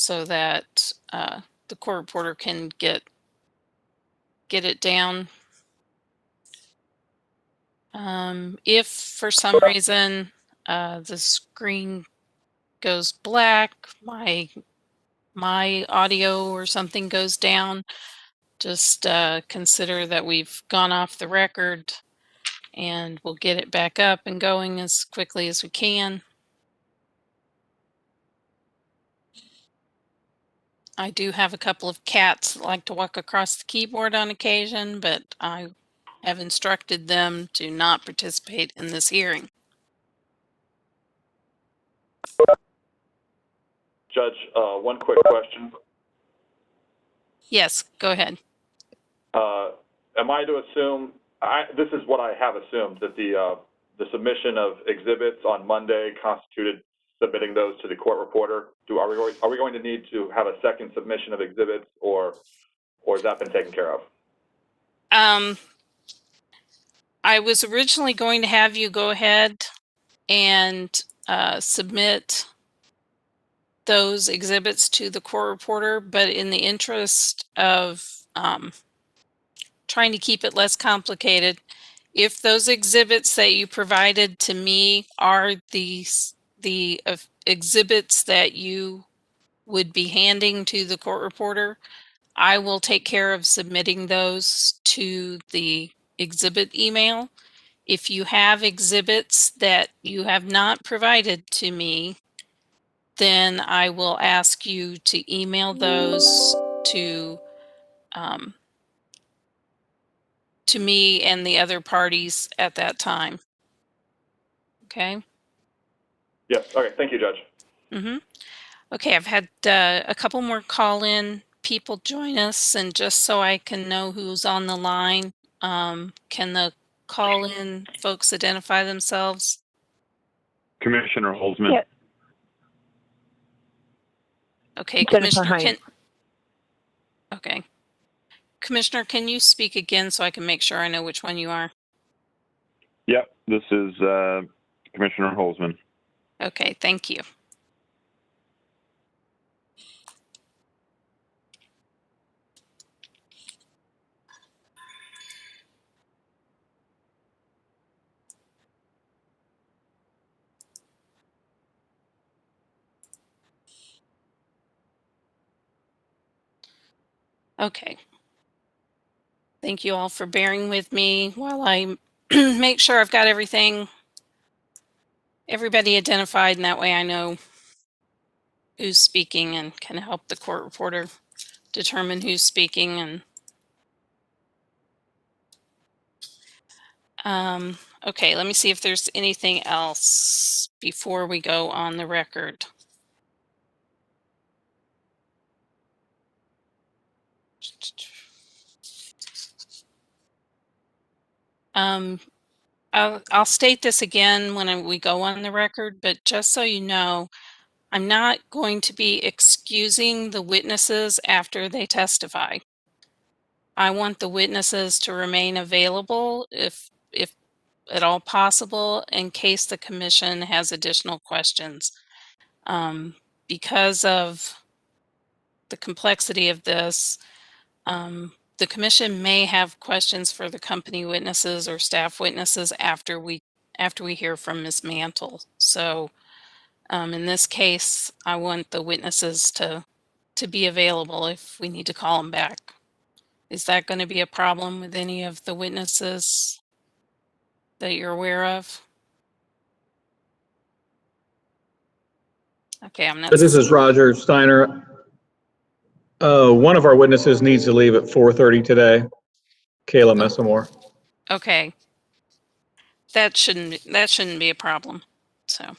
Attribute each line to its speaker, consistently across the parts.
Speaker 1: so that the court reporter can get it down. If for some reason the screen goes black, my audio or something goes down, just consider that we've gone off the record, and we'll get it back up and going as quickly as we can. I do have a couple of cats that like to walk across the keyboard on occasion, but I have instructed them to not participate in this hearing.
Speaker 2: Judge, one quick question.
Speaker 1: Yes, go ahead.
Speaker 2: Am I to assume, this is what I have assumed, that the submission of exhibits on Monday constituted submitting those to the court reporter? Are we going to need to have a second submission of exhibits, or has that been taken care of?
Speaker 1: I was originally going to have you go ahead and submit those exhibits to the court reporter, but in the interest of trying to keep it less complicated, if those exhibits that you provided to me are the exhibits that you would be handing to the court reporter, I will take care of submitting those to the exhibit email. If you have exhibits that you have not provided to me, then I will ask you to email those to me and the other parties at that time. Okay?
Speaker 2: Yes. Okay. Thank you, Judge.
Speaker 1: Mm-hmm. Okay, I've had a couple more call-in people join us, and just so I can know who's on the line, can the call-in folks identify themselves?
Speaker 3: Commissioner Holzman.
Speaker 4: Yeah.
Speaker 1: Okay,
Speaker 4: Jennifer
Speaker 1: Commissioner,
Speaker 4: Hines.
Speaker 1: okay. Commissioner, can you speak again so I can make sure I know which one you are?
Speaker 3: Yep, this is Commissioner Holzman.
Speaker 1: Okay, thank you. Okay. Thank you all for bearing with me while I make sure I've got everybody identified, and that way I know who's speaking and can help the court reporter determine who's speaking. And okay, let me see if there's anything else before we go on the record. I'll state this again when we go on the record, but just so you know, I'm not going to be excusing the witnesses after they testify. I want the witnesses to remain available if at all possible in case the commission has additional questions. Because of the complexity of this, the commission may have questions for the company witnesses or staff witnesses after we hear from Ms. Mantle. So in this case, I want the witnesses to be available if we need to call them back. Is that going to be a problem with any of the witnesses that you're aware of? Okay, I'm not.
Speaker 5: This is Roger Steiner. One of our witnesses needs to leave at 4:30 today. Kayla Messamore.
Speaker 1: Okay. That shouldn't be a problem. So.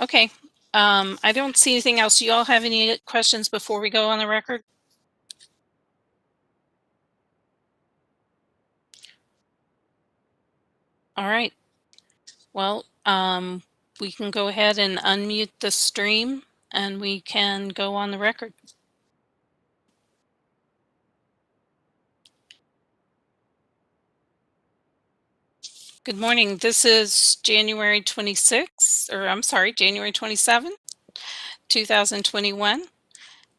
Speaker 1: Okay. I don't see anything else. Do you all have any questions before we go on the record? All right. Well, we can go ahead and unmute the stream and we can go on the record. Good morning. This is January 27th, 2021.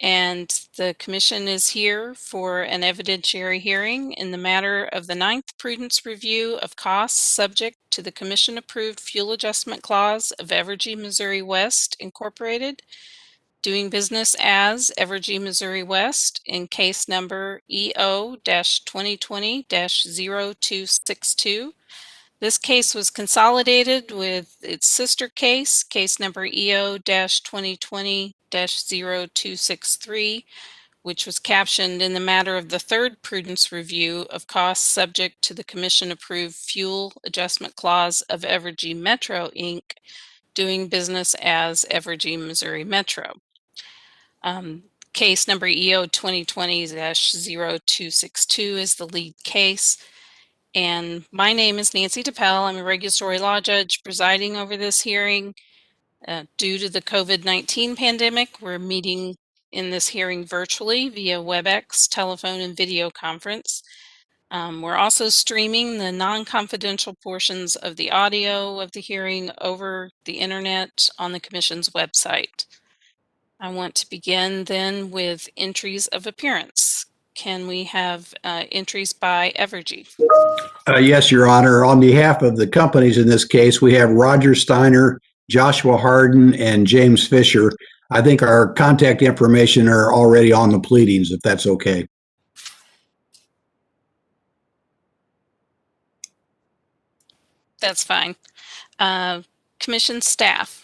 Speaker 1: And the commission is here for an evidentiary hearing in the matter of the 9th prudence review of costs subject to the commission-approved fuel adjustment clause of Evergy, Missouri West, Incorporated, doing business as Evergy, Missouri West, in case number EO-2020-0262. This case was consolidated with its sister case, case number EO-2020-0263, which was captioned in the matter of the 3rd prudence review of costs subject to the commission-approved fuel adjustment clause of Evergy Metro, Inc., doing business as Evergy, Missouri Metro. Case number EO-2020-0262 is the lead case. And my name is Nancy DePel. I'm a regulatory law judge presiding over this hearing. Due to the COVID-19 pandemic, we're meeting in this hearing virtually via WebEx, telephone, and video conference. We're also streaming the non-confidential portions of the audio of the hearing over the internet on the Commission's website. I want to begin then with entries of appearance. Can we have entries by Evergy?
Speaker 4: Yes, Your Honor. On behalf of the companies in this case, we have Roger Steiner, Joshua Harden, and James Fisher. I think our contact information are already on the pleadings, if that's okay.
Speaker 1: That's fine. Commission staff.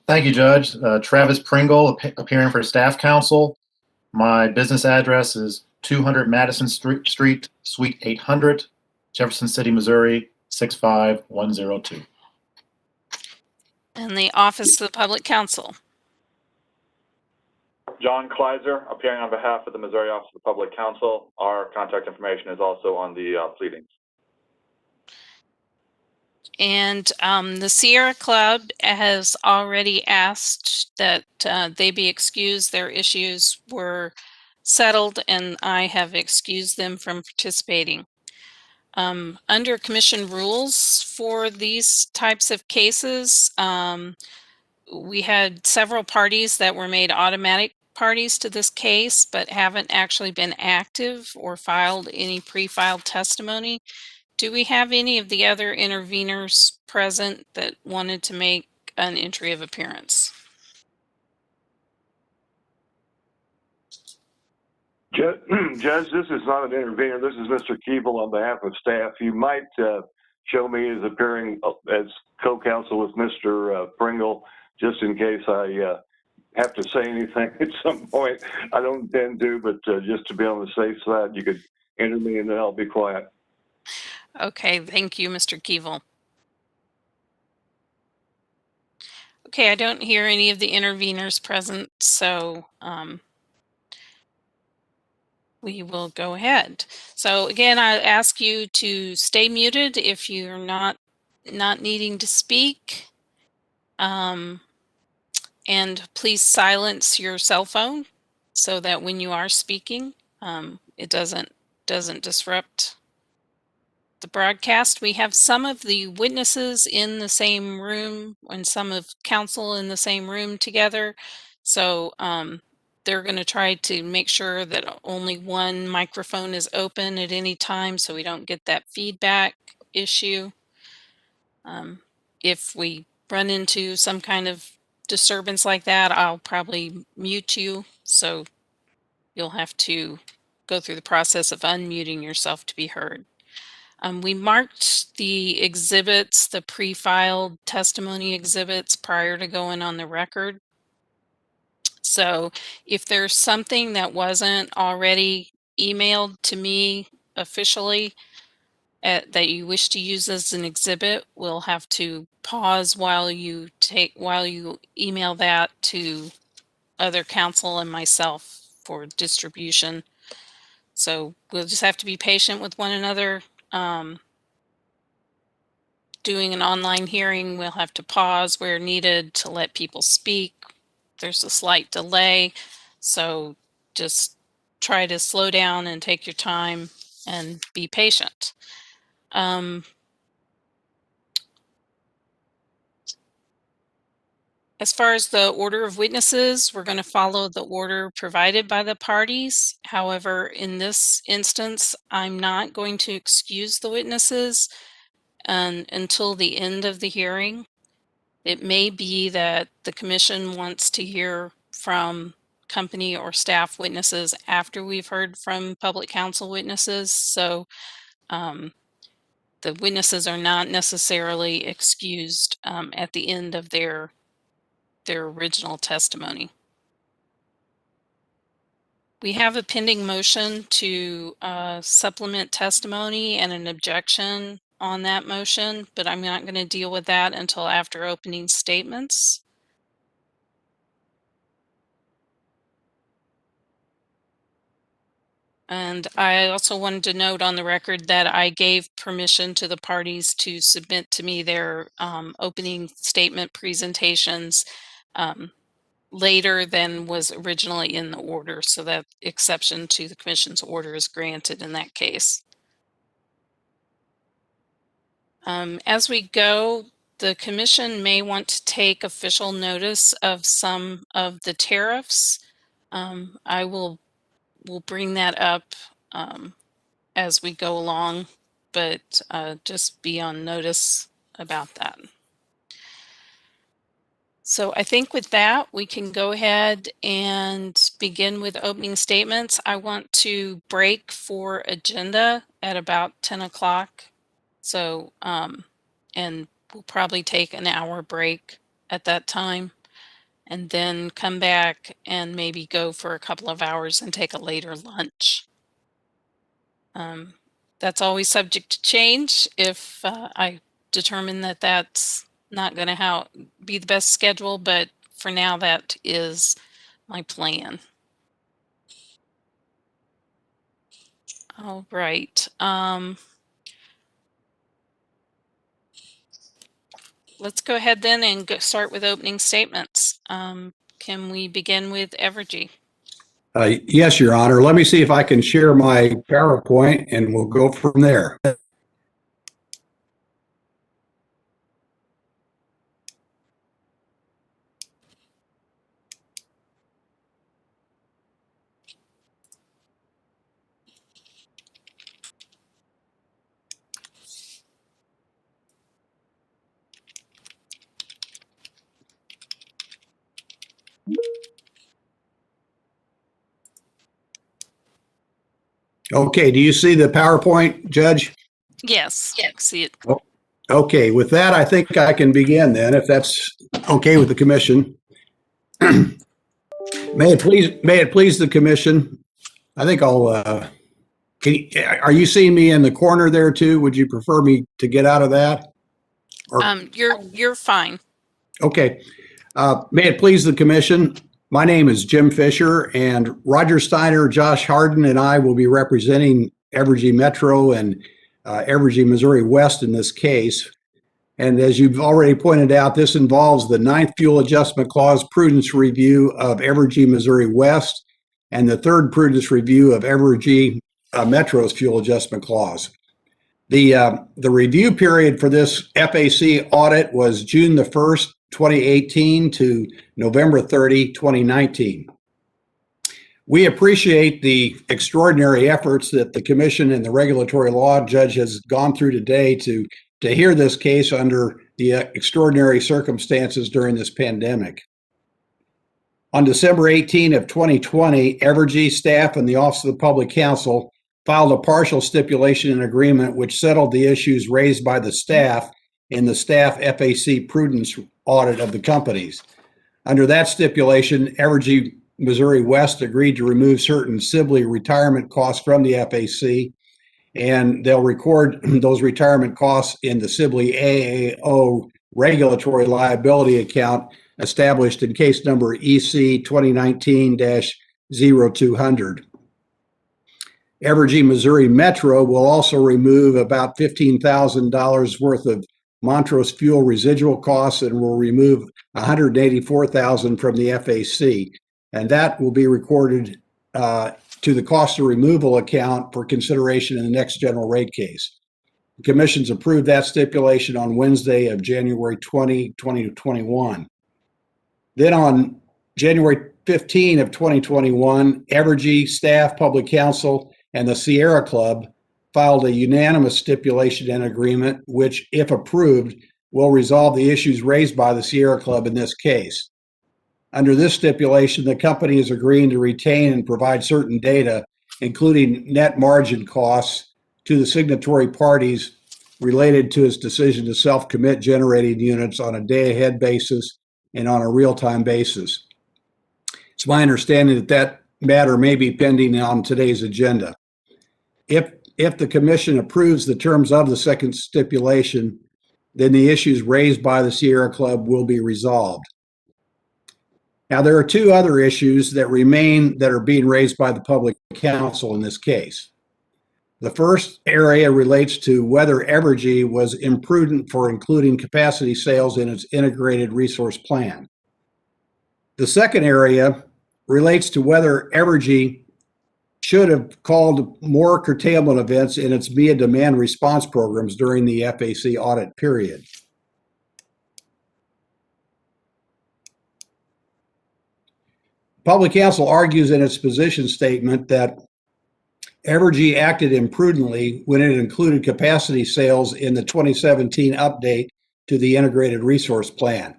Speaker 6: Thank you, Judge. Travis Pringle, appearing for staff counsel. My business address is 200 Madison Street, Suite 800, Jefferson City, Missouri, 65102.
Speaker 1: And the Office of the Public Counsel.
Speaker 2: John Kleiser, appearing on behalf of the Missouri Office of the Public Counsel. Our contact information is also on the pleadings.
Speaker 1: And the Sierra Club has already asked that they be excused. Their issues were settled, and I have excused them from participating. Under commission rules for these types of cases, we had several parties that were made automatic parties to this case, but haven't actually been active or filed any pre-filed testimony. Do we have any of the other interveners present that wanted to make an entry of appearance?
Speaker 7: Judge, this is not an intervener. This is Mr. Keeble on behalf of staff. You might show me as appearing as co-counsel with Mr. Pringle, just in case I have to say anything at some point. I don't intend to, but just to be on the safe side, you could enter me and then I'll be quiet.
Speaker 1: Okay, thank you, Mr. Keeble. Okay, I don't hear any of the interveners present, so we will go ahead. So again, I ask you to stay muted if you're not needing to speak. And please silence your cell phone so that when you are speaking, it doesn't disrupt the broadcast. We have some of the witnesses in the same room and some of counsel in the same room together. So they're going to try to make sure that only one microphone is open at any time so we don't get that feedback issue. If we run into some kind of disturbance like that, I'll probably mute you. So you'll have to go through the process of unmuting yourself to be heard. We marked the exhibits, the pre-filed testimony exhibits prior to going on the record. So if there's something that wasn't already emailed to me officially that you wish to use as an exhibit, we'll have to pause while you email that to other counsel and myself for distribution. So we'll just have to be patient with one another. Doing an online hearing, we'll have to pause where needed to let people speak. There's a slight delay, so just try to slow down and take your time and be patient. As far as the order of witnesses, we're going to follow the order provided by the parties. However, in this instance, I'm not going to excuse the witnesses until the end of the hearing. It may be that the commission wants to hear from company or staff witnesses after we've heard from public counsel witnesses. So the witnesses are not necessarily excused at the end of their original testimony. We have a pending motion to supplement testimony and an objection on that motion, but I'm not going to deal with that until after opening statements. And I also wanted to note on the record that I gave permission to the parties to submit to me their opening statement presentations later than was originally in the order, so that exception to the commission's order is granted in that case. As we go, the commission may want to take official notice of some of the tariffs. I will bring that up as we go along, but just be on notice about that. So I think with that, we can go ahead and begin with opening statements. I want to break for agenda at about 10 o'clock. So, and we'll probably take an hour break at that time and then come back and maybe go for a couple of hours and take a later lunch. That's always subject to change if I determine that that's not going to be the best schedule, but for now that is my plan. All right. Let's go ahead then and start with opening statements. Can we begin with Evergy?
Speaker 4: Yes, Your Honor. Let me see if I can share my PowerPoint and we'll go from there. Okay, do you see the PowerPoint, Judge?
Speaker 1: Yes, I see it.
Speaker 4: Okay, with that, I think I can begin then, if that's okay with the commission. May it please the commission. I think I'll, are you seeing me in the corner there too? Would you prefer me to get out of that? Or,
Speaker 1: you're fine.
Speaker 4: okay. May it please the commission. My name is Jim Fisher, and Roger Steiner, Josh Harden, and I will be representing Evergy Metro and Evergy Missouri West in this case. And as you've already pointed out, this involves the 9th Fuel Adjustment Clause Prudence Review of Evergy Missouri West and the 3rd Prudence Review of Evergy Metro's Fuel Adjustment Clause. The review period for this FAC audit was June the 1st, 2018 to November 30, 2019. We appreciate the extraordinary efforts that the commission and the regulatory law judge has gone through today to hear this case under the extraordinary circumstances during this pandemic. On December 18 of 2020, Evergy staff and the Office of the Public Counsel filed a partial stipulation and agreement which settled the issues raised by the staff in the staff FAC prudence audit of the companies. Under that stipulation, Evergy Missouri West agreed to remove certain Sibley retirement costs from the FAC, and they'll record those retirement costs in the Sibley AAO regulatory liability account established in case number EC 2019-0200. Evergy Missouri Metro will also remove about $15,000 worth of Montrose fuel residual costs and will remove $184,000 from the FAC. And that will be recorded to to the cost of removal account for consideration in the next general rate case. The Commission's approved that stipulation on Wednesday of January 20, 2021. Then on January 15 of 2021, Evergy, staff, Public Counsel, and the Sierra Club filed a unanimous stipulation and agreement, which, if approved, will resolve the issues raised by the Sierra Club in this case. Under this stipulation, the company is agreeing to retain and provide certain data, including net margin costs, to the signatory parties related to its decision to self-commit generating units on a day-ahead basis and on a real-time basis. It's my understanding that that matter may be pending on today's agenda. If the Commission approves the terms of the second stipulation, then the issues raised by the Sierra Club will be resolved. Now, there are two other issues that remain that are being raised by the Public Counsel in this case. The first area relates to whether Evergy was imprudent for including capacity sales in its integrated resource plan. The second area relates to whether Evergy should have called more curtailment events in its MIA demand response programs during the FAC audit period. Public Counsel argues in its position statement that Evergy acted imprudently when it included capacity sales in the 2017 update to the Integrated Resource Plan.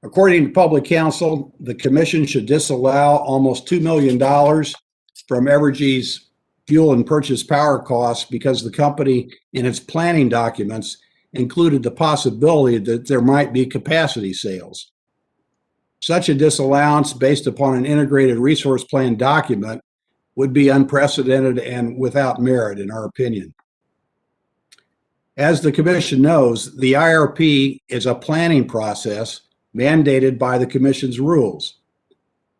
Speaker 4: According to Public Counsel, the Commission should disallow almost $2 million from Evergy's fuel and purchase power costs because the company, in its planning documents, included the possibility that there might be capacity sales. Such a disallowance based upon an integrated resource plan document would be unprecedented and without merit, in our opinion. As the Commission knows, the IRP is a planning process mandated by the Commission's rules.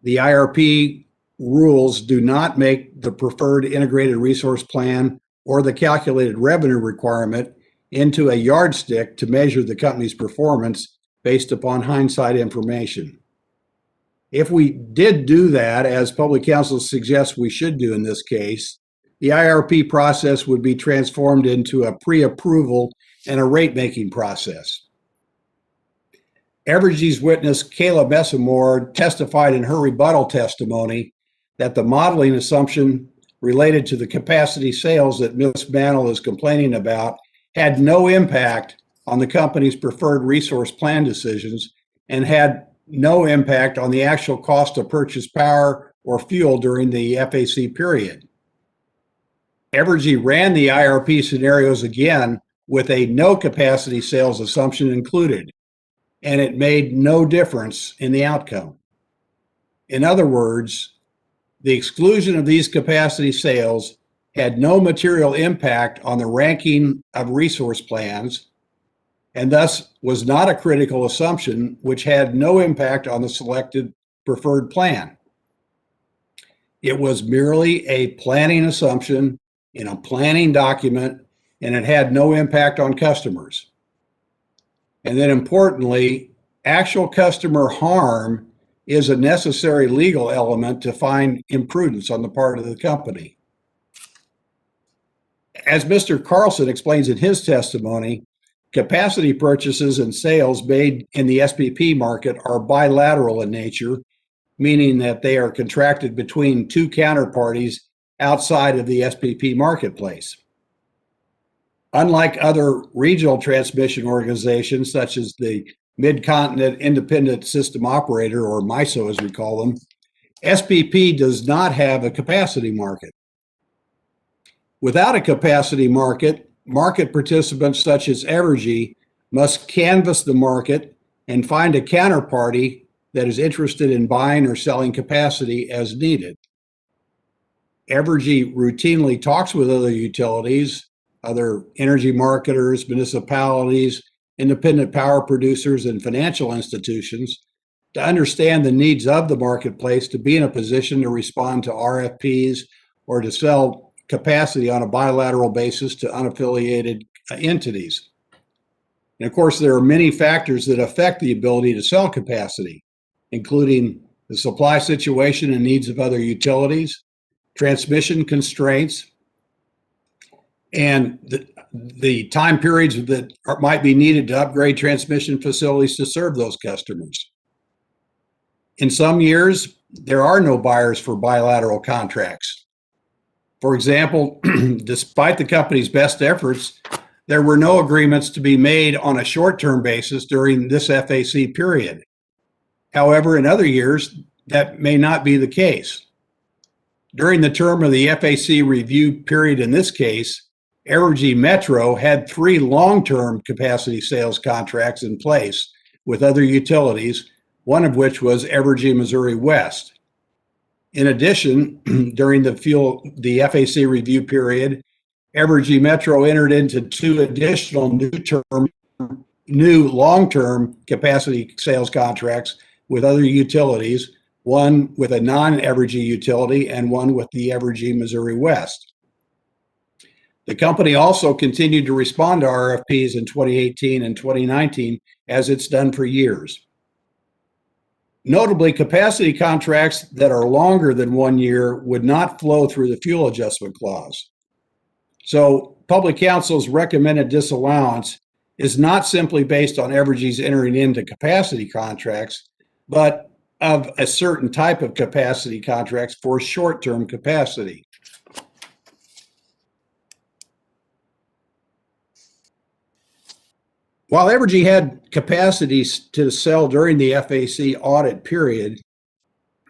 Speaker 4: The IRP rules do not make the preferred integrated resource plan or the calculated revenue requirement into a yardstick to measure the company's performance based upon hindsight information. If we did do that, as Public Counsel suggests we should do in this case, the IRP process would be transformed into a pre-approval and a rate-making process. Evergy's witness, Kayla Messamore, testified in her rebuttal testimony that the modeling assumption related to the capacity sales that Ms. Mantle is complaining about had no impact on the company's preferred resource plan decisions and had no impact on the actual cost of purchase power or fuel during the FAC period. Evergy ran the IRP scenarios again with a no capacity sales assumption included, and it made no difference in the outcome. In other words, the exclusion of these capacity sales had no material impact on the ranking of resource plans and thus was not a critical assumption, which had no impact on the selected preferred plan. It was merely a planning assumption in a planning document, and it had no impact on customers. And then importantly, actual customer harm is a necessary legal element to find imprudence on the part of the company. As Mr. Carlson explains in his testimony, capacity purchases and sales made in the SPP market are bilateral in nature, meaning that they are contracted between two counterparties outside of the SPP marketplace. Unlike other regional transmission organizations, such as the Mid-Continent Independent System Operator, or MISO as we call them, SPP does not have a capacity market. Without a capacity market, market participants such as Evergy must canvass the market and find a counterparty that is interested in buying or selling capacity as needed. Evergy routinely talks with other utilities, other energy marketers, municipalities, independent power producers, and financial institutions to understand the needs of the marketplace to be in a position to respond to RFPs or to sell capacity on a bilateral basis to unaffiliated entities. And of course, there are many factors that affect the ability to sell capacity, including the supply situation and needs of other utilities, transmission constraints, and the time periods that might be needed to upgrade transmission facilities to serve those customers. In some years, there are no buyers for bilateral contracts. For example, despite the company's best efforts, there were no agreements to be made on a short-term basis during this FAC period. However, in other years, that may not be the case. During the term of the FAC review period in this case, Evergy Metro had 3 long-term capacity sales contracts in place with other utilities, one of which was Evergy Missouri West. In addition, during the FAC review period, Evergy Metro entered into 2 additional new long-term capacity sales contracts with other utilities, one with a non-Evergy utility and one with the Evergy Missouri West. The company also continued to respond to RFPs in 2018 and 2019, as it's done for years. Notably, capacity contracts that are longer than 1 year would not flow through the fuel adjustment clause. So Public Counsel's recommended disallowance is not simply based on Evergy's entering into capacity contracts, but of a certain type of capacity contracts for short-term capacity. While Evergy had capacities to sell during the FAC audit period,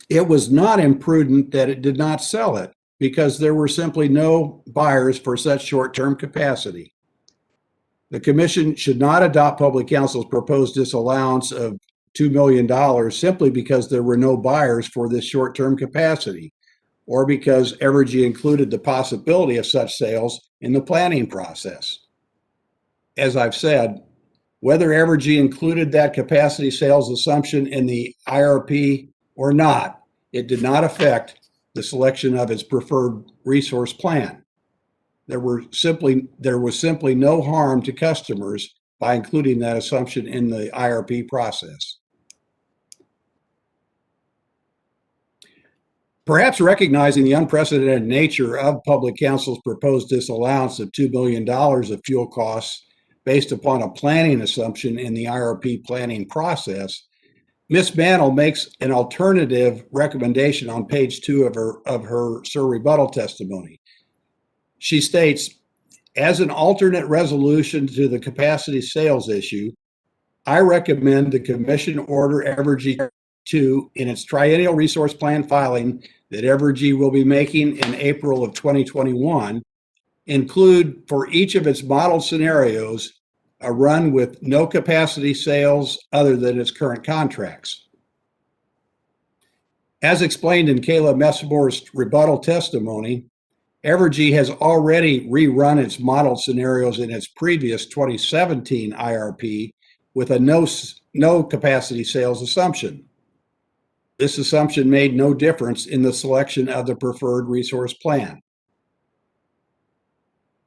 Speaker 4: it was not imprudent that it did not sell it because there were simply no buyers for such short-term capacity. The Commission should not adopt Public Counsel's proposed disallowance of $2 million simply because there were no buyers for this short-term capacity, or because Evergy included the possibility of such sales in the planning process. As I've said, whether Evergy included that capacity sales assumption in the IRP or not, it did not affect the selection of its preferred resource plan. There was simply no harm to customers by including that assumption in the IRP process. Perhaps recognizing the unprecedented nature of Public Counsel's proposed disallowance of $2 million of fuel costs based upon a planning assumption in the IRP planning process, Ms. Mantle makes an alternative recommendation on page 2 of her rebuttal testimony. She states, as an alternate resolution to the capacity sales issue, I recommend the Commission order Evergy to, in its triennial resource plan filing that Evergy will be making in April of 2021, include for each of its model scenarios a run with no capacity sales other than its current contracts. As explained in Kayla Messmore's rebuttal testimony, Evergy has already rerun its model scenarios in its previous 2017 IRP with a no capacity sales assumption. This assumption made no difference in the selection of the preferred resource plan.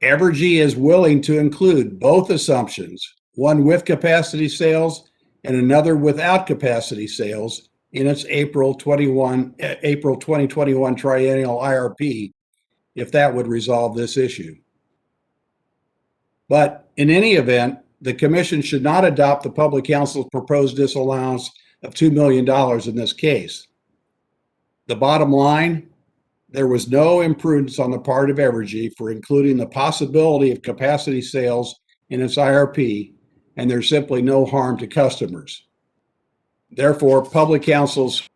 Speaker 4: Evergy is willing to include both assumptions, one with capacity sales and another without capacity sales, in its April 2021 triennial IRP, if that would resolve this issue. But in any event, the Commission should not adopt the Public Counsel's proposed disallowance of $2 million in this case. The bottom line, there was no imprudence on the part of Evergy for including the possibility of capacity sales in its IRP, and there's simply no harm to customers. Therefore, Public Counsel's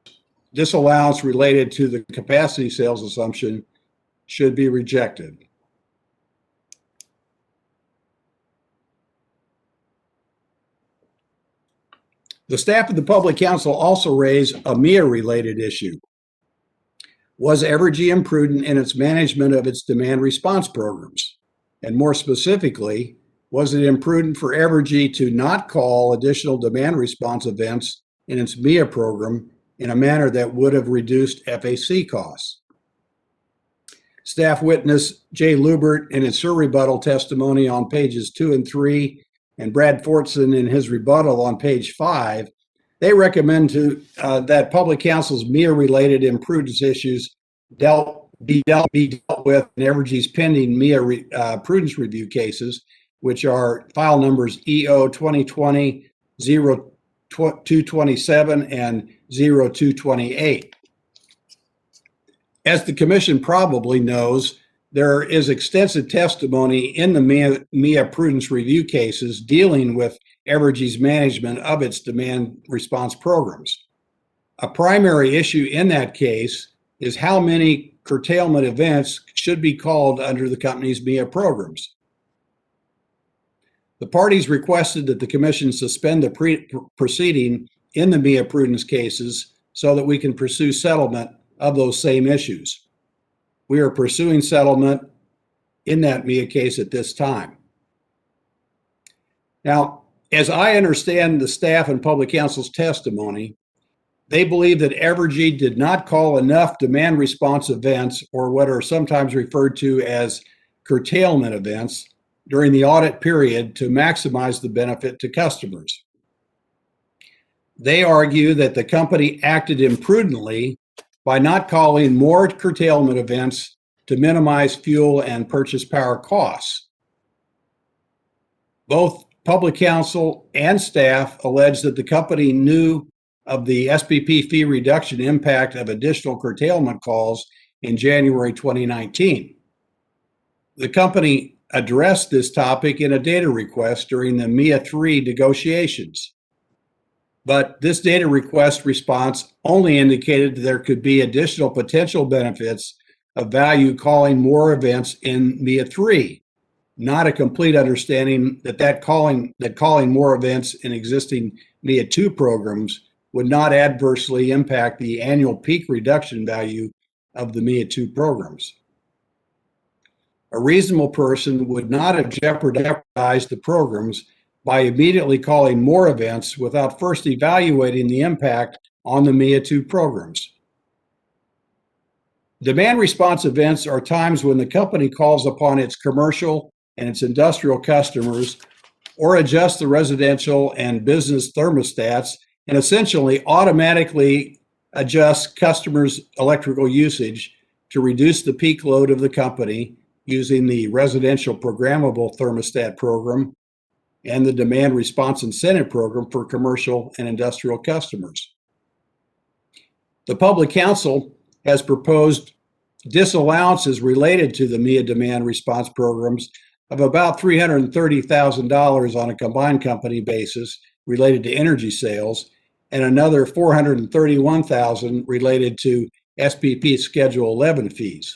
Speaker 4: disallowance related to the capacity sales assumption should be rejected. The staff of the Public Counsel also raised a MIA-related issue. Was Evergy imprudent in its management of its demand response programs? And more specifically, was it imprudent for Evergy to not call additional demand response events in its MIA program in a manner that would have reduced FAC costs? Staff witness Jay Lubert in his rebuttal testimony on pages 2 and 3, and Brad Fortson in his rebuttal on page 5, they recommend that Public Counsel's MIA-related imprudence issues dealt be dealt with in Evergy's pending MIA prudence review cases, which are file numbers EO 2020-0227 and 0228. As the commission probably knows, there is extensive testimony in the MIA prudence review cases dealing with Evergy's management of its demand response programs. A primary issue in that case is how many curtailment events should be called under the company's MIA programs. The parties requested that the commission suspend the proceeding in the MIA prudence cases so that we can pursue settlement of those same issues. We are pursuing settlement in that MIA case at this time. Now, as I understand the staff and public counsel's testimony, they believe that Evergy did not call enough demand response events, or what are sometimes referred to as curtailment events, during the audit period to maximize the benefit to customers. They argue that the company acted imprudently by not calling more curtailment events to minimize fuel and purchase power costs. Both public counsel and staff allege that the company knew of the SPP fee reduction impact of additional curtailment calls in January 2019. The company addressed this topic in a data request during the MIA 3 negotiations. But this data request response only indicated that there could be additional potential benefits of value calling more events in MIA 3, not a complete understanding that calling more events in existing MIA 2 programs would not adversely impact the annual peak reduction value of the MIA 2 programs. A reasonable person would not have jeopardized the programs by immediately calling more events without first evaluating the impact on the MIA 2 programs. Demand response events are times when the company calls upon its commercial and its industrial customers, or adjusts the residential and business thermostats and essentially automatically adjusts customers' electrical usage to reduce the peak load of the company using the residential programmable thermostat program and the demand response incentive program for commercial and industrial customers. The public counsel has proposed disallowances related to the MIA demand response programs of about $330,000 on a combined company basis related to energy sales, and another $431,000 related to SPP Schedule 11 fees.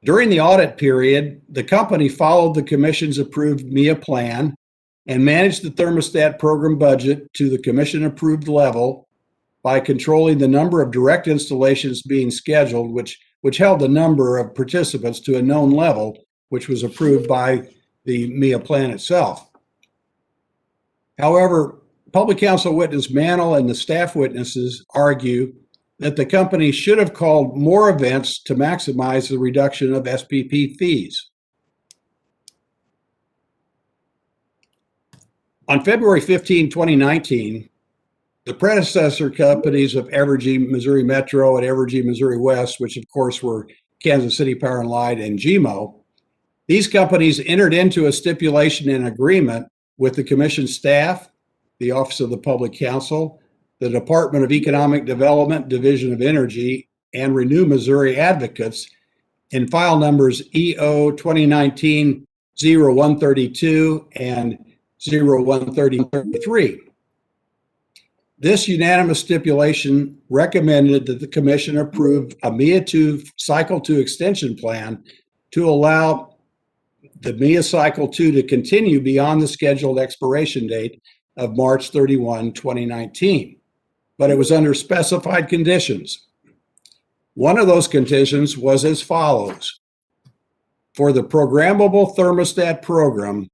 Speaker 4: During the audit period, the company followed the commission's approved MIA plan and managed the thermostat program budget to the commission approved level by controlling the number of direct installations being scheduled, which held the number of participants to a known level, which was approved by the MIA plan itself. However, public counsel witness Mantle and the staff witnesses argue that the company should have called more events to maximize the reduction of SPP fees. On February 15, 2019, the predecessor companies of Evergy Missouri Metro and Evergy Missouri West, which of course were Kansas City Power and Light and GMO, these companies entered into a stipulation and agreement with the commission staff, the Office of the Public Counsel, the Department of Economic Development, Division of Energy, and Renew Missouri Advocates in file numbers EO 2019-0132 and 0133. This unanimous stipulation recommended that the commission approve a MIA 2 Cycle 2 extension plan to allow the MIA Cycle 2 to continue beyond the scheduled expiration date of March 31, 2019. But it was under specified conditions. One of those conditions was as follows. For the programmable thermostat program,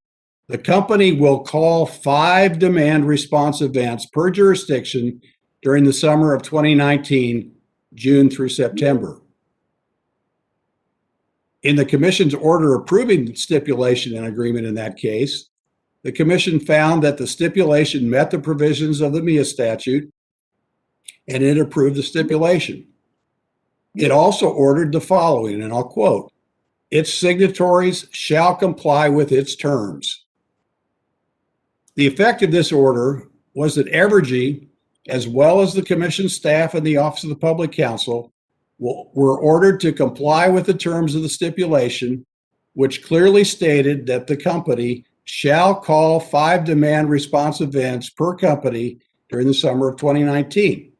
Speaker 4: the company will call 5 demand response events per jurisdiction during the summer of 2019, June through September. In the commission's order approving the stipulation and agreement in that case, the commission found that the stipulation met the provisions of the MIA statute, and it approved the stipulation. It also ordered the following, and I'll quote, "Its signatories shall comply with its terms." The effect of this order was that Evergy, as well as the commission staff and the Office of the Public Counsel, were ordered to comply with the terms of the stipulation, which clearly stated that the company shall call 5 demand response events per company during the summer of 2019.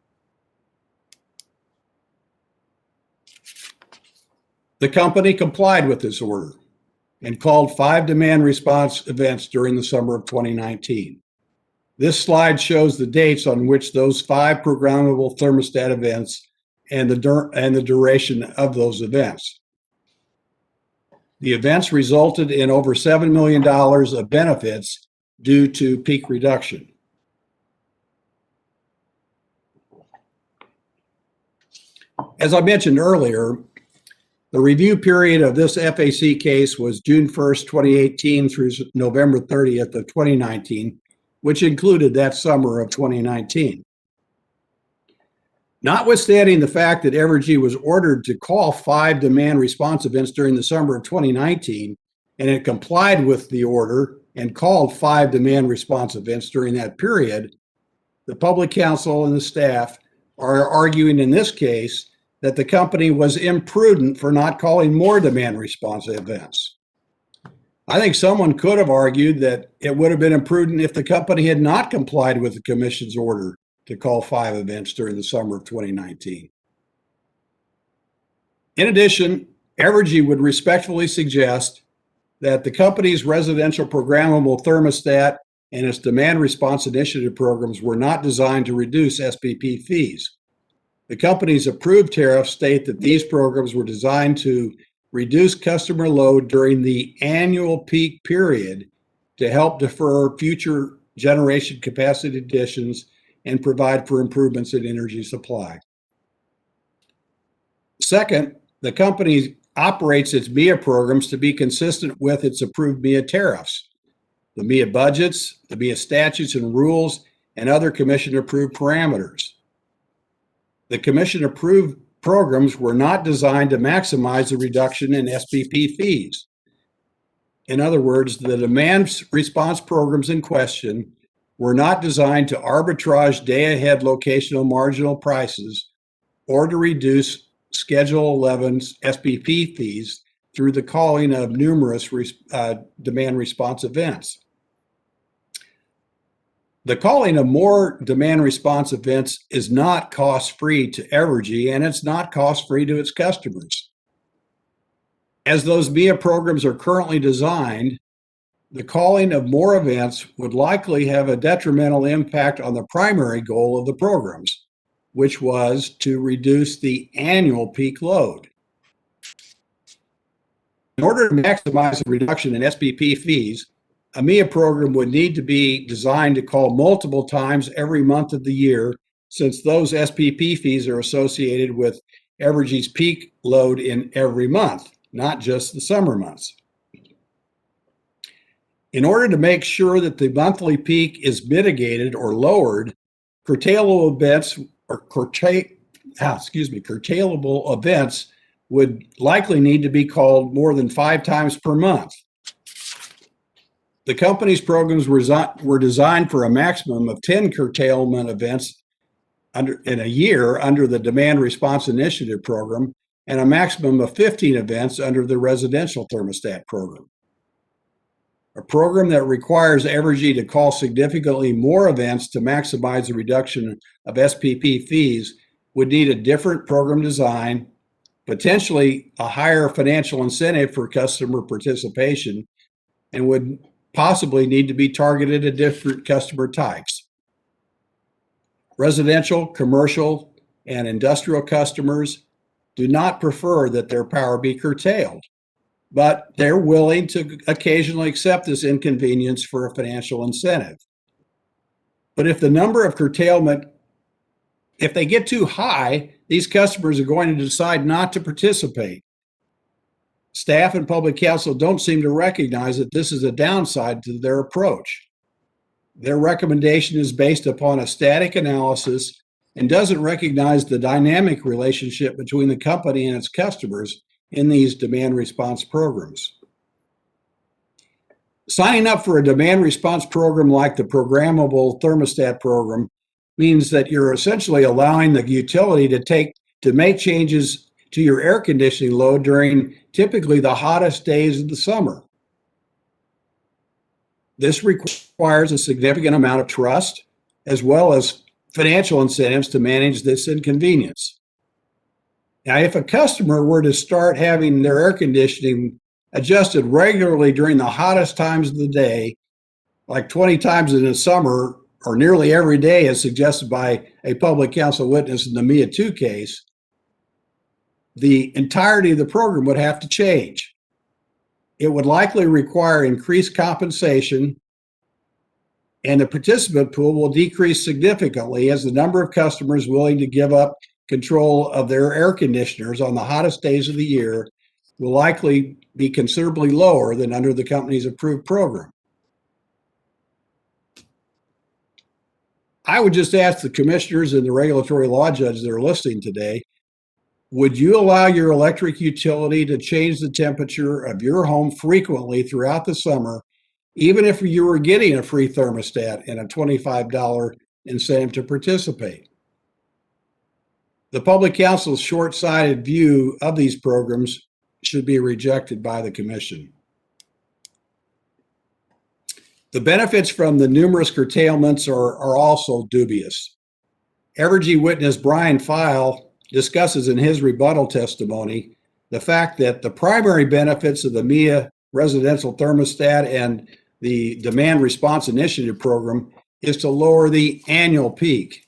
Speaker 4: The company complied with this order and called 5 demand response events during the summer of 2019. This slide shows the dates on which those 5 programmable thermostat events and the duration of those events. The events resulted in over $7 million of benefits due to peak reduction. As I mentioned earlier, the review period of this FAC case was June 1st, 2018 through November 30th of 2019, which included that summer of 2019. Notwithstanding the fact that Evergy was ordered to call 5 demand response events during the summer of 2019, and it complied with the order and called 5 demand response events during that period, the Public Counsel and the staff are arguing in this case that the company was imprudent for not calling more demand response events. I think someone could have argued that it would have been imprudent if the company had not complied with the commission's order to call 5 events during the summer of 2019. In addition, Evergy would respectfully suggest that the company's residential programmable thermostat and its demand response initiative programs were not designed to reduce SPP fees. The company's approved tariffs state that these programs were designed to reduce customer load during the annual peak period to help defer future generation capacity additions and provide for improvements in energy supply. Second, the company operates its MIA programs to be consistent with its approved MIA tariffs, the MIA budgets, the MIA statutes and rules, and other commission-approved parameters. The commission-approved programs were not designed to maximize the reduction in SPP fees. In other words, the demand response programs in question were not designed to arbitrage day-ahead locational marginal prices or to reduce Schedule 11's SPP fees through the calling of numerous demand response events. The calling of more demand response events is not cost-free to Evergy, and it's not cost-free to its customers. As those MIA programs are currently designed, the calling of more events would likely have a detrimental impact on the primary goal of the programs, which was to reduce the annual peak load. In order to maximize the reduction in SPP fees, a MIA program would need to be designed to call multiple times every month of the year, since those SPP fees are associated with Evergy's peak load in every month, not just the summer months. In order to make sure that the monthly peak is mitigated or lowered, curtailable events would likely need to be called more than 5 times per month. The company's programs were designed for a maximum of 10 curtailment events in a year under the Demand Response Initiative program and a maximum of 15 events under the Residential Thermostat program. A program that requires Evergy to call significantly more events to maximize the reduction of SPP fees would need a different program design, potentially a higher financial incentive for customer participation, and would possibly need to be targeted at different customer types. Residential, commercial, and industrial customers do not prefer that their power be curtailed, but they're willing to occasionally accept this inconvenience for a financial incentive. But if the number of curtailment, if they get too high, these customers are going to decide not to participate. Staff and Public Counsel don't seem to recognize that this is a downside to their approach. Their recommendation is based upon a static analysis and doesn't recognize the dynamic relationship between the company and its customers in these demand response programs. Signing up for a demand response program like the programmable thermostat program means that you're essentially allowing the utility to make changes to your air conditioning load during typically the hottest days of the summer. This requires a significant amount of trust as well as financial incentives to manage this inconvenience. Now, if a customer were to start having their air conditioning adjusted regularly during the hottest times of the day, like 20 times in the summer, or nearly every day, as suggested by a public counsel witness in the MIA 2 case, the entirety of the program would have to change. It would likely require increased compensation, and the participant pool will decrease significantly as the number of customers willing to give up control of their air conditioners on the hottest days of the year will likely be considerably lower than under the company's approved program. I would just ask the commissioners and the regulatory law judges that are listening today, would you allow your electric utility to change the temperature of your home frequently throughout the summer, even if you were getting a free thermostat and a $25 incentive to participate? The public counsel's short-sighted view of these programs should be rejected by the commission. The benefits from the numerous curtailments are also dubious. Evergy witness Brian File discusses in his rebuttal testimony the fact that the primary benefits of the MIA residential thermostat and the Demand Response Initiative program is to lower the annual peak.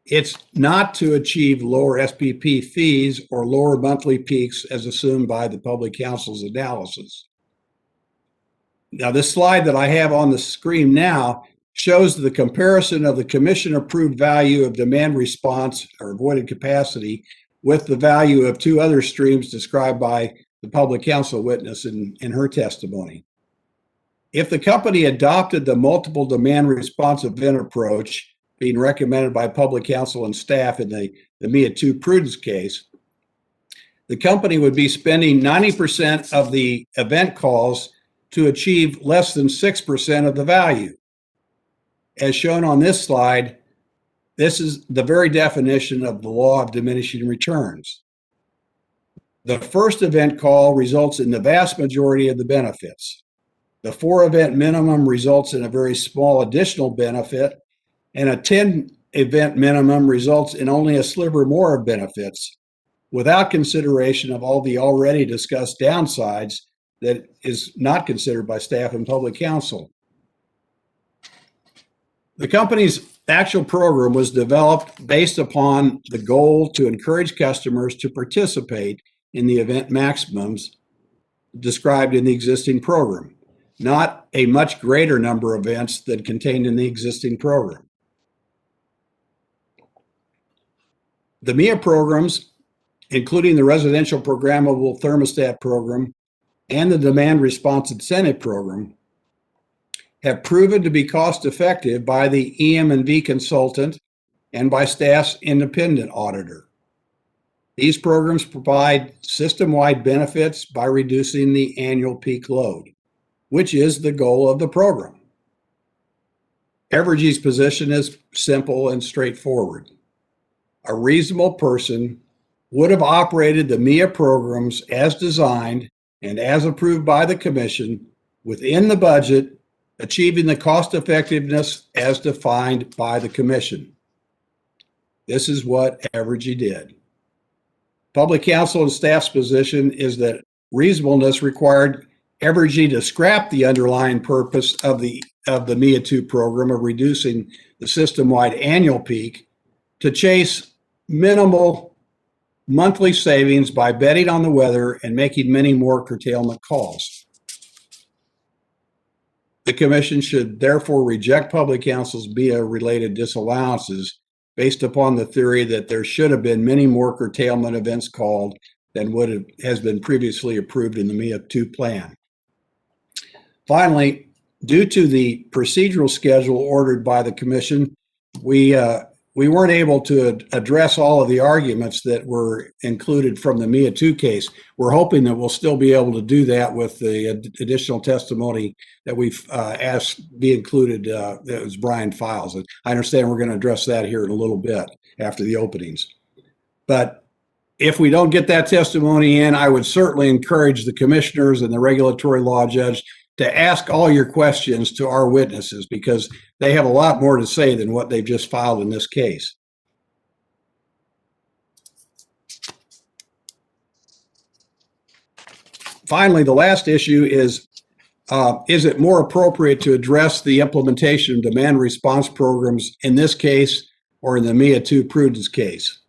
Speaker 4: It's not to achieve lower SPP fees or lower monthly peaks as assumed by the public counsel's analysis. Now, this slide that I have on the screen now shows the comparison of the commission-approved value of demand response or avoided capacity with the value of two other streams described by the public counsel witness in her testimony. If the company adopted the multiple demand response event approach being recommended by public counsel and staff in the MIA 2 Prudence case, the company would be spending 90% of the event calls to achieve less than 6% of the value. As shown on this slide, this is the very definition of the law of diminishing returns. The first event call results in the vast majority of the benefits. The 4-event minimum results in a very small additional benefit, and a 10-event minimum results in only a sliver more of benefits, without consideration of all the already discussed downsides that is not considered by staff and public counsel. The company's actual program was developed based upon the goal to encourage customers to participate in the event maximums described in the existing program, not a much greater number of events than contained in the existing program. The MIA programs, including the residential programmable thermostat program and the demand response incentive program, have proven to be cost effective by the EM&V consultant and by staff's independent auditor. These programs provide system-wide benefits by reducing the annual peak load, which is the goal of the program. Evergy's position is simple and straightforward. A reasonable person would have operated the MIA programs as designed and as approved by the commission within the budget, achieving the cost effectiveness as defined by the commission. This is what Evergy did. Public counsel and staff's position is that reasonableness required Evergy to scrap the underlying purpose of the MIA 2 program of reducing the system-wide annual peak to chase minimal monthly savings by betting on the weather and making many more curtailment calls. The commission should therefore reject public counsel's MIA-related disallowances based upon the theory that there should have been many more curtailment events called than has been previously approved in the MIA 2 plan. Finally, due to the procedural schedule ordered by the commission, we we weren't able to address all of the arguments that were included from the MIA 2 case. We're hoping that we'll still be able to do that with the additional testimony that we've asked be included, that was Brian Files. And I understand we're going to address that here in a little bit after the openings. But if we don't get that testimony in, I would certainly encourage the commissioners and the regulatory law judge to ask all your questions to our witnesses, because they have a lot more to say than what they've just filed in this case. Finally, the last issue is it more appropriate to address the implementation of demand response programs in this case or in the MIA 2 Prudence case?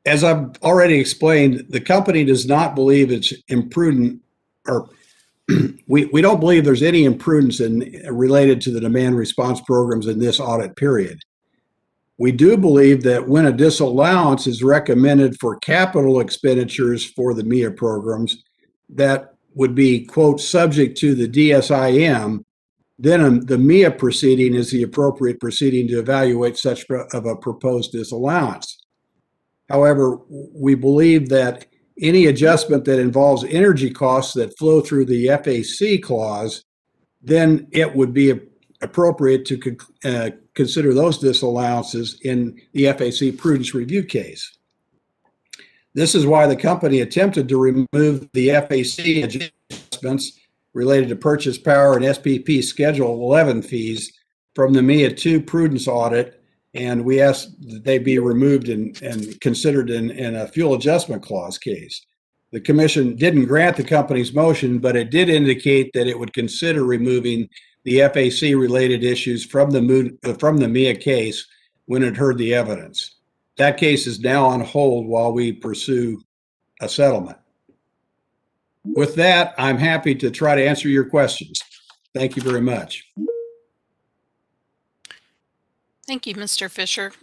Speaker 4: As I've already explained, the company does not believe it's imprudent, or we don't believe there's any imprudence related to the demand response programs in this audit period. We do believe that when a disallowance is recommended for capital expenditures for the MIA programs that would be, quote, subject to the DSIM, then the MIA proceeding is the appropriate proceeding to evaluate such of a proposed disallowance. However, we believe that any adjustment that involves energy costs that flow through the FAC clause, then it would be appropriate to consider those disallowances in the FAC prudence review case. This is why the company attempted to remove the FAC adjustments related to purchase power and SPP Schedule 11 fees from the MIA 2 prudence audit, and we asked that they be removed and considered in a fuel adjustment clause case. The commission didn't grant the company's motion, but it did indicate that it would consider removing the FAC related issues from the MIA case when it heard the evidence. That case is now on hold while we pursue a settlement. With that, I'm happy to try to answer your questions. Thank you very much.
Speaker 1: Thank you, Mr. Fisher.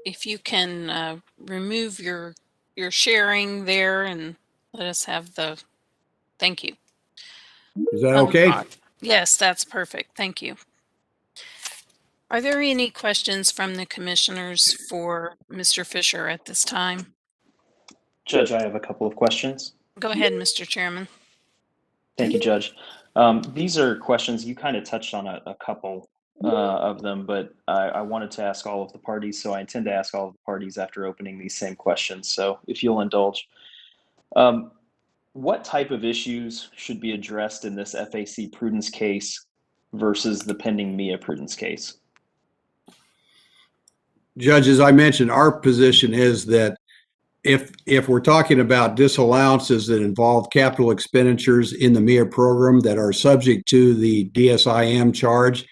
Speaker 1: If you can remove your sharing there and let us have the, thank you.
Speaker 4: Is that okay?
Speaker 1: Yes, that's perfect. Thank you. Are there any questions from the commissioners for Mr. Fisher at this time?
Speaker 8: Judge, I have a couple of questions.
Speaker 1: Go ahead, Mr. Chairman.
Speaker 8: Thank you, Judge. These are questions, you kind of touched on a couple of them, but I wanted to ask all of the parties, so I intend to ask all of the parties after opening these same questions. So if you'll indulge. What type of issues should be addressed in this FAC prudence case versus the pending MIA prudence case?
Speaker 4: Judge, as I mentioned, our position is that if we're talking about disallowances that involve capital expenditures in the MIA program that are subject to the DSIM charge,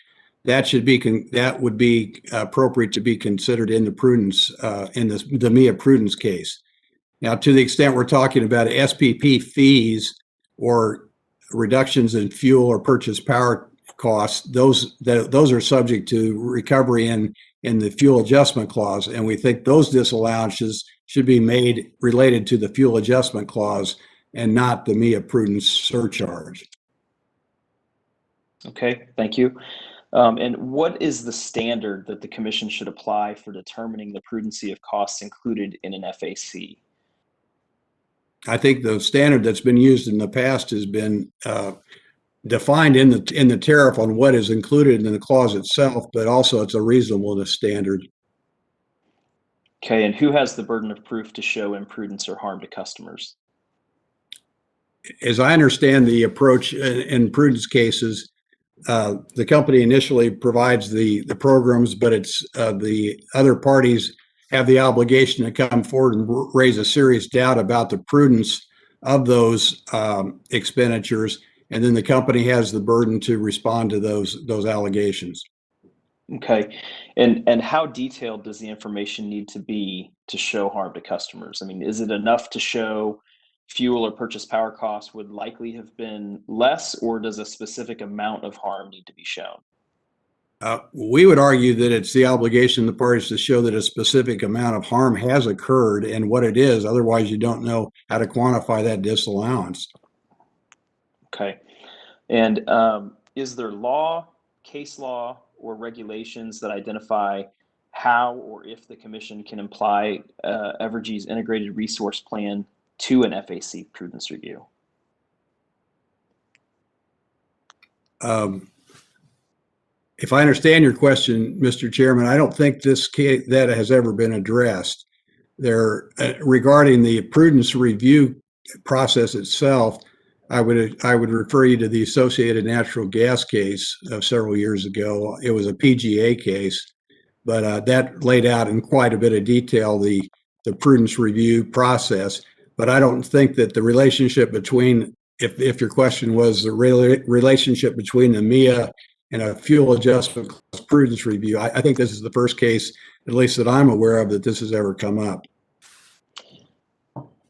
Speaker 4: that would be appropriate to be considered in the prudence in the MIA prudence case. Now, to the extent we're talking about SPP fees or reductions in fuel or purchase power costs, those are subject to recovery in the fuel adjustment clause, and we think those disallowances should be made related to the fuel adjustment clause and not the MIA prudence surcharge.
Speaker 8: Okay, thank you. And what is the standard that the commission should apply for determining the prudency of costs included in an FAC?
Speaker 4: I think the standard that's been used in the past has been defined in the tariff on what is included in the clause itself, but also it's a reasonableness standard.
Speaker 8: Okay, and who has the burden of proof to show imprudence or harm to customers?
Speaker 4: As I understand the approach in prudence cases, the company initially provides the programs, but it's the other parties have the obligation to come forward and raise a serious doubt about the prudence of those expenditures, and then the company has the burden to respond to those allegations.
Speaker 8: Okay, and how detailed does the information need to be to show harm to customers? I mean, is it enough to show fuel or purchase power costs would likely have been less, or does a specific amount of harm need to be shown?
Speaker 4: We would argue that it's the obligation of the parties to show that a specific amount of harm has occurred and what it is. Otherwise, you don't know how to quantify that disallowance.
Speaker 8: Okay, and is there case law, or regulations that identify how or if the commission can apply Evergy's integrated resource plan to an FAC prudence review?
Speaker 4: If I understand your question, Mr. Chairman, I don't think this case that has ever been addressed. There, regarding the prudence review process itself, I would refer you to the Associated Natural Gas case of several years ago. It was a PGA case, but that laid out in quite a bit of detail the prudence review process. But I don't think that the relationship between, if your question was the relationship between the MIA and a fuel adjustment prudence review, I think this is the first case, at least that I'm aware of, that this has ever come up.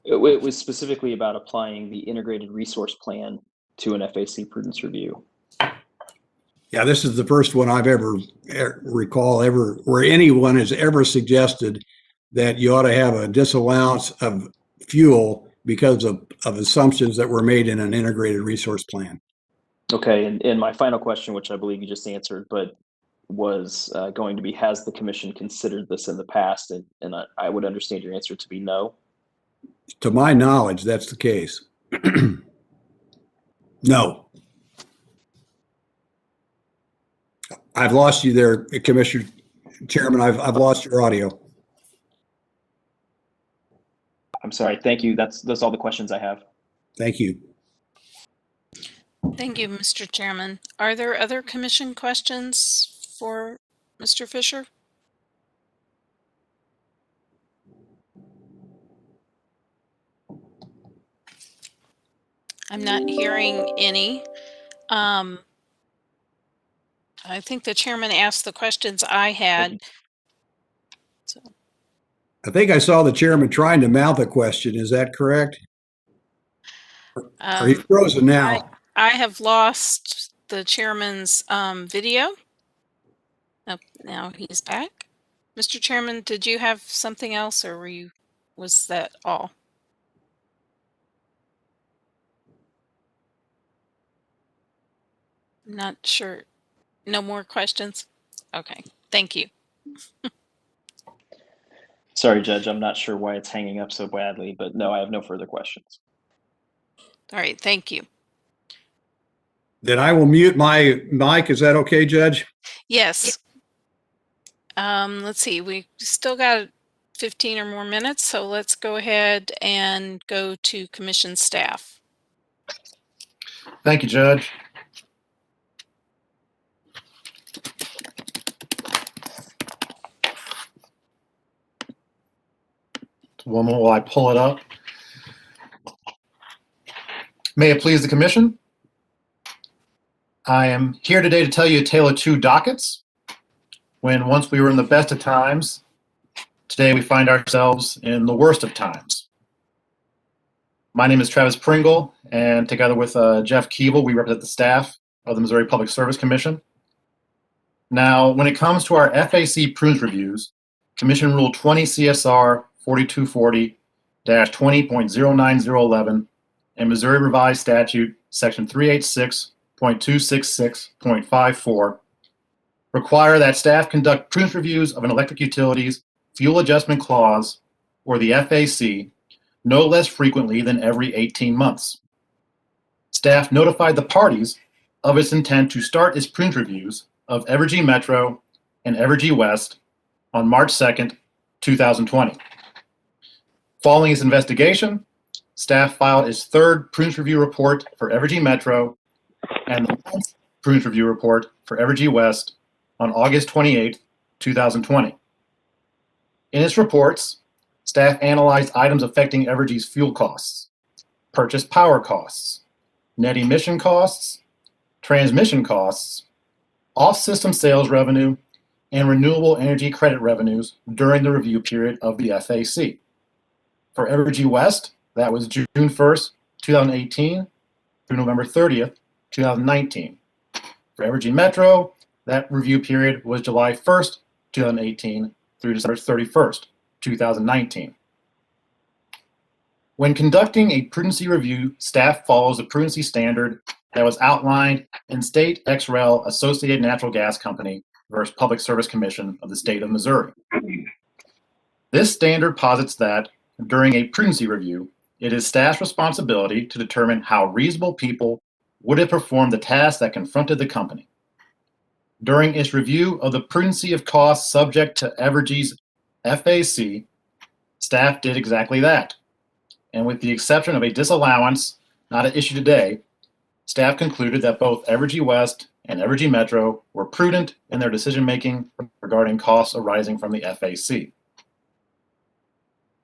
Speaker 8: It was specifically about applying the integrated resource plan to an FAC prudence review.
Speaker 4: Yeah, this is the first one I've ever recall where anyone has ever suggested that you ought to have a disallowance of fuel because of assumptions that were made in an integrated resource plan.
Speaker 8: Okay, and my final question, which I believe you just answered, but was going to be, has the commission considered this in the past? And I would understand your answer to be no.
Speaker 4: To my knowledge, that's the case. No. I've lost you there, Commissioner Chairman. I've lost your audio.
Speaker 8: I'm sorry. Thank you. That's all the questions I have.
Speaker 4: Thank you.
Speaker 1: Thank you, Mr. Chairman. Are there other commission questions for Mr. Fisher? I'm not hearing any. I think the chairman asked the questions I had. So,
Speaker 4: I think I saw the chairman trying to mouth a question. Is that correct? Are you frozen now?
Speaker 1: I have lost the chairman's video. Oh, now he's back. Mr. Chairman, did you have something else, or was that all? I'm not sure. No more questions? Okay, thank you.
Speaker 8: Sorry, Judge. I'm not sure why it's hanging up so badly, but no, I have no further questions.
Speaker 1: All right, thank you.
Speaker 4: Then I will mute my mic. Is that okay, Judge?
Speaker 1: Yes. Let's see, we still got 15 or more minutes, so let's go ahead and go to commission staff.
Speaker 6: Thank you, Judge. One moment while I pull it up. May it please the commission. I am here today to tell you a tale of two dockets. When once we were in the best of times, today we find ourselves in the worst of times. My name is Travis Pringle, and together with Jeff Keeble, we represent the staff of the Missouri Public Service Commission. Now, when it comes to our FAC prudence reviews, Commission Rule 20 CSR 4240-20.09011 and Missouri Revised Statute Section 386.266.54 require that staff conduct prudence reviews of an electric utility's fuel adjustment clause, or the FAC, no less frequently than every 18 months. Staff notified the parties of its intent to start its prudence reviews of Evergy Metro and Evergy West on March 2nd, 2020. Following its investigation, staff filed its third prudence review report for Evergy Metro and the 10th prudence review report for Evergy West on August 28, 2020. In its reports, staff analyzed items affecting Evergy's fuel costs, purchase power costs, net emission costs, transmission costs, off-system sales revenue, and renewable energy credit revenues during the review period of the FAC. For Evergy West, that was June 1st, 2018 through November 30th, 2019. For Evergy Metro, that review period was July 1st, 2018 through December 31st, 2019. When conducting a prudency review, staff follows the prudency standard that was outlined in State XREL Associated Natural Gas Company versus Public Service Commission of the State of Missouri. This standard posits that during a prudency review, it is staff's responsibility to determine how reasonable people would have performed the tasks that confronted the company. During its review of the prudency of costs subject to Evergy's FAC, staff did exactly that. And with the exception of a disallowance not at issue today, staff concluded that both Evergy West and Evergy Metro were prudent in their decision-making regarding costs arising from the FAC.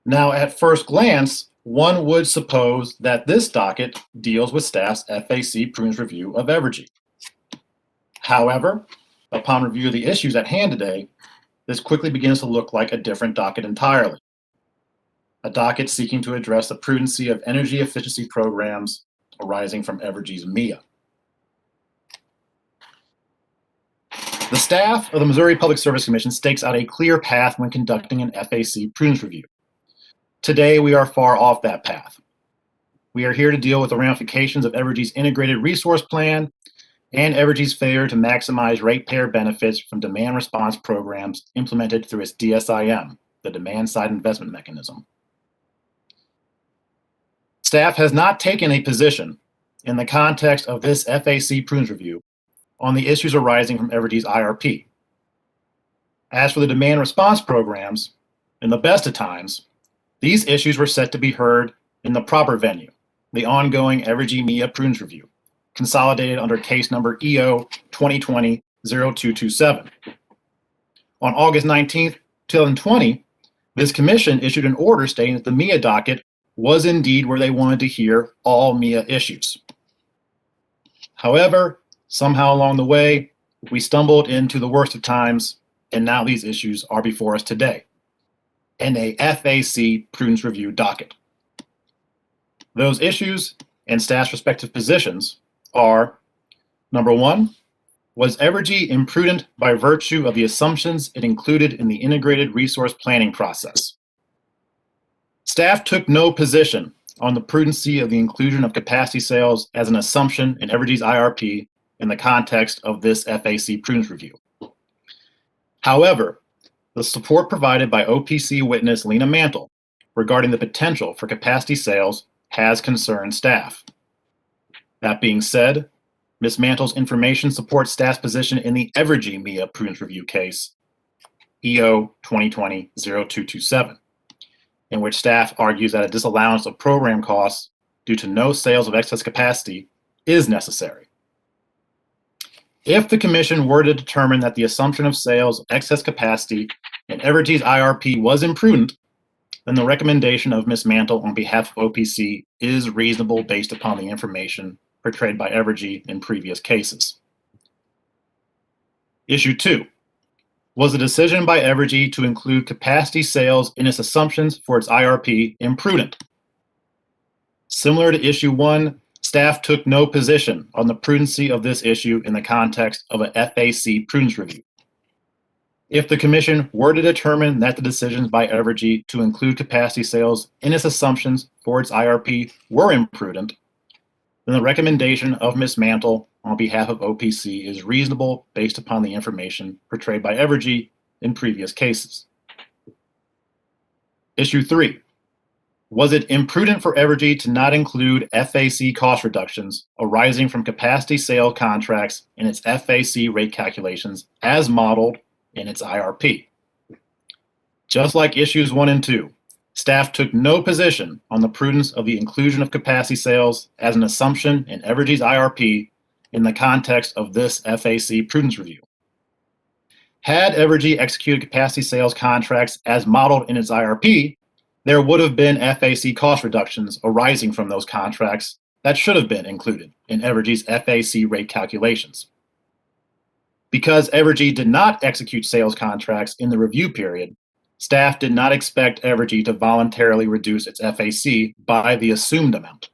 Speaker 6: Now, at first glance, one would suppose that this docket deals with staff's FAC prudence review of Evergy. However, upon review of the issues at hand today, this quickly begins to look like a different docket entirely. A docket seeking to address the prudency of energy efficiency programs arising from Evergy's MIA. The staff of the Missouri Public Service Commission stakes out a clear path when conducting an FAC prudence review. Today, we are far off that path. We are here to deal with the ramifications of Evergy's integrated resource plan and Evergy's failure to maximize ratepayer benefits from demand response programs implemented through its DSIM, the Demand Side Investment Mechanism. Staff has not taken a position in the context of this FAC prudence review on the issues arising from Evergy's IRP. As for the demand response programs, in the best of times, these issues were set to be heard in the proper venue, the ongoing Evergy MIA prudence review, consolidated under case number EO 2020-0227. On August 19, 2020, this commission issued an order stating that the MIA docket was indeed where they wanted to hear all MIA issues. However, somehow along the way, we stumbled into the worst of times, and now these issues are before us today in a FAC prudence review docket. Those issues and staff's respective positions are: number one, was Evergy imprudent by virtue of the assumptions it included in the integrated resource planning process? Staff took no position on the prudency of the inclusion of capacity sales as an assumption in Evergy's IRP in the context of this FAC prudence review. However, the support provided by OPC witness Lena Mantle regarding the potential for capacity sales has concerned staff. That being said, Ms. Mantle's information supports staff's position in the Evergy MIA prudence review case, EO 2020-0227, in which staff argues that a disallowance of program costs due to no sales of excess capacity is necessary. If the commission were to determine that the assumption of sales of excess capacity in Evergy's IRP was imprudent, then the recommendation of Ms. Mantle on behalf of OPC is reasonable based upon the information portrayed by Evergy in previous cases. Issue 2. Was the decision by Evergy to include capacity sales in its assumptions for its IRP imprudent? Similar to Issue 1, staff took no position on the prudency of this issue in the context of a FAC prudence review. If the commission were to determine that the decisions by Evergy to include capacity sales in its assumptions for its IRP were imprudent, then the recommendation of Ms. Mantle on behalf of OPC is reasonable based upon the information portrayed by Evergy in previous cases. Issue 3. Was it imprudent for Evergy to not include FAC cost reductions arising from capacity sale contracts in its FAC rate calculations as modeled in its IRP? Just like issues 1 and 2, staff took no position on the prudence of the inclusion of capacity sales as an assumption in Evergy's IRP in the context of this FAC prudence review. Had Evergy executed capacity sales contracts as modeled in its IRP, there would have been FAC cost reductions arising from those contracts that should have been included in Evergy's FAC rate calculations. Because Evergy did not execute sales contracts in the review period, staff did not expect Evergy to voluntarily reduce its FAC by the assumed amount.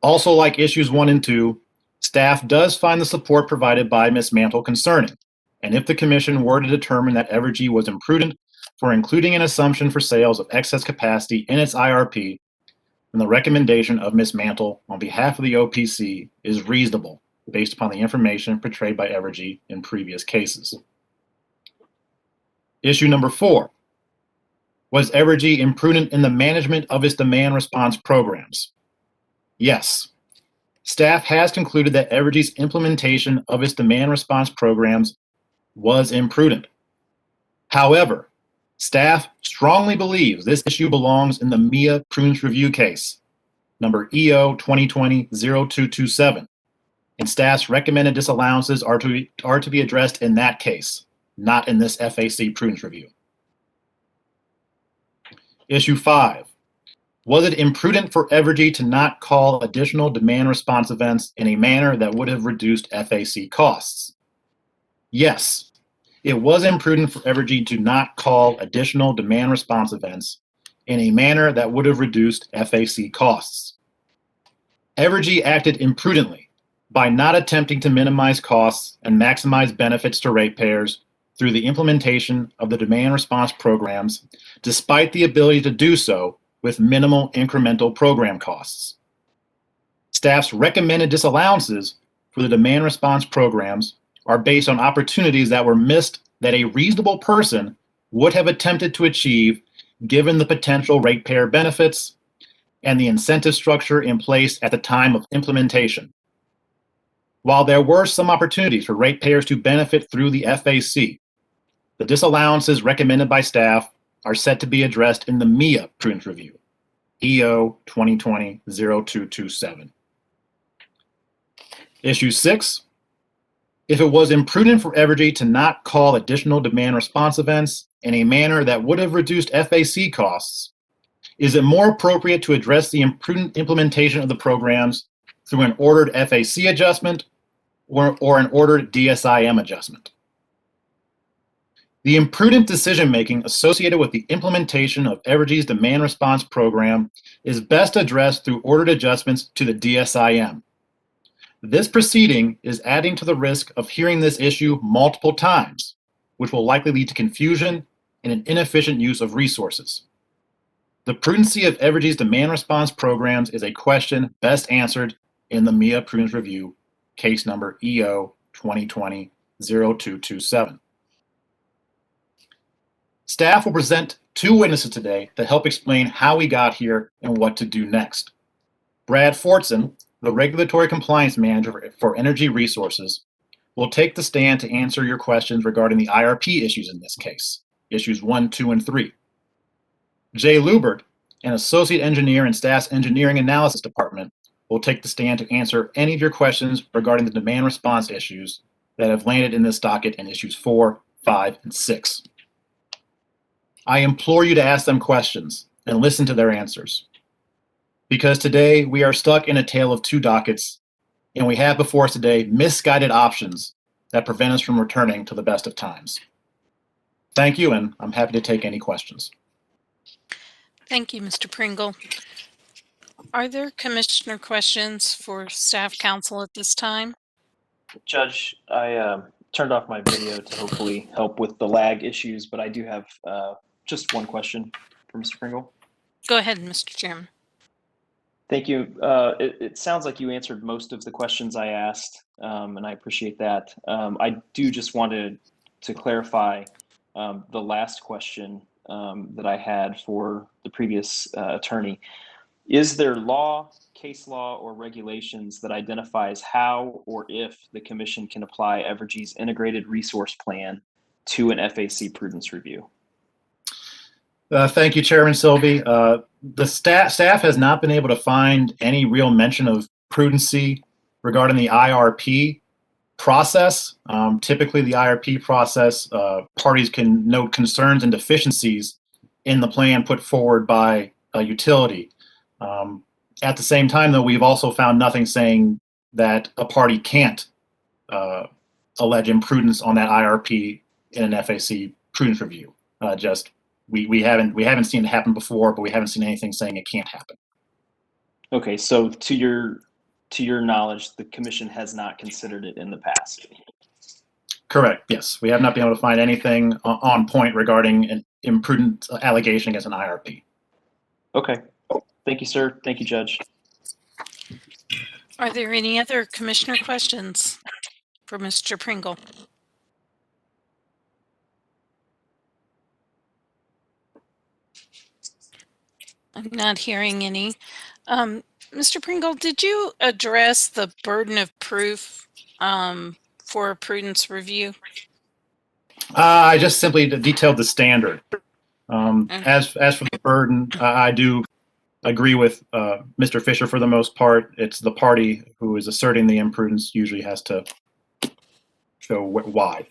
Speaker 6: Also, like issues 1 and 2, staff does find the support provided by Ms. Mantle concerning, and if the commission were to determine that Evergy was imprudent for including an assumption for sales of excess capacity in its IRP, then the recommendation of Ms. Mantle on behalf of the OPC is reasonable based upon the information portrayed by Evergy in previous cases. Issue number 4. Was Evergy imprudent in the management of its demand response programs? Yes. Staff has concluded that Evergy's implementation of its demand response programs was imprudent. However, staff strongly believes this issue belongs in the MIA Prudence Review case, number EO 2020-0227, and staff's recommended disallowances are to be addressed in that case, not in this FAC Prudence Review. Issue 5. Was it imprudent for Evergy to not call additional demand response events in a manner that would have reduced FAC costs? Yes. It was imprudent for Evergy to not call additional demand response events in a manner that would have reduced FAC costs. Evergy acted imprudently by not attempting to minimize costs and maximize benefits to ratepayers through the implementation of the demand response programs, despite the ability to do so with minimal incremental program costs. Staff's recommended disallowances for the demand response programs are based on opportunities that were missed that a reasonable person would have attempted to achieve given the potential ratepayer benefits and the incentive structure in place at the time of implementation. While there were some opportunities for ratepayers to benefit through the FAC, the disallowances recommended by staff are set to be addressed in the MIA Prudence Review, EO 2020-0227. Issue 6. If it was imprudent for Evergy to not call additional demand response events in a manner that would have reduced FAC costs, is it more appropriate to address the imprudent implementation of the programs through an ordered FAC adjustment or an ordered DSIM adjustment? The imprudent decision-making associated with the implementation of Evergy's demand response program is best addressed through ordered adjustments to the DSIM. This proceeding is adding to the risk of hearing this issue multiple times, which will likely lead to confusion and an inefficient use of resources. The prudency of Evergy's demand response programs is a question best answered in the MIA Prudence Review, case number EO 2020-0227. Staff will present 2 witnesses today to help explain how we got here and what to do next. Brad Fortson, the Regulatory Compliance Manager for Energy Resources, will take the stand to answer your questions regarding the IRP issues in this case, issues 1, 2, and 3. Jay Lubert, an Associate Engineer in Staff's Engineering Analysis Department, will take the stand to answer any of your questions regarding the demand response issues that have landed in this docket in issues 4, 5, and 6. I implore you to ask them questions and listen to their answers, because today we are stuck in a tale of 2 dockets, and we have before us today misguided options that prevent us from returning to the best of times. Thank you, and I'm happy to take any questions.
Speaker 1: Thank you, Mr. Pringle. Are there commissioner questions for staff counsel at this time?
Speaker 8: Judge, I turned off my video to hopefully help with the lag issues, but I do have just one question for Mr. Pringle.
Speaker 1: Go ahead, Mr. Chairman.
Speaker 8: Thank you. It sounds like you answered most of the questions I asked, and I appreciate that. I do just wanted to clarify the last question that I had for the previous attorney. Is there law, case law, or regulations that identifies how or if the commission can apply Evergy's integrated resource plan to an FAC prudence review?
Speaker 6: Thank you, Chairman Silby. The staff has not been able to find any real mention of prudency regarding the IRP process. Typically, the IRP process, parties can note concerns and deficiencies in the plan put forward by a utility. At the same time, though, we've also found nothing saying that a party can't allege imprudence on that IRP in an FAC prudence review. We haven't seen it happen before, but we haven't seen anything saying it can't happen.
Speaker 8: Okay, so to your knowledge, the commission has not considered it in the past.
Speaker 6: Correct. Yes, we have not been able to find anything on point regarding an imprudent allegation against an IRP.
Speaker 8: Okay. Thank you, sir. Thank you, Judge.
Speaker 1: Are there any other commissioner questions for Mr. Pringle? I'm not hearing any. Mr. Pringle, did you address the burden of proof for a prudence review?
Speaker 6: I just simply detailed the standard.
Speaker 1: Mm.
Speaker 6: As for the burden, I do agree with Mr. Fisher for the most part. It's the party who is asserting the imprudence usually has to show why.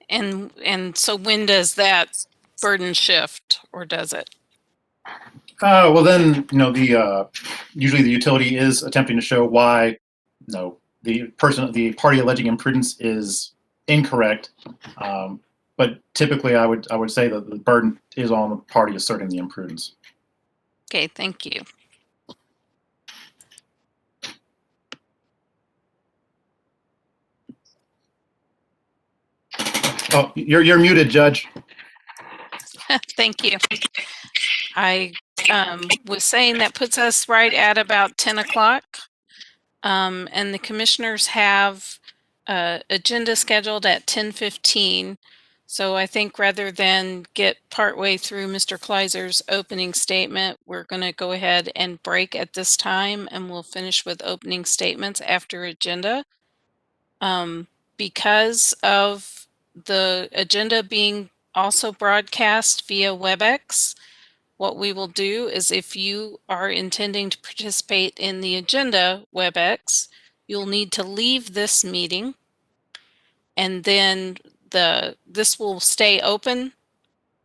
Speaker 1: And so when does that burden shift, or does it?
Speaker 6: Well, then the usually the utility is attempting to show why the party alleging imprudence is incorrect. But typically, I would say that the burden is on the party asserting the imprudence.
Speaker 1: Okay, thank you.
Speaker 6: Oh, you're muted, Judge.
Speaker 1: Thank you. I was saying that puts us right at about 10 o'clock. And the commissioners have agenda scheduled at 10:15. So I think rather than get partway through Mr. Kleiser's opening statement, we're going to go ahead and break at this time, and we'll finish with opening statements after agenda. Because of the agenda being also broadcast via WebEx, what we will do is if you are intending to participate in the agenda WebEx, you'll need to leave this meeting, and then this will stay open,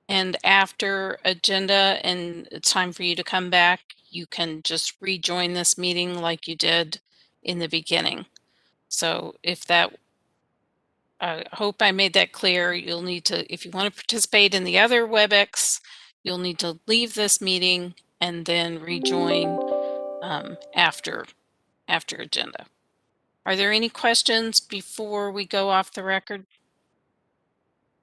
Speaker 1: and after agenda and it's time for you to come back, you can just rejoin this meeting like you did in the beginning. So I hope I made that clear. You'll need to, if you want to participate in the other WebEx, you'll need to leave this meeting and then rejoin after agenda. Are there any questions before we go off the record?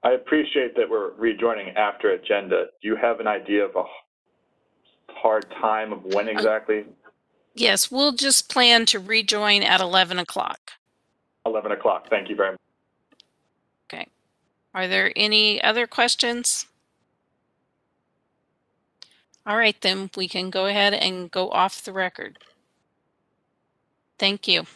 Speaker 2: I appreciate that we're rejoining after agenda. Do you have an idea of a hard time of when exactly?
Speaker 1: Yes, we'll just plan to rejoin at 11 o'clock.
Speaker 2: 11 o'clock. Thank you very much.
Speaker 1: Okay. Are there any other questions? All right, then we can go ahead and go off the record. Thank you.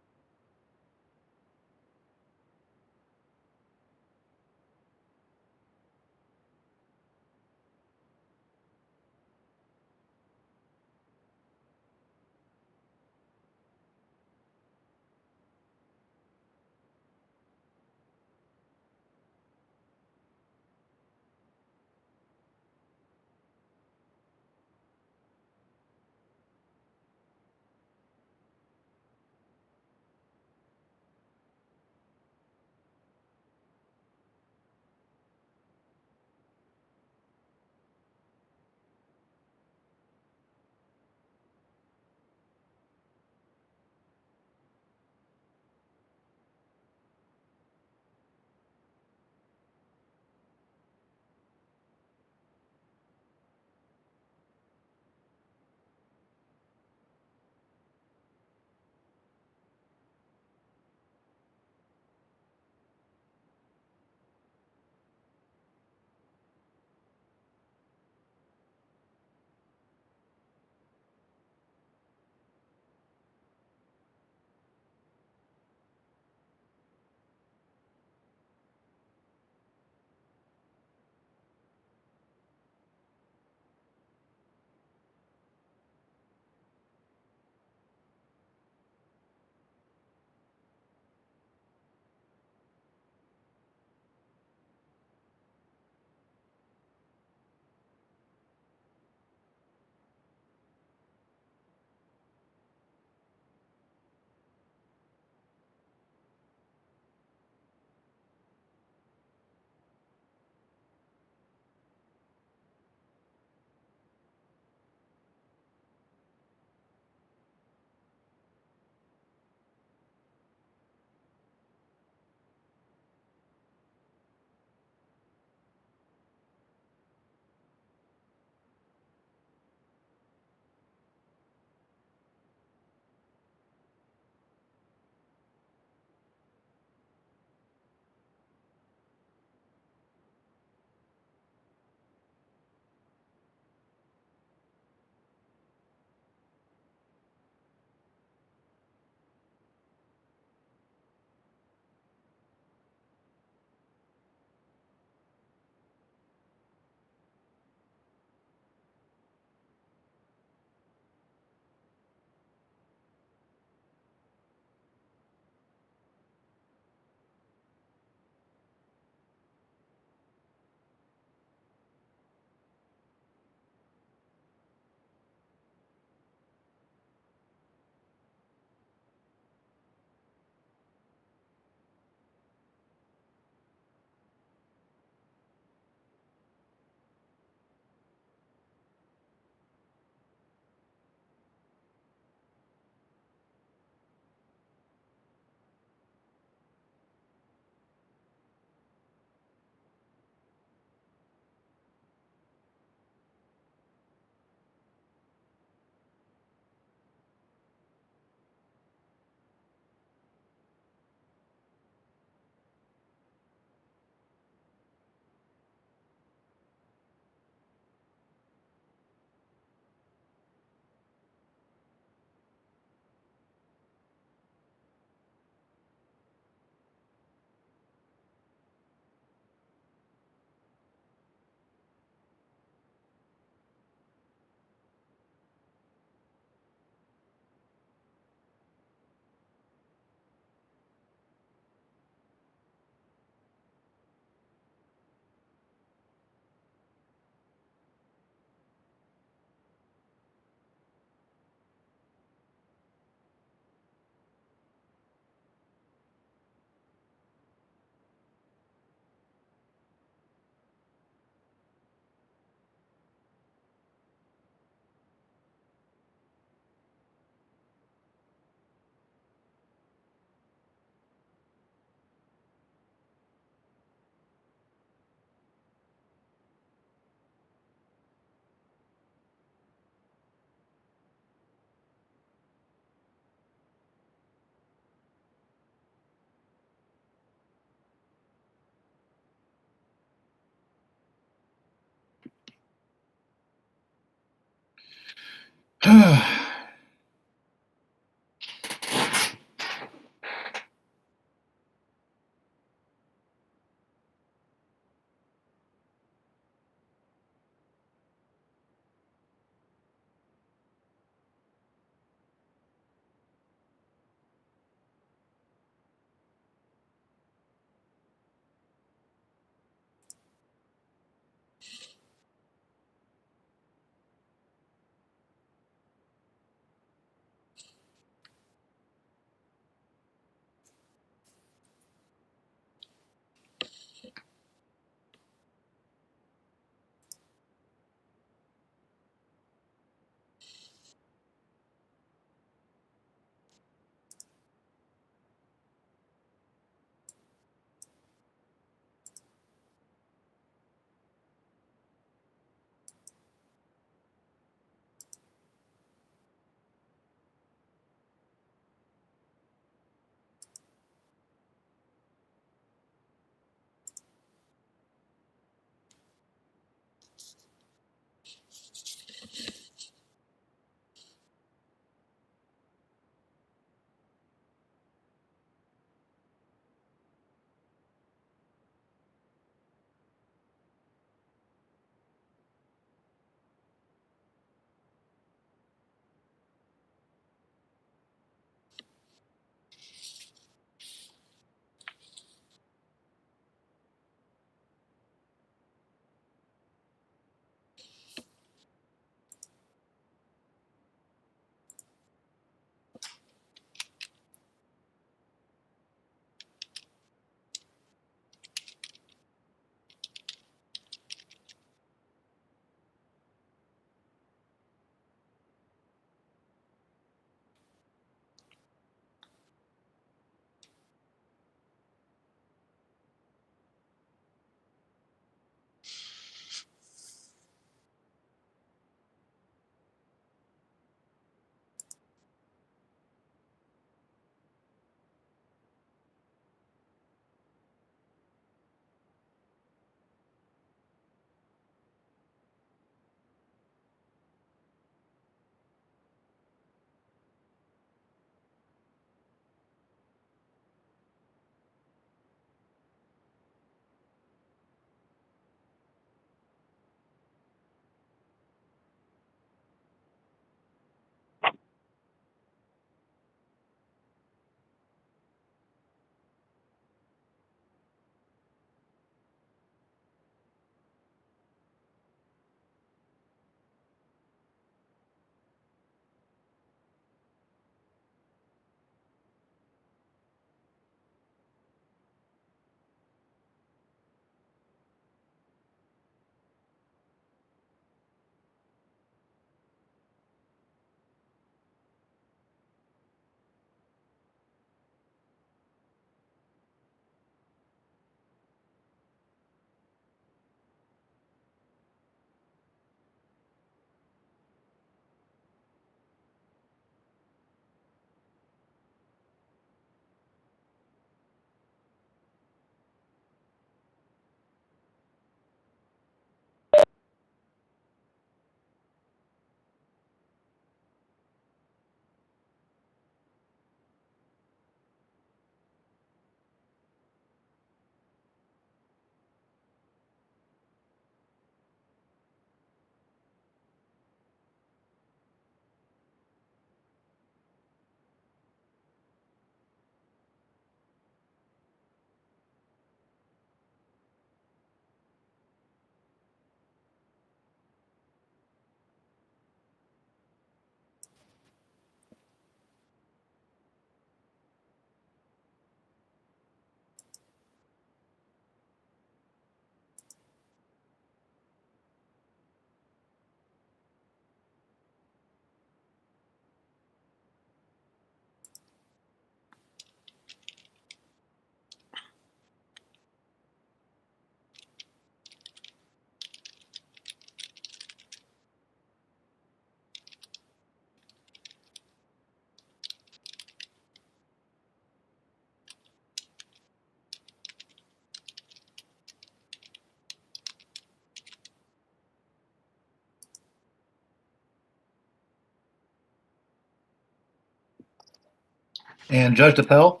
Speaker 6: And Judge DePel,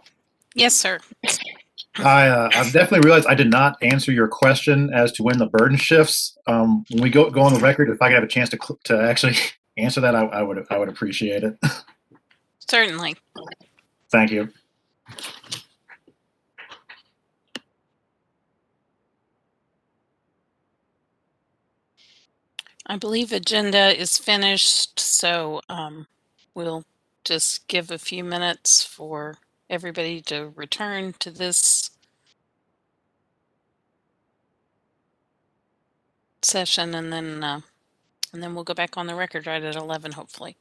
Speaker 1: Yes, sir.
Speaker 6: I've definitely realized I did not answer your question as to when the burden shifts. When we go on the record, if I could have a chance to actually answer that, I would appreciate it.
Speaker 1: Certainly.
Speaker 6: Thank you.
Speaker 1: I believe agenda is finished, so we'll just give a few minutes for everybody to return to this session, and then we'll go back on the record right at 11, hopefully.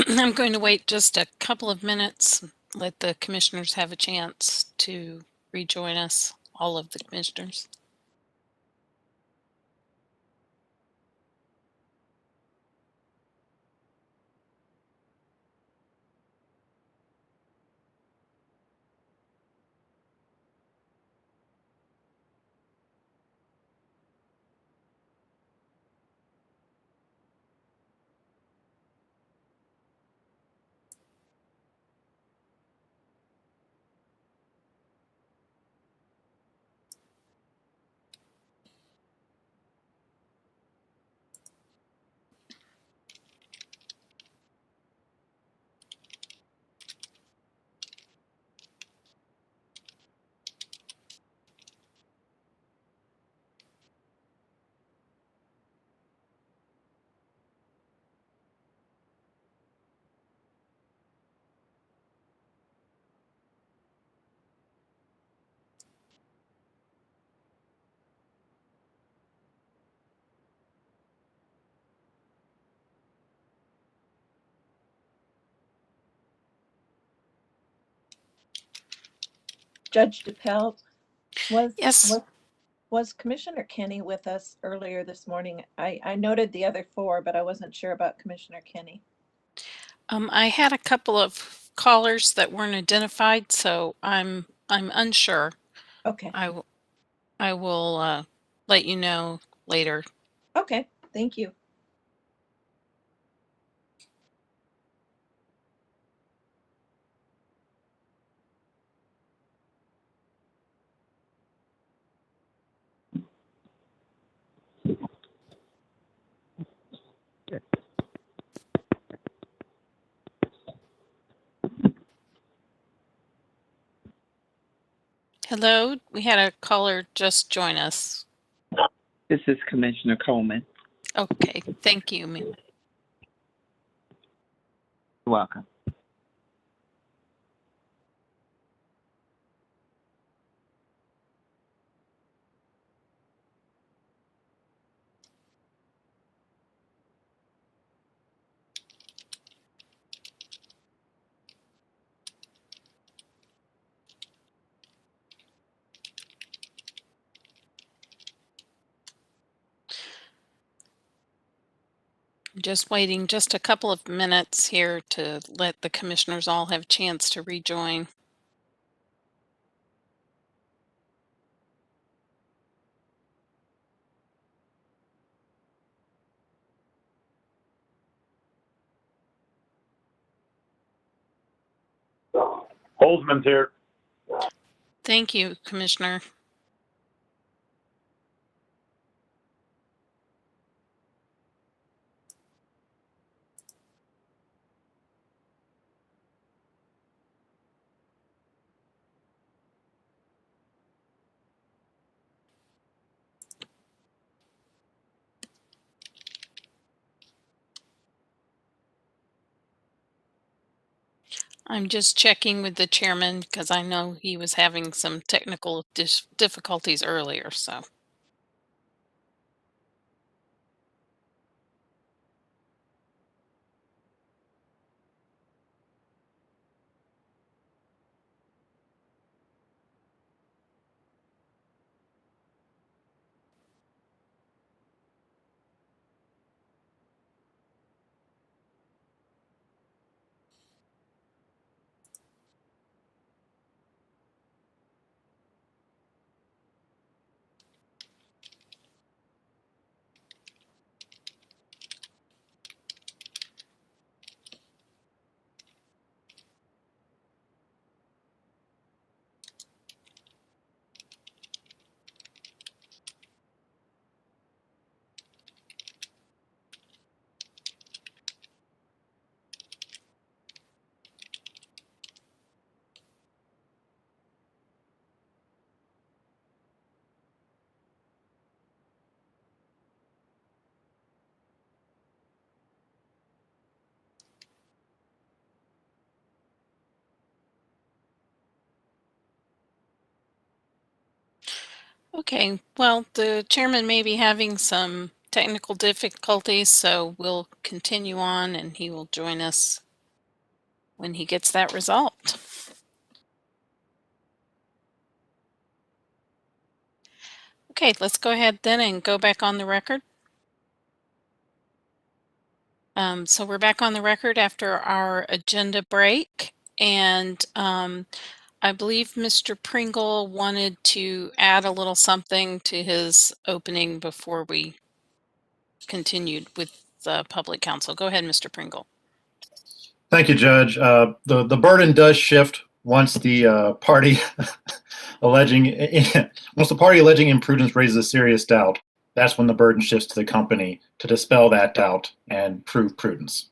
Speaker 1: I'm going to wait just a couple of minutes, let the commissioners have a chance to rejoin us, all of the commissioners.
Speaker 9: Judge DePel,
Speaker 1: Yes.
Speaker 9: was Commissioner Kenny with us earlier this morning? I noted the other four, but I wasn't sure about Commissioner Kenny.
Speaker 1: I had a couple of callers that weren't identified, so I'm unsure.
Speaker 9: Okay.
Speaker 1: I will let you know later.
Speaker 9: Okay, thank you.
Speaker 1: Hello, we had a caller just join us.
Speaker 10: This is Commissioner Coleman.
Speaker 1: Okay, thank you.
Speaker 10: You're welcome.
Speaker 1: Just waiting just a couple of minutes here to let the commissioners all have a chance to rejoin.
Speaker 2: Holzman's here.
Speaker 1: Thank you, Commissioner. I'm just checking with the chairman because I know he was having some technical difficulties earlier, so. Okay, well, the chairman may be having some technical difficulties, so we'll continue on and he will join us when he gets that resolved. Okay, let's go ahead then and go back on the record. So we're back on the record after our agenda break, and I believe Mr. Pringle wanted to add a little something to his opening before we continued with the public counsel. Go ahead, Mr. Pringle.
Speaker 6: Thank you, Judge. The burden does shift once the party alleging imprudence raises a serious doubt. That's when the burden shifts to the company to dispel that doubt and prove prudence.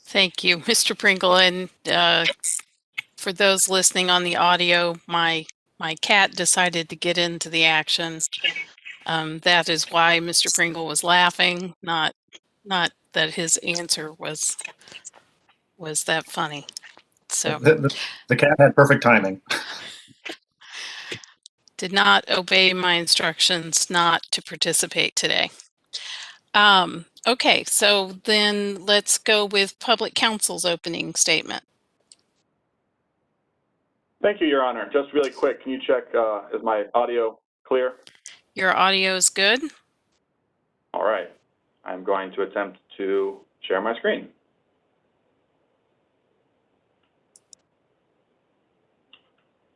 Speaker 1: Thank you, Mr. Pringle. And for those listening on the audio, my cat decided to get into the action. That is why Mr. Pringle was laughing, not that his answer was that funny. So
Speaker 6: The cat had perfect timing.
Speaker 1: did not obey my instructions not to participate today. Okay, so then let's go with public counsel's opening statement.
Speaker 2: Thank you, Your Honor. Just really quick, can you check, is my audio clear?
Speaker 1: Your audio is good.
Speaker 2: All right. I'm going to attempt to share my screen.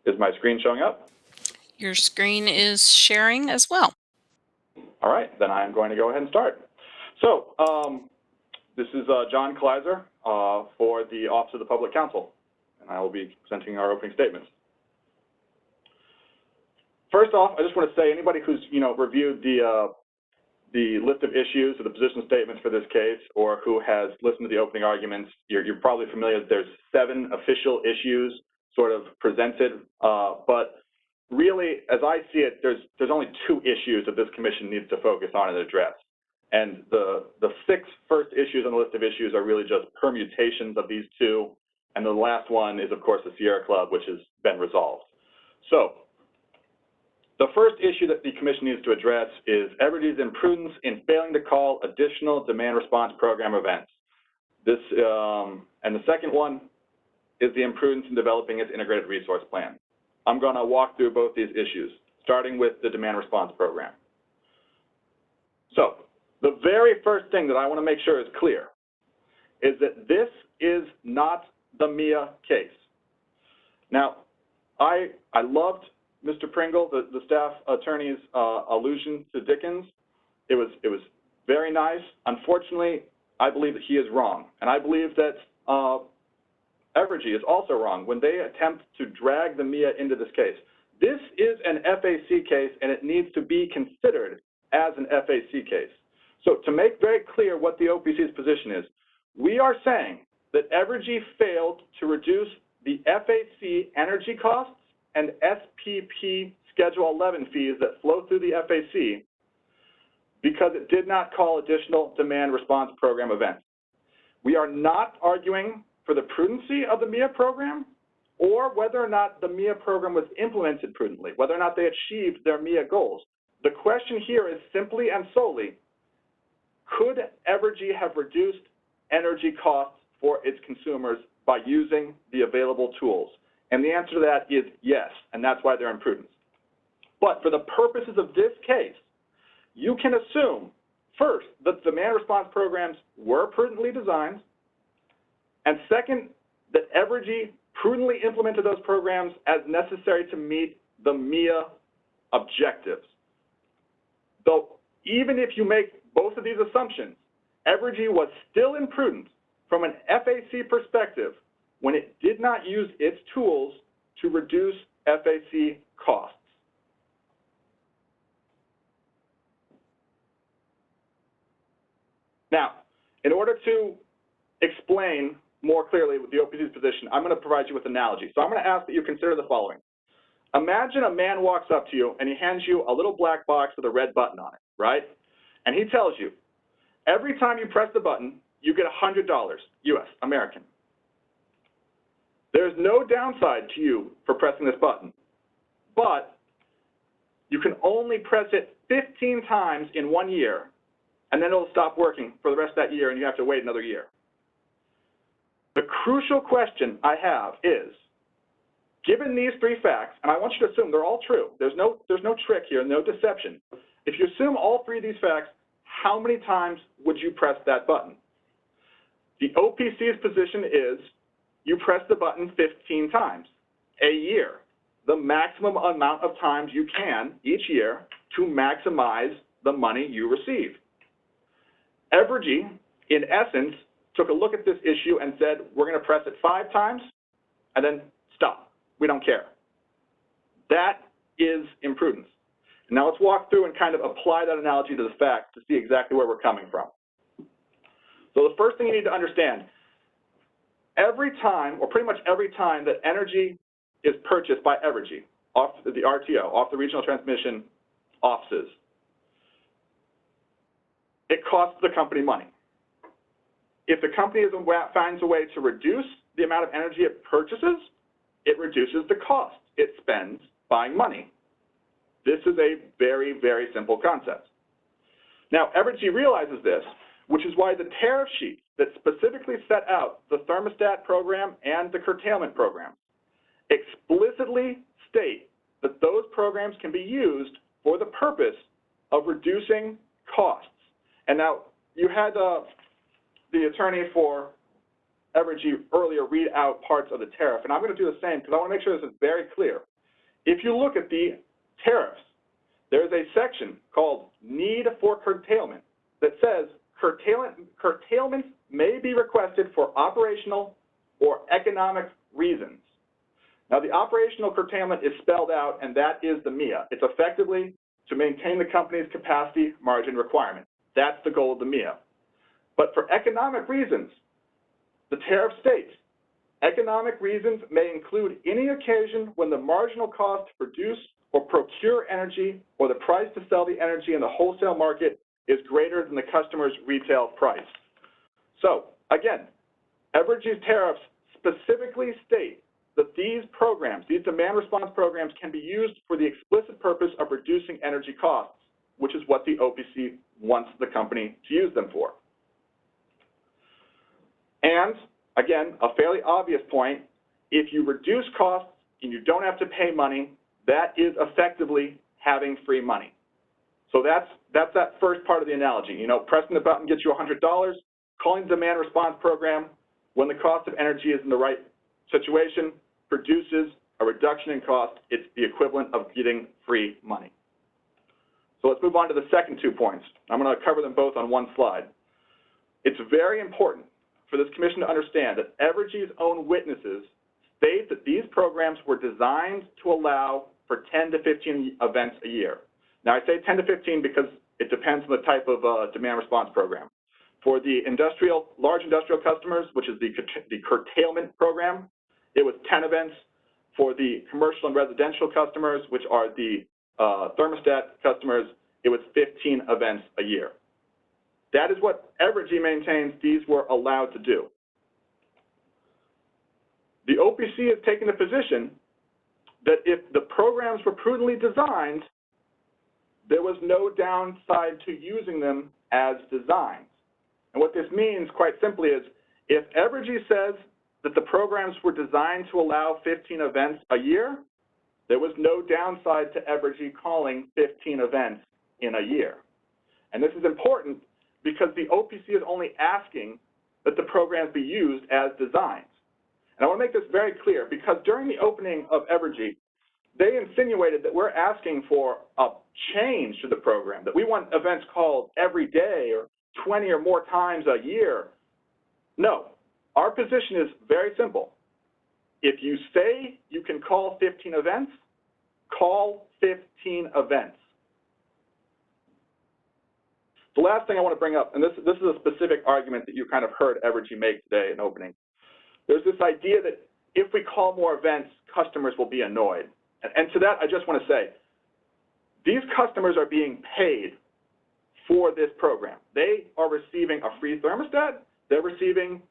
Speaker 2: Is my screen showing up?
Speaker 1: Your screen is sharing as well.
Speaker 2: All right, then I'm going to go ahead and start. So, this is John Kleiser for the Office of the Public Counsel, and I will be presenting our opening statements. First off, I just want to say anybody who's reviewed the list of issues or the position statements for this case, or who has listened to the opening arguments, you're probably familiar that there's 7 official issues sort of presented, but really, as I see it, there's only 2 issues that this commission needs to focus on and address. And the 6 first issues on the list of issues are really just permutations of these 2, and the last one is, of course, the Sierra Club, which has been resolved. So, the first issue that the commission needs to address is Evergy's imprudence in failing to call additional demand response program events. This, and the second one is the imprudence in developing its integrated resource plan. I'm going to walk through both these issues, starting with the demand response program. So, the very first thing that I want to make sure is clear is that this is not the MIA case. Now, I loved Mr. Pringle, the staff attorney's allusion to Dickens. It was very nice. Unfortunately, I believe that he is wrong, and I believe that Evergy is also wrong when they attempt to drag the MIA into this case. This is an FAC case, and it needs to be considered as an FAC case. So to make very clear what the OPC's position is, we are saying that Evergy failed to reduce the FAC energy costs and SPP Schedule 11 fees that flow through the FAC because it did not call additional demand response program events. We are not arguing for the prudency of the MIA program or whether or not the MIA program was implemented prudently, whether or not they achieved their MIA goals. The question here is simply and solely, could Evergy have reduced energy costs for its consumers by using the available tools? And the answer to that is yes, and that's why they're imprudent. But for the purposes of this case, you can assume, first, that demand response programs were prudently designed, and second, that Evergy prudently implemented those programs as necessary to meet the MIA objectives. Though, even if you make both of these assumptions, Evergy was still imprudent from an FAC perspective when it did not use its tools to reduce FAC costs. Now, in order to explain more clearly the OPC's position, I'm going to provide you with an analogy. So I'm going to ask that you consider the following. Imagine a man walks up to you and he hands you a little black box with a red button on it, right? And he tells you, every time you press the button, you get $100, US, American. There's no downside to you for pressing this button, but you can only press it 15 times in 1 year, and then it'll stop working for the rest of that year, and you have to wait another year. The crucial question I have is, given these 3 facts, and I want you to assume they're all true, there's no trick here, no deception. If you assume all 3 of these facts, how many times would you press that button? The OPC's position is you press the button 15 times a year, the maximum amount of times you can each year to maximize the money you receive. Evergy, in essence, took a look at this issue and said, we're going to press it 5 times and then stop. We don't care. That is imprudence. Now let's walk through and kind of apply that analogy to the facts to see exactly where we're coming from. So the first thing you need to understand, every time, or pretty much every time that energy is purchased by Evergy, off the RTO, off the regional transmission offices, it costs the company money. If the company finds a way to reduce the amount of energy it purchases, it reduces the cost it spends buying money. This is a very, very simple concept. Now, Evergy realizes this, which is why the tariff sheets that specifically set out the thermostat program and the curtailment program explicitly state that those programs can be used for the purpose of reducing costs. And now, you had the attorney for Evergy earlier read out parts of the tariff, and I'm going to do the same because I want to make sure this is very clear. If you look at the tariffs, there's a section called Need for Curtailment that says curtailment may be requested for operational or economic reasons. Now, the operational curtailment is spelled out, and that is the MIA. It's effectively to maintain the company's capacity margin requirement. That's the goal of the MIA. But for economic reasons, the tariff states, economic reasons may include any occasion when the marginal cost to produce or procure energy or the price to sell the energy in the wholesale market is greater than the customer's retail price. So, again, Evergy's tariffs specifically state that these programs, these demand response programs, can be used for the explicit purpose of reducing energy costs, which is what the OPC wants the company to use them for. And, again, a fairly obvious point, if you reduce costs and you don't have to pay money, that is effectively having free money. So that's that first part of the analogy. You know, pressing the button gets you $100, calling the demand response program when the cost of energy is in the right situation produces a reduction in cost. It's the equivalent of getting free money. So let's move on to the second 2 points. I'm going to cover them both on one slide. It's very important for this commission to understand that Evergy's own witnesses state that these programs were designed to allow for 10 to 15 events a year. Now, I say 10 to 15 because it depends on the type of demand response program. For the large industrial customers, which is the curtailment program, it was 10 events. For the commercial and residential customers, which are the thermostat customers, it was 15 events a year. That is what Evergy maintains these were allowed to do. The OPC is taking the position that if the programs were prudently designed, there was no downside to using them as designed. And what this means, quite simply, is if Evergy says that the programs were designed to allow 15 events a year, there was no downside to Evergy calling 15 events in a year. And this is important because the OPC is only asking that the programs be used as designed. And I want to make this very clear because during the opening of Evergy, they insinuated that we're asking for a change to the program, that we want events called every day or 20 or more times a year. No, our position is very simple. If you say you can call 15 events, call 15 events. The last thing I want to bring up, and this is a specific argument that you kind of heard Evergy make today in opening. There's this idea that if we call more events, customers will be annoyed. And to that, I just want to say, these customers are being paid for this program. They are receiving a free thermostat. They're receiving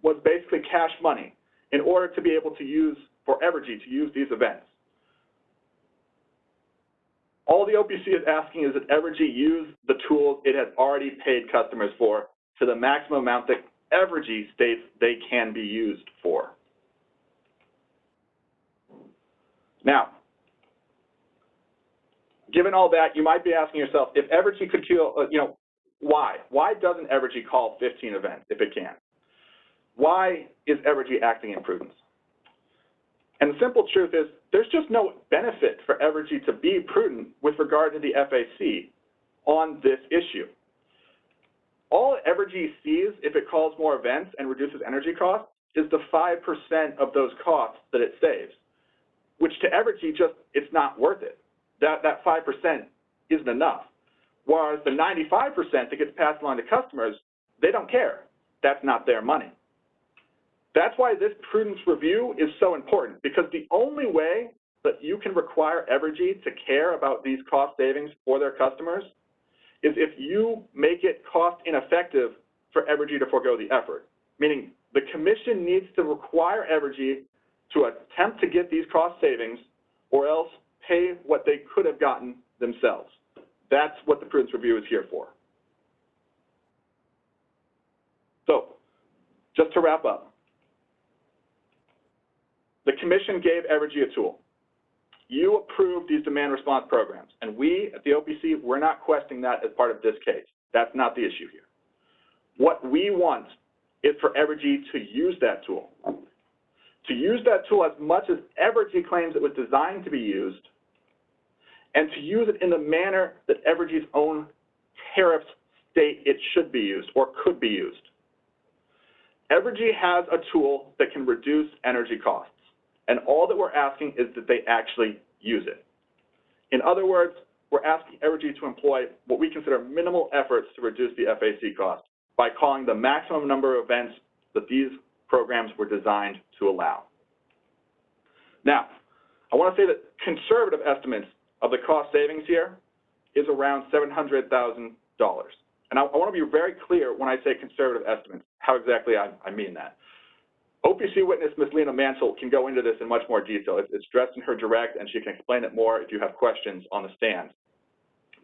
Speaker 2: what's basically cash money in order to be able to use, for Evergy to use these events. All the OPC is asking is that Evergy use the tools it has already paid customers for to the maximum amount that Evergy states they can be used for. Now, given all that, you might be asking yourself, if Evergy could kill, why? Why doesn't Evergy call 15 events if it can? Why is Evergy acting in prudence? And the simple truth is, there's just no benefit for Evergy to be prudent with regard to the FAC on this issue. All Evergy sees if it calls more events and reduces energy costs is the 5% of those costs that it saves, which to Evergy it's not worth it. That 5% isn't enough. Whereas the 95% that gets passed along to customers, they don't care. That's not their money. That's why this prudence review is so important, because the only way that you can require Evergy to care about these cost savings for their customers is if you make it cost ineffective for Evergy to forego the effort. Meaning the commission needs to require Evergy to attempt to get these cost savings or else pay what they could have gotten themselves. That's what the prudence review is here for. So, just to wrap up, the commission gave Evergy a tool. You approved these demand response programs, and we at the OPC, we're not questioning that as part of this case. That's not the issue here. What we want is for Evergy to use that tool. To use that tool as much as Evergy claims it was designed to be used, and to use it in the manner that Evergy's own tariffs state it should be used or could be used. Evergy has a tool that can reduce energy costs, and all that we're asking is that they actually use it. In other words, we're asking Evergy to employ what we consider minimal efforts to reduce the FAC cost by calling the maximum number of events that these programs were designed to allow. Now, I want to say that conservative estimates of the cost savings here is around $700,000. And I want to be very clear when I say conservative estimates, how exactly I mean that. OPC witness Ms. Lena Mansell can go into this in much more detail. It's addressed in her direct, and she can explain it more if you have questions on the stand.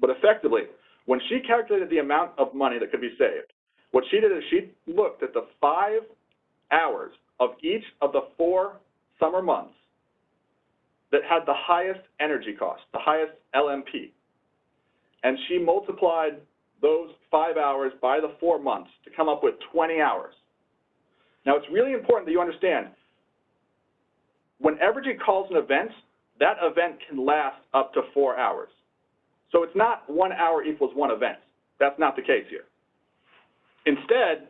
Speaker 2: But effectively, when she calculated the amount of money that could be saved, what she did is she looked at the 5 hours of each of the 4 summer months that had the highest energy cost, the highest LMP. And she multiplied those 5 hours by the 4 months to come up with 20 hours. Now, it's really important that you understand, when Evergy calls an event, that event can last up to 4 hours. So it's not 1 hour equals 1 event. That's not the case here. Instead,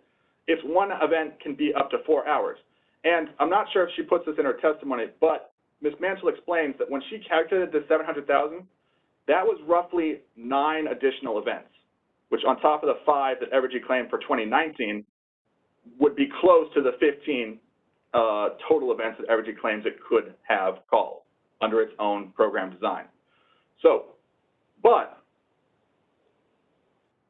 Speaker 2: it's 1 event can be up to 4 hours. And I'm not sure if she puts this in her testimony, but Ms. Mansell explains that when she calculated the $700,000, that was roughly 9 additional events, which on top of the 5 that Evergy claimed for 2019 would be close to the 15 total events that Evergy claims it could have called under its own program design. So, but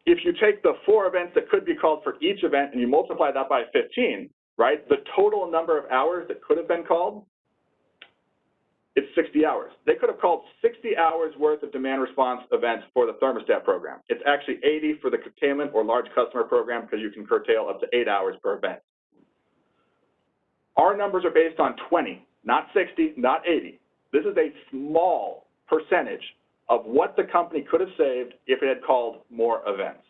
Speaker 2: if you take the 4 events that could be called for each event and you multiply that by 15, right, the total number of hours that could have been called, it's 60 hours. They could have called 60 hours worth of demand response events for the thermostat program. It's actually 80 for the curtailment or large customer program because you can curtail up to 8 hours per event. Our numbers are based on 20, not 60, not 80. This is a small percentage of what the company could have saved if it had called more events.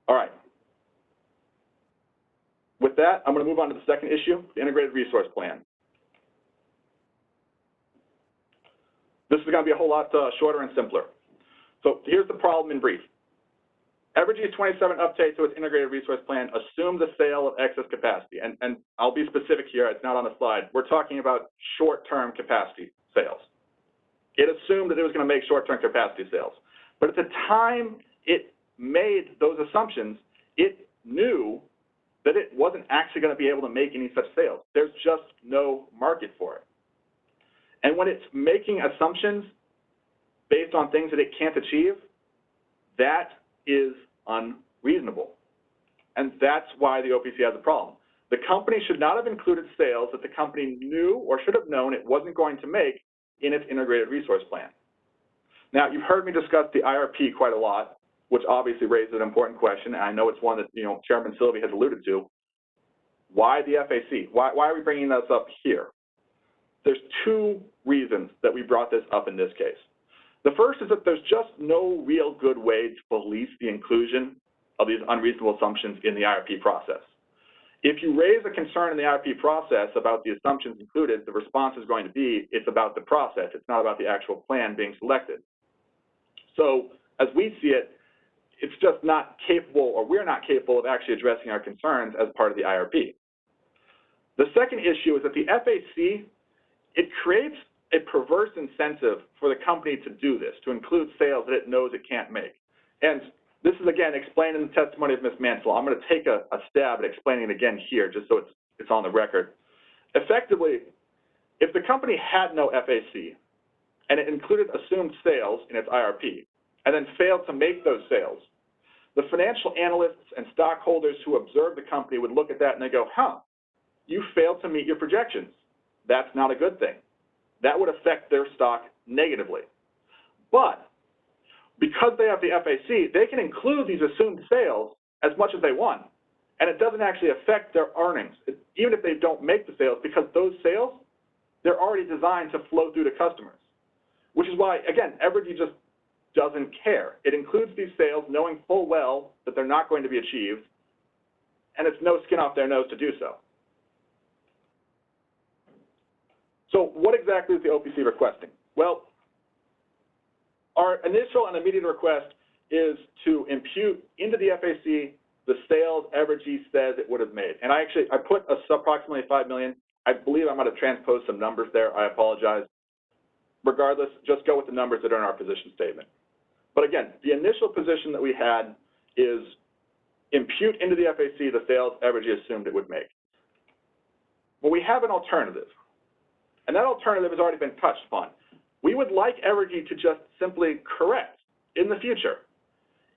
Speaker 2: All right. With that, I'm going to move on to the second issue, the integrated resource plan. This is going to be a whole lot shorter and simpler. So here's the problem in brief. Evergy's 27 update to its integrated resource plan assumed the sale of excess capacity. And I'll be specific here, it's not on the slide. We're talking about short-term capacity sales. It assumed that it was going to make short-term capacity sales. But at the time it made those assumptions, it knew that it wasn't actually going to be able to make any such sales. There's just no market for it. And when it's making assumptions based on things that it can't achieve, that is unreasonable. And that's why the OPC has a problem. The company should not have included sales that the company knew or should have known it wasn't going to make in its integrated resource plan. Now, you've heard me discuss the IRP quite a lot, which obviously raises an important question, and I know it's one that Chairman Sylvie has alluded to. Why the FAC? Why are we bringing this up here? There's 2 reasons that we brought this up in this case. The first is that there's just no real good way to police the inclusion of these unreasonable assumptions in the IRP process. If you raise a concern in the IRP process about the assumptions included, the response is going to be, it's about the process. It's not about the actual plan being selected. So as we see it, it's just not capable, or we're not capable of actually addressing our concerns as part of the IRP. The second issue is that the FAC, it creates a perverse incentive for the company to do this, to include sales that it knows it can't make. And this is, again, explained in the testimony of Ms. Mansell. I'm going to take a stab at explaining it again here, just so it's on the record. Effectively, if the company had no FAC, and it included assumed sales in its IRP, and then failed to make those sales, the financial analysts and stockholders who observe the company would look at that and they go, you failed to meet your projections. That's not a good thing. That would affect their stock negatively. But because they have the FAC, they can include these assumed sales as much as they want. And it doesn't actually affect their earnings, even if they don't make the sales, because those sales, they're already designed to flow through to customers, which is why, again, Evergy just doesn't care. It includes these sales knowing full well that they're not going to be achieved, and it's no skin off their nose to do so. So what exactly is the OPC requesting? Well, our initial and immediate request is to impute into the FAC the sales Evergy says it would have made. And I put approximately $5 million. I believe I might have transposed some numbers there. I apologize. Regardless, just go with the numbers that are in our position statement. But again, the initial position that we had is impute into the FAC the sales Evergy assumed it would make. Well, we have an alternative, and that alternative has already been touched upon. We would like Evergy to just simply correct in the future.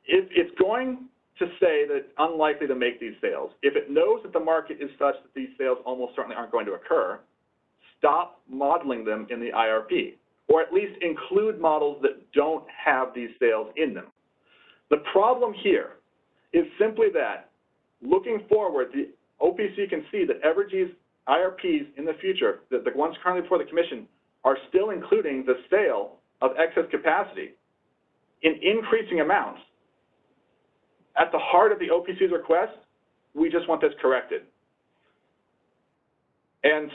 Speaker 2: If it's going to say that it's unlikely to make these sales, if it knows that the market is such that these sales almost certainly aren't going to occur, stop modeling them in the IRP, or at least include models that don't have these sales in them. The problem here is simply that, looking forward, the OPC can see that Evergy's IRPs in the future, the ones currently before the Commission, are still including the sale of excess capacity in increasing amounts. At the heart of the OPC's request, we just want this corrected. And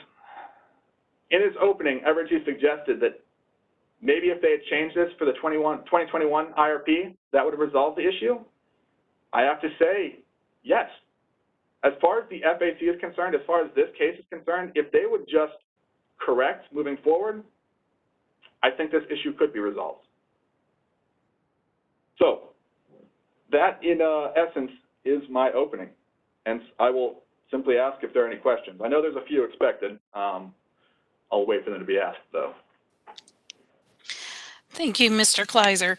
Speaker 2: in its opening, Evergy suggested that maybe if they had changed this for the 2021 IRP, that would have resolved the issue. I have to say, yes. As far as the FAC is concerned, as far as this case is concerned, if they would just correct moving forward, I think this issue could be resolved. So that, in essence, is my opening. And I will simply ask if there are any questions. I know there's a few expected. I'll wait for them to be asked, though.
Speaker 1: Thank you, Mr. Kleiser.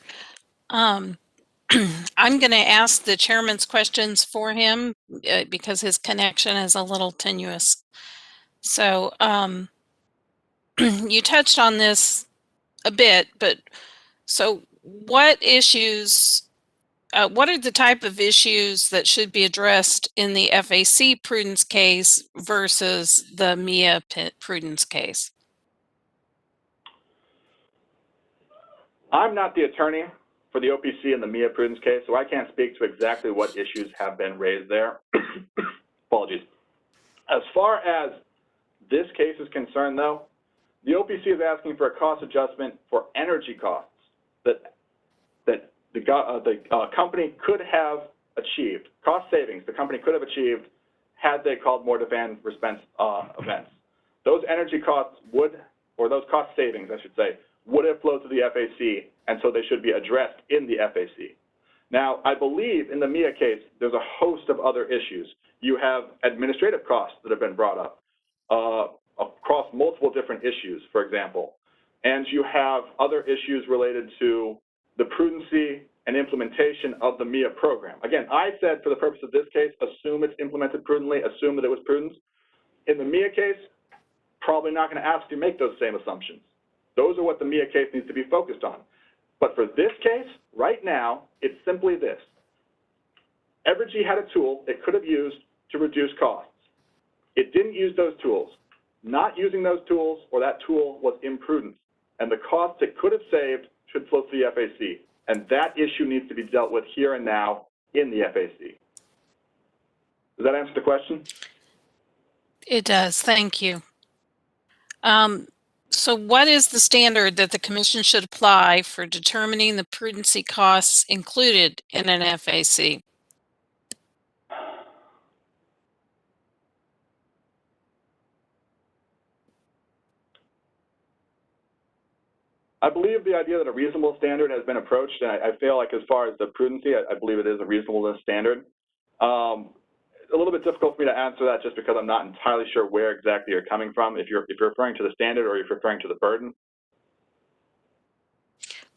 Speaker 1: I'm going to ask the chairman's questions for him because his connection is a little tenuous. So you touched on this a bit, but so what issues, what are the type of issues that should be addressed in the FAC prudence case versus the MIA prudence case?
Speaker 2: I'm not the attorney for the OPC and the MIA prudence case, so I can't speak to exactly what issues have been raised there. Apologies. As far as this case is concerned, though, the OPC is asking for a cost adjustment for energy costs that the company could have achieved, cost savings the company could have achieved had they called more demand response events. Those energy costs would, or those cost savings, I should say, would have flowed to the FAC, and so they should be addressed in the FAC. Now, I believe in the MIA case, there's a host of other issues. You have administrative costs that have been brought up across multiple different issues, for example. And you have other issues related to the prudency and implementation of the MIA program. Again, I said for the purpose of this case, assume it's implemented prudently, assume that it was prudent. In the MIA case, probably not going to ask you to make those same assumptions. Those are what the MIA case needs to be focused on. But for this case, right now, it's simply this. Evergy had a tool it could have used to reduce costs. It didn't use those tools. Not using those tools or that tool was imprudent. And the costs it could have saved should flow to the FAC. And that issue needs to be dealt with here and now in the FAC. Does that answer the question?
Speaker 1: It does. Thank you. So what is the standard that the Commission should apply for determining the prudency costs included in an FAC?
Speaker 2: I believe the idea that a reasonable standard has been approached, and I feel like as far as the prudency, I believe it is a reasonableness standard. A little bit difficult for me to answer that just because I'm not entirely sure where exactly you're coming from, if you're referring to the standard or if you're referring to the burden.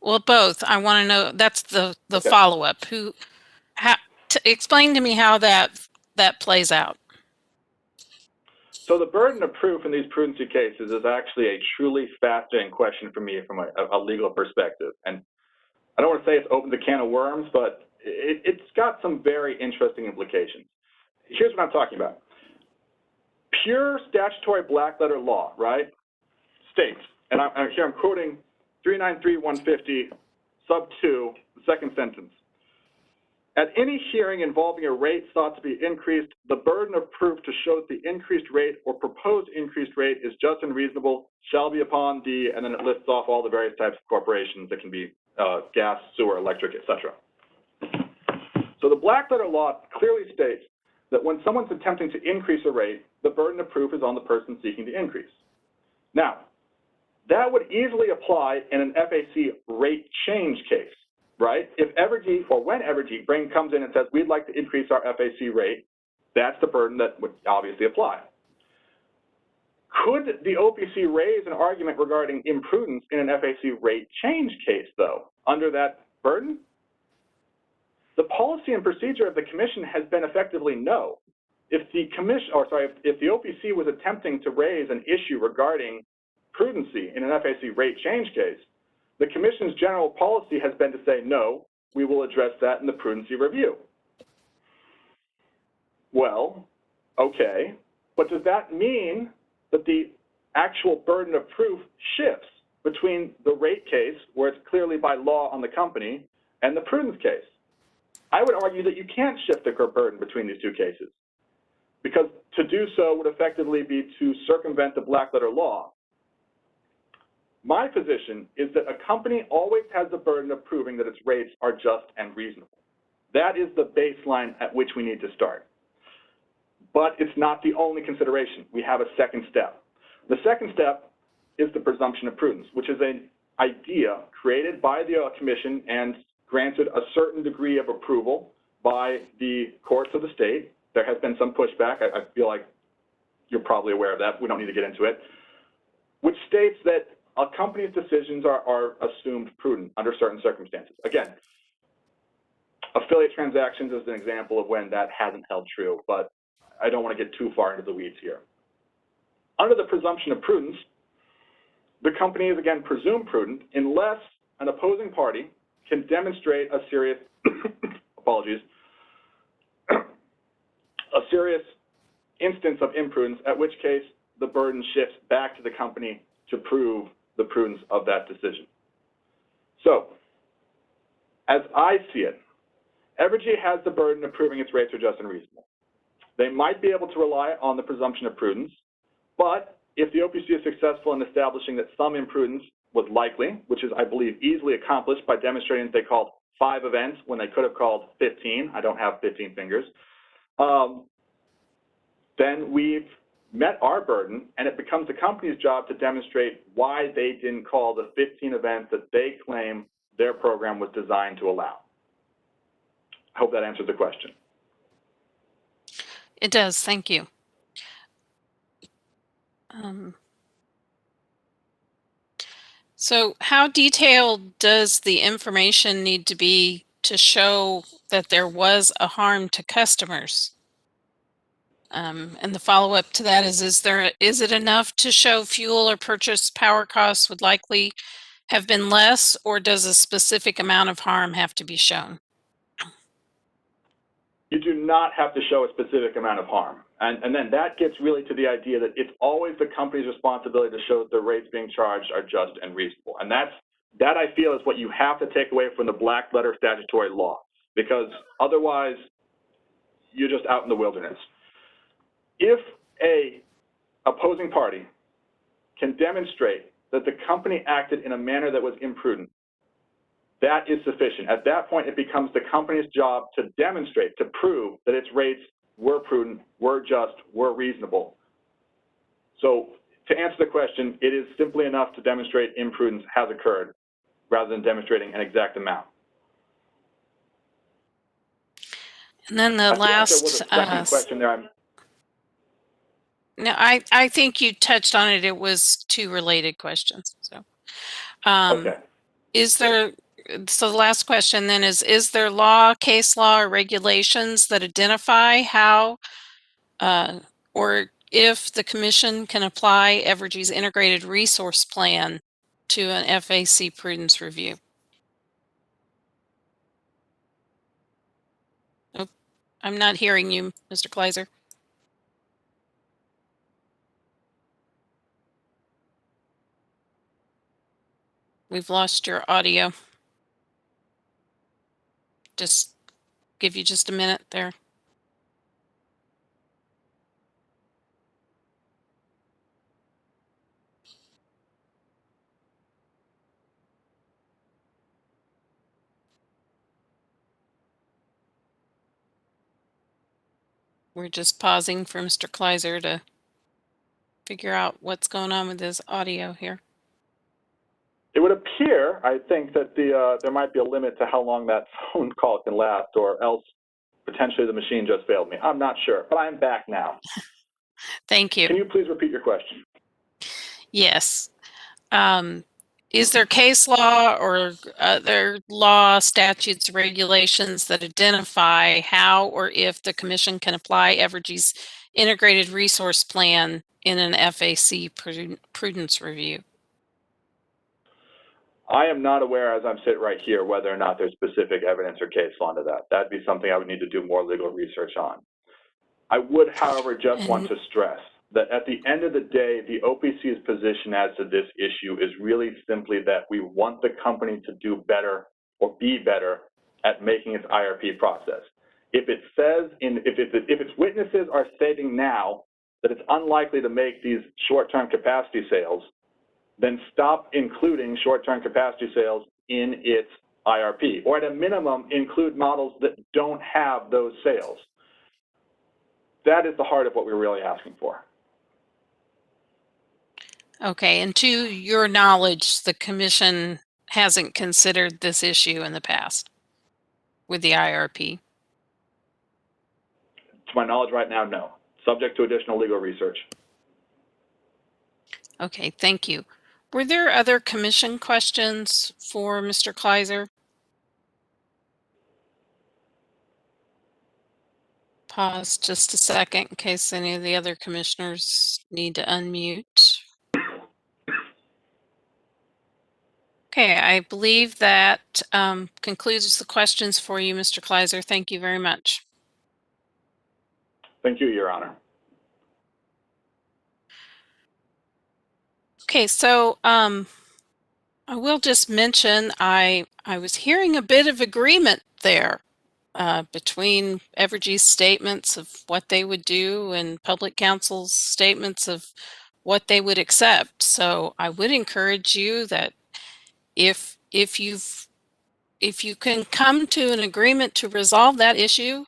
Speaker 1: Well, both. I want to know, that's the
Speaker 2: Okay.
Speaker 1: follow-up. Explain to me how that plays out.
Speaker 2: So the burden of proof in these prudency cases is actually a truly fascinating question for me from a legal perspective. And I don't want to say it's opened a can of worms, but it's got some very interesting implications. here's what I'm talking about. Pure statutory black letter law, right, states, and I'm quoting 393-150, sub 2, the second sentence. At any hearing involving a rate sought to be increased, the burden of proof to show that the increased rate or proposed increased rate is just and reasonable shall be upon the, and then it lists off all the various types of corporations that can be gas, sewer, electric, etc. So the black letter law clearly states that when someone's attempting to increase a rate, the burden of proof is on the person seeking to increase. Now, that would easily apply in an FAC rate change case, right? If Evergy, or when Evergy comes in and says, we'd like to increase our FAC rate, that's the burden that would obviously apply. Could the OPC raise an argument regarding imprudence in an FAC rate change case, though, under that burden? The policy and procedure of the commission has been effectively no. If the if the OPC was attempting to raise an issue regarding prudency in an FAC rate change case, the commission's general policy has been to say, no, we will address that in the prudency review. Well, okay, but does that mean that the actual burden of proof shifts between the rate case, where it's clearly by law on the company, and the prudence case? I would argue that you can't shift the burden between these two cases, because to do so would effectively be to circumvent the black letter law. My position is that a company always has the burden of proving that its rates are just and reasonable. That is the baseline at which we need to start. But it's not the only consideration. We have a second step. The second step is the presumption of prudence, which is an idea created by the commission and granted a certain degree of approval by the courts of the state. There has been some pushback. I feel like you're probably aware of that. We don't need to get into it, which states that a company's decisions are assumed prudent under certain circumstances. Again, affiliate transactions is an example of when that hasn't held true, but I don't want to get too far into the weeds here. Under the presumption of prudence, the company is again presumed prudent unless an opposing party can demonstrate a serious, apologies, a serious instance of imprudence, at which case the burden shifts back to the company to prove the prudence of that decision. So, as I see it, Evergy has the burden of proving its rates are just and reasonable. They might be able to rely on the presumption of prudence, but if the OPC is successful in establishing that some imprudence was likely, which is, I believe, easily accomplished by demonstrating that they called 5 events when they could have called 15, I don't have 15 fingers, then we've met our burden, and it becomes the company's job to demonstrate why they didn't call the 15 events that they claim their program was designed to allow. I hope that answers the question.
Speaker 1: It does. Thank you. So how detailed does the information need to be to show that there was a harm to customers? And the follow-up to that is it enough to show fuel or purchase power costs would likely have been less, or does a specific amount of harm have to be shown?
Speaker 2: You do not have to show a specific amount of harm. And then that gets really to the idea that it's always the company's responsibility to show that the rates being charged are just and reasonable. And that I feel is what you have to take away from the black letter statutory law, because otherwise you're just out in the wilderness. If a opposing party can demonstrate that the company acted in a manner that was imprudent, that is sufficient. At that point, it becomes the company's job to demonstrate, to prove that its rates were prudent, were just, were reasonable. So to answer the question, it is simply enough to demonstrate imprudence has occurred rather than demonstrating an exact amount.
Speaker 1: And then the last,
Speaker 2: there was a second question there.
Speaker 1: No, I think you touched on it. It was 2 related questions. So,
Speaker 2: Okay.
Speaker 1: So the last question then is there law, case law, or regulations that identify how or if the commission can apply Evergy's integrated resource plan to an FAC prudence review? Oh, I'm not hearing you, Mr. Kleiser. We've lost your audio. Just give you just a minute there. We're just pausing for Mr. Kleiser to figure out what's going on with his audio here.
Speaker 2: It would appear, I think, that there might be a limit to how long that phone call can last, or else potentially the machine just failed me. I'm not sure, but I'm back now.
Speaker 1: Thank you.
Speaker 2: Can you please repeat your question?
Speaker 1: Yes. Is there case law or other law, statutes, regulations that identify how or if the commission can apply Evergy's integrated resource plan in an FAC prudence review?
Speaker 2: I am not aware, as I'm sitting right here, whether or not there's specific evidence or case law to that. That'd be something I would need to do more legal research on. I would, however, just want to stress that at the end of the day, the OPC's position as to this issue is really simply that we want the company to do better or be better at making its IRP process. If it says, if its witnesses are stating now that it's unlikely to make these short-term capacity sales, then stop including short-term capacity sales in its IRP, or at a minimum, include models that don't have those sales. That is the heart of what we're really asking for.
Speaker 1: Okay, and to your knowledge, the commission hasn't considered this issue in the past with the IRP?
Speaker 2: To my knowledge right now, no. Subject to additional legal research.
Speaker 1: Okay, thank you. Were there other commission questions for Mr. Kleiser? Pause just a second in case any of the other commissioners need to unmute. Okay, I believe that concludes the questions for you, Mr. Kleiser. Thank you very much.
Speaker 2: Thank you, Your Honor.
Speaker 1: Okay, so I will just mention I was hearing a bit of agreement there between Evergy's statements of what they would do and public counsel's statements of what they would accept. So I would encourage you that if you can come to an agreement to resolve that issue,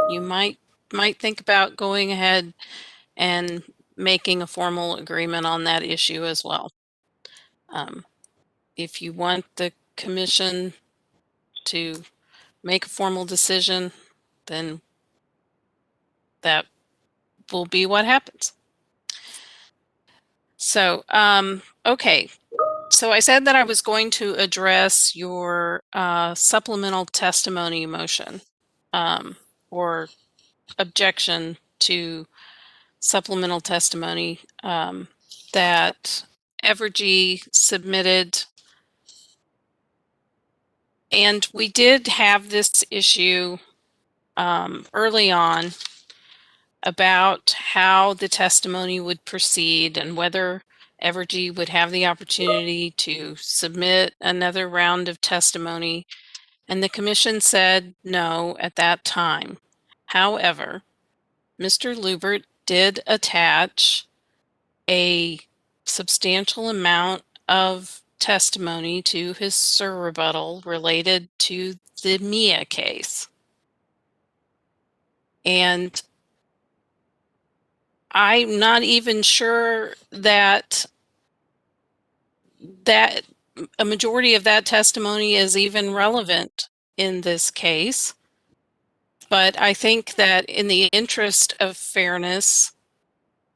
Speaker 1: you might think about going ahead and making a formal agreement on that issue as well. If you want the commission to make a formal decision, then that will be what happens. So, okay. So I said that I was going to address your supplemental testimony motion or objection to supplemental testimony that Evergy submitted. And we did have this issue early on about how the testimony would proceed and whether Evergy would have the opportunity to submit another round of testimony. And the commission said no at that time. However, Mr. Lubert did attach a substantial amount of testimony to his rebuttal related to the Mia case. And I'm not even sure that a majority of that testimony is even relevant in this case. But I think that in the interest of fairness,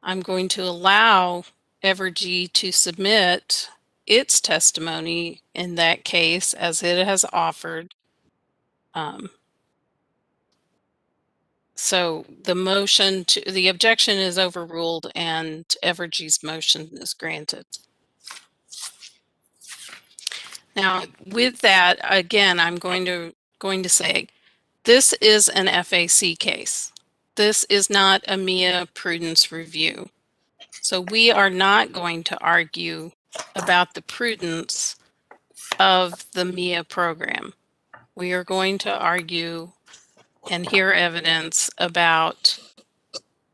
Speaker 1: I'm going to allow Evergy to submit its testimony in that case as it has offered. So the objection is overruled and Evergy's motion is granted. Now, with that, again, I'm going to say This is an FAC case. This is not a MIA prudence review. So we are not going to argue about the prudence of the MIA program. We are going to argue and hear evidence about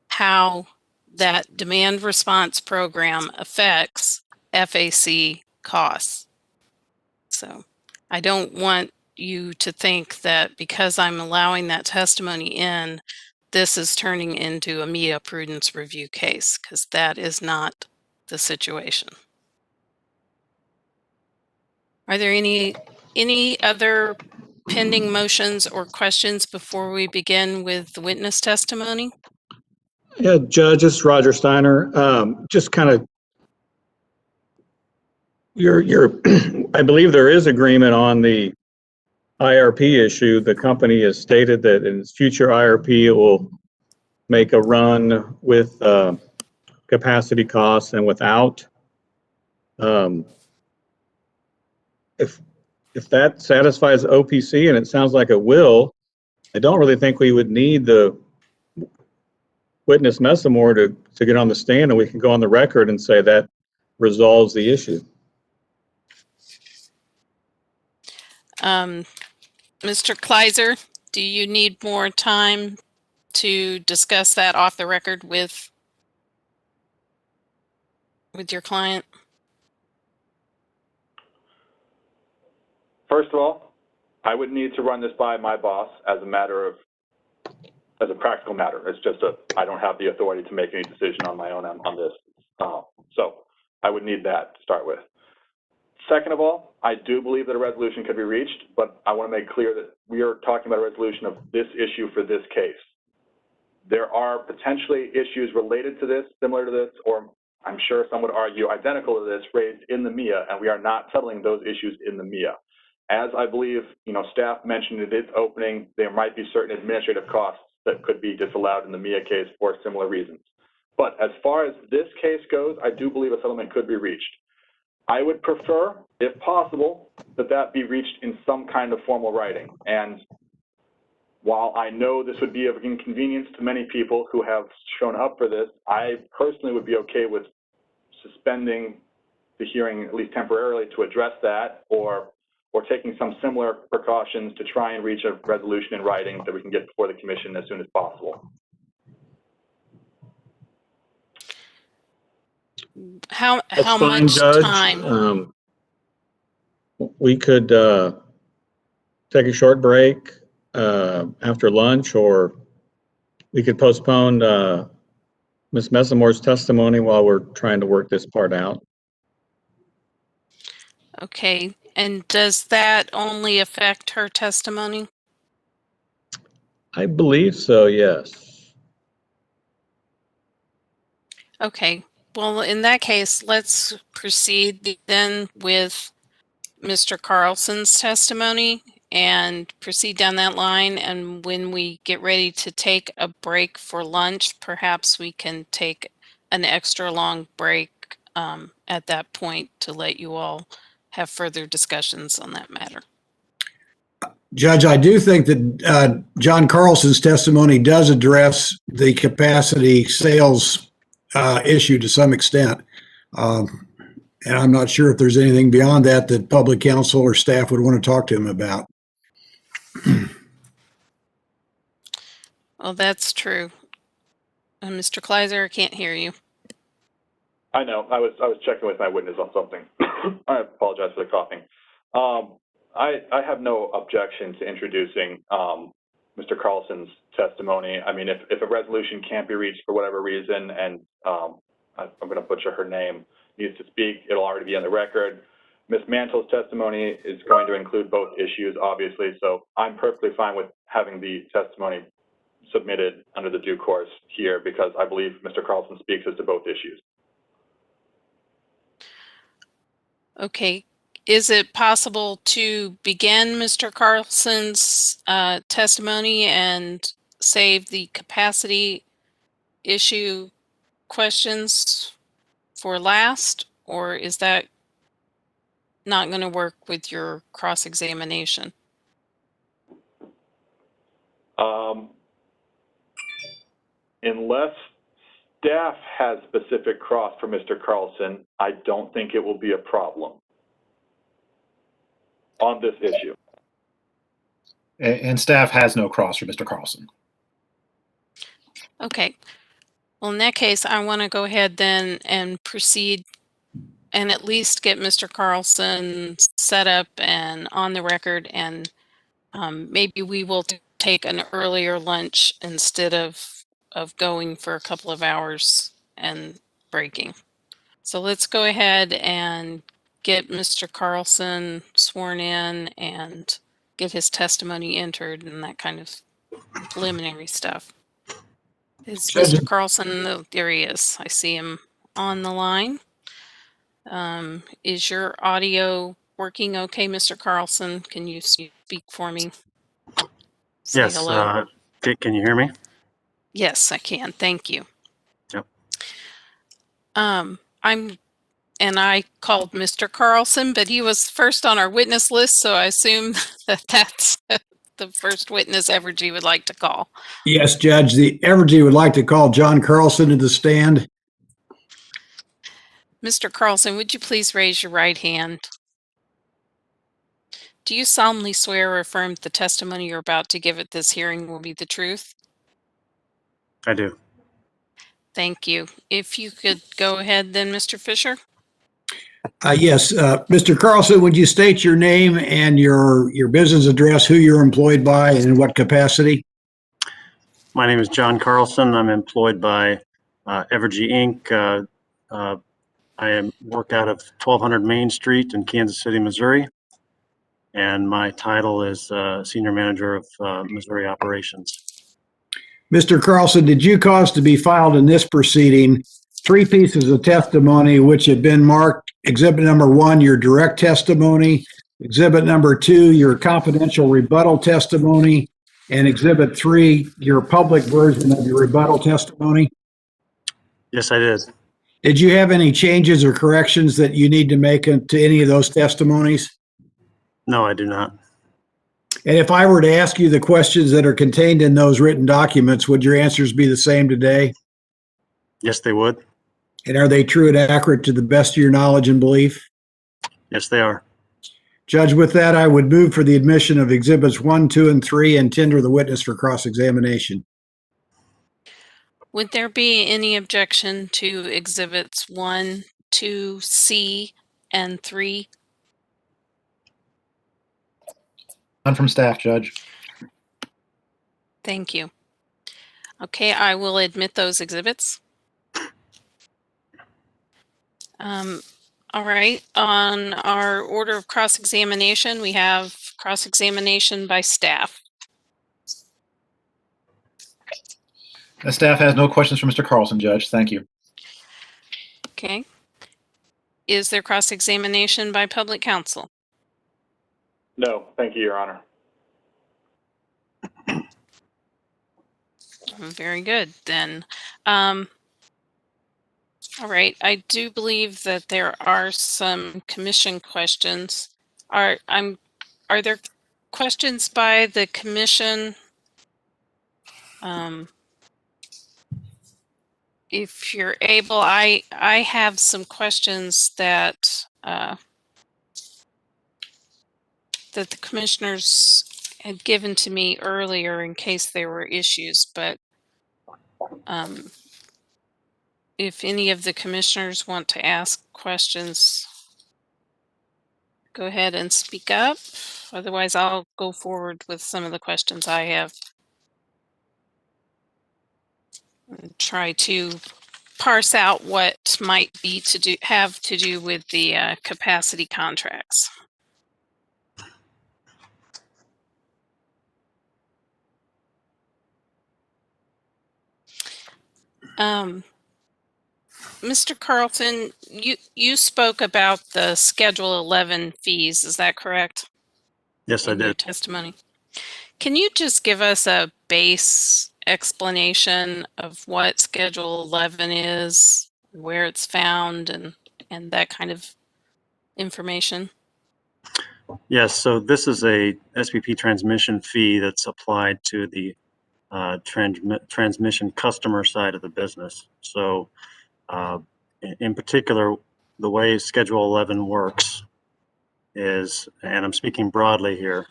Speaker 1: how that demand response program affects FAC costs. So I don't want you to think that because I'm allowing that testimony in, this is turning into a MIA prudence review case, because that is not the situation. Are there any other pending motions or questions before we begin with the witness testimony?
Speaker 5: Yeah, Judge, this is Roger Steiner. Just kind of, I believe there is agreement on the IRP issue. The company has stated that in its future IRP, it will make a run with capacity costs and without. If that satisfies OPC, and it sounds like it will, I don't really think we would need the witness Messamore to get on the stand, and we can go on the record and say that resolves the issue.
Speaker 1: Mr. Kleiser, do you need more time to discuss that off the record with your client?
Speaker 2: First of all, I would need to run this by my boss as a practical matter. It's just I don't have the authority to make any decision on my own on this. So I would need that to start with. Second of all, I do believe that a resolution could be reached, but I want to make clear that we are talking about a resolution of this issue for this case. There are potentially issues related to this, similar to this, or I'm sure some would argue identical to this, raised in the MIA, and we are not settling those issues in the MIA. As I believe, staff mentioned in its opening, there might be certain administrative costs that could be disallowed in the MIA case for similar reasons. But as far as this case goes, I do believe a settlement could be reached. I would prefer, if possible, that be reached in some kind of formal writing. And while I know this would be of inconvenience to many people who have shown up for this, I personally would be okay with suspending the hearing, at least temporarily, to address that, or taking some similar precautions to try and reach a resolution in writing that we can get before the commission as soon as possible.
Speaker 1: How
Speaker 5: fine,
Speaker 1: much
Speaker 5: Judge.
Speaker 1: time?
Speaker 5: We could take a short break after lunch, or we could postpone Ms. Messamore's testimony while we're trying to work this part out.
Speaker 1: Okay, and does that only affect her testimony?
Speaker 5: I believe so, yes.
Speaker 1: Okay, well, in that case, let's proceed then with Mr. Carlson's testimony and proceed down that line. And when we get ready to take a break for lunch, perhaps we can take an extra long break at that point to let you all have further discussions on that matter.
Speaker 4: Judge, I do think that John Carlson's testimony does address the capacity sales issue to some extent. And I'm not sure if there's anything beyond that that public counsel or staff would want to talk to him about.
Speaker 1: Well, that's true. Mr. Kleiser, I can't hear you.
Speaker 2: I know. I was checking with my witness on something. I apologize for the coughing. I have no objection to introducing Mr. Carlson's testimony. I mean, if a resolution can't be reached for whatever reason, and I'm going to butcher her name, needs to speak, it'll already be on the record. Ms. Mantle's testimony is going to include both issues, obviously, so I'm perfectly fine with having the testimony submitted under the due course here, because I believe Mr. Carlson speaks as to both issues.
Speaker 1: Okay. Is it possible to begin Mr. Carlson's testimony and save the capacity issue questions for last, or is that not going to work with your cross-examination?
Speaker 2: Unless staff has specific cross for Mr. Carlson, I don't think it will be a problem on this issue.
Speaker 6: And staff has no cross for Mr. Carlson.
Speaker 1: Okay. Well, in that case, I want to go ahead then and proceed and at least get Mr. Carlson set up and on the record, and maybe we will take an earlier lunch instead of going for a couple of hours and breaking. So let's go ahead and get Mr. Carlson sworn in and get his testimony entered and that kind of preliminary stuff. Is Mr. Carlson? Oh, there he is. I see him on the line. Is your audio working okay, Mr. Carlson? Can you speak for me? Say
Speaker 11: Yes.
Speaker 1: hello.
Speaker 11: Can you hear me?
Speaker 1: Yes, I can. Thank you.
Speaker 11: Yep.
Speaker 1: I called Mr. Carlson, but he was first on our witness list, so I assume that that's the first witness Evergy would like to call.
Speaker 4: Yes, Judge. The Evergy would like to call John Carlson to the stand.
Speaker 1: Mr. Carlson, would you please raise your right hand? Do you solemnly swear or affirm the testimony you're about to give at this hearing will be the truth?
Speaker 11: I do.
Speaker 1: Thank you. If you could go ahead then, Mr. Fisher.
Speaker 4: Yes, Mr. Carlson, would you state your name and your business address, who you're employed by, and in what capacity?
Speaker 11: My name is John Carlson. I'm employed by Evergy Inc. I work out of 1200 Main Street in Kansas City, Missouri. And my title is Senior Manager of Missouri Operations.
Speaker 4: Mr. Carlson, did you cause to be filed in this proceeding 3 pieces of testimony which have been marked exhibit number 1, your direct testimony, exhibit number 2, your confidential rebuttal testimony, and exhibit 3, your public version of your rebuttal testimony?
Speaker 11: Yes, I did.
Speaker 4: Did you have any changes or corrections that you need to make to any of those testimonies?
Speaker 11: No, I do not.
Speaker 4: And if I were to ask you the questions that are contained in those written documents, would your answers be the same today?
Speaker 11: Yes, they would.
Speaker 4: And are they true and accurate to the best of your knowledge and belief?
Speaker 11: Yes, they are.
Speaker 4: Judge, with that, I would move for the admission of exhibits 1, 2, and 3 and tender the witness for cross-examination.
Speaker 1: Would there be any objection to exhibits 1, 2, C, and 3?
Speaker 6: None from staff, Judge.
Speaker 1: Thank you. Okay, I will admit those exhibits. All right, on our order of cross-examination, we have cross-examination by staff.
Speaker 6: The staff has no questions for Mr. Carlson, Judge. Thank you.
Speaker 1: Okay. Is there cross-examination by public counsel?
Speaker 2: No, thank you, Your Honor.
Speaker 1: Very good, then. All right, I do believe that there are some commission questions. Are there questions by the commission? If you're able, I have some questions that that the commissioners had given to me earlier in case there were issues, but if any of the commissioners want to ask questions, go ahead and speak up. Otherwise, I'll go forward with some of the questions I have and try to parse out what might be have to do with the capacity contracts. Mr. Carlson, you spoke about the Schedule 11 fees. Is that correct?
Speaker 11: Yes, I
Speaker 1: In your
Speaker 11: did.
Speaker 1: testimony. Can you just give us a base explanation of what Schedule 11 is, where it's found, and that kind of information?
Speaker 11: Yes, so this is a SPP transmission fee that's applied to the transmission customer side of the business. So in particular, the way Schedule 11 works is, and I'm speaking broadly here,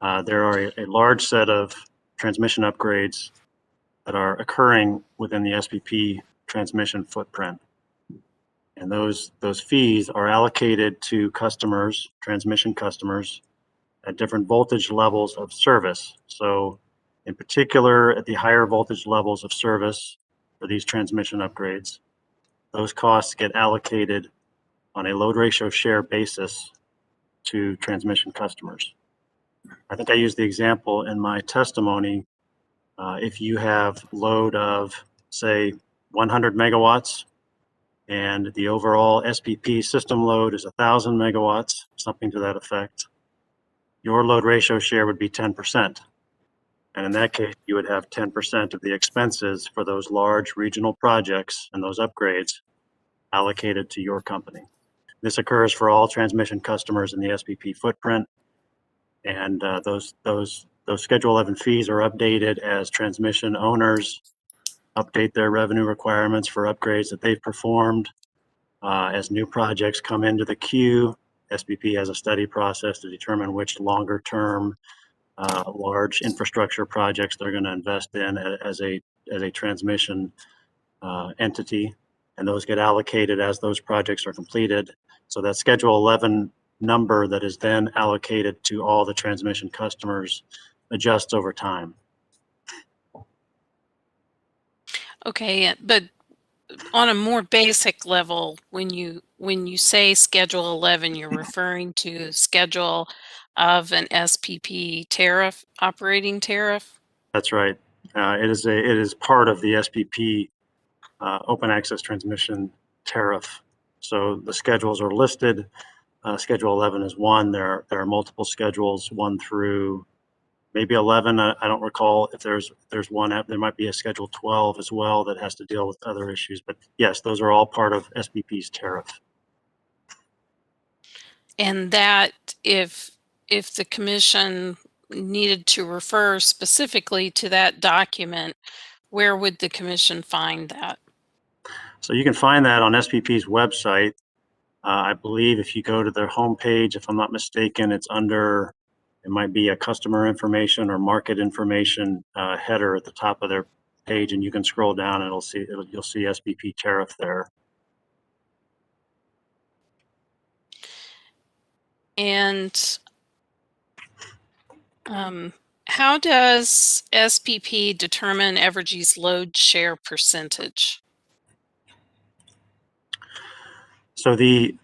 Speaker 11: there are a large set of transmission upgrades that are occurring within the SPP transmission footprint. And those fees are allocated to customers, transmission customers, at different voltage levels of service. So in particular, at the higher voltage levels of service for these transmission upgrades, those costs get allocated on a load ratio share basis to transmission customers. I think I used the example in my testimony. If you have load of, say, 100 megawatts, and the overall SPP system load is 1,000 megawatts, something to that effect, your load ratio share would be 10%. And in that case, you would have 10% of the expenses for those large regional projects and those upgrades allocated to your company. This occurs for all transmission customers in the SPP footprint. And those Schedule 11 fees are updated as transmission owners update their revenue requirements for upgrades that they've performed. As new projects come into the queue, SPP has a study process to determine which longer term large infrastructure projects they're going to invest in as a transmission entity, and those get allocated as those projects are completed. So that Schedule 11 number that is then allocated to all the transmission customers adjusts over time.
Speaker 1: Okay, but on a more basic level, when you say Schedule 11, you're referring to schedule of an SPP tariff, operating tariff?
Speaker 11: That's right. It is part of the SPP open access transmission tariff. So the schedules are listed. Schedule 11 is one. There are multiple schedules, 1 through maybe 11. I don't recall if there's one. There might be a Schedule 12 as well that has to deal with other issues. But yes, those are all part of SPP's tariff.
Speaker 1: And that if the commission needed to refer specifically to that document, where would the commission find that?
Speaker 11: So you can find that on SPP's website. I believe if you go to their homepage, if I'm not mistaken, it's under, it might be a customer information or market information header at the top of their page, and you can scroll down and you'll see SPP tariff there.
Speaker 1: And how does SPP determine Evergy's load share percentage?
Speaker 11: So the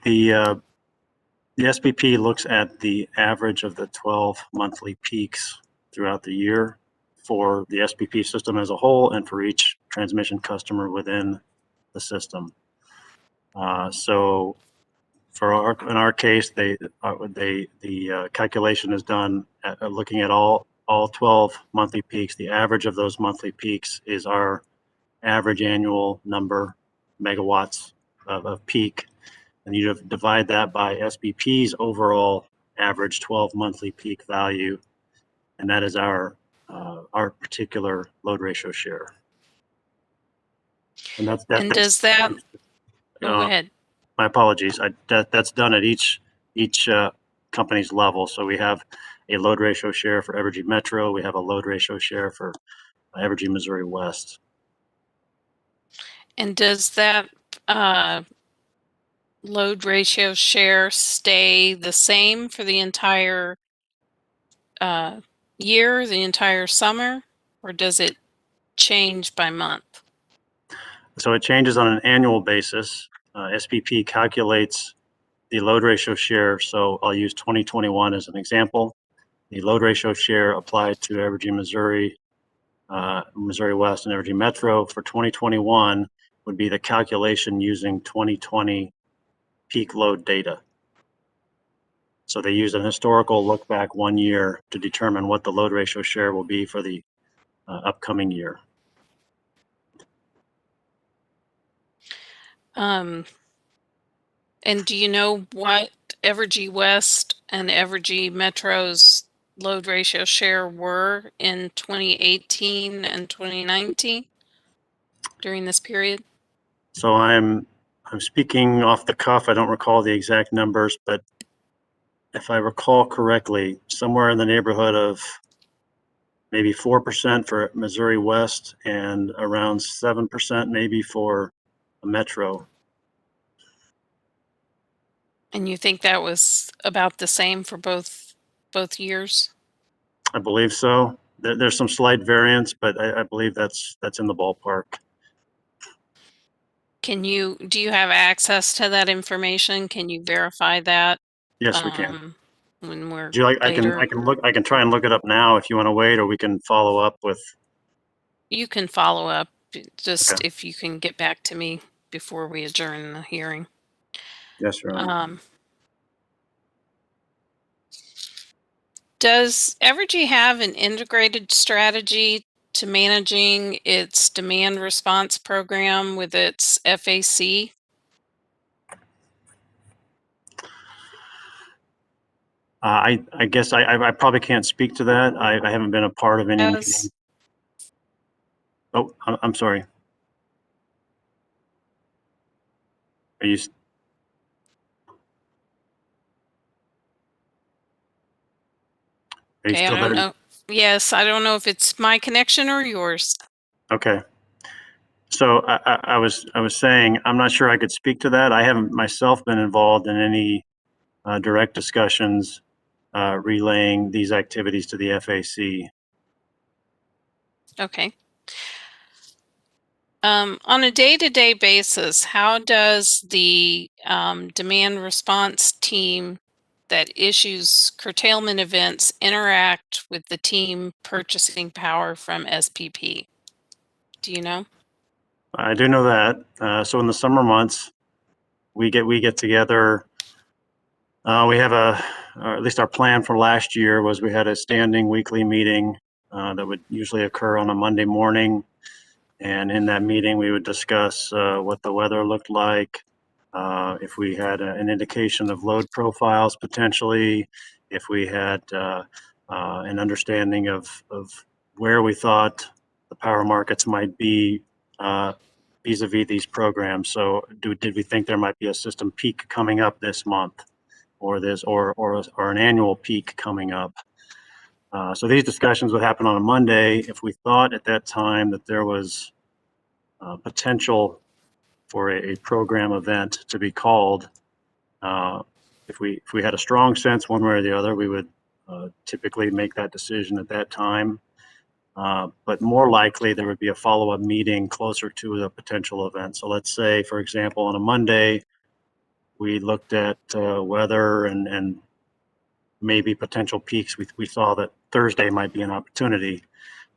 Speaker 11: SPP looks at the average of the 12 monthly peaks throughout the year for the SPP system as a whole and for each transmission customer within the system. So in our case, the calculation is done looking at all 12 monthly peaks. The average of those monthly peaks is our average annual number, megawatts of peak. And you divide that by SPP's overall average 12 monthly peak value. And that is our particular load ratio share. And
Speaker 1: does that, go ahead.
Speaker 11: My apologies. That's done at each company's level. So we have a load ratio share for Evergy Metro. We have a load ratio share for Evergy Missouri West.
Speaker 1: And does that load ratio share stay the same for the entire year, the entire summer, or does it change by month?
Speaker 11: So it changes on an annual basis. SPP calculates the load ratio share. So I'll use 2021 as an example. The load ratio share applied to Evergy Missouri, Missouri West, and Evergy Metro for 2021 would be the calculation using 2020 peak load data. So they use an historical look back 1 year to determine what the load ratio share will be for the upcoming year.
Speaker 1: And do you know what Evergy West and Evergy Metro's load ratio share were in 2018 and 2019 during this period?
Speaker 11: So I'm speaking off the cuff. I don't recall the exact numbers, but if I recall correctly, somewhere in the neighborhood of maybe 4% for Missouri West and around 7% maybe for Metro.
Speaker 1: And you think that was about the same for both years?
Speaker 11: I believe so. There's some slight variance, but I believe that's in the ballpark.
Speaker 1: Do you have access to that information? Can you verify that?
Speaker 11: Yes, we can.
Speaker 1: When we're
Speaker 11: Do you like?
Speaker 1: later?
Speaker 11: I can try and look it up now if you want to wait, or we can follow up with.
Speaker 1: You can follow up, just
Speaker 11: Okay.
Speaker 1: if you can get back to me before we adjourn the hearing.
Speaker 11: Yes, Your Honor.
Speaker 1: Does Evergy have an integrated strategy to managing its demand response program with its FAC?
Speaker 11: I guess I probably can't speak to that. I haven't been a part of any meeting.
Speaker 1: Does
Speaker 11: Oh, I'm sorry. Are you? Are you
Speaker 1: Okay, I
Speaker 11: still
Speaker 1: don't
Speaker 11: there?
Speaker 1: know. Yes, I don't know if it's my connection or yours.
Speaker 11: Okay. So I was saying I'm not sure I could speak to that. I haven't myself been involved in any direct discussions relaying these activities to the FAC.
Speaker 1: Okay. On a day-to-day basis, how does the demand response team that issues curtailment events interact with the team purchasing power from SPP? Do you know?
Speaker 11: I do know that. So in the summer months, we get together. We have or at least our plan for last year was we had a standing weekly meeting that would usually occur on a Monday morning. And in that meeting, we would discuss what the weather looked like, if we had an indication of load profiles potentially, if we had an understanding of where we thought the power markets might be vis-a-vis these programs. So did we think there might be a system peak coming up this month, or an annual peak coming up? So these discussions would happen on a Monday. If we thought at that time that there was potential for a program event to be called, if we had a strong sense one way or the other, we would typically make that decision at that time. But more likely, there would be a follow-up meeting closer to the potential event. So let's say, for example, on a Monday, we looked at weather and maybe potential peaks. We saw that Thursday might be an opportunity.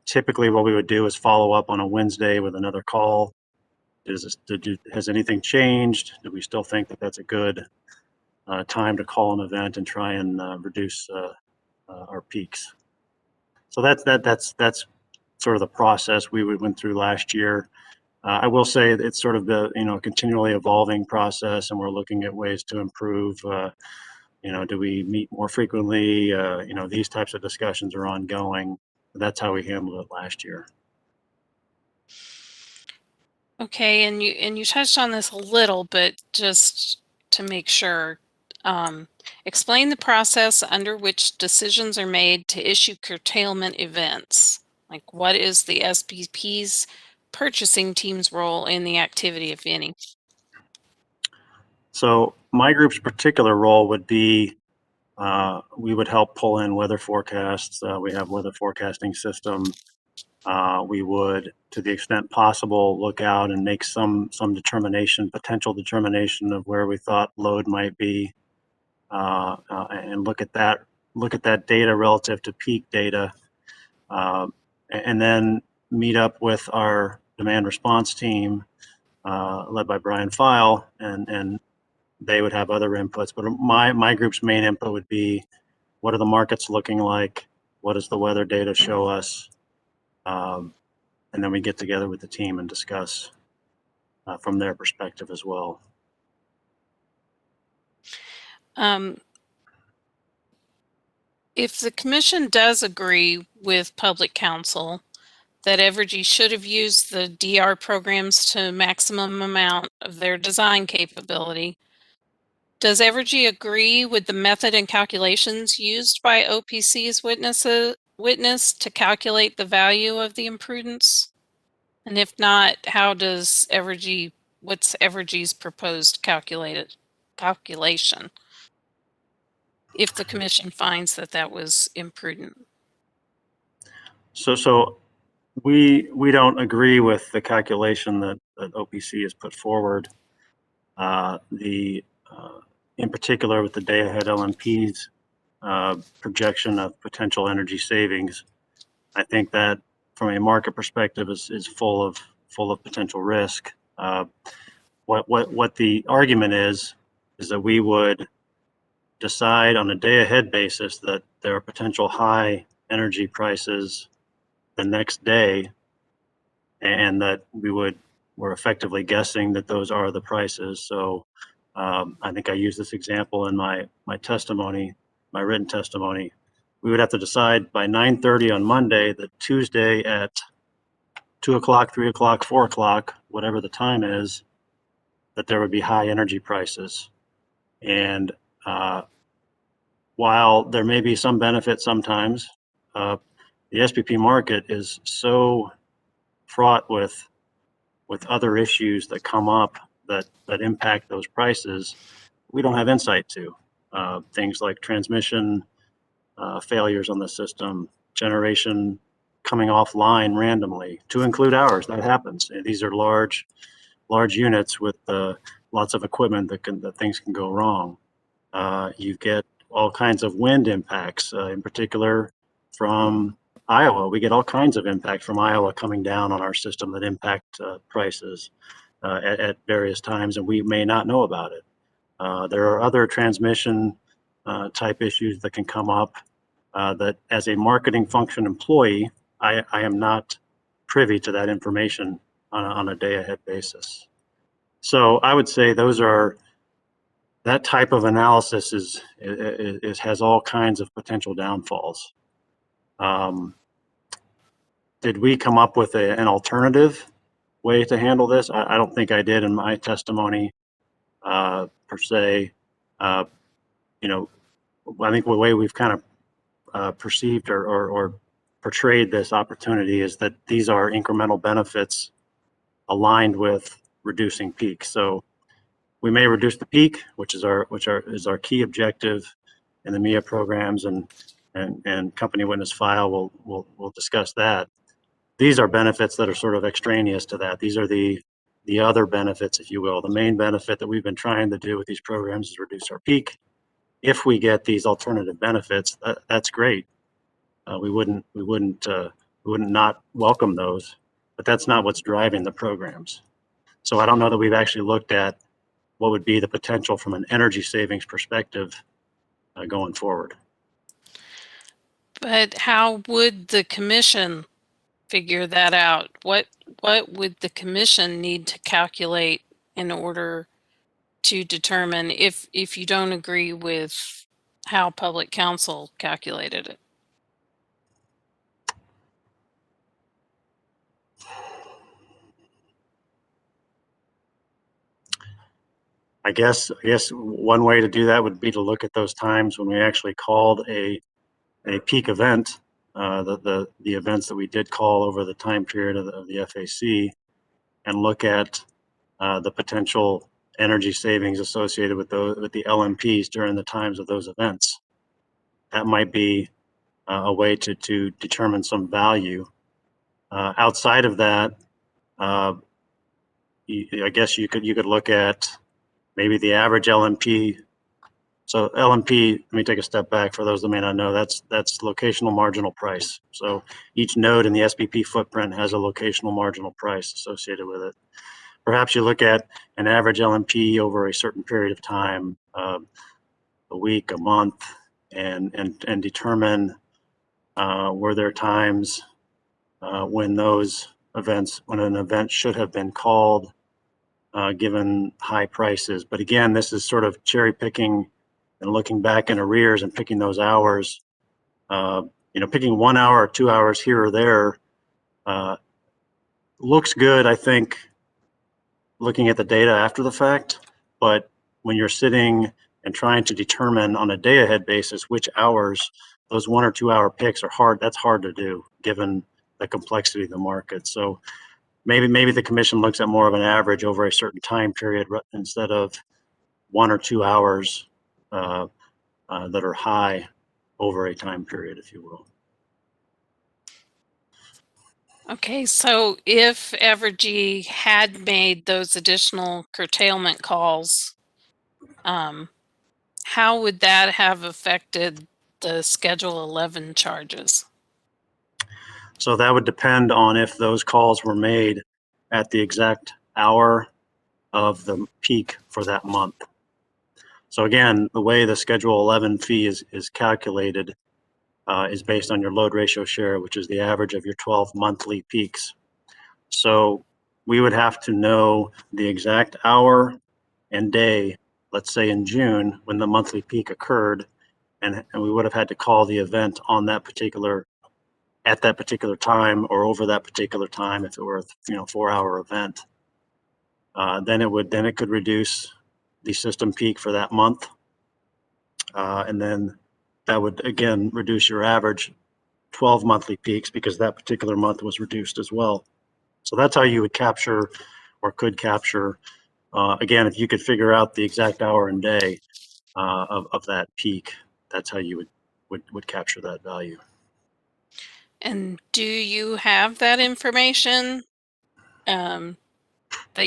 Speaker 11: Typically, what we would do is follow up on a Wednesday with another call. Has anything changed? Do we still think that that's a good time to call an event and try and reduce our peaks? So that's sort of the process we went through last year. I will say it's sort of the continually evolving process, and we're looking at ways to improve. Do we meet more frequently? These types of discussions are ongoing. That's how we handled it last year.
Speaker 1: Okay, and you touched on this a little, but just to make sure, explain the process under which decisions are made to issue curtailment events. Like, what is the SPP's purchasing team's role in the activity, if any?
Speaker 11: So my group's particular role would be we would help pull in weather forecasts. We have weather forecasting system. We would, to the extent possible, look out and make some potential determination of where we thought load might be, and look at that data relative to peak data, and then meet up with our demand response team, led by Brian File, and they would have other inputs. But my group's main input would be, what are the markets looking like? What does the weather data show us? And then we get together with the team and discuss from their perspective as well.
Speaker 1: Um, If the commission does agree with public counsel that Evergy should have used the DR programs to maximum amount of their design capability, does Evergy agree with the method and calculations used by OPC's witness to calculate the value of the imprudence? And if not, what's Evergy's proposed calculation if the commission finds that that was imprudent?
Speaker 11: So we don't agree with the calculation that OPC has put forward. In particular with the day-ahead LMP's projection of potential energy savings, I think that from a market perspective is full of potential risk. What the argument is that we would decide on a day-ahead basis that there are potential high energy prices the next day, and that we're effectively guessing that those are the prices. So I think I used this example in my testimony, my written testimony. We would have to decide by 9:30 on Monday that Tuesday at 2 o'clock, 3 o'clock, 4 o'clock, whatever the time is, that there would be high energy prices. And while there may be some benefit sometimes, the SPP market is so fraught with other issues that come up that impact those prices, we don't have insight to. Things like transmission failures on the system, generation coming offline randomly, to include ours. That happens. These are large units with lots of equipment that things can go wrong. You get all kinds of wind impacts, in particular from Iowa. We get all kinds of impact from Iowa coming down on our system that impact prices at various times, and we may not know about it. There are other transmission type issues that can come up that as a marketing function employee, I am not privy to that information on a day ahead basis. So I would say that type of analysis has all kinds of potential downfalls. Did we come up with an alternative way to handle this? I don't think I did in my testimony per se. I think the way we've kind of perceived or portrayed this opportunity is that these are incremental benefits aligned with reducing peak. So we may reduce the peak, which is our key objective in the MIA programs, and company witness file will discuss that. These are benefits that are sort of extraneous to that. These are the other benefits, if you will. The main benefit that we've been trying to do with these programs is reduce our peak. If we get these alternative benefits, that's great. We wouldn't not welcome those, but that's not what's driving the programs. So I don't know that we've actually looked at what would be the potential from an energy savings perspective going forward.
Speaker 1: But how would the commission figure that out? What would the commission need to calculate in order to determine if you don't agree with how public counsel calculated it?
Speaker 11: I guess one way to do that would be to look at those times when we actually called a peak event, the events that we did call over the time period of the FAC, and look at the potential energy savings associated with the LMPs during the times of those events. That might be a way to determine some value. Outside of that, I guess you could look at maybe the average LMP. So LMP, let me take a step back for those that may not know, that's locational marginal price. So each node in the SPP footprint has a locational marginal price associated with it. Perhaps you look at an average LMP over a certain period of time, a week, a month, and determine were there times when an event should have been called given high prices. But again, this is sort of cherry picking and looking back in arrears and picking those hours Picking 1 hour or 2 hours here or there looks good, I think, looking at the data after the fact. But when you're sitting and trying to determine on a day ahead basis which hours, those 1 or 2 hour picks are hard. That's hard to do given the complexity of the market. So maybe the commission looks at more of an average over a certain time period instead of 1 or 2 hours that are high over a time period, if you will.
Speaker 1: Okay, so if Evergy had made those additional curtailment calls, how would that have affected the Schedule 11 charges?
Speaker 11: So that would depend on if those calls were made at the exact hour of the peak for that month. So again, the way the Schedule 11 fee is calculated is based on your load ratio share, which is the average of your 12 monthly peaks. So we would have to know the exact hour and day, let's say in June, when the monthly peak occurred, and we would have had to call the event on that particular, at that particular time or over that particular time if it were a 4-hour event. Then it could reduce the system peak for that month. And then that would again reduce your average 12 monthly peaks because that particular month was reduced as well. So that's how you would capture or could capture, again, if you could figure out the exact hour and day of that peak, that's how you would capture that value.
Speaker 1: And do you have that information that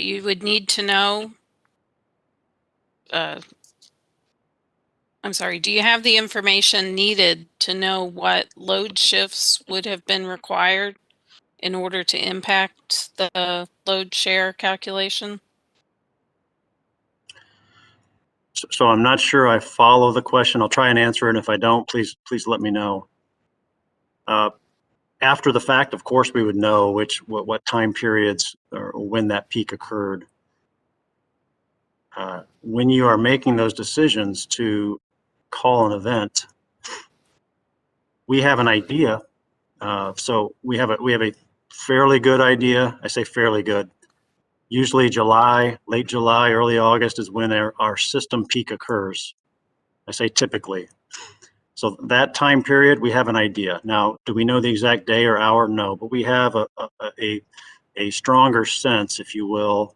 Speaker 1: you would need to know? I'm sorry, do you have the information needed to know what load shifts would have been required in order to impact the load share calculation?
Speaker 11: So I'm not sure I follow the question. I'll try and answer it. If I don't, please let me know. After the fact, of course, we would know what time periods or when that peak occurred. When you are making those decisions to call an event, we have an idea. So we have a fairly good idea. I say fairly good. Usually July, late July, early August is when our system peak occurs. I say typically. So that time period, we have an idea. Now, do we know the exact day or hour? No, but we have a stronger sense, if you will,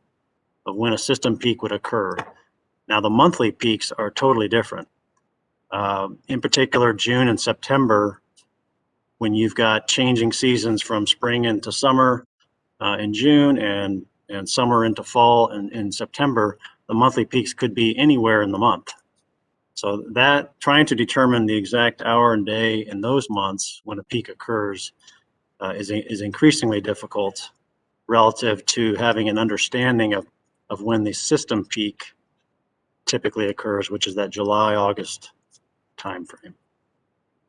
Speaker 11: of when a system peak would occur. Now, the monthly peaks are totally different. In particular, June and September, when you've got changing seasons from spring into summer in June and summer into fall in September, the monthly peaks could be anywhere in the month. So that trying to determine the exact hour and day in those months when a peak occurs is increasingly difficult relative to having an understanding of when the system peak typically occurs, which is that July, August timeframe.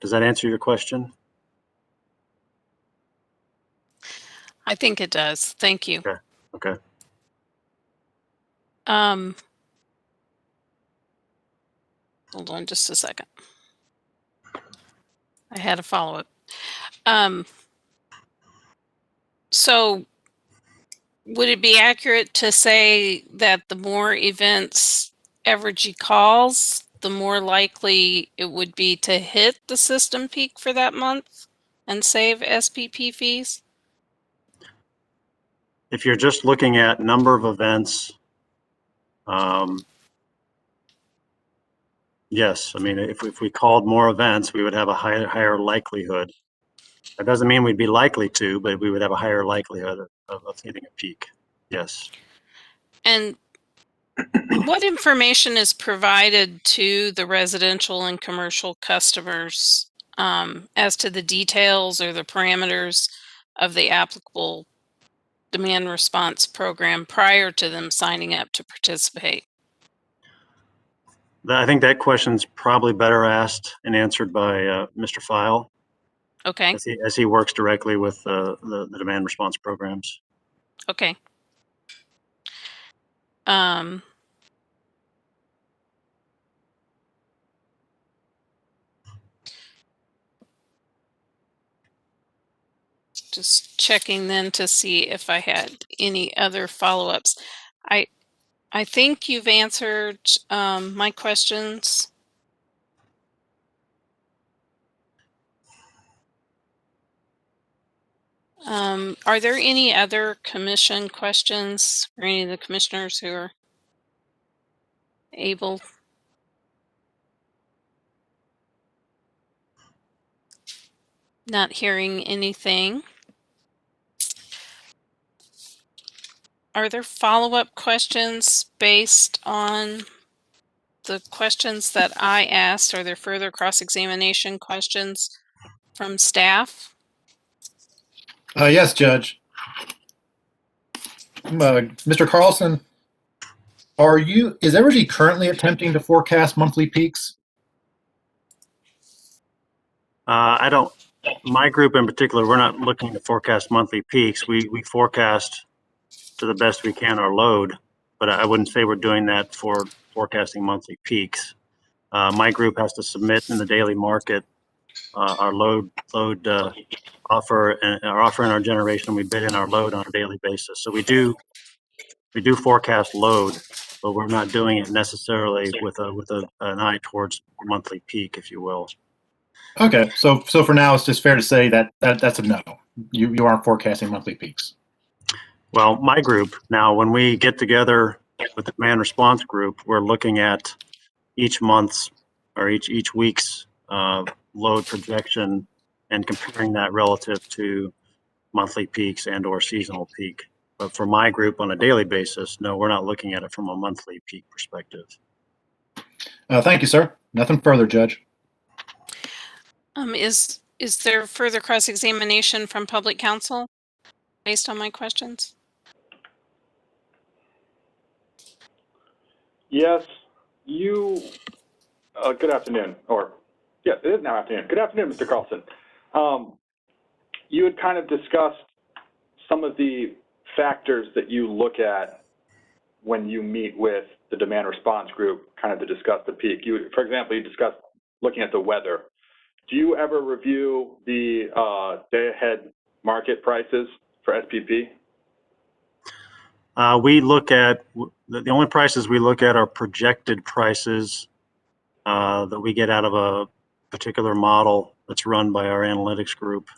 Speaker 11: Does that answer your question?
Speaker 1: I think it does. Thank you.
Speaker 11: Okay. Okay.
Speaker 1: Hold on just a second. I had a follow-up. So would it be accurate to say that the more events Evergy calls, the more likely it would be to hit the system peak for that month and save SPP fees?
Speaker 11: If you're just looking at number of events, yes. I mean, if we called more events, we would have a higher likelihood. That doesn't mean we'd be likely to, but we would have a higher likelihood of hitting a peak. Yes.
Speaker 1: And what information is provided to the residential and commercial customers as to the details or the parameters of the applicable demand response program prior to them signing up to participate?
Speaker 11: I think that question's probably better asked and answered by Mr. File,
Speaker 1: Okay.
Speaker 11: as he works directly with the demand response programs.
Speaker 1: Okay. Just checking then to see if I had any other follow-ups. I think you've answered my questions. Are there any other commission questions for any of the commissioners who are able? Not hearing anything. Are there follow-up questions based on the questions that I asked? Are there further cross-examination questions from staff?
Speaker 6: Yes, Judge. Mr. Carlson, is Evergy currently attempting to forecast monthly peaks?
Speaker 11: My group in particular, we're not looking to forecast monthly peaks. We forecast to the best we can our load, but I wouldn't say we're doing that for forecasting monthly peaks. My group has to submit in the daily market our load offer and our offer in our generation. We bid in our load on a daily basis. So we do forecast load, but we're not doing it necessarily with an eye towards monthly peak, if you will.
Speaker 6: Okay, so for now, it's just fair to say that that's a no. You aren't forecasting monthly peaks.
Speaker 11: Well, my group now, when we get together with the demand response group, we're looking at each month's or each week's load projection and comparing that relative to monthly peaks and or seasonal peak. But for my group on a daily basis, no, we're not looking at it from a monthly peak perspective.
Speaker 6: Thank you, sir. Nothing further, Judge.
Speaker 1: Is there further cross-examination from public counsel based on my questions?
Speaker 2: Yes, good afternoon, yes, it is now afternoon. Good afternoon, Mr. Carlson. You had kind of discussed some of the factors that you look at when you meet with the demand response group, kind of to discuss the peak. For example, you discussed looking at the weather. Do you ever review the day-ahead market prices for SPP?
Speaker 11: We look at, the only prices we look at are projected prices that we get out of a particular model that's run by our analytics group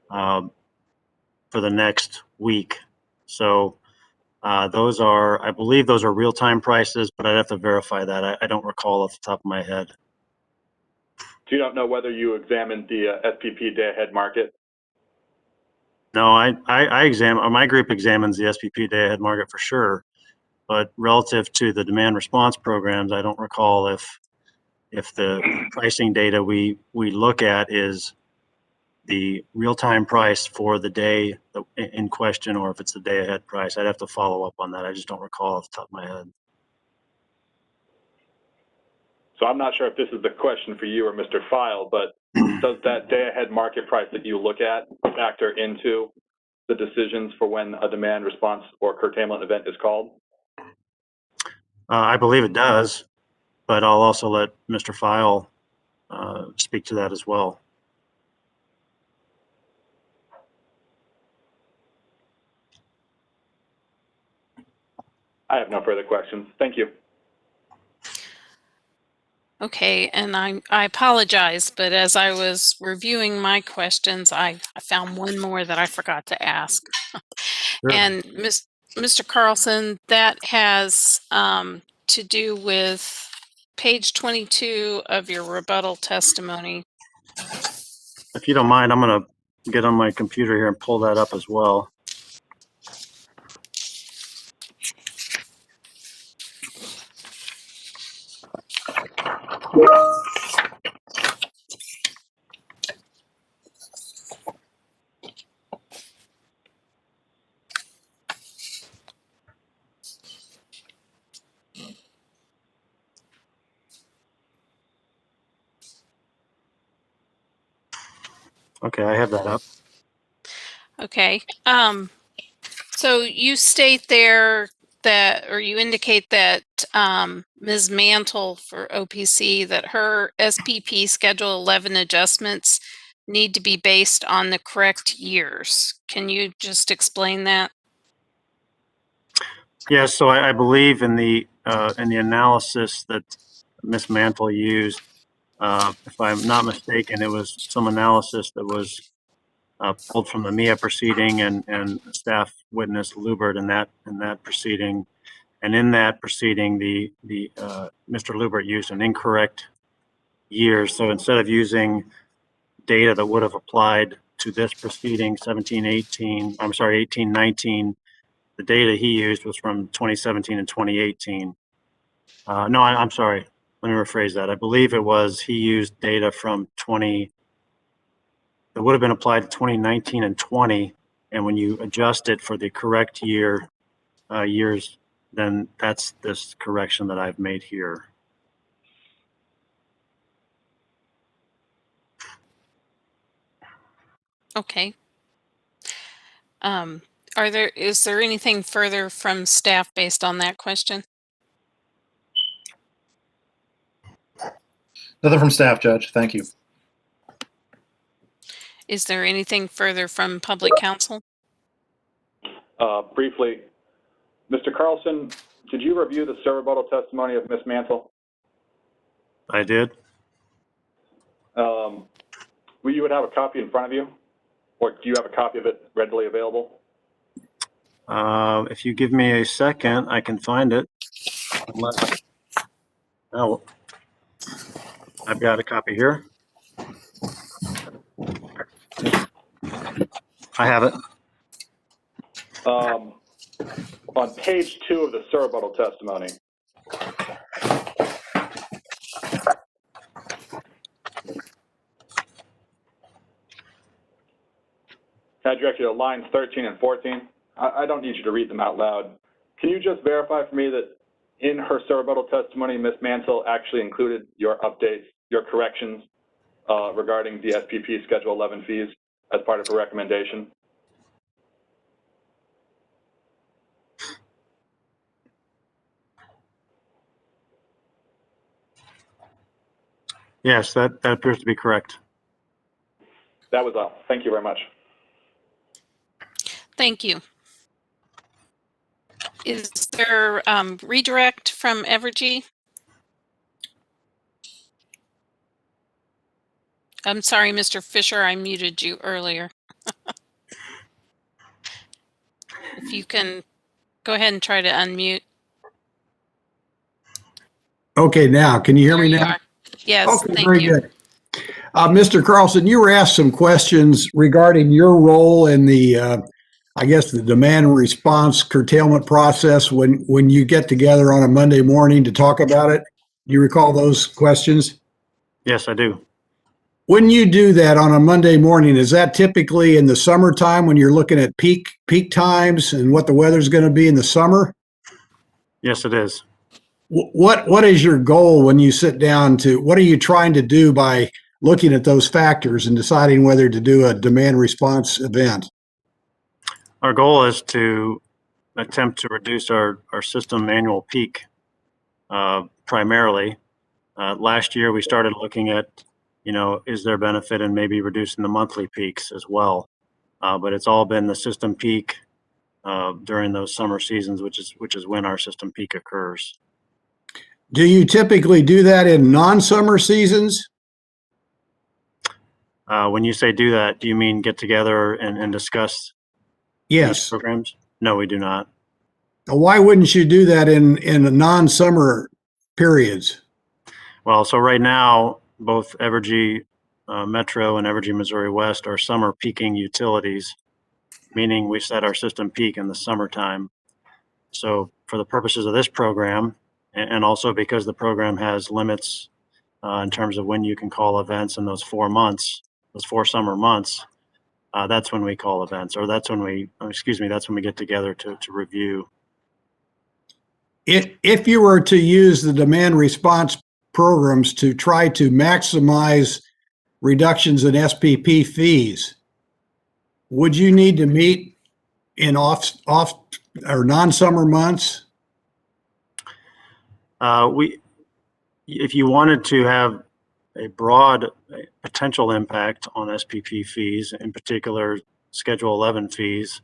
Speaker 11: for the next week. So those are, I believe those are real-time prices, but I'd have to verify that. I don't recall off the top of my head.
Speaker 2: So you don't know whether you examined the SPP day-ahead market?
Speaker 11: No, my group examines the SPP day-ahead market for sure, but relative to the demand response programs, I don't recall if the pricing data we look at is the real-time price for the day in question, or if it's the day-ahead price. I'd have to follow up on that. I just don't recall off the top of my head.
Speaker 2: So I'm not sure if this is the question for you or Mr. File, but does that day-ahead market price that you look at factor into the decisions for when a demand response or curtailment event is called?
Speaker 11: I believe it does, but I'll also let Mr. File speak to that as well.
Speaker 2: I have no further questions. Thank you.
Speaker 1: Okay, and I apologize, but as I was reviewing my questions, I found one more that I forgot to ask.
Speaker 11: Sure.
Speaker 1: And Mr. Carlson, that has to do with page 22 of your rebuttal testimony.
Speaker 11: If you don't mind, I'm going to get on my computer here and pull that up as well. Okay, I have that up.
Speaker 1: Okay. So you state there that, or you indicate that Ms. Mantle for OPC, that her SPP Schedule 11 adjustments need to be based on the correct years. Can you just explain that?
Speaker 11: Yes, so I believe in the analysis that Ms. Mantle used, if I'm not mistaken, it was some analysis that was pulled from the MIA proceeding and staff witness Lubert in that proceeding. And in that proceeding, Mr. Lubert used an incorrect year. So instead of using data that would have applied to this proceeding, 1819, the data he used was from 2017 and 2018. No, I'm sorry. Let me rephrase that. I believe it was he used data from that would have been applied to 2019 and 20. And when you adjust it for the correct years, then that's this correction that I've made here.
Speaker 1: Okay. Is there anything further from staff based on that question?
Speaker 6: Nothing from staff, Judge. Thank you.
Speaker 1: Is there anything further from public counsel?
Speaker 2: Briefly, Mr. Carlson, did you review the rebuttal testimony of Ms. Mantle?
Speaker 11: I did.
Speaker 2: You would have a copy in front of you, or do you have a copy of it readily available?
Speaker 11: If you give me a second, I can find it. Oh, I've got a copy here. I have it.
Speaker 2: On page 2 of the rebuttal testimony, I direct you to lines 13 and 14. I don't need you to read them out loud. Can you just verify for me that in her rebuttal testimony, Ms. Mantle actually included your updates, your corrections regarding the SPP Schedule 11 fees as part of her recommendation?
Speaker 11: Yes, that appears to be correct.
Speaker 2: That was all. Thank you very much.
Speaker 1: Thank you. Is there redirect from Evergy? I'm sorry, Mr. Fisher, I muted you earlier. If you can go ahead and try to unmute.
Speaker 4: Okay, now, can you hear me
Speaker 1: There you
Speaker 4: now?
Speaker 1: are. Yes,
Speaker 4: Okay,
Speaker 1: thank
Speaker 4: very
Speaker 1: you.
Speaker 4: good. Mr. Carlson, you were asked some questions regarding your role in the, I guess, the demand and response curtailment process when you get together on a Monday morning to talk about it. Do you recall those questions?
Speaker 11: Yes, I do.
Speaker 4: When you do that on a Monday morning, is that typically in the summertime when you're looking at peak times and what the weather's going to be in the summer?
Speaker 11: Yes, it is.
Speaker 4: What is your goal when you sit down to, what are you trying to do by looking at those factors and deciding whether to do a demand response event?
Speaker 11: Our goal is to attempt to reduce our system annual peak primarily. Last year, we started looking at, is there benefit in maybe reducing the monthly peaks as well? But it's all been the system peak during those summer seasons, which is when our system peak occurs.
Speaker 4: Do you typically do that in non-summer seasons?
Speaker 11: When you say do that, do you mean get together and discuss
Speaker 4: Yes.
Speaker 11: these programs? No, we do not.
Speaker 4: Why wouldn't you do that in the non-summer periods?
Speaker 11: Well, so right now, both Evergy Metro and Evergy Missouri West are summer peaking utilities, meaning we set our system peak in the summertime. So for the purposes of this program, and also because the program has limits in terms of when you can call events in those 4 months, those 4 summer months, that's when we call events, or that's when we get together to review.
Speaker 4: If you were to use the demand response programs to try to maximize reductions in SPP fees, would you need to meet in off or non-summer months?
Speaker 11: If you wanted to have a broad potential impact on SPP fees, in particular Schedule 11 fees.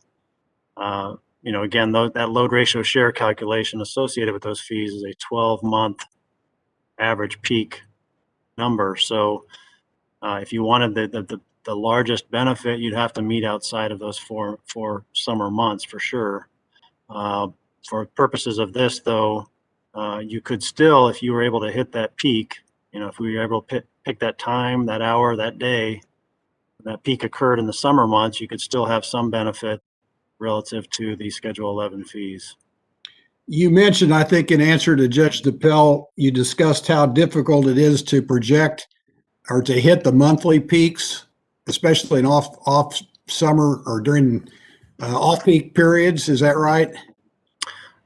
Speaker 11: Again, that load ratio share calculation associated with those fees is a 12-month average peak number. So if you wanted the largest benefit, you'd have to meet outside of those four summer months for sure. For purposes of this, though, you could still, if you were able to hit that peak, if we were able to pick that time, that hour, that day, that peak occurred in the summer months, you could still have some benefit relative to the Schedule 11 fees.
Speaker 4: You mentioned, I think, in answer to Judge DePel, you discussed how difficult it is to project or to hit the monthly peaks, especially in off summer or during off peak periods. Is that right?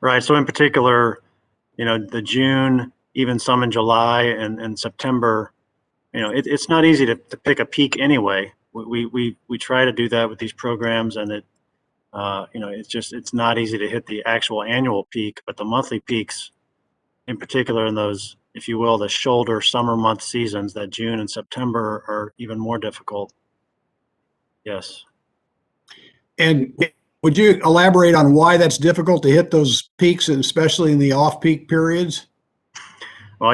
Speaker 11: Right. So in particular, the June, even some in July and September, it's not easy to pick a peak anyway. We try to do that with these programs, and it's not easy to hit the actual annual peak, but the monthly peaks, in particular in those, if you will, the shoulder summer month seasons, that June and September are even more difficult. Yes.
Speaker 4: And would you elaborate on why that's difficult to hit those peaks, and especially in the off-peak periods?
Speaker 11: Well,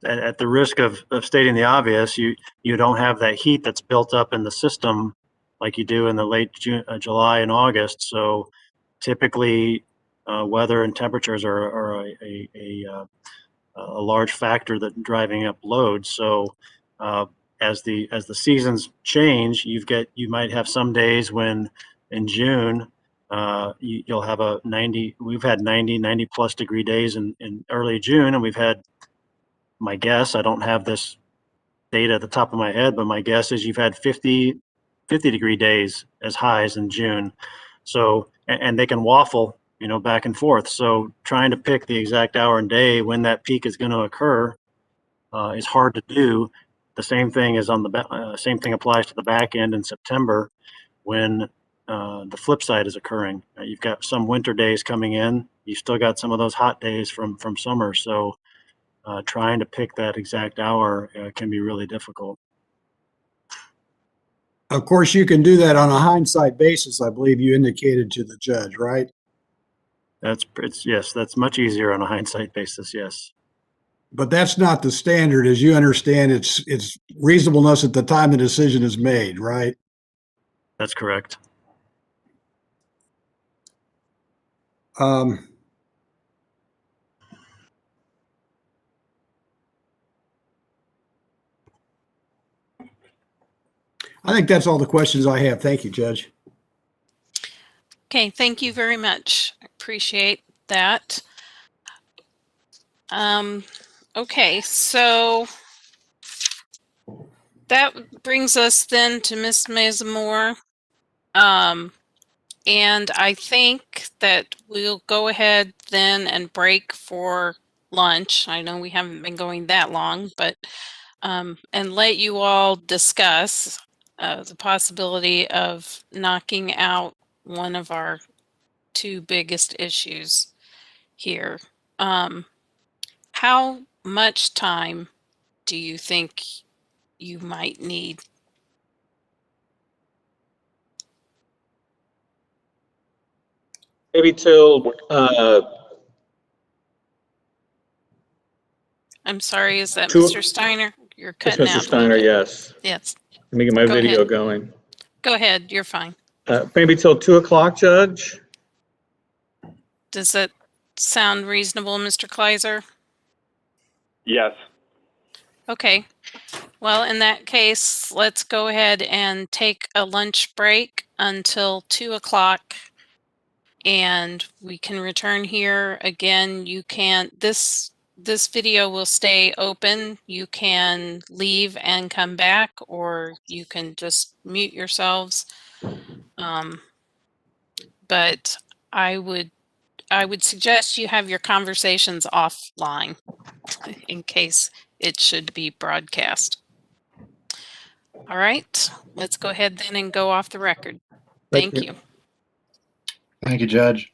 Speaker 11: at the risk of stating the obvious, you don't have that heat that's built up in the system like you do in the late July and August. So typically, weather and temperatures are a large factor that driving up loads. So as the seasons change, you might have some days when in June you'll have we've had 90 plus degree days in early June, and we've had, my guess, I don't have this data at the top of my head, but my guess is you've had 50 degree days as highs in June. So, and they can waffle, back and forth. So trying to pick the exact hour and day when that peak is going to occur is hard to do. The same thing is same thing applies to the back end in September when the flip side is occurring. You've got some winter days coming in. You've still got some of those hot days from summer. So trying to pick that exact hour can be really difficult.
Speaker 4: Of course, you can do that on a hindsight basis, I believe you indicated to the judge, right?
Speaker 11: Yes, that's much easier on a hindsight basis, yes.
Speaker 4: But that's not the standard. As you understand, it's reasonableness at the time the decision is made, right?
Speaker 11: That's correct.
Speaker 4: I think that's all the questions I have. Thank you, Judge.
Speaker 1: Okay, thank you very much. I appreciate that. Okay, so that brings us then to Ms. Mazamore. And I think that we'll go ahead then and break for lunch. I know we haven't been going that long, but and let you all discuss the possibility of knocking out one of our two biggest issues here. How much time do you think you might need?
Speaker 5: Maybe till,
Speaker 1: I'm sorry, is that
Speaker 5: Two-
Speaker 1: Mr. Steiner? You're
Speaker 5: yes,
Speaker 1: cutting
Speaker 5: Mr.
Speaker 1: out a little
Speaker 5: Steiner,
Speaker 1: bit.
Speaker 5: yes.
Speaker 1: Yes,
Speaker 5: Let me get my
Speaker 1: Go
Speaker 5: video
Speaker 1: ahead.
Speaker 5: going.
Speaker 1: go ahead. You're fine.
Speaker 5: Maybe till 2 o'clock, Judge?
Speaker 1: Does that sound reasonable, Mr. Kleiser?
Speaker 2: Yes.
Speaker 1: Okay. Well, in that case, let's go ahead and take a lunch break until 2 o'clock. And we can return here again. This video will stay open. You can leave and come back, or you can just mute yourselves. But I would suggest you have your conversations offline in case it should be broadcast. All right, let's go ahead then and go off the record. Thank you.
Speaker 6: Thank you, Judge.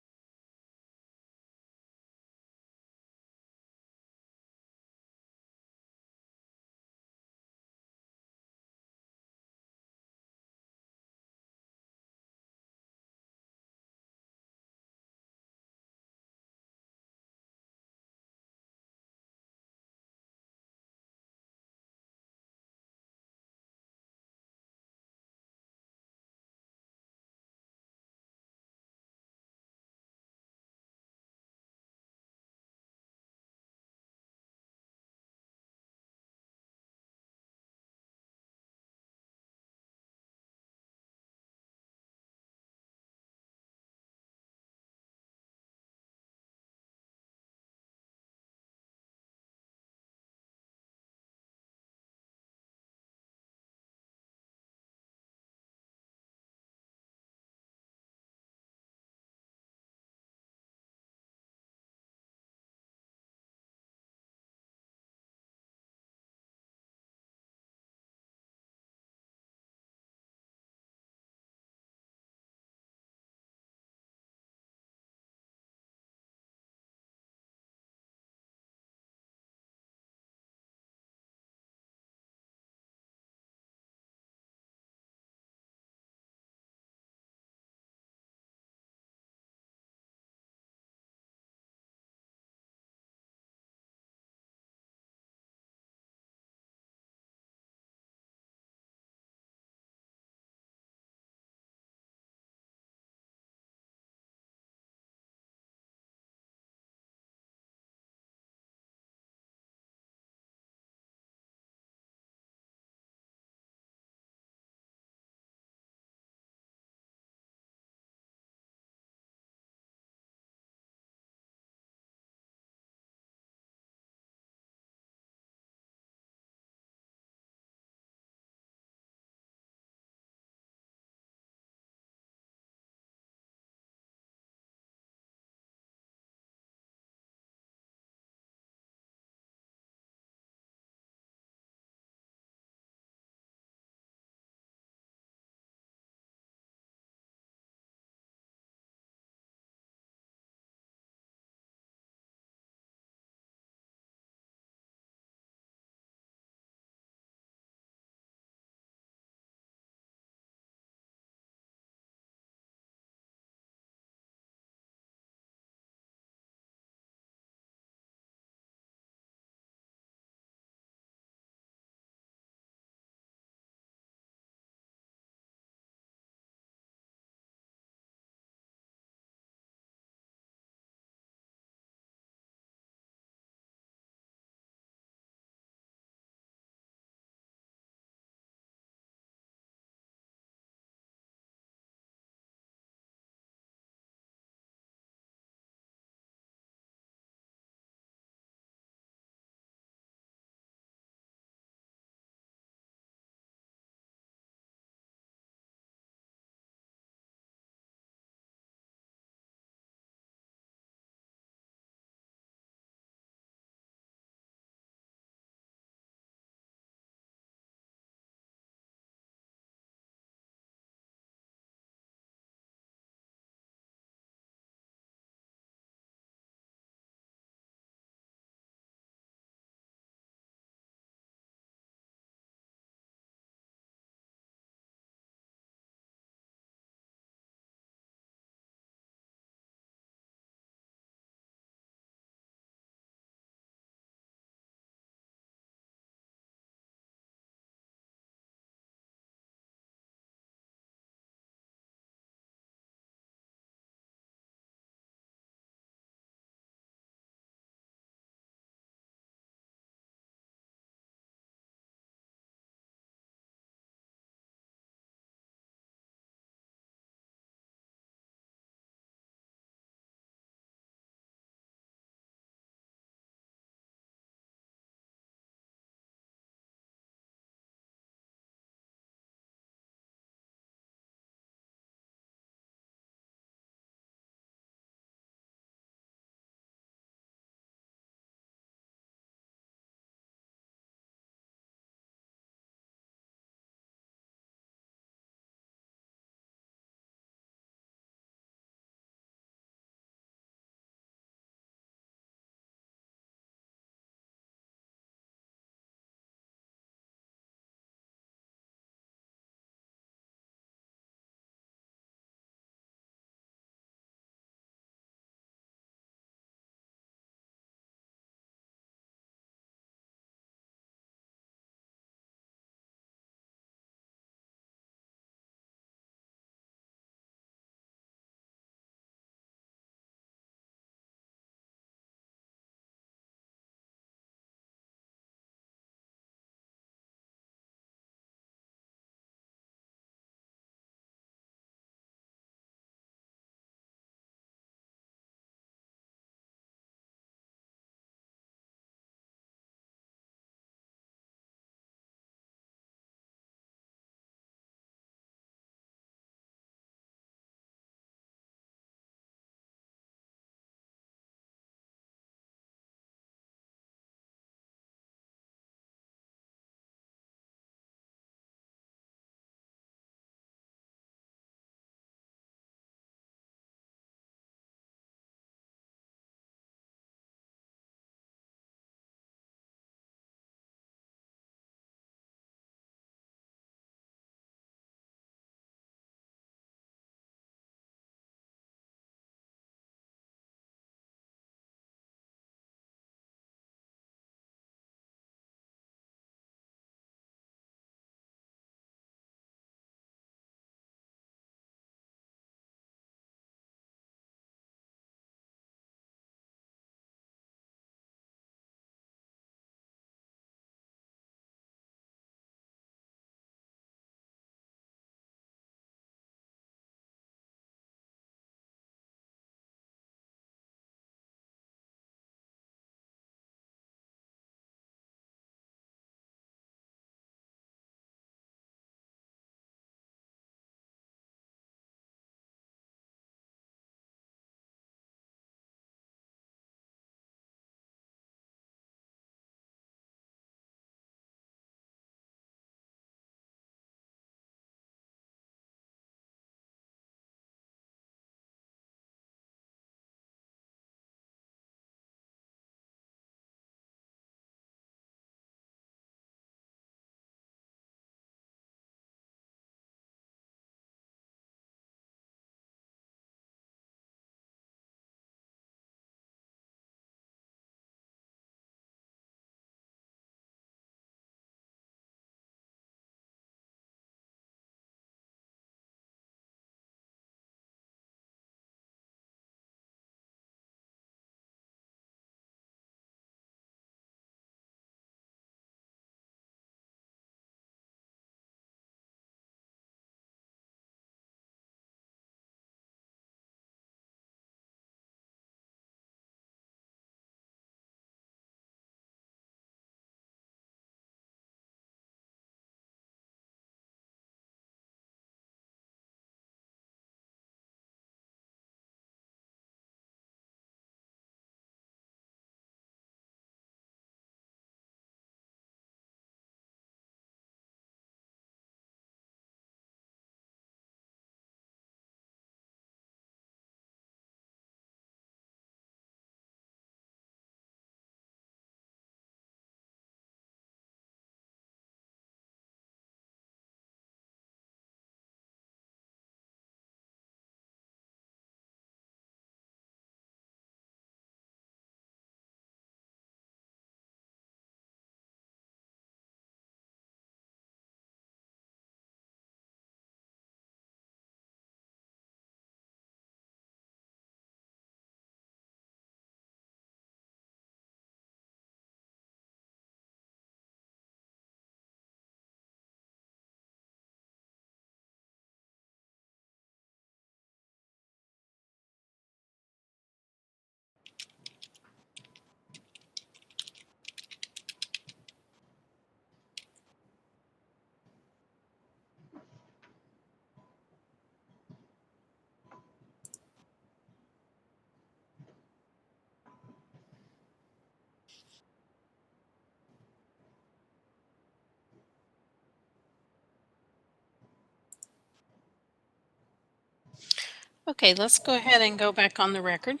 Speaker 1: Okay, let's go ahead and go back on the record.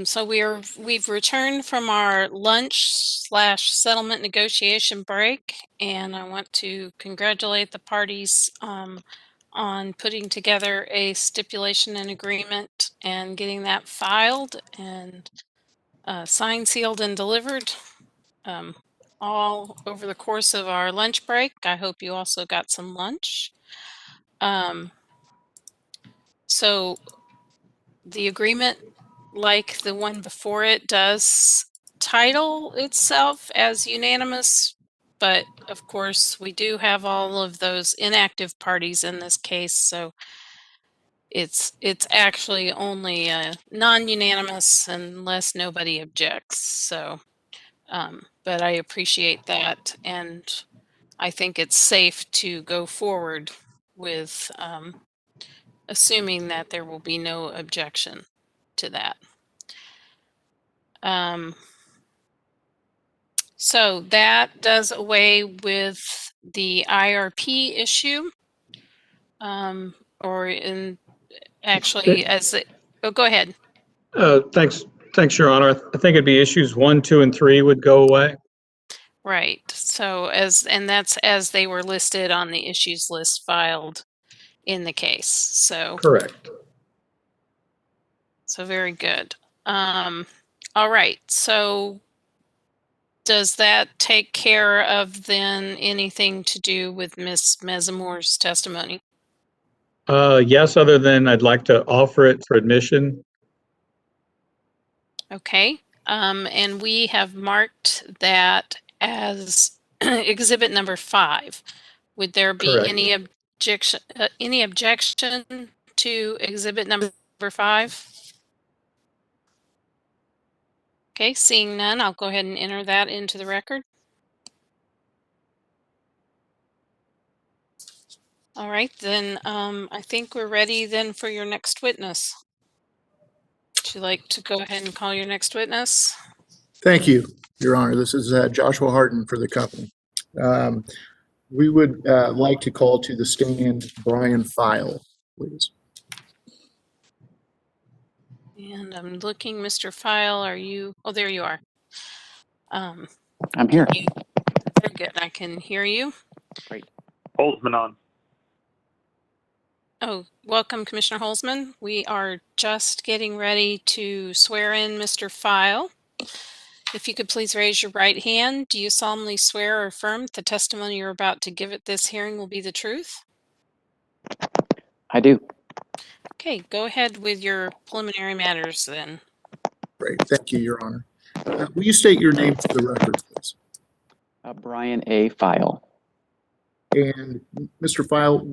Speaker 1: So we've returned from our lunch/settlement negotiation break, and I want to congratulate the parties on putting together a stipulation and agreement and getting that filed and signed, sealed, and delivered all over the course of our lunch break. I hope you also got some lunch. So the agreement, like the one before it, does title itself as unanimous, but of course we do have all of those inactive parties in this case, so it's actually only non-unanimous unless nobody objects. So but I appreciate that, and I think it's safe to go forward with assuming that there will be no objection to that. So that does away with the IRP issue, or in actually as it, oh, go ahead.
Speaker 5: Thanks, Your Honor. I think it'd be issues 1, 2, and 3 would go away.
Speaker 1: Right. So and that's as they were listed on the issues list filed in the case. So
Speaker 5: Correct.
Speaker 1: So very good. All right. So does that take care of then anything to do with Ms. Mesamore's testimony?
Speaker 5: Yes, other than I'd like to offer it for admission.
Speaker 1: Okay. And we have marked that as exhibit number 5. Would there be
Speaker 5: Correct.
Speaker 1: any objection to exhibit number 5? Okay, seeing none, I'll go ahead and enter that into the record. All right, then I think we're ready then for your next witness. Would you like to go ahead and call your next witness?
Speaker 12: Thank you, Your Honor. This is Joshua Harden for the company. We would like to call to the stand Brian File, please.
Speaker 1: And I'm looking, Mr. File, are you, oh, there you are.
Speaker 13: I'm here.
Speaker 1: Very good, I can hear you.
Speaker 13: Great.
Speaker 3: Holzman on.
Speaker 1: Oh, welcome, Commissioner Holzman. We are just getting ready to swear in Mr. File. If you could please raise your right hand. Do you solemnly swear or affirm that the testimony you're about to give at this hearing will be the truth?
Speaker 13: I do.
Speaker 1: Okay, go ahead with your preliminary matters then.
Speaker 12: Great. Thank you, Your Honor. Will you state your name for the record, please?
Speaker 13: Brian A. File.
Speaker 12: And Mr. File,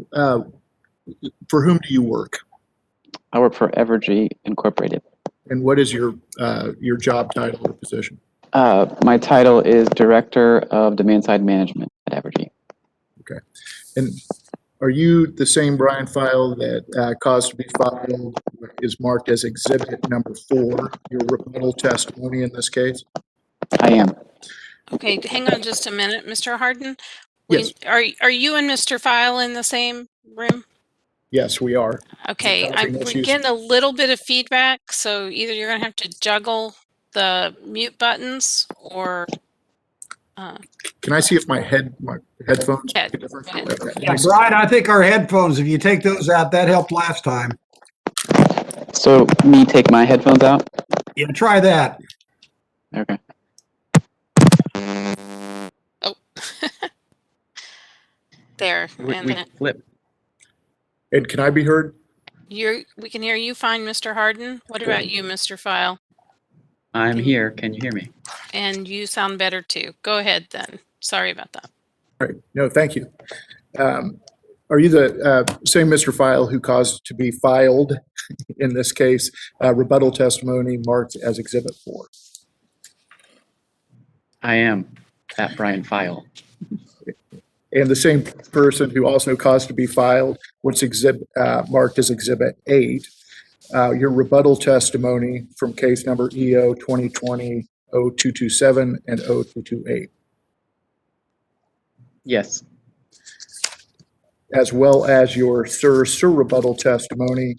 Speaker 12: for whom do you work?
Speaker 13: I work for Evergy Incorporated.
Speaker 12: And what is your job title or position?
Speaker 13: My title is Director of Demand Side Management at Evergy.
Speaker 12: Okay. And are you the same Brian File that caused to be filed is marked as exhibit number 4, your rebuttal testimony in this case?
Speaker 13: I am.
Speaker 1: Okay, hang on just a minute, Mr. Harden.
Speaker 12: Yes.
Speaker 1: Are you and Mr. File in the same room?
Speaker 12: Yes, we are.
Speaker 1: Okay, we're getting a little bit of feedback, so either you're going to have to juggle the mute buttons or...
Speaker 12: Can I see if my headphones
Speaker 1: Yeah,
Speaker 12: make a difference?
Speaker 1: go ahead.
Speaker 12: Okay.
Speaker 4: Yeah, Brian, I think our headphones, if you take those out, that helped last time.
Speaker 13: So me take my headphones out?
Speaker 4: Yeah, try that.
Speaker 13: Okay.
Speaker 1: Oh. There.
Speaker 13: We flip.
Speaker 12: And can I be heard?
Speaker 1: We can hear you fine, Mr. Harden. What about you, Mr. File?
Speaker 13: I'm here. Can you hear me?
Speaker 1: And you sound better too. Go ahead then. Sorry about that.
Speaker 12: All right. No, thank you. Are you the same Mr. File who caused to be filed, in this case, rebuttal testimony marked as Exhibit 4?
Speaker 13: I am at Brian File.
Speaker 12: And the same person who also caused to be filed, what's marked as Exhibit 8, your rebuttal testimony from case number EO 2020-0227 and 0228.
Speaker 13: Yes.
Speaker 12: as well as your Sir rebuttal testimony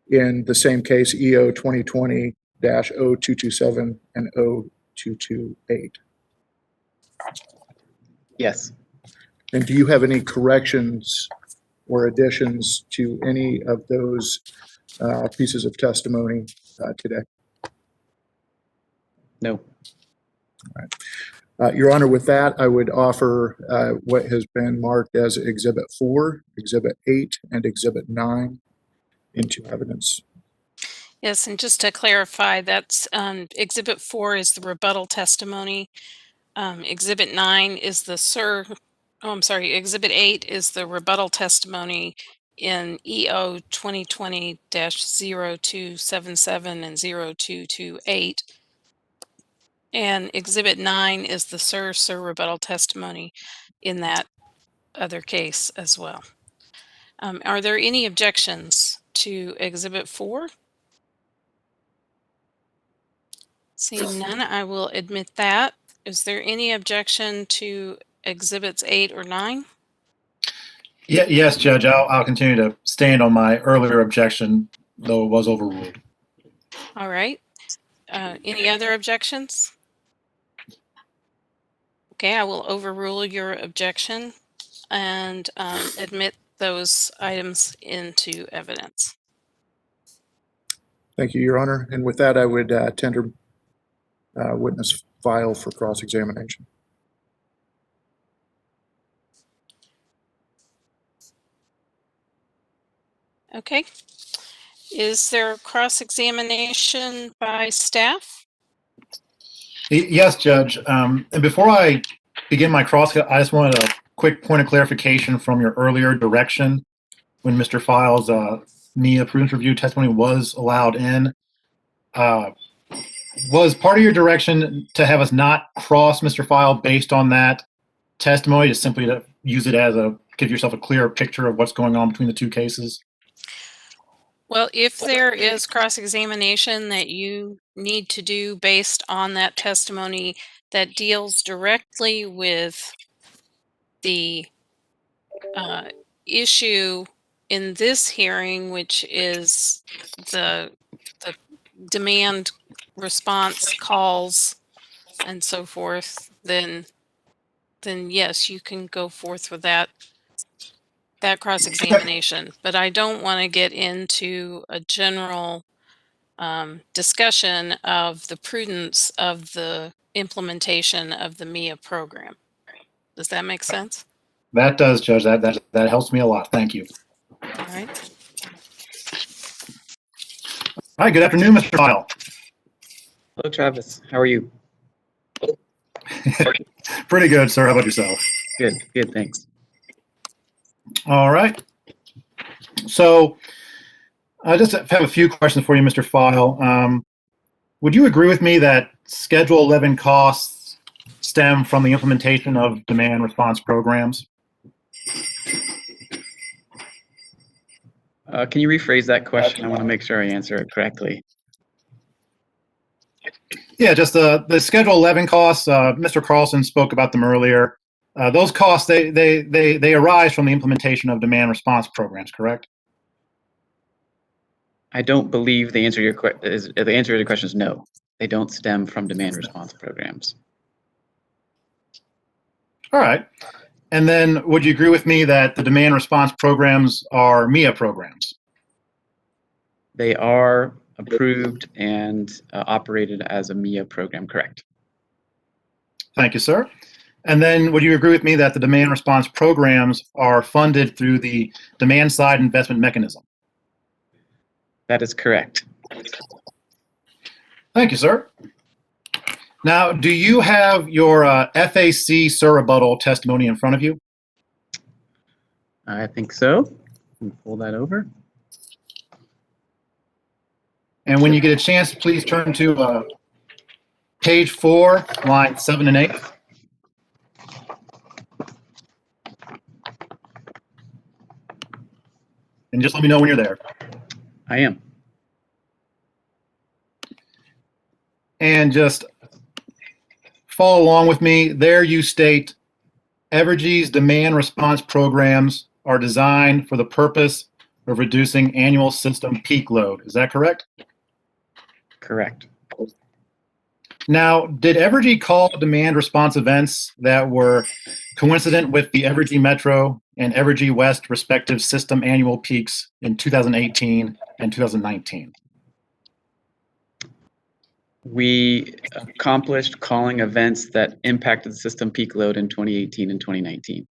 Speaker 12: in the same case, EO 2020-0227 and 0228.
Speaker 13: Yes.
Speaker 12: And do you have any corrections or additions to any of those pieces of testimony today?
Speaker 13: No.
Speaker 12: All right. Your Honor, with that, I would offer what has been marked as Exhibit 4, Exhibit 8, and Exhibit 9 into evidence.
Speaker 1: Yes, and just to clarify, that's Exhibit 4 is the rebuttal testimony. Exhibit 9 is the Exhibit 8 is the rebuttal testimony in EO 2020-0277 and 0228. And Exhibit 9 is the Sir rebuttal testimony in that other case as well. Are there any objections to Exhibit 4? Seeing none, I will admit that. Is there any objection to Exhibits 8 or 9?
Speaker 6: Yes, Judge. I'll continue to stand on my earlier objection, though it was overruled.
Speaker 1: All right. Any other objections? Okay, I will overrule your objection and admit those items into evidence.
Speaker 12: Thank you, Your Honor. And with that, I would tender witness file for cross-examination.
Speaker 1: Okay. Is there cross-examination by staff?
Speaker 6: Yes, Judge. And before I begin my cross, I just wanted a quick point of clarification from your earlier direction when Mr. Files' MIA prudence review testimony was allowed in. Was part of your direction to have us not cross Mr. File based on that testimony, just simply to use it as give yourself a clearer picture of what's going on between the two cases?
Speaker 1: Well, if there is cross-examination that you need to do based on that testimony that deals directly with the issue in this hearing, which is the demand response calls and so forth, then yes, you can go forth with that cross-examination. But I don't want to get into a general discussion of the prudence of the implementation of the MIA program. Does that make sense?
Speaker 6: That does, Judge. That helps me a lot. Thank you.
Speaker 1: All right.
Speaker 6: All right. Good afternoon, Mr. File.
Speaker 13: Hello, Travis. How are you?
Speaker 6: Pretty good, sir. How about yourself?
Speaker 13: Good, thanks.
Speaker 6: All right. So I just have a few questions for you, Mr. File. Would you agree with me that Schedule 11 costs stem from the implementation of demand response programs?
Speaker 13: Can you rephrase that question? I want to make sure I answer it correctly.
Speaker 6: Yeah, just the Schedule 11 costs. Mr. Carlson spoke about them earlier. Those costs, they arise from the implementation of demand response programs, correct?
Speaker 13: I don't believe the answer to your question is no. They don't stem from demand response programs.
Speaker 6: All right. And then would you agree with me that the demand response programs are MIA programs?
Speaker 13: They are approved and operated as a MIA program, correct?
Speaker 6: Thank you, sir. And then would you agree with me that the demand response programs are funded through the demand side investment mechanism?
Speaker 13: That is correct.
Speaker 6: Thank you, sir. Now, do you have your FAC rebuttal testimony in front of you?
Speaker 13: I think so. Pull that over.
Speaker 6: And when you get a chance, please turn to page 4, lines 7 and 8. And just let me know when you're there.
Speaker 13: I am.
Speaker 6: And just follow along with me. There you state, Evergy's demand response programs are designed for the purpose of reducing annual system peak load. Is that correct?
Speaker 13: Correct.
Speaker 6: Now, did Evergy call demand response events that were coincident with the Evergy Metro and Evergy West respective system annual peaks in 2018 and 2019?
Speaker 13: We accomplished calling events that impacted the system peak load in 2018 and 2019.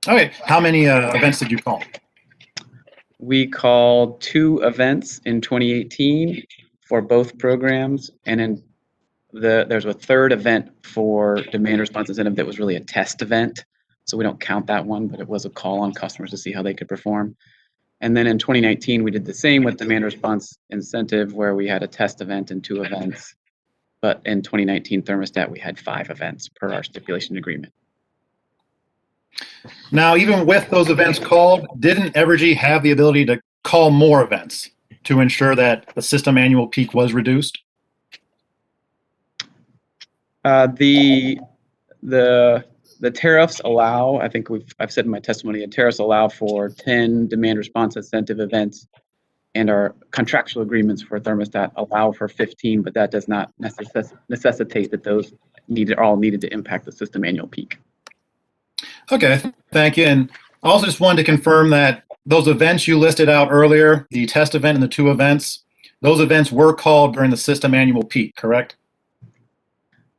Speaker 6: Okay, how many events did you call?
Speaker 13: We called 2 events in 2018 for both programs, and in there's a third event for demand response incentive that was really a test event, so we don't count that one, but it was a call on customers to see how they could perform. And then in 2019, we did the same with demand response incentive, where we had a test event and 2 events. But in 2019 thermostat, we had 5 events per our stipulation agreement.
Speaker 6: Now, even with those events called, didn't Evergy have the ability to call more events to ensure that the system annual peak was reduced?
Speaker 13: The tariffs allow, I think I've said in my testimony, the tariffs allow for 10 demand response incentive events, and our contractual agreements for thermostat allow for 15, but that does not necessitate that those all needed to impact the system annual peak.
Speaker 6: Okay, thank you. And I also just wanted to confirm that those events you listed out earlier, the test event and the 2 events, those events were called during the system annual peak, correct?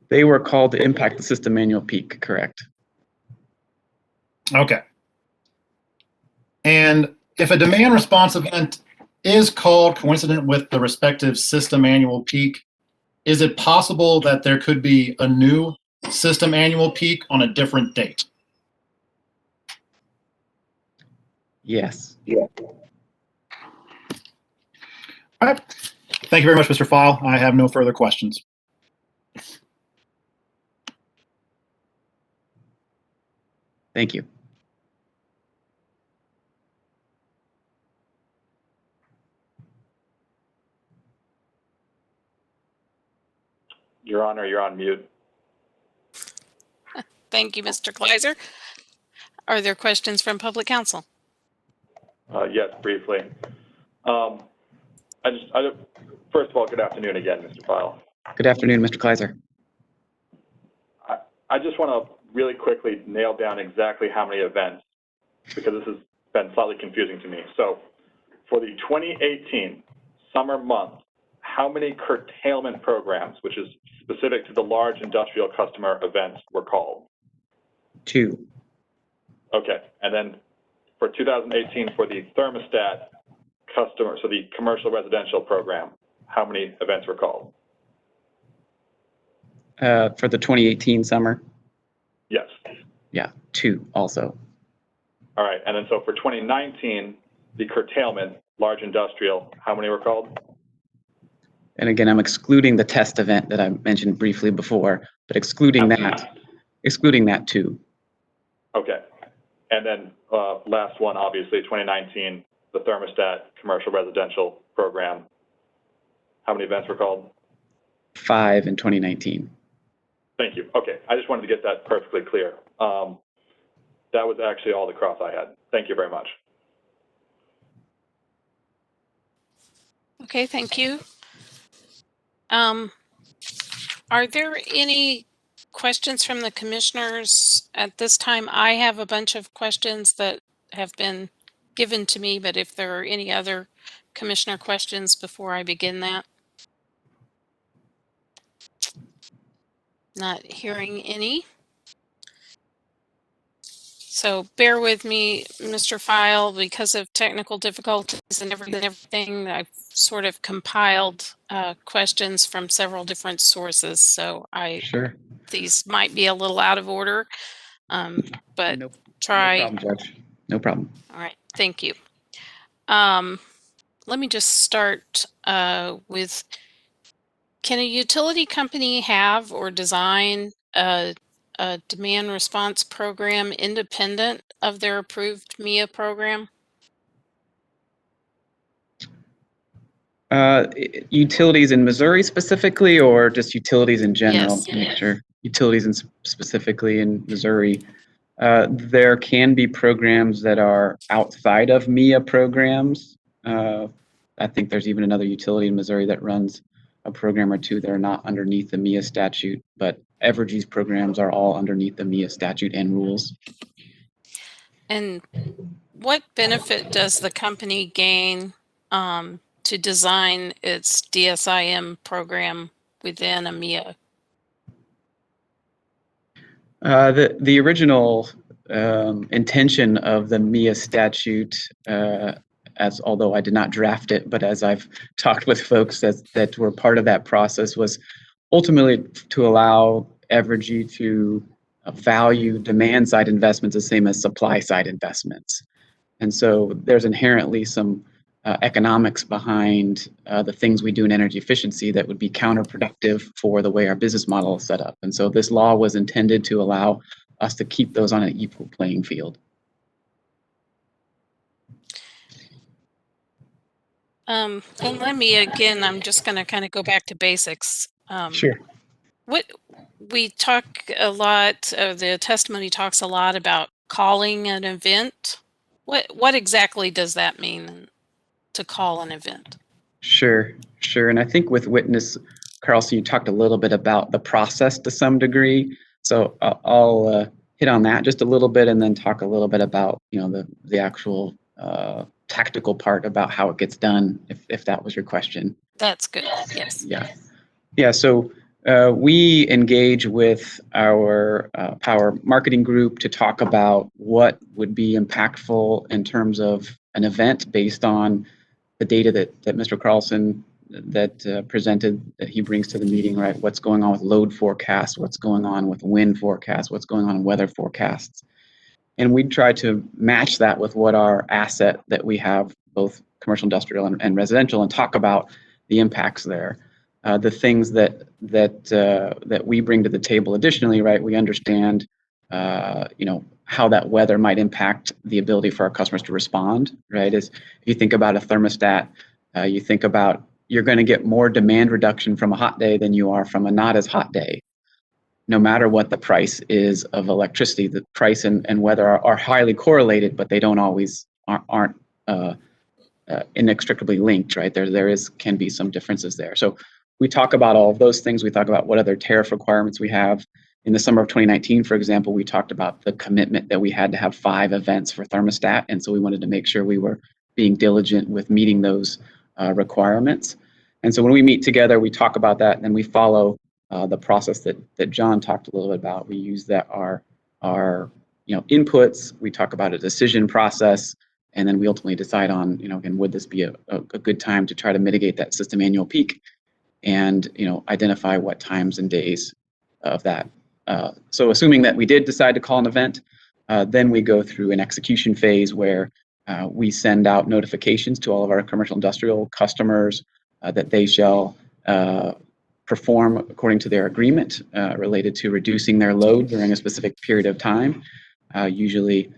Speaker 13: They were called to impact the system annual peak, correct?
Speaker 6: Okay. And if a demand response event is called coincident with the respective system annual peak, is it possible that there could be a new system annual peak on a different date?
Speaker 13: Yes.
Speaker 6: Yeah. All right. Thank you very much, Mr. File. I have no further questions.
Speaker 13: Thank you.
Speaker 2: Your Honor, you're on mute.
Speaker 1: Thank you, Mr. Kleiser. Are there questions from public counsel?
Speaker 2: Yes, briefly. First of all, good afternoon again, Mr. File.
Speaker 13: Good afternoon, Mr. Kleiser.
Speaker 2: I just want to really quickly nail down exactly how many events, because this has been slightly confusing to me. So for the 2018 summer month, how many curtailment programs, which is specific to the large industrial customer events, were called?
Speaker 13: 2.
Speaker 2: Okay, and then for 2018 for the thermostat customer, so the commercial residential program, how many events were called?
Speaker 13: For the 2018 summer?
Speaker 2: Yes.
Speaker 13: Yeah, 2 also.
Speaker 2: All right, and then so for 2019, the curtailment, large industrial, how many were called?
Speaker 13: And again, I'm excluding the test event that I mentioned briefly before, but excluding that 2.
Speaker 2: Okay, and then last one, obviously, 2019, the thermostat commercial residential program, how many events were called?
Speaker 13: 5 in 2019.
Speaker 2: Thank you. Okay, I just wanted to get that perfectly clear. That was actually all the cross I had. Thank you very much.
Speaker 1: Okay, thank you. Are there any questions from the commissioners at this time? I have a bunch of questions that have been given to me, but if there are any other commissioner questions before I begin that? Not hearing any. So bear with me, Mr. File, because of technical difficulties and everything, I've sort of compiled questions from several different sources. So
Speaker 13: Sure.
Speaker 1: These might be a little out of order, but
Speaker 13: No
Speaker 1: try.
Speaker 13: problem, Judge. No problem.
Speaker 1: All right, thank you. Let me just start with, can a utility company have or design a demand response program independent of their approved MIA program?
Speaker 13: Utilities in Missouri specifically, or just utilities in general?
Speaker 1: Yes.
Speaker 13: To make sure. utilities and specifically in Missouri, there can be programs that are outside of MIA programs. I think there's even another utility in Missouri that runs a program or two that are not underneath the MIA statute, but Evergy's programs are all underneath the MIA statute and rules.
Speaker 1: And what benefit does the company gain to design its DSIM program within a MIA?
Speaker 13: The original intention of the MIA statute, as although I did not draft it, but as I've talked with folks that were part of that process, was ultimately to allow Evergy to value demand side investments the same as supply side investments. And so there's inherently some economics behind the things we do in energy efficiency that would be counterproductive for the way our business model is set up. And so this law was intended to allow us to keep those on an equal playing field.
Speaker 1: And let me, again, I'm just going to kind of go back to basics.
Speaker 13: Sure.
Speaker 1: What we talk a lot, the testimony talks a lot about calling an event. What exactly does that mean, to call an event?
Speaker 13: Sure. And I think with witness Carlson, you talked a little bit about the process to some degree. So I'll hit on that just a little bit and then talk a little bit about, the actual tactical part about how it gets done, if that was your question.
Speaker 1: That's good. Yes.
Speaker 13: Yeah. So we engage with our power marketing group to talk about what would be impactful in terms of an event based on the data that Mr. Carlson presented, that he brings to the meeting, right? What's going on with load forecasts, what's going on with wind forecasts, what's going on in weather forecasts. And we try to match that with what our asset that we have, both commercial, industrial, and residential, and talk about the impacts there. The things that we bring to the table additionally, right? We understand, how that weather might impact the ability for our customers to respond, right? As you think about a thermostat, you think about you're going to get more demand reduction from a hot day than you are from a not as hot day. No matter what the price is of electricity, the price and weather are highly correlated, but they don't always aren't inextricably linked, right? Can be some differences there. So we talk about all of those things. We talk about what other tariff requirements we have. In the summer of 2019, for example, we talked about the commitment that we had to have 5 events for thermostat. And so we wanted to make sure we were being diligent with meeting those requirements. And so when we meet together, we talk about that, and then we follow the process that John talked a little bit about. We use that our inputs. We talk about a decision process, and then we ultimately decide on, again, would this be a good time to try to mitigate that system annual peak, and identify what times and days of that. So assuming that we did decide to call an event, then we go through an execution phase where we send out notifications to all of our commercial industrial customers that they shall perform according to their agreement related to reducing their load during a specific period of time, usually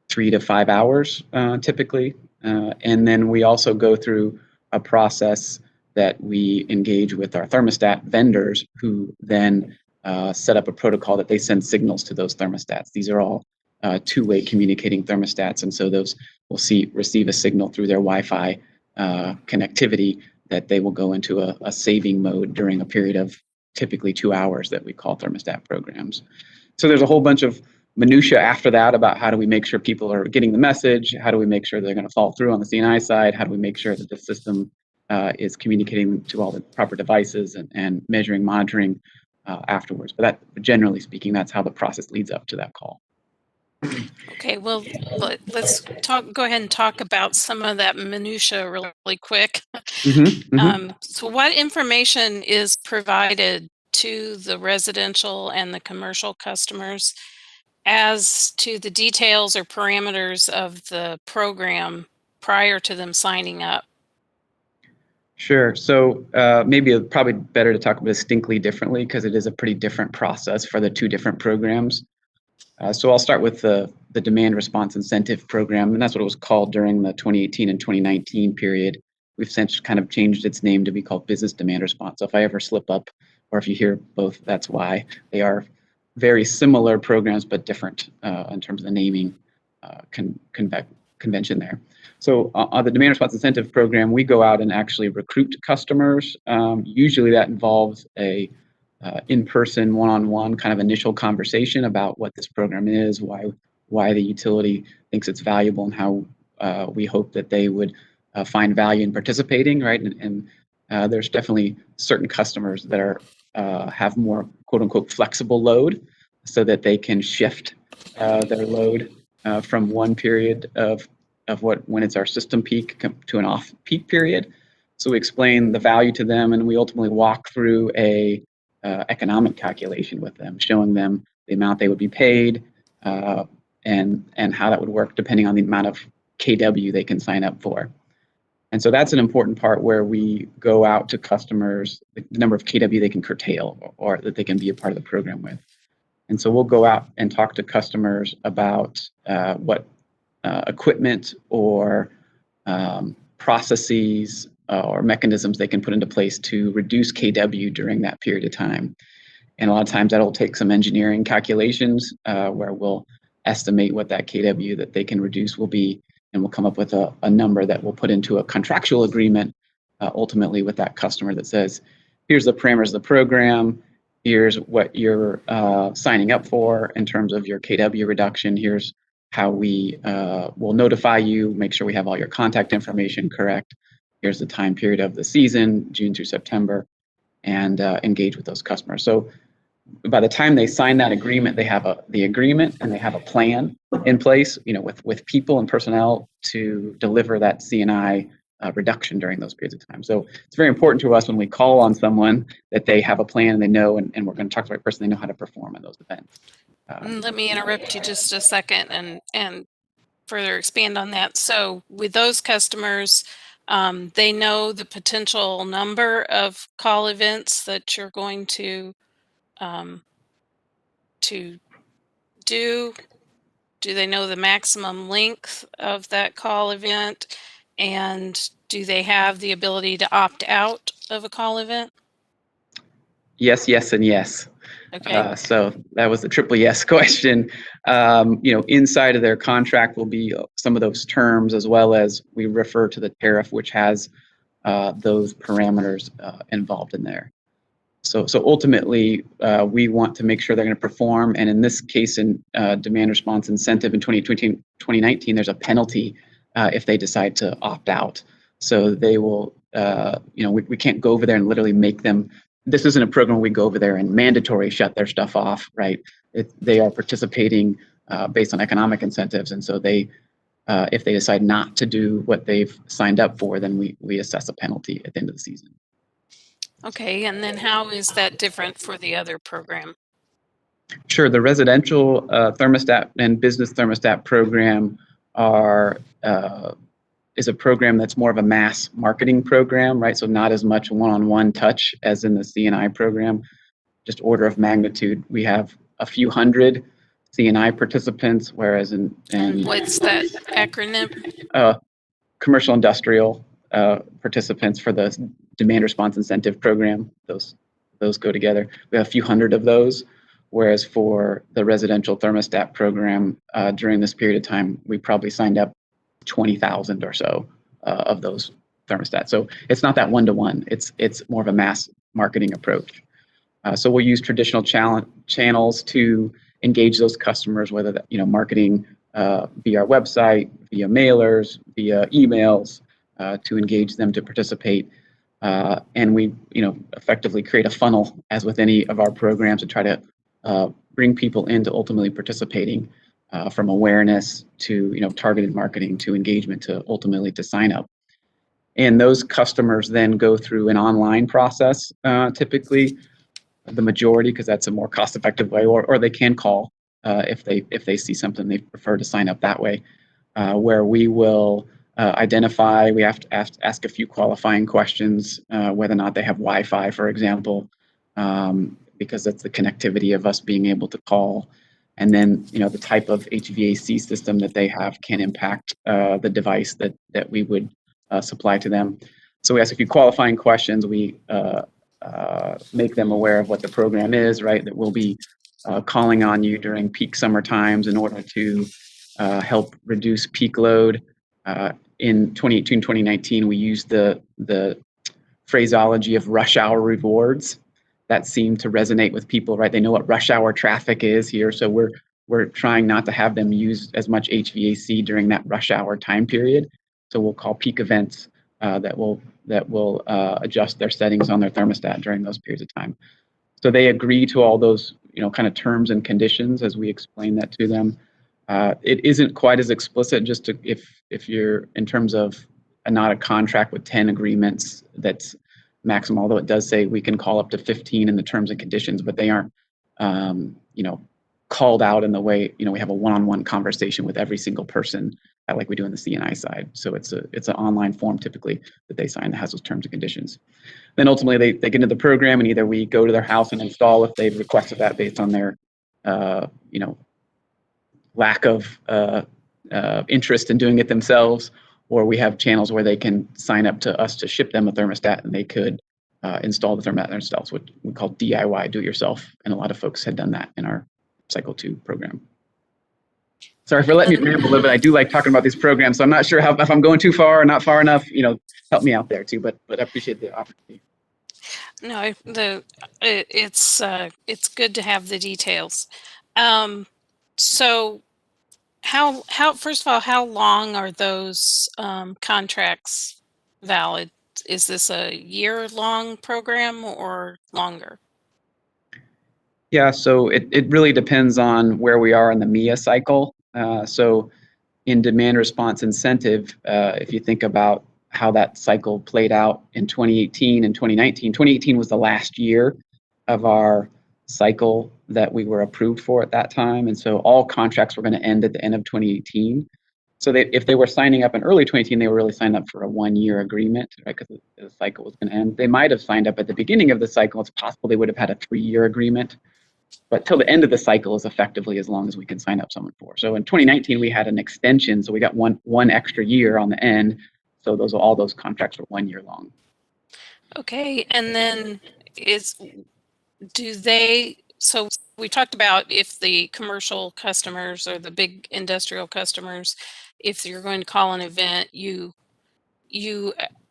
Speaker 13: 3 to 5 hours typically. And then we also go through a process that we engage with our thermostat vendors, who then set up a protocol that they send signals to those thermostats. These are all two-way communicating thermostats, and so those will receive a signal through their Wi-Fi connectivity that they will go into a saving mode during a period of typically 2 hours that we call thermostat programs. So there's a whole bunch of minutia after that about how do we make sure people are getting the message, how do we make sure they're going to follow through on the C&I side, how do we make sure that the system is communicating to all the proper devices and measuring, monitoring afterwards. But generally speaking, that's how the process leads up to that call.
Speaker 1: Okay, well, let's go ahead and talk about some of that minutia really quick. So what information is provided to the residential and the commercial customers as to the details or parameters of the program prior to them signing up?
Speaker 13: Sure. So maybe probably better to talk distinctly differently, because it is a pretty different process for the 2 different programs. So I'll start with the demand response incentive program, and that's what it was called during the 2018 and 2019 period. We've since kind of changed its name to be called business demand response. So if I ever slip up, or if you hear both, that's why. They are very similar programs, but different in terms of the naming convention there. So on the demand response incentive program, we go out and actually recruit customers. Usually that involves a in-person, one-on-one kind of initial conversation about what this program is, why the utility thinks it's valuable, and how we hope that they would find value in participating, right? And there's definitely certain customers that are have more quote-unquote flexible load, so that they can shift their load from one period of when it's our system peak to an off-peak period. So we explain the value to them, and we ultimately walk through a economic calculation with them, showing them the amount they would be paid and how that would work depending on the amount of KW they can sign up for. And so that's an important part where we go out to customers, the number of KW they can curtail or that they can be a part of the program with. And so we'll go out and talk to customers about what equipment or processes or mechanisms they can put into place to reduce KW during that period of time. And a lot of times that'll take some engineering calculations where we'll estimate what that KW that they can reduce will be, and we'll come up with a number that we'll put into a contractual agreement ultimately with that customer that says, here's the parameters of the program, here's what you're signing up for in terms of your KW reduction, here's how we will notify you, make sure we have all your contact information correct, here's the time period of the season, June through September, and engage with those customers. So by the time they sign that agreement, they have the agreement and they have a plan in place, with people and personnel to deliver that C&I reduction during those periods of time. So it's very important to us when we call on someone that they have a plan and they know, and we're going to talk to the right person, they know how to perform in those events.
Speaker 1: Let me interrupt you just a second and further expand on that. So with those customers, they know the potential number of call events that you're going to do. Do they know the maximum length of that call event? And do they have the ability to opt out of a call event?
Speaker 13: Yes, yes, and yes.
Speaker 1: Okay.
Speaker 13: So that was the triple yes question. Inside of their contract will be some of those terms, as well as we refer to the tariff, which has those parameters involved in there. So ultimately, we want to make sure they're going to perform. And in this case, in demand response incentive in 2019, there's a penalty if they decide to opt out. So they will, we can't go over there and literally make them. This isn't a program where we go over there and mandatory shut their stuff off, right? They are participating based on economic incentives. And so they, if they decide not to do what they've signed up for, then we assess a penalty at the end of the season.
Speaker 1: Okay, and then how is that different for the other program?
Speaker 13: Sure. The residential thermostat and business thermostat program is a program that's more of a mass marketing program, right? So not as much one-on-one touch as in the C&I program. Just order of magnitude, we have a few hundred C&I participants, whereas in
Speaker 1: what's that acronym?
Speaker 13: Commercial industrial participants for the demand response incentive program. Those go together. We have a few hundred of those, whereas for the residential thermostat program, during this period of time, we probably signed up 20,000 or so of those thermostats. So it's not that one-to-one. It's more of a mass marketing approach. So we'll use traditional channels to engage those customers, whether that, marketing via our website, via mailers, via emails, to engage them to participate. And we, effectively create a funnel, as with any of our programs, to try to bring people into ultimately participating, from awareness to, targeted marketing to engagement to ultimately to sign up. And those customers then go through an online process, typically the majority, because that's a more cost-effective way, or they can call if they see something they prefer to sign up that way, where we will identify, we have to ask a few qualifying questions, whether or not they have Wi-Fi, for example, because that's the connectivity of us being able to call. And then, the type of HVAC system that they have can impact the device that we would supply to them. So we ask a few qualifying questions. We make them aware of what the program is, right? That we'll be calling on you during peak summer times in order to help reduce peak load. In 2018, 2019, we used the phraseology of rush hour rewards. That seemed to resonate with people, right? They know what rush hour traffic is here, so we're trying not to have them use as much HVAC during that rush hour time period. So we'll call peak events that will adjust their settings on their thermostat during those periods of time. So they agree to all those, kind of terms and conditions as we explain that to them. It isn't quite as explicit, just to, if you're in terms of not a contract with 10 agreements that's maximum, although it does say we can call up to 15 in the terms and conditions, but they aren't, called out in the way, we have a one-on-one conversation with every single person like we do on the CNI side. So it's an online form typically that they sign that has those terms and conditions. Then ultimately they get into the program, and either we go to their house and install if they've requested that based on their, lack of interest in doing it themselves, or we have channels where they can sign up to us to ship them a thermostat, and they could install the thermostat themselves, what we call DIY, do it yourself. And a lot of folks had done that in our Cycle 2 program. Sorry for letting me ramble a little bit. I do like talking about these programs, so I'm not sure if I'm going too far or not far enough. Help me out there too. But I appreciate the opportunity.
Speaker 1: No, it's good to have the details. So how first of all, how long are those contracts valid? Is this a year-long program or longer?
Speaker 13: Yeah, so it really depends on where we are in the MIA cycle. So in demand response incentive, if you think about how that cycle played out in 2018 and 2019, 2018 was the last year of our cycle that we were approved for at that time. And so all contracts were going to end at the end of 2018. So if they were signing up in early 2018, they were really signed up for a 1-year agreement, right? Because the cycle was going to end. They might have signed up at the beginning of the cycle. It's possible they would have had a 3-year agreement. But till the end of the cycle is effectively as long as we can sign up someone for. So in 2019, we had an extension, so we got one extra year on the end. So all those contracts were 1 year long.
Speaker 1: Okay, and then so we talked about if the commercial customers or the big industrial customers, if you're going to call an event, you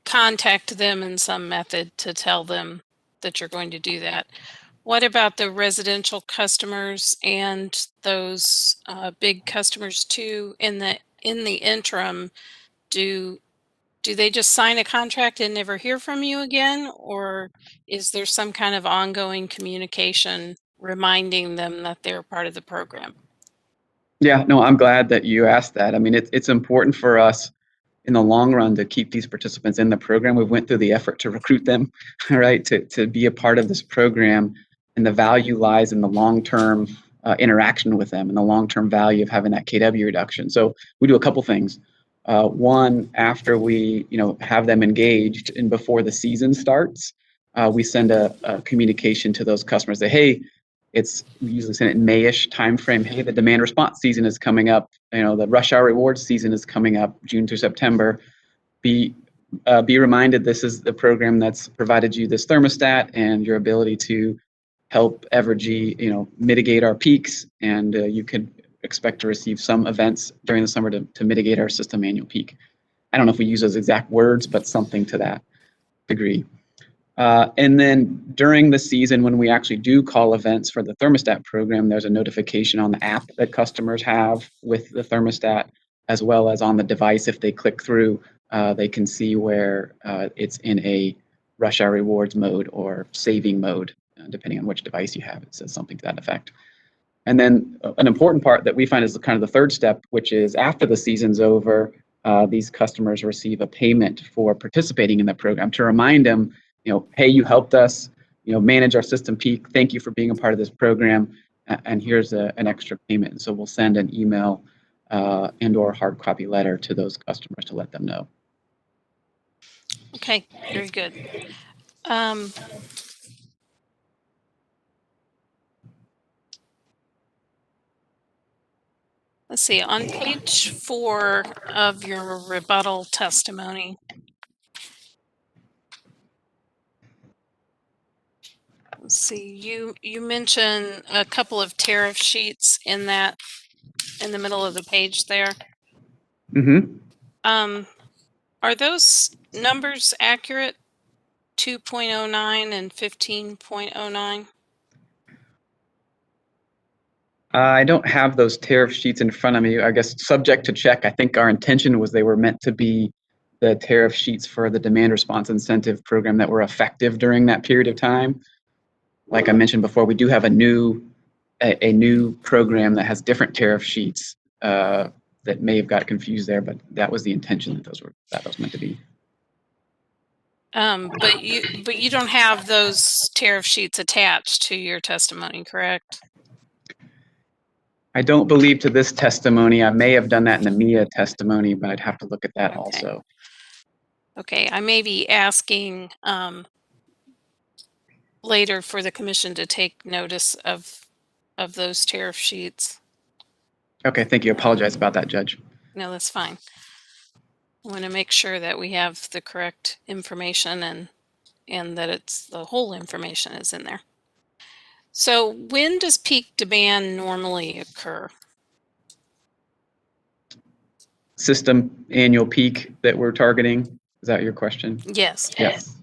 Speaker 1: contact them in some method to tell them that you're going to do that. What about the residential customers and those big customers too? In the interim, do they just sign a contract and never hear from you again, or is there some kind of ongoing communication reminding them that they're part of the program?
Speaker 13: Yeah, no, I'm glad that you asked that. I mean, it's important for us in the long run to keep these participants in the program. We went through the effort to recruit them, right, to be a part of this program, and the value lies in the long-term interaction with them and the long-term value of having that KW reduction. So we do a couple things. One, after we have them engaged and before the season starts, we send a communication to those customers that, hey, we usually send it in May-ish timeframe. Hey, the demand response season is coming up. The rush hour rewards season is coming up, June through September. Be reminded, this is the program that's provided you this thermostat and your ability to help Evergy, mitigate our peaks, and you could expect to receive some events during the summer to mitigate our system annual peak. I don't know if we use those exact words, but something to that degree. And then during the season, when we actually do call events for the thermostat program, there's a notification on the app that customers have with the thermostat, as well as on the device. If they click through, they can see where it's in a rush hour rewards mode or saving mode, depending on which device you have. It says something to that effect. And then an important part that we find is kind of the third step, which is after the season's over, these customers receive a payment for participating in the program to remind them, hey, you helped us, manage our system peak. Thank you for being a part of this program, and here's an extra payment. And so we'll send an email and/or hard copy letter to those customers to let them know.
Speaker 1: Okay, very good. Let's see, on page 4 of your rebuttal testimony, Let's see, you mentioned a couple of tariff sheets in the middle of the page there.
Speaker 13: Mm-hmm.
Speaker 1: Are those numbers accurate? 2.09 and 15.09?
Speaker 13: I don't have those tariff sheets in front of me. I guess subject to check. I think our intention was they were meant to be the tariff sheets for the demand response incentive program that were effective during that period of time. Like I mentioned before, we do have a new program that has different tariff sheets that may have got confused there, but that was the intention that that was meant to be.
Speaker 1: But you don't have those tariff sheets attached to your testimony, correct?
Speaker 13: I don't believe to this testimony. I may have done that in the MIA testimony, but I'd have to look at that also.
Speaker 1: Okay, I may be asking later for the commission to take notice of those tariff sheets.
Speaker 13: Okay, thank you. Apologize about that, Judge.
Speaker 1: No, that's fine. I want to make sure that we have the correct information and that it's the whole information is in there. So when does peak demand normally occur?
Speaker 13: System annual peak that we're targeting. Is that your question?
Speaker 1: Yes.
Speaker 13: Yes.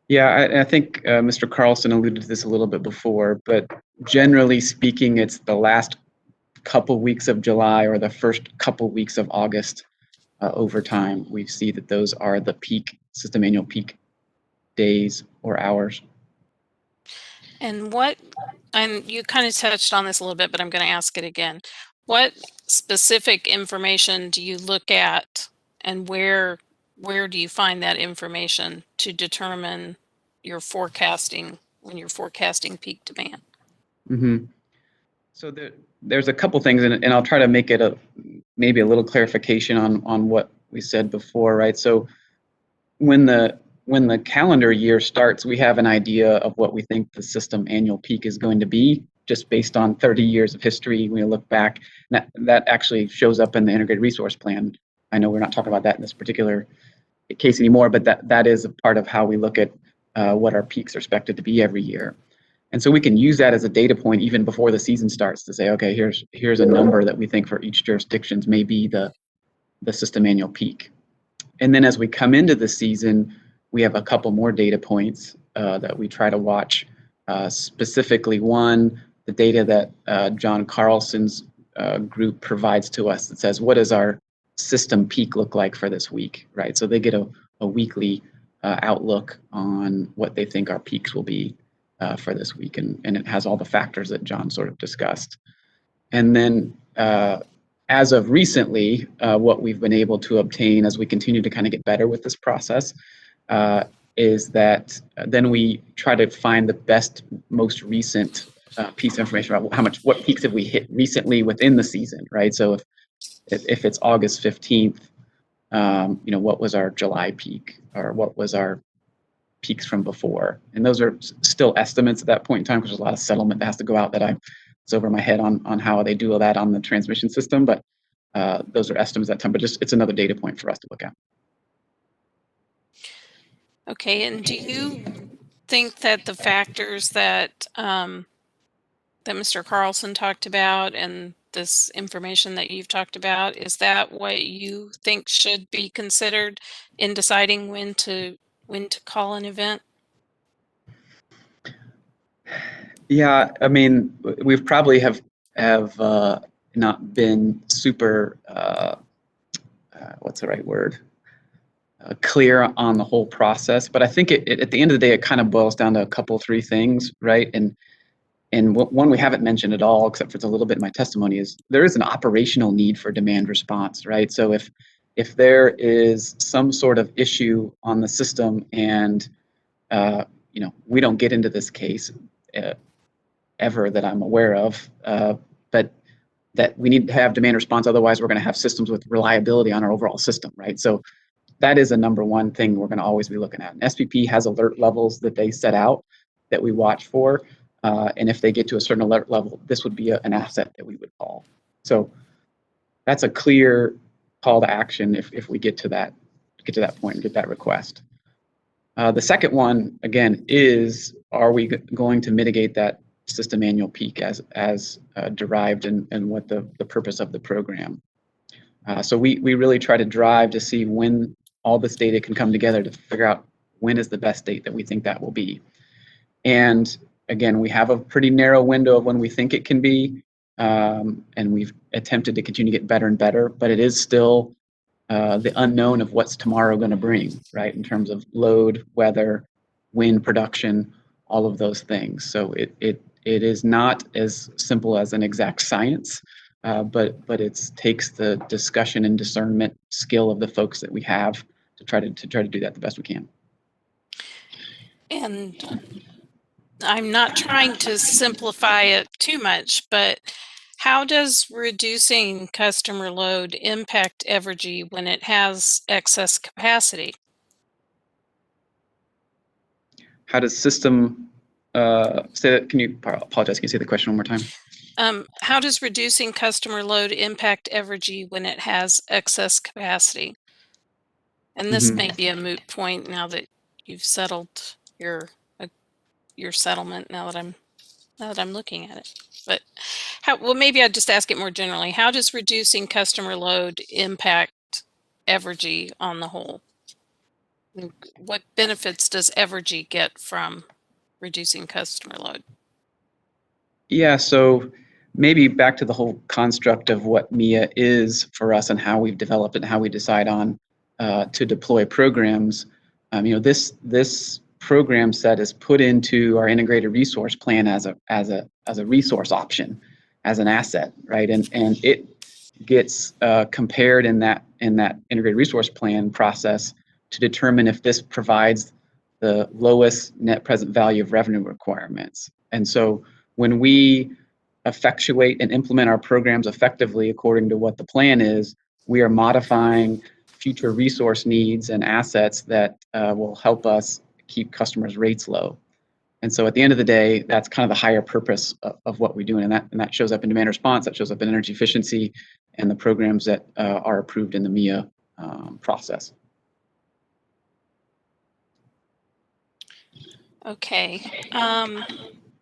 Speaker 13: Yeah, I think Mr. Carlson alluded to this a little bit before, but generally speaking, it's the last couple weeks of July or the first couple weeks of August. Over time, we see that those are the peak system annual peak days or hours.
Speaker 1: And you kind of touched on this a little bit, but I'm going to ask it again. What specific information do you look at, and where do you find that information to determine your forecasting when you're forecasting peak demand?
Speaker 13: Mm-hmm. So there's a couple things, and I'll try to make it maybe a little clarification on what we said before, right? So when the calendar year starts, we have an idea of what we think the system annual peak is going to be, just based on 30 years of history. We look back, that actually shows up in the integrated resource plan. I know we're not talking about that in this particular case anymore, but that is a part of how we look at what our peaks are expected to be every year. And so we can use that as a data point even before the season starts to say, okay, here's a number that we think for each jurisdictions may be the system annual peak. And then as we come into the season, we have a couple more data points that we try to watch. Specifically, one, the data that John Carlson's group provides to us that says, what does our system peak look like for this week, right? So they get a weekly outlook on what they think our peaks will be for this week. And it has all the factors that John sort of discussed. And then as of recently, what we've been able to obtain as we continue to kind of get better with this process is that then we try to find the best, most recent piece of information about what peaks have we hit recently within the season, right? So if it's August 15th, what was our July peak, or what was our peaks from before? And those are still estimates at that point in time, because there's a lot of settlement that has to go out that it's over my head on how they do all that on the transmission system, but those are estimates at that time, but it's another data point for us to look at.
Speaker 1: Okay, and do you think that the factors that Mr. Carlson talked about and this information that you've talked about, is that what you think should be considered in deciding when to call an event?
Speaker 13: Yeah, I mean, we've probably have not been super what's the right word? Clear on the whole process, but I think at the end of the day, it kind of boils down to a couple, three things, right? And one we haven't mentioned at all, except for it's a little bit in my testimony, is there is an operational need for demand response, right? So if there is some sort of issue on the system, and we don't get into this case ever that I'm aware of, but that we need to have demand response, otherwise we're going to have systems with reliability on our overall system, right? So that is a number one thing we're going to always be looking at. And SPP has alert levels that they set out that we watch for. And if they get to a certain alert level, this would be an asset that we would call. So that's a clear call to action if we get to that point and get that request. The second one, again, is are we going to mitigate that system annual peak as derived and what the purpose of the program. So we really try to drive to see when all this data can come together to figure out when is the best date that we think that will be. And again, we have a pretty narrow window of when we think it can be, and we've attempted to continue to get better and better, but it is still the unknown of what's tomorrow going to bring, right? In terms of load, weather, wind production, all of those things. So it is not as simple as an exact science, but it takes the discussion and discernment skill of the folks that we have to try to do that the best we can.
Speaker 1: And I'm not trying to simplify it too much, but how does reducing customer load impact Evergy when it has excess capacity?
Speaker 13: How does system say that? Can you apologize? Can you say the question one more time?
Speaker 1: How does reducing customer load impact Evergy when it has excess capacity? And this may be a moot point now that you've settled your settlement. Now that I'm looking at it, but well, maybe I'd just ask it more generally. How does reducing customer load impact Evergy on the whole? What benefits does Evergy get from reducing customer load?
Speaker 13: Yeah, so maybe back to the whole construct of what MIA is for us and how we've developed it and how we decide on to deploy programs. This program set is put into our integrated resource plan as a resource option, as an asset, right? And it gets compared in that integrated resource plan process to determine if this provides the lowest net present value of revenue requirements. And so when we effectuate and implement our programs effectively according to what the plan is, we are modifying future resource needs and assets that will help us keep customers' rates low. And so at the end of the day, that's kind of the higher purpose of what we do. And that shows up in demand response, that shows up in energy efficiency and the programs that are approved in the MIA process.
Speaker 1: Okay.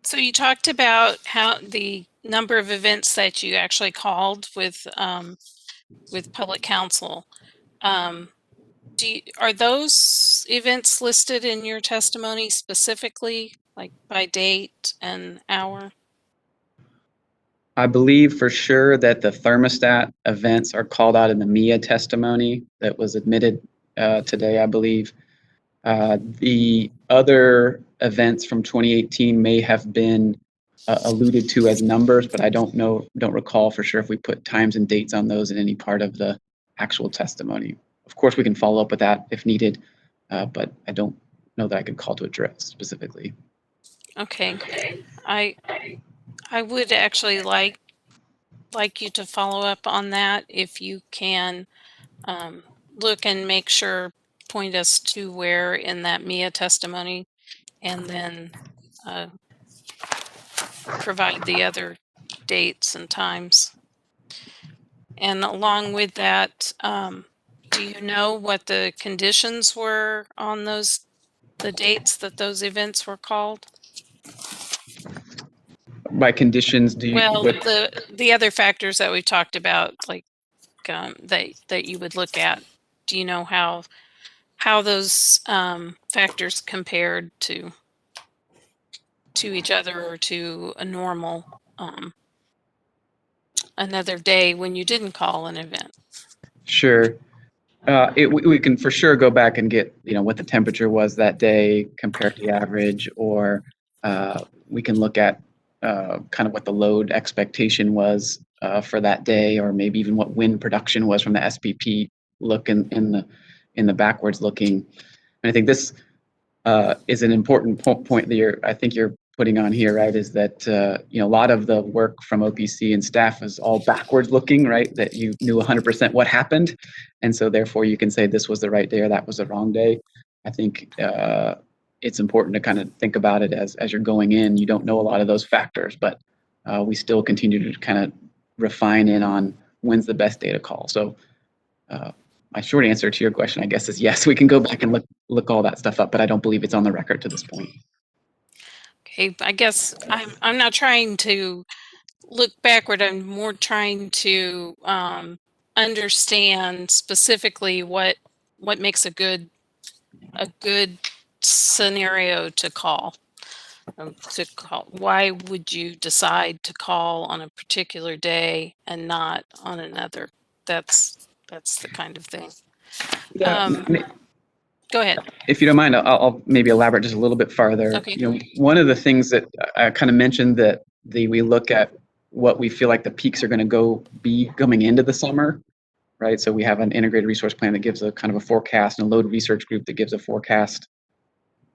Speaker 1: So you talked about how the number of events that you actually called with public counsel. Are those events listed in your testimony specifically, like by date and hour?
Speaker 13: I believe for sure that the thermostat events are called out in the MIA testimony that was admitted today, I believe. The other events from 2018 may have been alluded to as numbers, but I don't recall for sure if we put times and dates on those in any part of the actual testimony. Of course, we can follow up with that if needed, but I don't know that I could call to address specifically.
Speaker 1: Okay. I would actually like you to follow up on that if you can look and make sure, point us to where in that MIA testimony, and then provide the other dates and times. And along with that, do you know what the conditions were on the dates that those events were called?
Speaker 13: By conditions, do you?
Speaker 1: Well, the other factors that we talked about, like that you would look at. Do you know how those factors compared to each other or to a normal another day when you didn't call an event?
Speaker 13: Sure. We can for sure go back and get what the temperature was that day compared to the average, or we can look at kind of what the load expectation was for that day, or maybe even what wind production was from the SPP look in the backwards looking. And I think this is an important point that I think you're putting on here, right? Is that a lot of the work from OPC and staff is all backwards looking, right? That you knew 100% what happened, and so therefore you can say this was the right day or that was the wrong day. I think it's important to kind of think about it as you're going in. You don't know a lot of those factors, but we still continue to kind of refine in on when's the best day to call. So my short answer to your question, I guess, is yes, we can go back and look all that stuff up, but I don't believe it's on the record to this point.
Speaker 1: Okay, I guess I'm not trying to look backward. I'm more trying to understand specifically what makes a good scenario to call. Why would you decide to call on a particular day and not on another? That's the kind of thing. Go ahead.
Speaker 13: If you don't mind, I'll maybe elaborate just a little bit farther.
Speaker 1: Okay.
Speaker 13: You know, one of the things that I kind of mentioned that we look at what we feel like the peaks are going to be coming into the summer, right? So we have an integrated resource plan that gives a kind of a forecast, and a load research group that gives a forecast.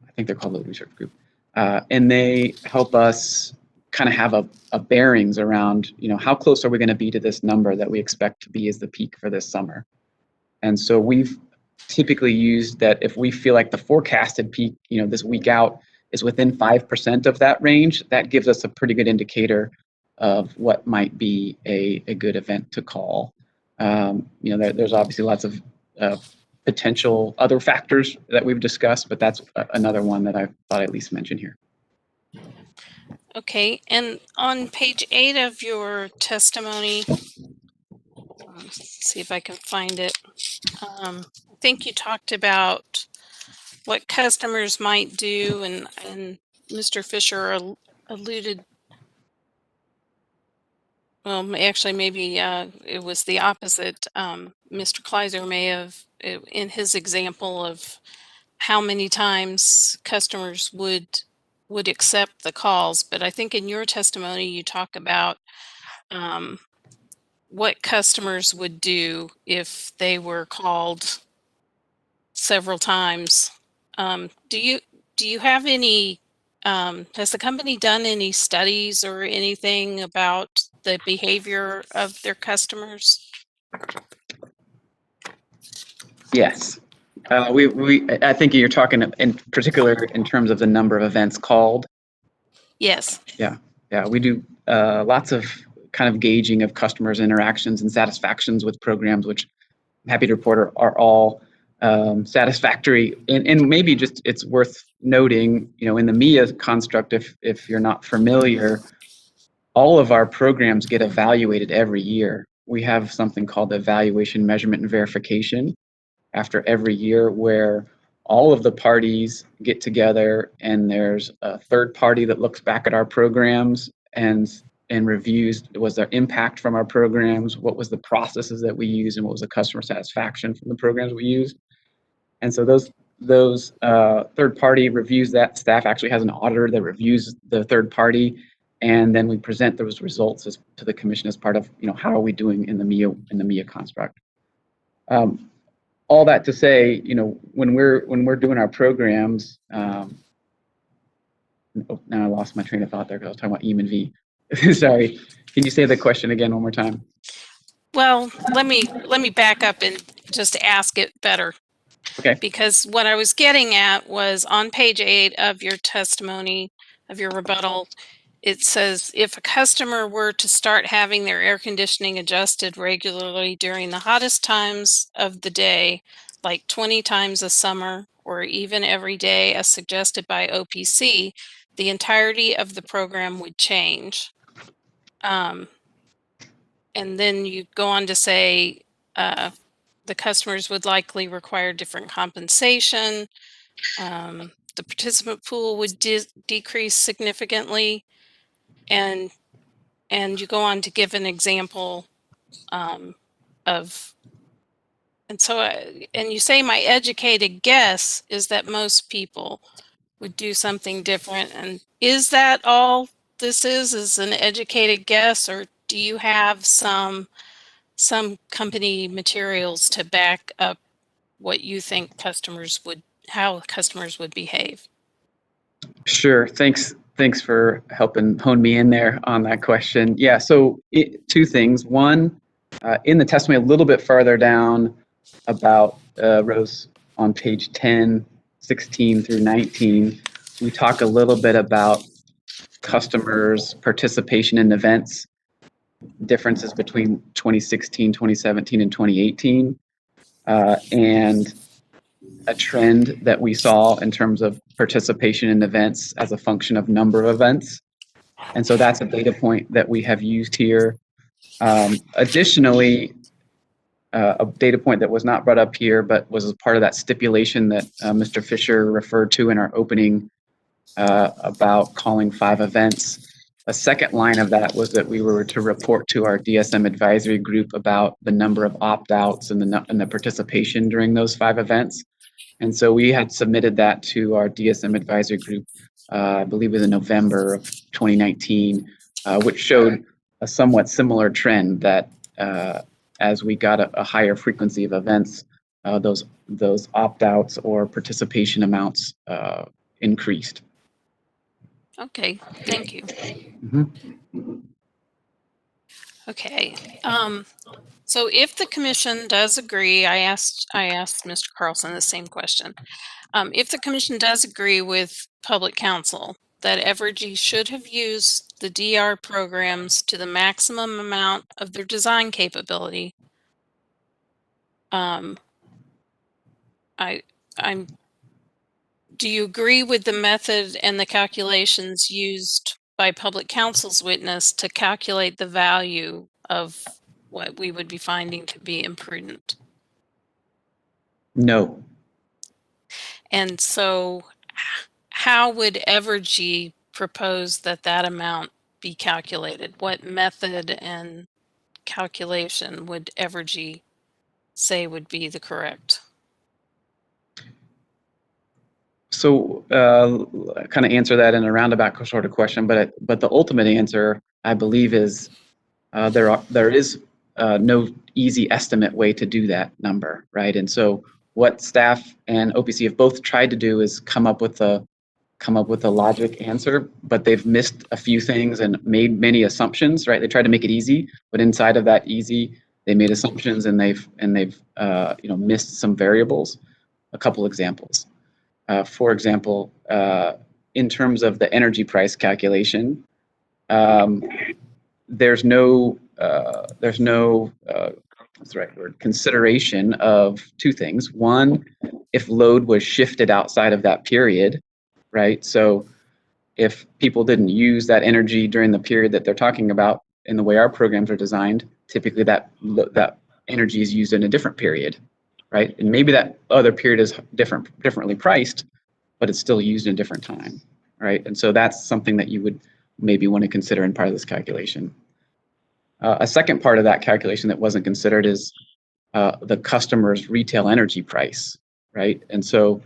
Speaker 13: I think they're called load research group, and they help us kind of have a bearings around, you know, how close are we going to be to this number that we expect to be as the peak for this summer. And so we've typically used that if we feel like the forecasted peak, you know, this week out is within 5% of that range, that gives us a pretty good indicator of what might be a good event to call. You know, there's obviously lots of potential other factors that we've discussed, but that's another one that I thought I'd at least mention here.
Speaker 1: Okay, and on page 8 of your testimony, let's see if I can find it. I think you talked about what customers might do, and Mr. Fisher alluded. Well, actually, maybe it was the opposite. Mr. Kleiser may have, in his example of how many times customers would accept the calls, but I think in your testimony you talk about what customers would do if they were called several times. Do you have any? Has the company done any studies or anything about the behavior of their customers?
Speaker 13: Yes. I think you're talking in particular in terms of the number of events called.
Speaker 1: Yes.
Speaker 13: Yeah, we do lots of kind of gauging of customers' interactions and satisfactions with programs, which I'm happy to report are all satisfactory. And maybe just it's worth noting, you know, in the MIA construct, if you're not familiar, all of our programs get evaluated every year. We have something called the evaluation, measurement, and verification after every year, where all of the parties get together and there's a third party that looks back at our programs and reviews, was there impact from our programs, what was the processes that we use, and what was the customer satisfaction from the programs we used. And so those third party reviews, that staff actually has an auditor that reviews the third party, and then we present those results to the commission as part of, you know, how are we doing in the MIA construct. All that to say, you know, when we're doing our programs, now I lost my train of thought there because I was talking about EM and V. Sorry, can you say the question again one more time?
Speaker 1: Well, let me back up and just ask it better.
Speaker 13: Okay.
Speaker 1: Because what I was getting at was on page 8 of your testimony, of your rebuttal, it says if a customer were to start having their air conditioning adjusted regularly during the hottest times of the day, like 20 times a summer or even every day as suggested by OPC, the entirety of the program would change. And then you go on to say the customers would likely require different compensation. The participant pool would decrease significantly, and you go on to give an example of, and so and you say my educated guess is that most people would do something different. And is that all this is an educated guess, or do you have some company materials to back up what you think how customers would behave?
Speaker 13: Sure. Thanks for helping hone me in there on that question. Yeah. So two things. One, in the testimony a little bit farther down about rows on page 10, 16 through 19, we talk a little bit about customers' participation in events, differences between 2016, 2017, and 2018. And a trend that we saw in terms of participation in events as a function of number of events. And so that's a data point that we have used here. Additionally, a data point that was not brought up here, but was a part of that stipulation that Mr. Fisher referred to in our opening about calling 5 events. A second line of that was that we were to report to our DSM advisory group about the number of opt-outs and the participation during those 5 events. And so we had submitted that to our DSM advisory group, I believe it was in November of 2019, which showed a somewhat similar trend that as we got a higher frequency of events, those opt-outs or participation amounts increased.
Speaker 1: Okay, thank you.
Speaker 13: Mm-hmm.
Speaker 1: Okay, so if the commission does agree, I asked Mr. Carlson the same question. If the commission does agree with public counsel that Evergy should have used the DR programs to the maximum amount of their design capability, do you agree with the method and the calculations used by public counsel's witness to calculate the value of what we would be finding to be imprudent?
Speaker 13: No.
Speaker 1: And so how would Evergy propose that amount be calculated? What method and calculation would Evergy say would be the correct?
Speaker 13: So kind of answer that in a roundabout sort of question, but the ultimate answer, I believe, is there is no easy estimate way to do that number, right? And so what staff and OPC have both tried to do is come up with a logic answer, but they've missed a few things and made many assumptions, right? They tried to make it easy, but inside of that easy, they made assumptions and they've missed some variables. A couple examples. For example, in terms of the energy price calculation, there's no what's the right word, consideration of 2 things. One, if load was shifted outside of that period, right? So if people didn't use that energy during the period that they're talking about, in the way our programs are designed, typically that energy is used in a different period, right? And maybe that other period is differently priced, but it's still used in a different time, right? And so that's something that you would maybe want to consider in part of this calculation. A second part of that calculation that wasn't considered is the customer's retail energy price, right? And so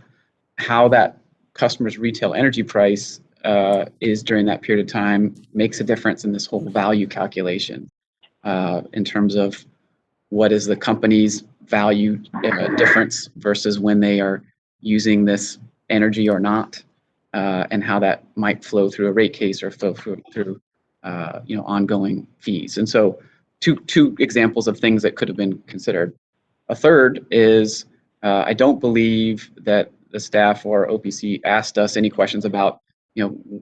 Speaker 13: how that customer's retail energy price is during that period of time makes a difference in this whole value calculation in terms of what is the company's value difference versus when they are using this energy or not, and how that might flow through a rate case or flow through ongoing fees. And so two examples of things that could have been considered. A third is I don't believe that the staff or OPC asked us any questions about,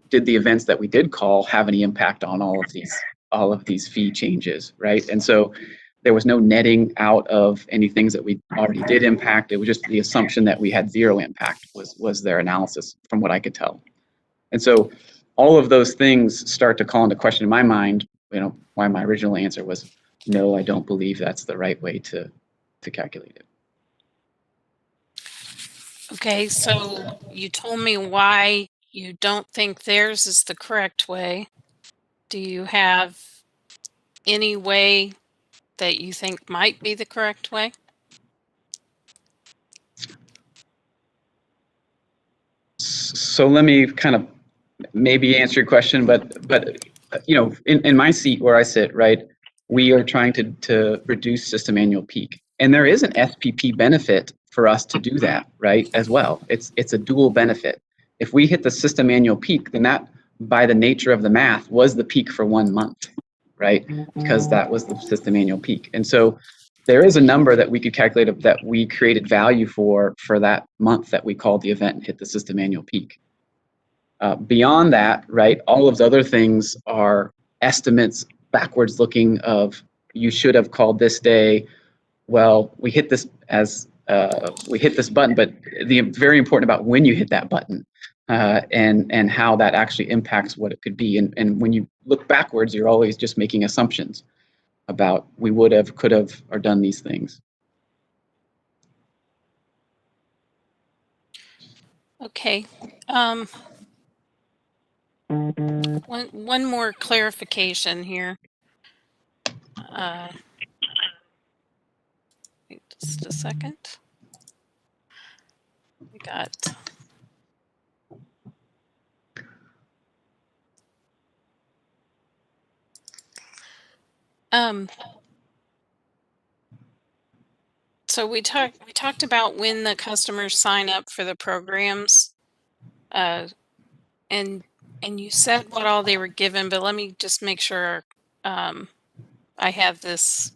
Speaker 13: did the events that we did call have any impact on all of these fee changes, right? And so there was no netting out of any things that we already did impact. It was just the assumption that we had 0 impact was their analysis, from what I could tell. And so all of those things start to call into question in my mind, why my original answer was no, I don't believe that's the right way to calculate it.
Speaker 1: Okay, so you told me why you don't think theirs is the correct way. Do you have any way that you think might be the correct way?
Speaker 13: So let me kind of maybe answer your question, but in my seat where I sit, right, we are trying to reduce system annual peak, and there is an SPP benefit for us to do that, right, as well. It's a dual benefit. If we hit the system annual peak, then that, by the nature of the math, was the peak for 1 month, right, because that was the system annual peak. And so there is a number that we could calculate that we created value for that month that we called the event and hit the system annual peak. Beyond that, right, all of the other things are estimates backwards looking of, you should have called this day. Well, we hit this, as we hit this button, but the very important about when you hit that button and how that actually impacts what it could be. And when you look backwards, you're always just making assumptions about we would have, could have, or done these things.
Speaker 1: Okay. One more clarification here. Wait just a second. We got. So we talked about when the customers sign up for the programs, and you said what all they were given, but let me just make sure I have this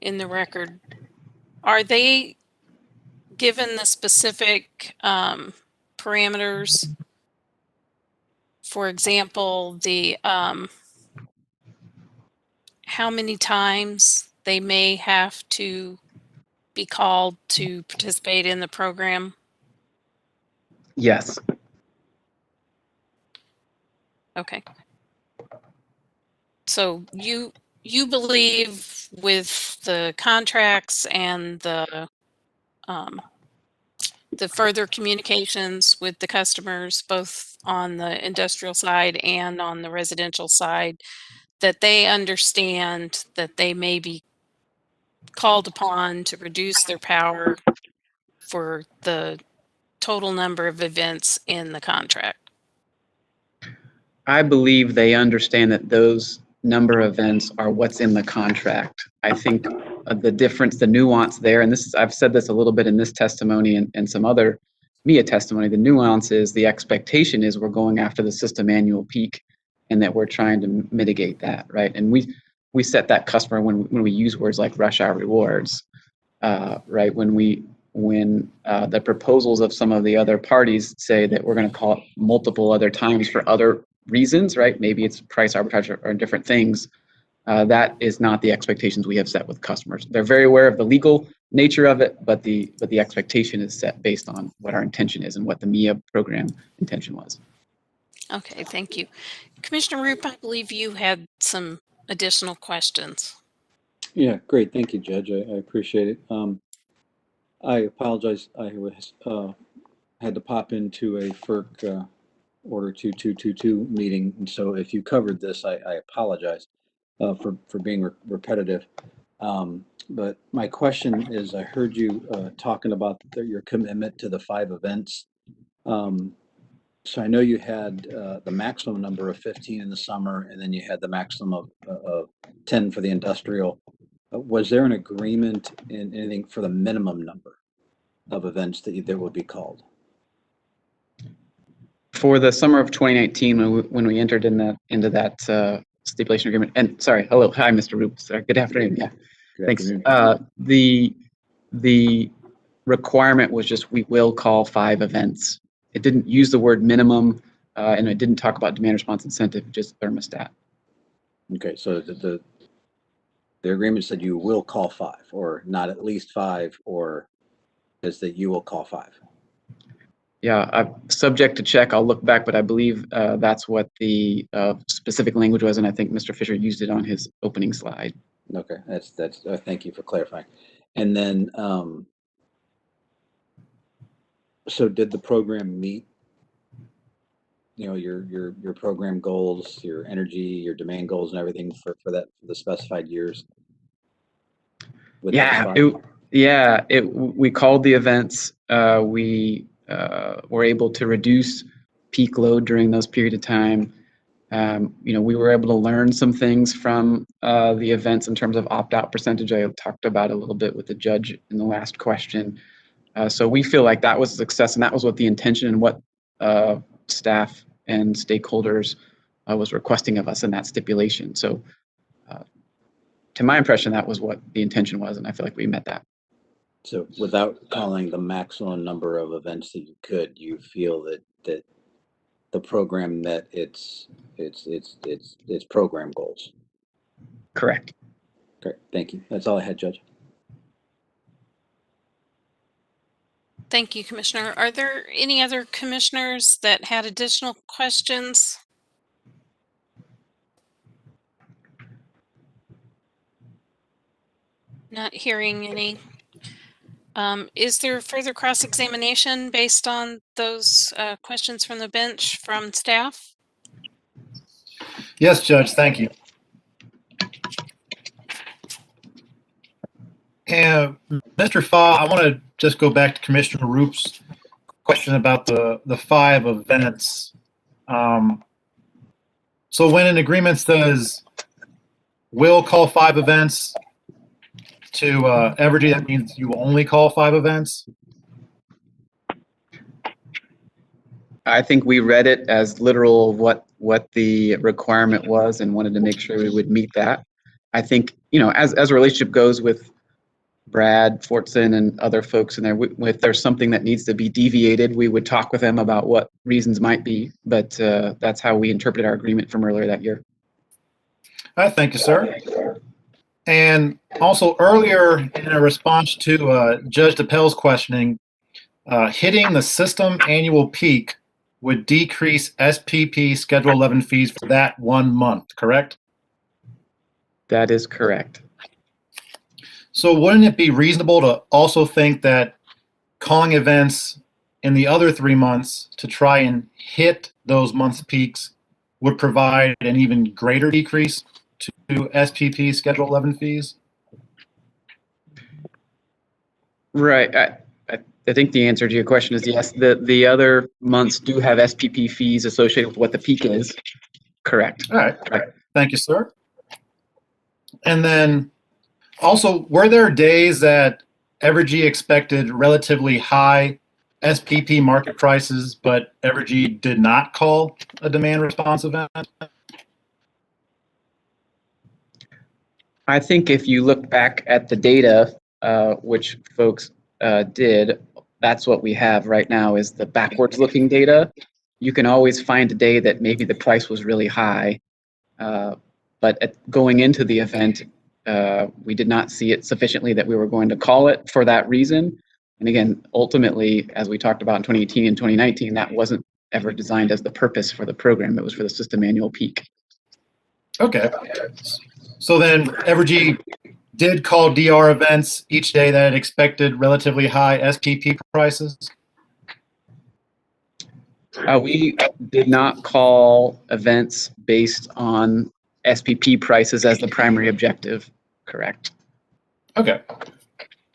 Speaker 1: in the record. Are they given the specific parameters? For example, the how many times they may have to be called to participate in the program?
Speaker 13: Yes.
Speaker 1: Okay. So you believe with the contracts and the further communications with the customers, both on the industrial side and on the residential side, that they understand that they may be called upon to reduce their power for the total number of events in the contract?
Speaker 13: I believe they understand that those number of events are what's in the contract. I think the difference, the nuance there, and this I've said this a little bit in this testimony and some other MIA testimony, the nuance is the expectation is we're going after the system annual peak and that we're trying to mitigate that, right? And we set that customer when we use words like rush hour rewards, right? When the proposals of some of the other parties say that we're going to call it multiple other times for other reasons, right? Maybe it's price arbitrage or different things. That is not the expectations we have set with customers. They're very aware of the legal nature of it, but the expectation is set based on what our intention is and what the MIA program intention was.
Speaker 1: Okay, thank you. Commissioner Roop, I believe you had some additional questions.
Speaker 14: Yeah, great. Thank you, Judge. I appreciate it. I apologize. I was had to pop into a FERC Order 2222 meeting, and so if you covered this, I apologize for being repetitive. But my question is, I heard you talking about your commitment to the 5 events. So I know you had the maximum number of 15 in the summer, and then you had the maximum of 10 for the industrial. Was there an agreement in anything for the minimum number of events that would be called?
Speaker 13: For the summer of 2019, when we entered into that stipulation agreement, and sorry, hello, hi, Mr. Roop. Good afternoon. Yeah,
Speaker 14: Good
Speaker 13: thanks.
Speaker 14: afternoon.
Speaker 13: The requirement was just we will call 5 events. It didn't use the word minimum, and it didn't talk about demand response incentive, just thermostat.
Speaker 14: Okay, so the agreement said you will call 5, or not at least 5, or is that you will call 5?
Speaker 13: Yeah, subject to check. I'll look back, but I believe that's what the specific language was, and I think Mr. Fisher used it on his opening slide.
Speaker 14: Okay, that's thank you for clarifying. And then, so did the program meet, your program goals, your energy, your demand goals, and everything for the specified years?
Speaker 13: Yeah, we called the events. We were able to reduce peak load during those periods of time. We were able to learn some things from the events in terms of opt-out percentage. I talked about a little bit with the judge in the last question. So we feel like that was a success, and that was what the intention and what staff and stakeholders was requesting of us in that stipulation. So to my impression, that was what the intention was, and I feel like we met that.
Speaker 14: So without calling the maximum number of events that you could, you feel that the program met its program goals?
Speaker 13: Correct.
Speaker 14: Great, thank you. That's all I had, Judge.
Speaker 1: Thank you, Commissioner. Are there any other commissioners that had additional questions? Not hearing any. Is there further cross-examination based on those questions from the bench from staff?
Speaker 6: Yes, Judge, thank you. And Mr. Fa, I want to just go back to Commissioner Roop's question about the 5 events. So when an agreement says will call 5 events to Evergy, that means you only call 5 events?
Speaker 13: I think we read it as literal what the requirement was and wanted to make sure we would meet that. I think, as a relationship goes with Brad Fortson and other folks in there, if there's something that needs to be deviated, we would talk with them about what reasons might be. But that's how we interpreted our agreement from earlier that year.
Speaker 6: All right, thank you, sir. And also earlier in a response to Judge DePell's questioning, hitting the system annual peak would decrease SPP Schedule 11 fees for that 1 month, correct?
Speaker 13: That is correct.
Speaker 6: So wouldn't it be reasonable to also think that calling events in the other 3 months to try and hit those months' peaks would provide an even greater decrease to SPP Schedule 11 fees?
Speaker 13: Right. I think the answer to your question is yes. The other months do have SPP fees associated with what the peak is. Correct.
Speaker 6: All right. Thank you, sir. And then also, were there days that Evergy expected relatively high SPP market prices, but Evergy did not call a demand response event?
Speaker 13: I think if you look back at the data, which folks did, that's what we have right now is the backwards looking data. You can always find a day that maybe the price was really high, but going into the event, we did not see it sufficiently that we were going to call it for that reason. And again, ultimately, as we talked about in 2018 and 2019, that wasn't ever designed as the purpose for the program. It was for the system annual peak.
Speaker 6: Okay. So then Evergy did call DR events each day that it expected relatively high SPP prices?
Speaker 13: We did not call events based on SPP prices as the primary objective, correct?
Speaker 6: Okay.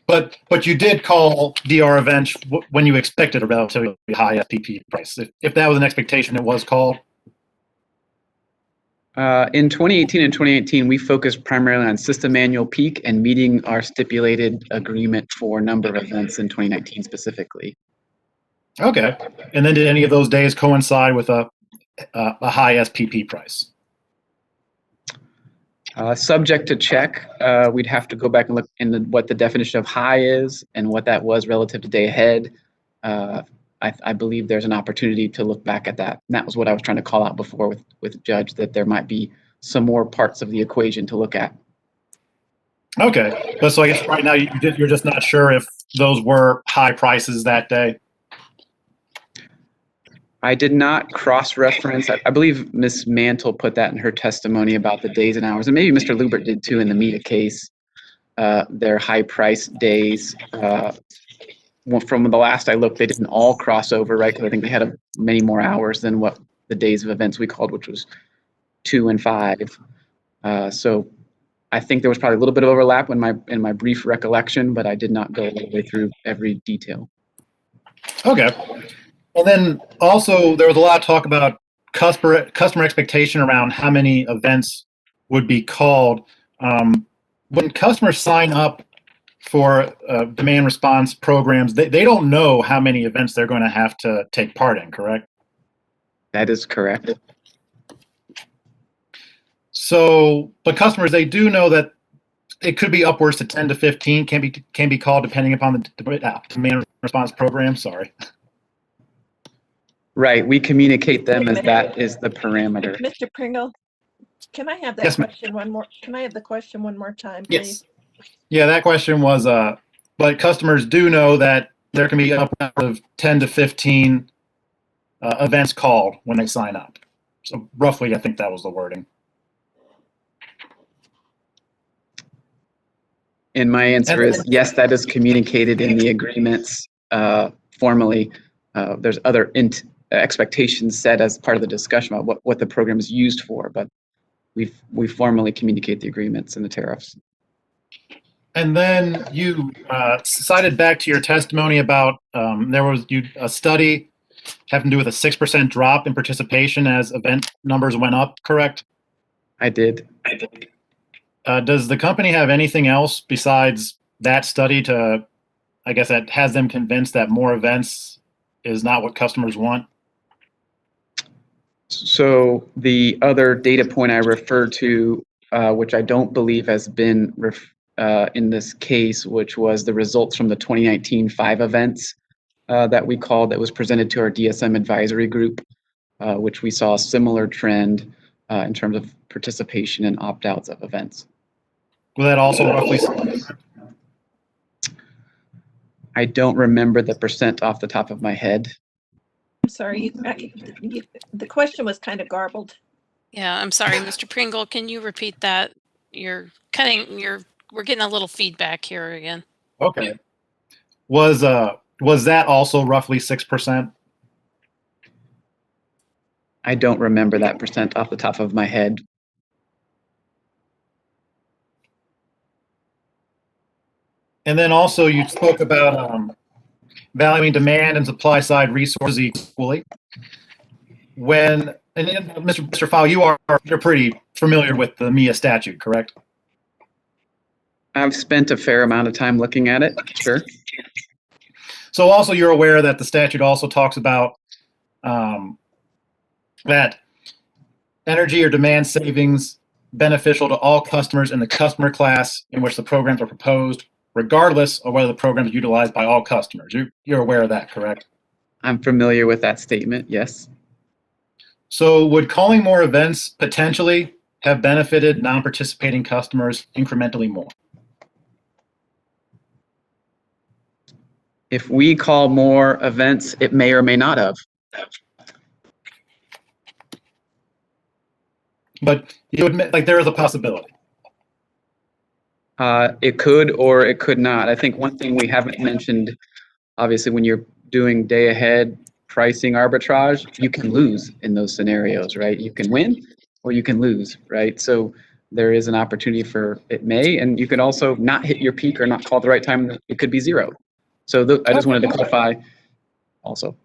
Speaker 6: But you did call DR events when you expected a relatively high SPP price. If that was an expectation, it was called?
Speaker 13: In 2018 and 2018, we focused primarily on system annual peak and meeting our stipulated agreement for number of events in 2019 specifically.
Speaker 6: Okay. And then did any of those days coincide with a high SPP price?
Speaker 13: Subject to check, we'd have to go back and look into what the definition of high is and what that was relative to day ahead. I believe there's an opportunity to look back at that. And that was what I was trying to call out before with Judge, that there might be some more parts of the equation to look at.
Speaker 6: Okay. But so I guess right now you're just not sure if those were high prices that day?
Speaker 13: I did not cross-reference. I believe Ms. Mantle put that in her testimony about the days and hours, and maybe Mr. Lubert did too in the META case. Their high-price days. From the last I looked, they didn't all cross over, right? Because I think they had many more hours than what the days of events we called, which was 2 and 5. So I think there was probably a little bit of overlap in my brief recollection, but I did not go all the way through every detail.
Speaker 6: Okay. And then also there was a lot of talk about customer expectation around how many events would be called. When customers sign up for demand response programs, they don't know how many events they're going to have to take part in, correct?
Speaker 13: That is correct.
Speaker 6: So, but customers, they do know that it could be upwards to 10 to 15 can be called depending upon the demand response program. Sorry.
Speaker 13: Right. We communicate them as that is the parameter.
Speaker 9: Mr. Pringle, can I have that
Speaker 6: Yes,
Speaker 9: question one more? Can I have the question one more time, please?
Speaker 6: Yes. Yeah, that question was, but customers do know that there can be upwards of 10 to 15 events called when they sign up. So roughly, I think that was the wording.
Speaker 13: And my answer is yes, that is communicated in the agreements formally. There's other expectations set as part of the discussion about what the program is used for, but we formally communicate the agreements and the tariffs.
Speaker 6: And then you cited back to your testimony about there was a study having to do with a 6% drop in participation as event numbers went up, correct?
Speaker 13: I did.
Speaker 6: Does the company have anything else besides that study to, I guess, that has them convinced that more events is not what customers want?
Speaker 13: So the other data point I referred to, which I don't believe has been in this case, which was the results from the 2019 5 events that we called, that was presented to our DSM advisory group, which we saw a similar trend in terms of participation and opt-outs of events.
Speaker 6: Will that also roughly?
Speaker 13: I don't remember the percent off the top of my head.
Speaker 9: I'm sorry, the question was kind of garbled.
Speaker 1: Yeah, I'm sorry, Mr. Pringle, can you repeat that? We're getting a little feedback here again.
Speaker 6: Okay. Was that also roughly 6%?
Speaker 13: I don't remember that percent off the top of my head.
Speaker 6: And then also you spoke about valuing demand and supply side resources equally. And Mr. Fowle, you're pretty familiar with the MIA statute, correct?
Speaker 13: I've spent a fair amount of time looking at it, sure.
Speaker 6: So also you're aware that the statute also talks about that energy or demand savings beneficial to all customers in the customer class in which the programs are proposed, regardless of whether the program is utilized by all customers. You're aware of that, correct?
Speaker 13: I'm familiar with that statement, yes.
Speaker 6: So would calling more events potentially have benefited non-participating customers incrementally more?
Speaker 13: If we call more events, it may or may not have.
Speaker 6: But you admit, like, there is a possibility.
Speaker 13: It could or it could not. I think one thing we haven't mentioned, obviously, when you're doing day ahead pricing arbitrage, you can lose in those scenarios, right? You can win or you can lose, right? So there is an opportunity for it may, and you can also not hit your peak or not call at the right time. It could be zero. So I just wanted to clarify also.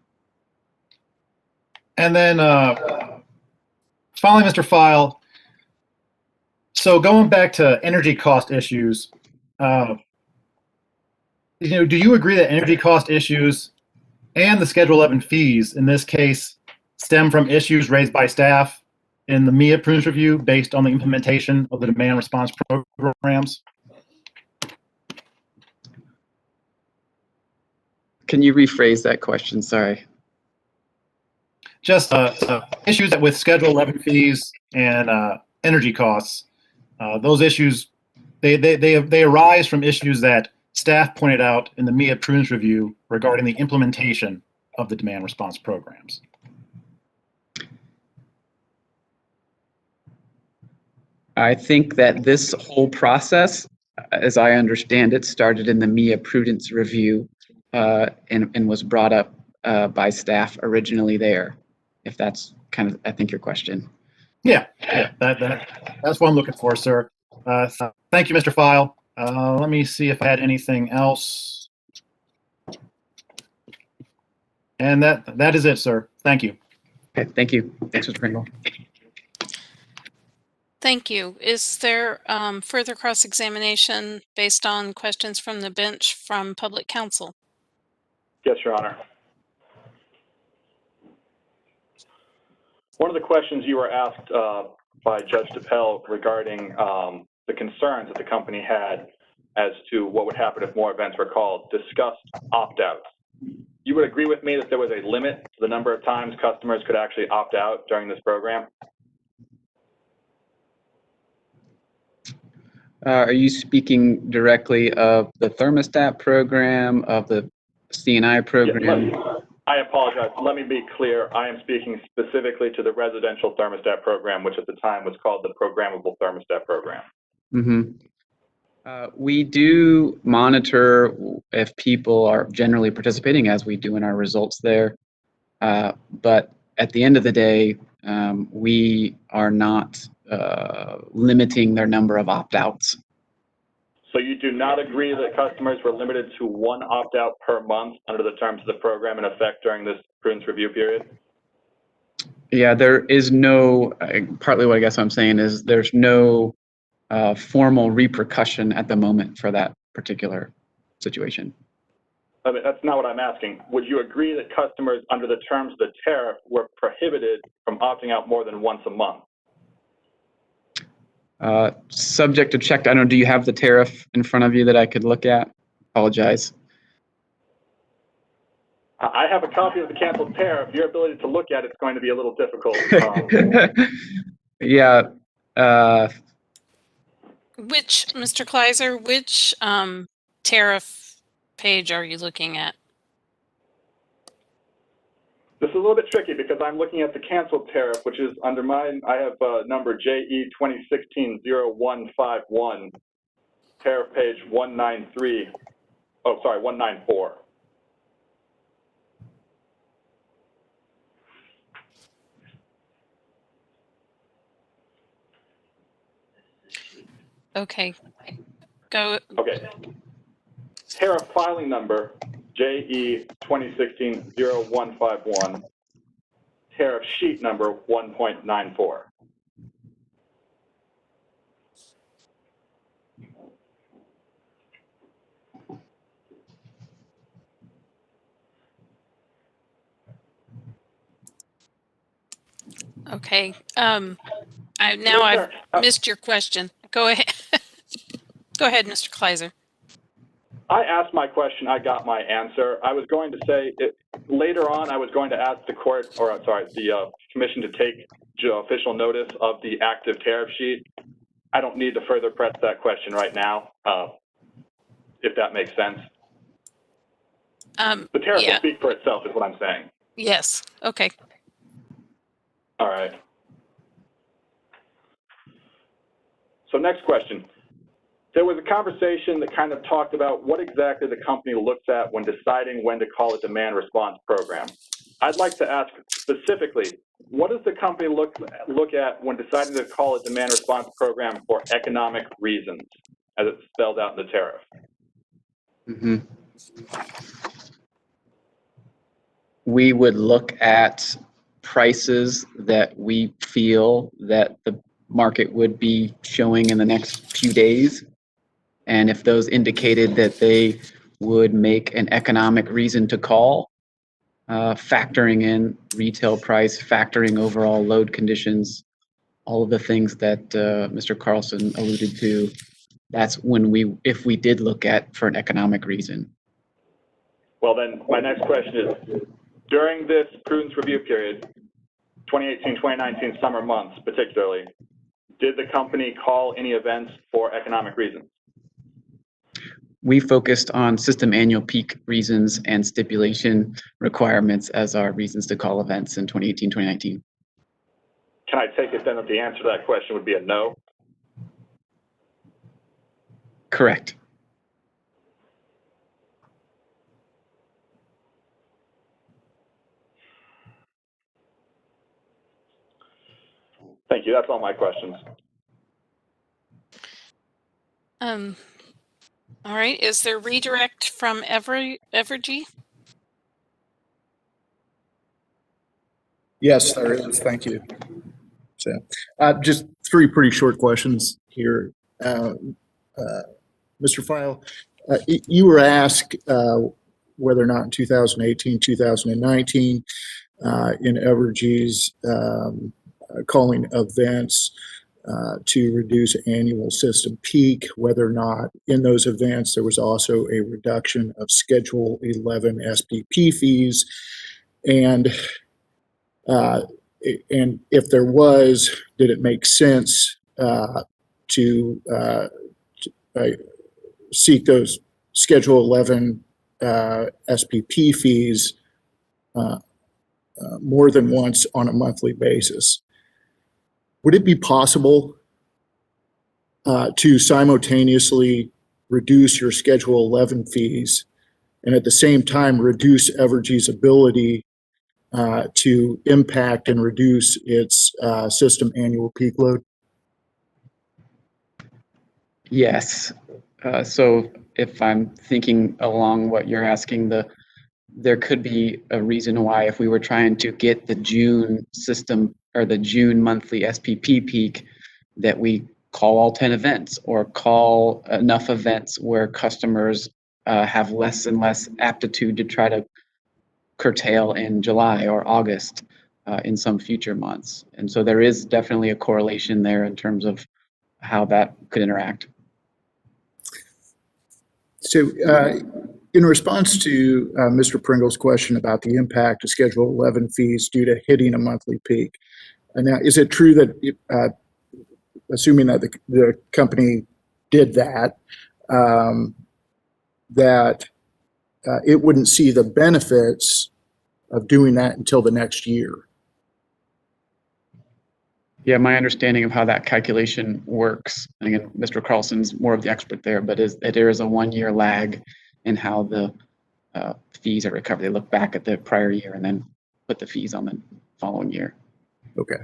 Speaker 6: And then finally, Mr. File, so going back to energy cost issues, do you agree that energy cost issues and the Schedule 11 fees in this case stem from issues raised by staff in the MIA Prudence Review based on the implementation of the demand response programs?
Speaker 13: Can you rephrase that question? Sorry.
Speaker 6: Just issues with Schedule 11 fees and energy costs. Those issues, they arise from issues that staff pointed out in the MIA Prudence Review regarding the implementation of the demand response programs.
Speaker 13: I think that this whole process, as I understand it, started in the MIA Prudence Review and was brought up by staff originally there, if that's kind of, I think, your question.
Speaker 6: Yeah, that's what I'm looking for, sir. Thank you, Mr. File. Let me see if I had anything else. And that is it, sir. Thank you.
Speaker 13: Okay, thank you. Thanks, Mr. Pringle.
Speaker 1: Thank you. Is there further cross-examination based on questions from the bench from public counsel?
Speaker 2: Yes, Your Honor. One of the questions you were asked by Judge DePel regarding the concerns that the company had as to what would happen if more events were called discussed opt-outs. You would agree with me that there was a limit to the number of times customers could actually opt out during this program?
Speaker 13: Are you speaking directly of the thermostat program, of the C&I program.
Speaker 2: I apologize. Let me be clear. I am speaking specifically to the residential thermostat program, which at the time was called the programmable thermostat program.
Speaker 13: We do monitor if people are generally participating, as we do in our results there. But at the end of the day, we are not limiting their number of opt-outs.
Speaker 2: So you do not agree that customers were limited to one opt-out per month under the terms of the program in effect during this prudence review period?
Speaker 13: Yeah, there is no, partly what I guess I'm saying is there's no formal repercussion at the moment for that particular situation.
Speaker 2: I mean, that's not what I'm asking. Would you agree that customers under the terms of the tariff were prohibited from opting out more than once a month?
Speaker 13: Subject to check. I don't know, do you have the tariff in front of you that I could look at? Apologize.
Speaker 2: I have a copy of the canceled tariff. Your ability to look at it's going to be a little difficult.
Speaker 13: Yeah.
Speaker 1: Which, Mr. Kleiser, which tariff page are you looking at?
Speaker 2: This is a little bit tricky because I'm looking at the canceled tariff, which is under mine. I have number JE 2016-0151, tariff page 193. Oh, sorry, 194.
Speaker 1: Okay. Go.
Speaker 2: Okay. Tariff filing number JE 2016-0151. Tariff sheet number 1.94.
Speaker 1: Okay. I've missed your question. Go ahead. Go ahead, Mr. Kleiser.
Speaker 2: I asked my question. I got my answer. I was going to say later on. I was going to ask the court, or sorry, the commission to take official notice of the active tariff sheet. I don't need to further press that question right now, if that makes sense. The tariff will speak for itself, is what I'm saying.
Speaker 1: Yes. Okay.
Speaker 2: All right. So next question. There was a conversation that kind of talked about what exactly the company looks at when deciding when to call a demand response program. I'd like to ask specifically, what does the company look at when deciding to call a demand response program for economic reasons, as it's spelled out in the tariff?
Speaker 13: We would look at prices that we feel that the market would be showing in the next few days. And if those indicated that they would make an economic reason to call, factoring in retail price, factoring overall load conditions, all of the things that Mr. Carlson alluded to, that's when if we did look at for an economic reason.
Speaker 2: Well, then my next question is, during this prudence review period, 2018, 2019 summer months particularly, did the company call any events for economic reasons?
Speaker 13: We focused on system annual peak reasons and stipulation requirements as our reasons to call events in 2018, 2019.
Speaker 2: Can I take it then that the answer to that question would be a no?
Speaker 13: Correct.
Speaker 2: Thank you. That's all my questions.
Speaker 1: All right. Is there redirect from Evergy?
Speaker 12: Yes, there is. Thank you. So, just three pretty short questions here. Mr. File, you were asked whether or not in 2018, 2019, in Evergy's calling events to reduce annual system peak, whether or not in those events there was also a reduction of Schedule 11 SPP fees, and if there was, did it make sense to seek those Schedule 11 SPP fees more than once on a monthly basis. Would it be possible to simultaneously reduce your Schedule 11 fees and at the same time reduce Evergy's ability to impact and reduce its system annual peak load?
Speaker 13: Yes. So if I'm thinking along what you're asking, there could be a reason why if we were trying to get the June system or the June monthly SPP peak, that we call all 10 events or call enough events where customers have less and less aptitude to try to curtail in July or August in some future months. And so there is definitely a correlation there in terms of how that could interact.
Speaker 12: So in response to Mr. Pringle's question about the impact of Schedule 11 fees due to hitting a monthly peak, now is it true that, assuming that the company did that, that it wouldn't see the benefits of doing that until the next year?
Speaker 13: Yeah, my understanding of how that calculation works, and again, Mr. Carlson's more of the expert there, but is that there is a 1-year lag in how the fees are recovered. They look back at the prior year and then put the fees on the following year.
Speaker 12: Okay.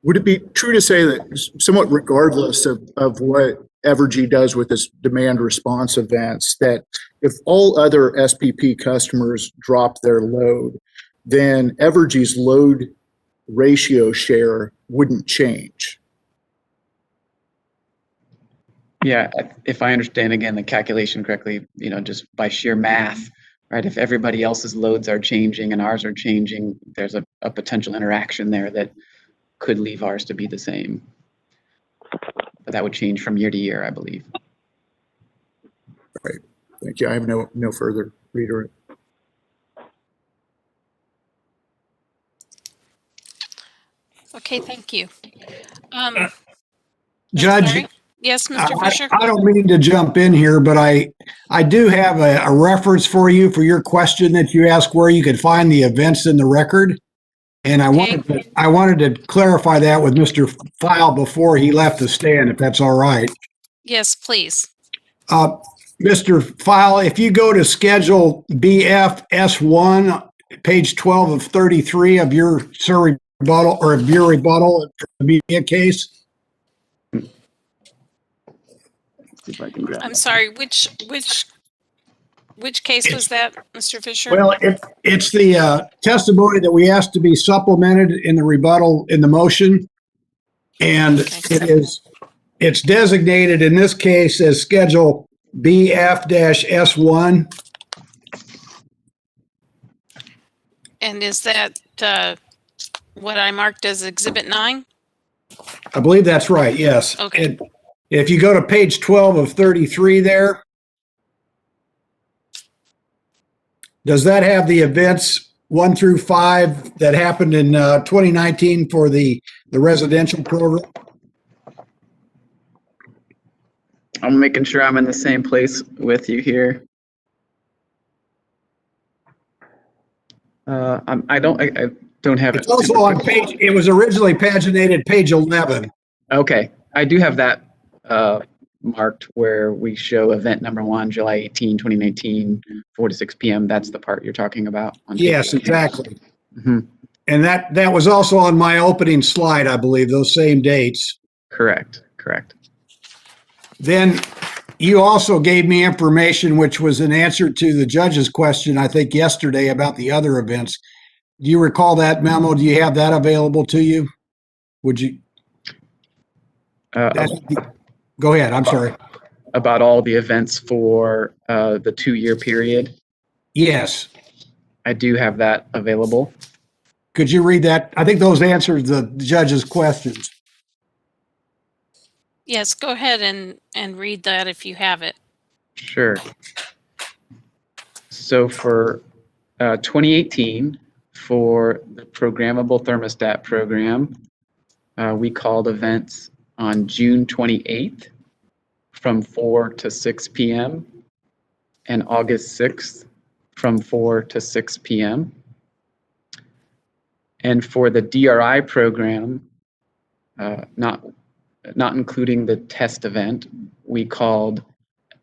Speaker 12: Would it be true to say that somewhat regardless of what Evergy does with its demand response events, that if all other SPP customers drop their load, then Evergy's load ratio share wouldn't change?
Speaker 13: Yeah, if I understand again the calculation correctly, just by sheer math, right? If everybody else's loads are changing and ours are changing, there's a potential interaction there that could leave ours to be the same. But that would change from year to year, I believe.
Speaker 12: Right. Thank you. I have no further reader.
Speaker 1: Okay, thank you.
Speaker 4: Judge,
Speaker 1: sorry. Yes, Mr. Fisher?
Speaker 4: I don't mean to jump in here, but I do have a reference for you for your question that you asked where you could find the events in the record. And I wanted to clarify that with Mr. File before he left the stand, if that's all right.
Speaker 1: Yes, please.
Speaker 4: Mr. File, if you go to Schedule BFS1, page 12 of 33 of your rebuttal or of your rebuttal for the media case.
Speaker 13: See if I can grab
Speaker 1: I'm
Speaker 13: that.
Speaker 1: sorry, which case was that, Mr. Fisher?
Speaker 4: Well, it's the testimony that we asked to be supplemented in the rebuttal in the motion. And it's designated in this case as Schedule BF-S1.
Speaker 1: And is that what I marked as Exhibit 9?
Speaker 4: I believe that's right, yes.
Speaker 1: Okay.
Speaker 4: And if you go to page 12 of 33 there, does that have the events 1 through 5 that happened in 2019 for the residential program?
Speaker 13: I'm making sure I'm in the same place with you here. I don't have it.
Speaker 4: It's also on page, it was originally paginated page 11.
Speaker 13: Okay, I do have that marked where we show event number 1, July 18, 2019, 4 to 6 p.m. That's the part you're talking about.
Speaker 4: Yes, exactly.
Speaker 13: Mm-hmm.
Speaker 4: And that was also on my opening slide, I believe, those same dates.
Speaker 13: Correct.
Speaker 4: Then you also gave me information, which was an answer to the judge's question, I think, yesterday about the other events. Do you recall that memo? Do you have that available to you? Would you? Go ahead. I'm sorry.
Speaker 13: About all the events for the 2-year period?
Speaker 4: Yes.
Speaker 13: I do have that available.
Speaker 4: Could you read that? I think those answered the judge's questions.
Speaker 1: Yes, go ahead and read that if you have it.
Speaker 13: Sure. So for 2018, for the programmable thermostat program, we called events on June 28th from 4 to 6 p.m. and August 6th from 4 to 6 p.m. And for the DRI program, not including the test event, we called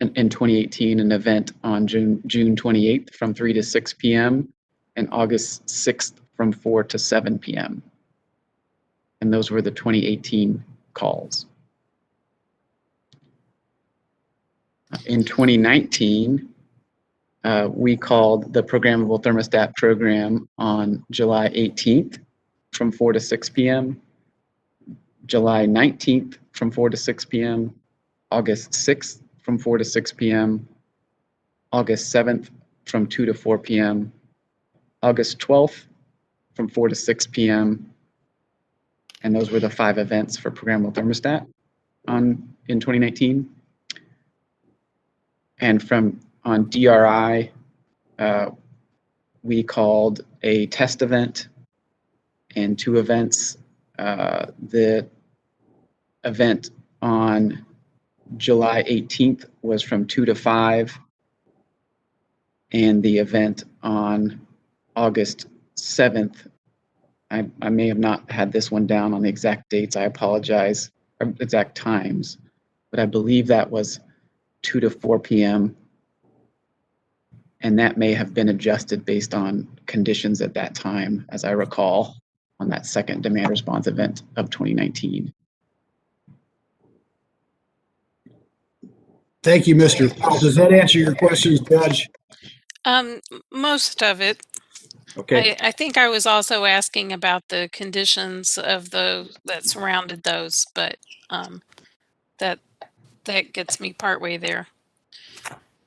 Speaker 13: in 2018 an event on June 28th from 3 to 6 p.m. and August 6th from 4 to 7 p.m. And those were the 2018 calls. In 2019, we called the programmable thermostat program on July 18th from 4 to 6 p.m., July 19th from 4 to 6 p.m., August 6th from 4 to 6 p.m., August 7th from 2 to 4 p.m., August 12th from 4 to 6 p.m., and those were the 5 events for programmable thermostat in 2019. And on DRI, we called a test event and 2 events. The event on July 18th was from 2 to 5, and the event on August 7th, I may have not had this one down on the exact dates, I apologize, or exact times, but I believe that was 2 to 4 p.m., and that may have been adjusted based on conditions at that time, as I recall, on that second demand response event of 2019.
Speaker 4: Thank you, Mr. Powell. Does that answer your questions, Judge?
Speaker 1: Most of it.
Speaker 4: Okay.
Speaker 1: I think I was also asking about the conditions of those that surrounded those, but that gets me partway there.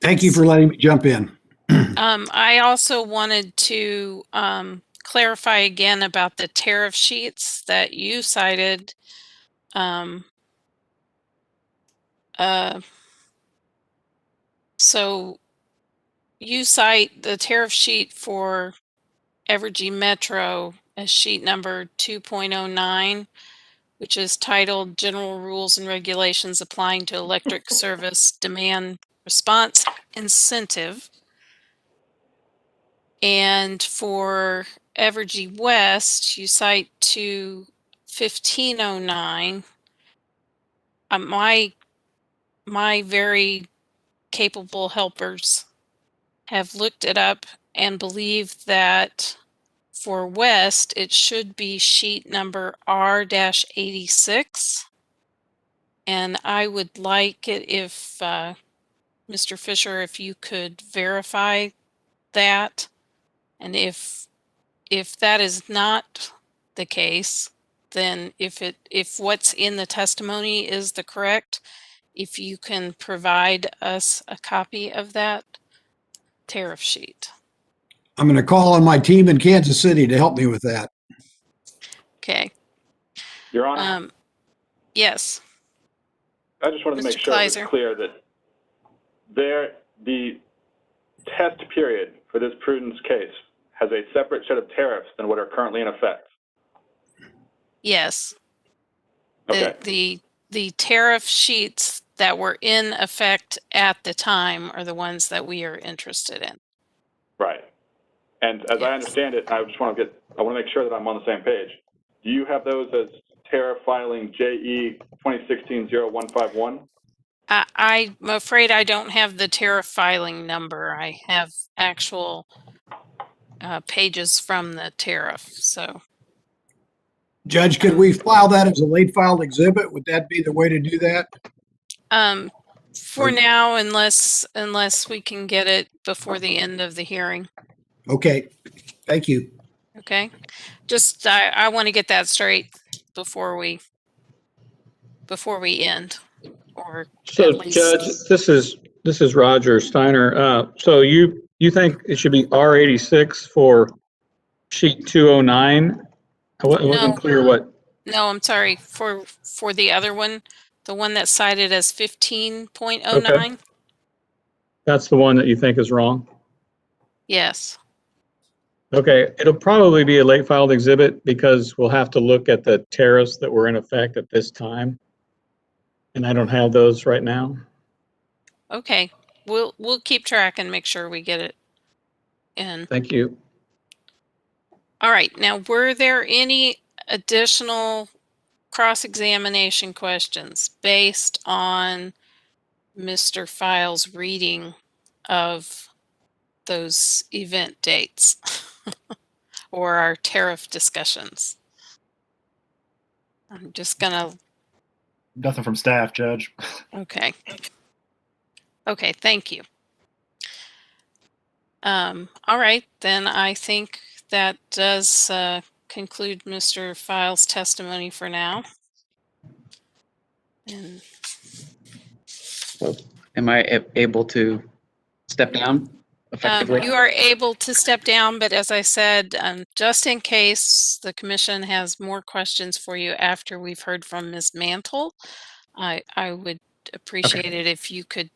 Speaker 4: Thank you for letting me jump in.
Speaker 1: I also wanted to clarify again about the tariff sheets that you cited. So you cite the tariff sheet for Evergy Metro as sheet number 2.09, which is titled General Rules and Regulations Applying to Electric Service Demand Response Incentive. And for Evergy West, you cite to 1509. My very capable helpers have looked it up and believe that for West, it should be sheet number R-86. And I would like it if, Mr. Fisher, if you could verify that. And if that is not the case, then if what's in the testimony is the correct, if you can provide us a copy of that tariff sheet.
Speaker 4: I'm going to call on my team in Kansas City to help me with that.
Speaker 1: Okay.
Speaker 2: Your Honor,
Speaker 1: Yes.
Speaker 2: I just wanted to make
Speaker 1: Mr.
Speaker 2: sure it was
Speaker 1: Kleiser.
Speaker 2: clear that the test period for this Prudence case has a separate set of tariffs than what are currently in effect.
Speaker 1: Yes.
Speaker 2: Okay.
Speaker 1: The tariff sheets that were in effect at the time are the ones that we are interested in.
Speaker 2: Right. And as I understand it, I want to make sure that I'm on the same page. Do you have those as tariff filing JE 2016-0151?
Speaker 1: I'm afraid I don't have the tariff filing number. I have actual pages from the tariff. So,
Speaker 4: Judge, could we file that as a late filed exhibit? Would that be the way to do that?
Speaker 1: for now, unless we can get it before the end of the hearing.
Speaker 4: Okay. Thank you.
Speaker 1: Okay. Just I want to get that straight before we end, or
Speaker 5: So,
Speaker 1: at least.
Speaker 5: Judge, this is Roger Steiner. So you think it should be R86 for sheet 209? I wasn't clear what.
Speaker 1: No, I'm sorry. For the other one, the one that's cited as 15.09.
Speaker 5: Okay. That's the one that you think is wrong?
Speaker 1: Yes.
Speaker 5: Okay, it'll probably be a late filed exhibit because we'll have to look at the tariffs that were in effect at this time. And I don't have those right now.
Speaker 1: Okay. we'll keep track and make sure we get it in.
Speaker 5: Thank you.
Speaker 1: All right. Now, were there any additional cross-examination questions based on Mr. File's reading of those event dates or our tariff discussions? I'm just gonna,
Speaker 6: Nothing from staff, Judge.
Speaker 1: okay. Okay, thank you. All right, then I think that does conclude Mr. File's testimony for now. And
Speaker 13: So am I able to step down effectively?
Speaker 1: you are able to step down, but as I said, just in case the commission has more questions for you after we've heard from Ms. Mantle, I would appreciate it if you could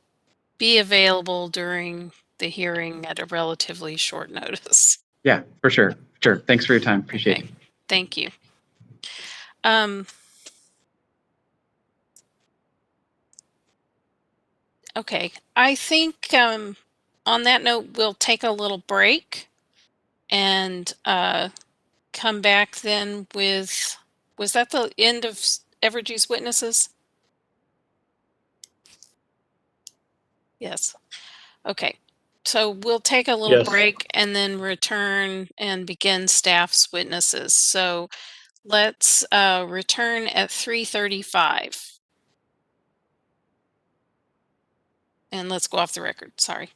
Speaker 1: be available during the hearing at a relatively short notice.
Speaker 13: Yeah, for sure. Sure. Thanks for your time. Appreciate
Speaker 1: Okay,
Speaker 13: it.
Speaker 1: thank you. Okay, I think on that note, we'll take a little break and come back then with, was that the end of Evergy's witnesses? Yes. Okay, so we'll take a little
Speaker 5: Yes.
Speaker 1: break and then return and begin staff's witnesses. So let's return at 3:35. And let's go off the record, sorry.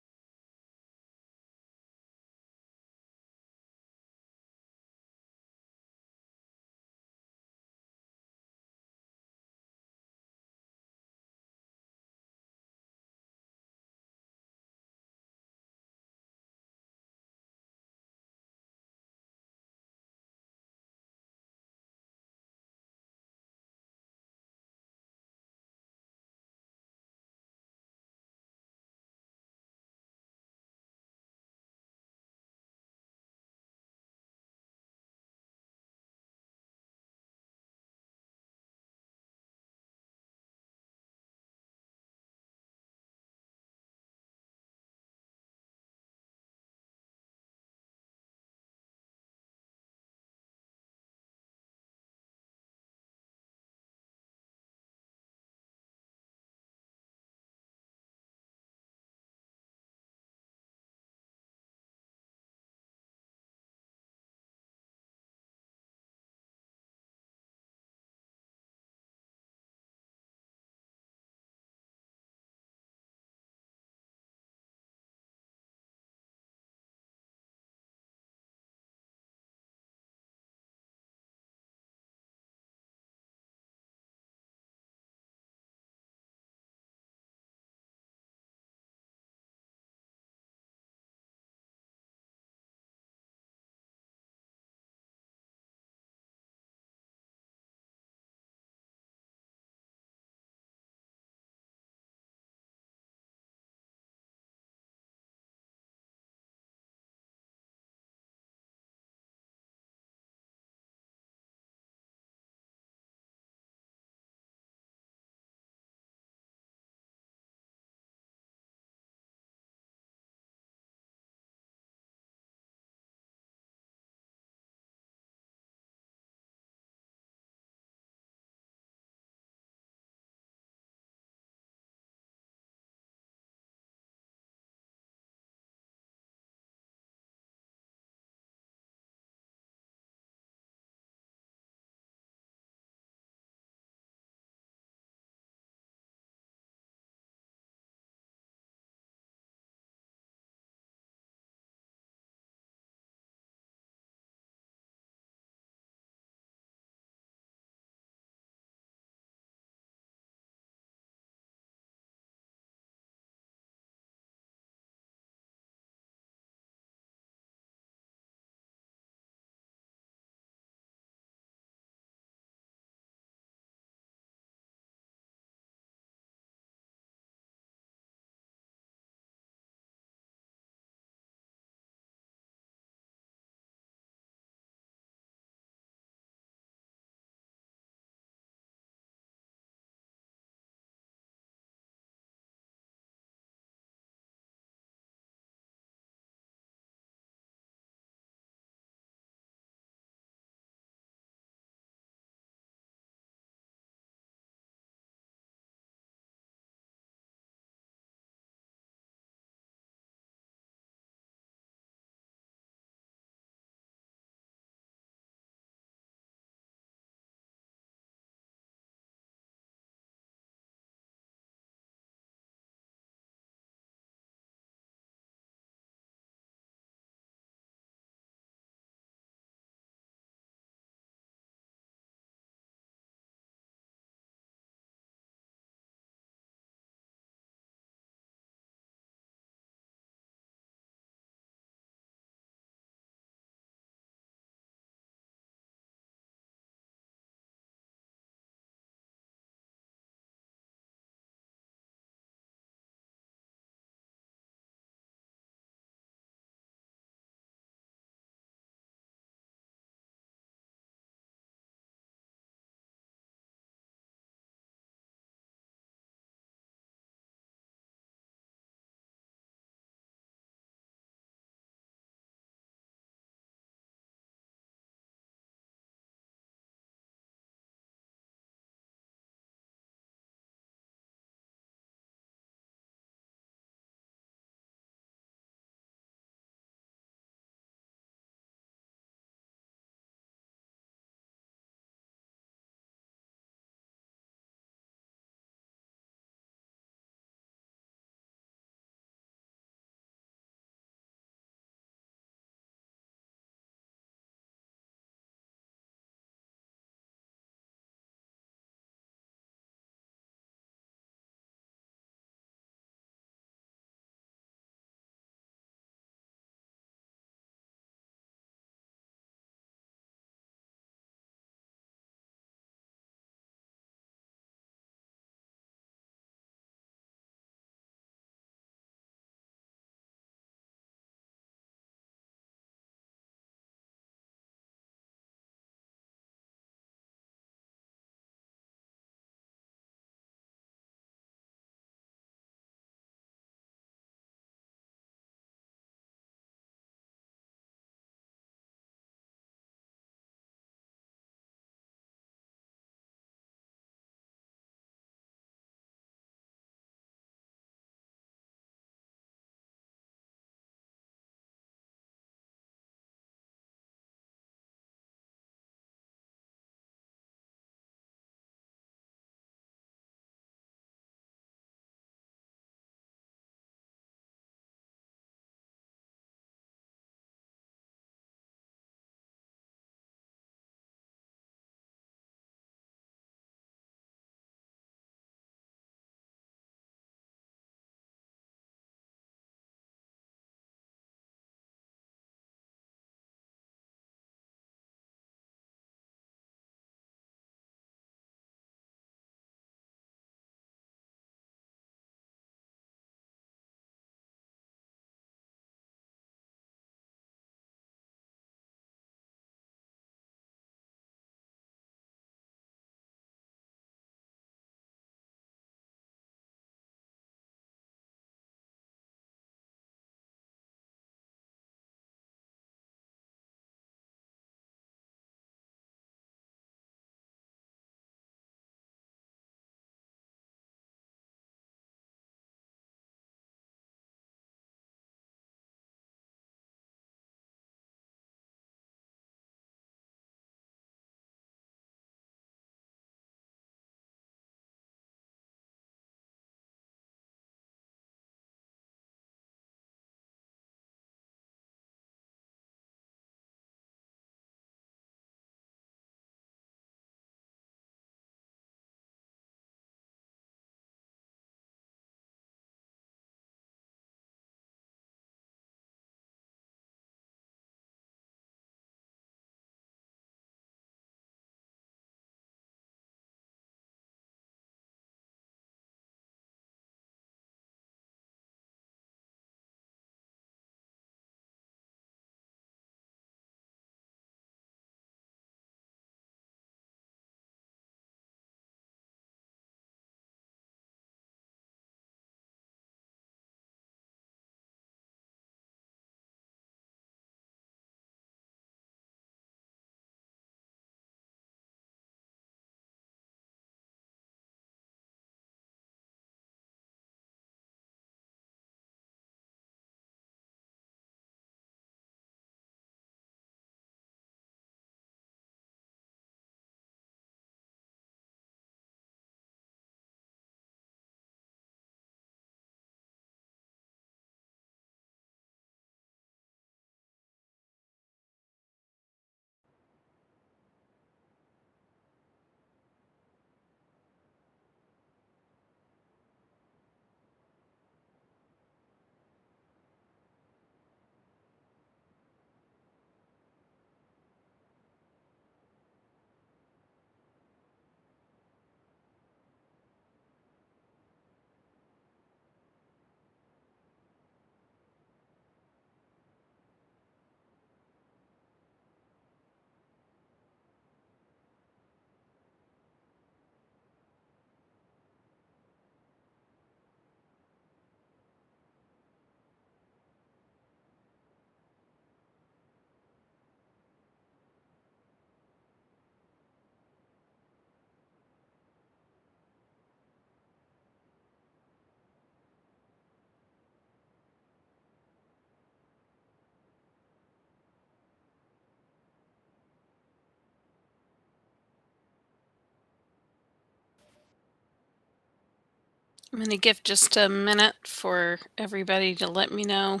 Speaker 1: I'm going to give just a minute for everybody to let me know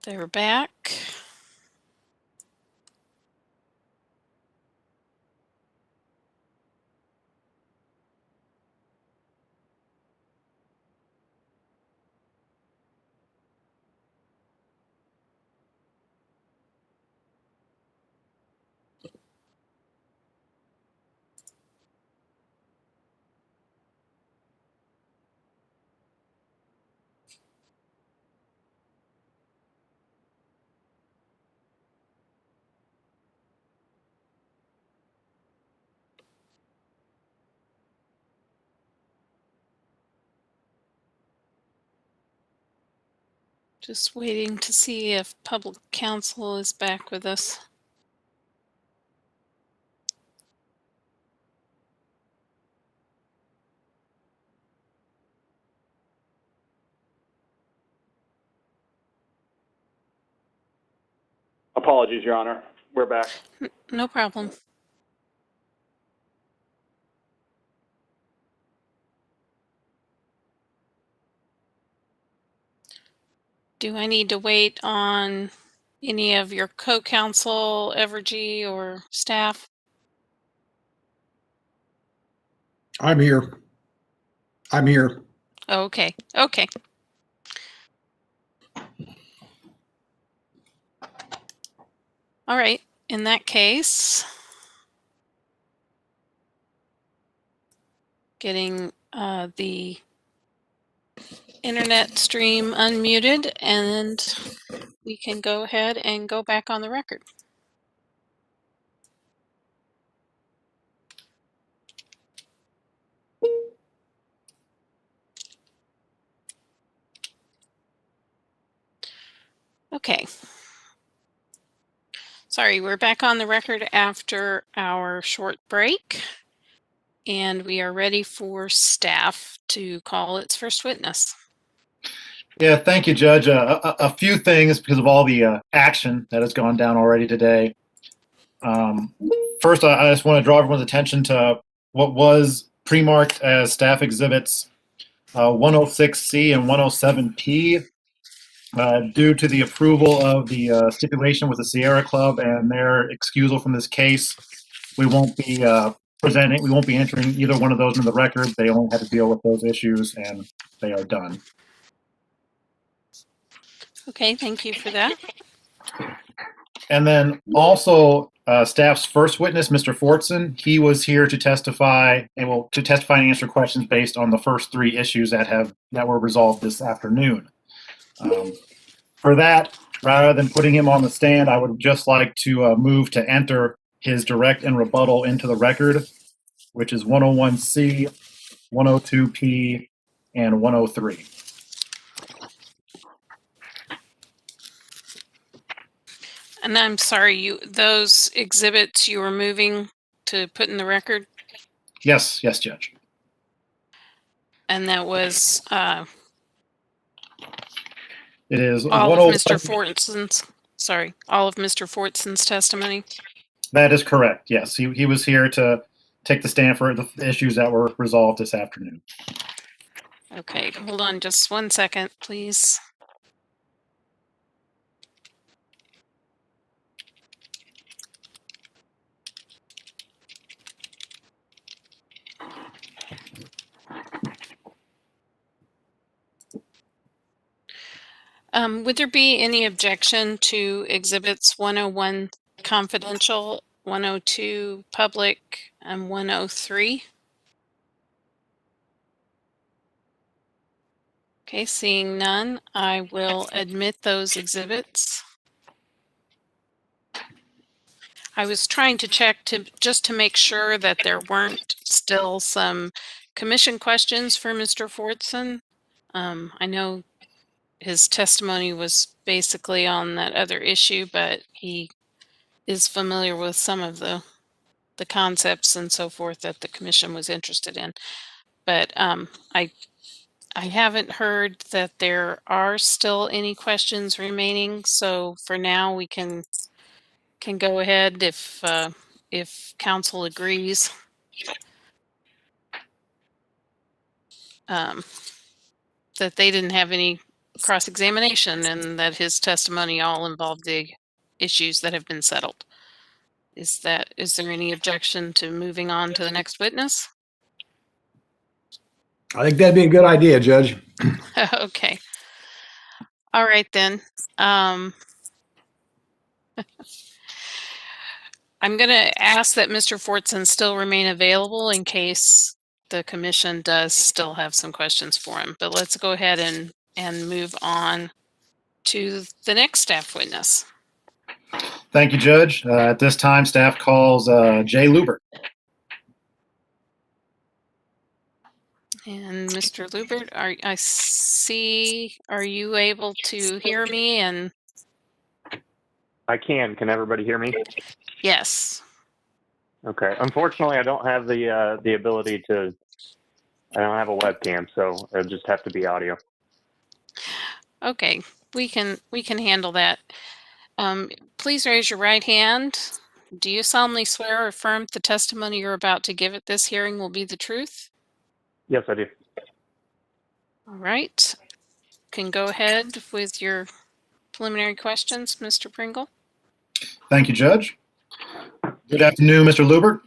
Speaker 1: they're back. Just waiting to see if public counsel is back with us.
Speaker 2: Apologies, Your Honor. We're back.
Speaker 1: No problem. Do I need to wait on any of your co-counsel, Evergy, or staff?
Speaker 4: I'm here. I'm here.
Speaker 1: Okay, okay. All right, in that case, getting the internet stream unmuted, and we can go ahead and go back on the record. Okay. Sorry, we're back on the record after our short break, and we are ready for staff to call its first witness.
Speaker 6: Yeah, thank you, Judge. A few things because of all the action that has gone down already today. First, I just want to draw everyone's attention to what was pre-marked as staff exhibits 106C and 107P. Due to the approval of the stipulation with the Sierra Club and their excusal from this case, we won't be we won't be entering either one of those into the record. They only had to deal with those issues and they are done.
Speaker 1: Okay, thank you for that.
Speaker 6: And then also staff's first witness, Mr. Fortson, he was here to testify and answer questions based on the first three issues that were resolved this afternoon. For that, rather than putting him on the stand, I would just like to move to enter his direct and rebuttal into the record, which is 101C, 102P, and 103.
Speaker 1: And I'm sorry, those exhibits you were moving to put in the record?
Speaker 6: Yes, Judge.
Speaker 1: And that was
Speaker 6: It is
Speaker 1: all of
Speaker 6: 101.
Speaker 1: Mr. Fortson's testimony?
Speaker 6: That is correct, yes. He was here to take the stand for the issues that were resolved this afternoon.
Speaker 1: Okay, hold on just 1 second, please. Would there be any objection to exhibits 101 confidential, 102 public, and 103? Okay, seeing none, I will admit those exhibits. I was trying to check just to make sure that there weren't still some commission questions for Mr. Fortson. I know his testimony was basically on that other issue, but he is familiar with some of the concepts and so forth that the commission was interested in. But I haven't heard that there are still any questions remaining. So for now, we can go ahead if counsel agrees. that they didn't have any cross-examination and that his testimony all involved the issues that have been settled. Is there any objection to moving on to the next witness?
Speaker 4: I think that'd be a good idea, Judge.
Speaker 1: Okay. All right then. I'm going to ask that Mr. Fortson still remain available in case the commission does still have some questions for him. But let's go ahead and move on to the next staff witness.
Speaker 6: Thank you, Judge. At this time, staff calls Jay Lubert.
Speaker 1: And Mr. Lubert, are you able to hear me? And
Speaker 15: I can. Can everybody hear me?
Speaker 1: yes.
Speaker 15: Okay. Unfortunately, I don't have the ability to. I don't have a webcam, so it'll just have to be audio.
Speaker 1: Okay, we can handle that. Please raise your right hand. Do you solemnly swear or affirm the testimony you're about to give at this hearing will be the truth?
Speaker 15: Yes, I do.
Speaker 1: All right. Can go ahead with your preliminary questions, Mr. Pringle.
Speaker 6: Thank you, Judge. Good afternoon, Mr. Lubert.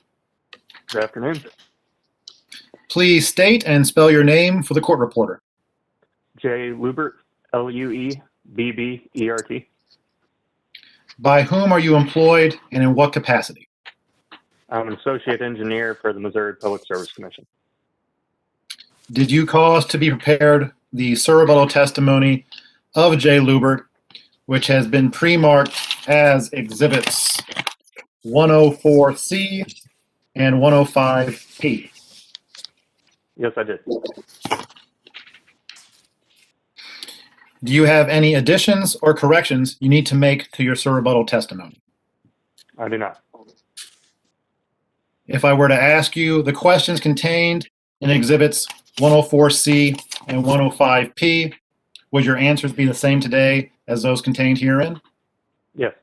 Speaker 15: Good afternoon.
Speaker 6: Please state and spell your name for the court reporter.
Speaker 15: Jay Lubert, Luebbert.
Speaker 6: By whom are you employed and in what capacity?
Speaker 15: I'm an associate engineer for the Missouri Public Service Commission.
Speaker 6: Did you cause to be prepared the rebuttal testimony of Jay Lubert, which has been pre-marked as Exhibits 104C and 105P?
Speaker 15: Yes, I did.
Speaker 6: Do you have any additions or corrections you need to make to your rebuttal testimony?
Speaker 15: I do not.
Speaker 6: If I were to ask you the questions contained in Exhibits 104C and 105P, would your answers be the same today as those contained herein?
Speaker 15: Yes.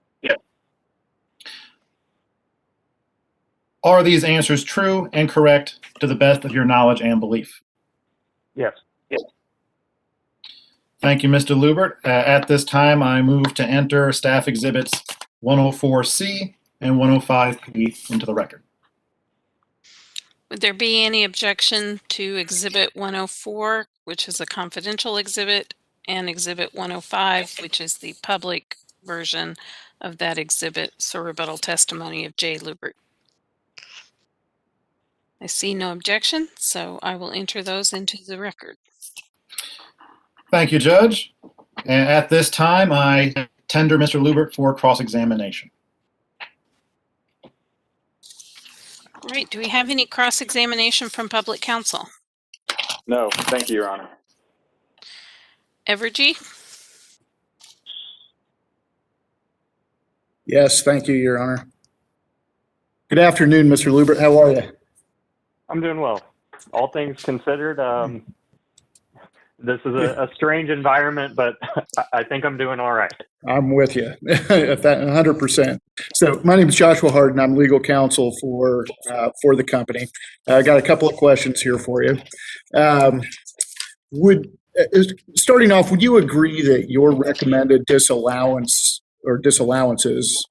Speaker 6: Are these answers true and correct to the best of your knowledge and belief?
Speaker 15: Yes.
Speaker 6: Thank you, Mr. Lubert. At this time, I move to enter Staff Exhibits 104C and 105P into the record.
Speaker 1: Would there be any objection to Exhibit 104, which is a confidential exhibit, and Exhibit 105, which is the public version of that exhibit, rebuttal testimony of Jay Lubert? I see no objection, so I will enter those into the record.
Speaker 6: Thank you, Judge. And at this time, I tender Mr. Lubert for cross-examination.
Speaker 1: Great. Do we have any cross-examination from public counsel?
Speaker 2: No, thank you, Your Honor.
Speaker 1: Evergy?
Speaker 12: Yes, thank you, Your Honor. Good afternoon, Mr. Lubert. How are you?
Speaker 15: I'm doing well. All things considered, this is a strange environment, but I think I'm doing all right.
Speaker 12: I'm with you, 100%. So my name is Joshua Harden. I'm legal counsel for the company. I got a couple of questions here for you. Starting off, would you agree that your recommended disallowance or disallowances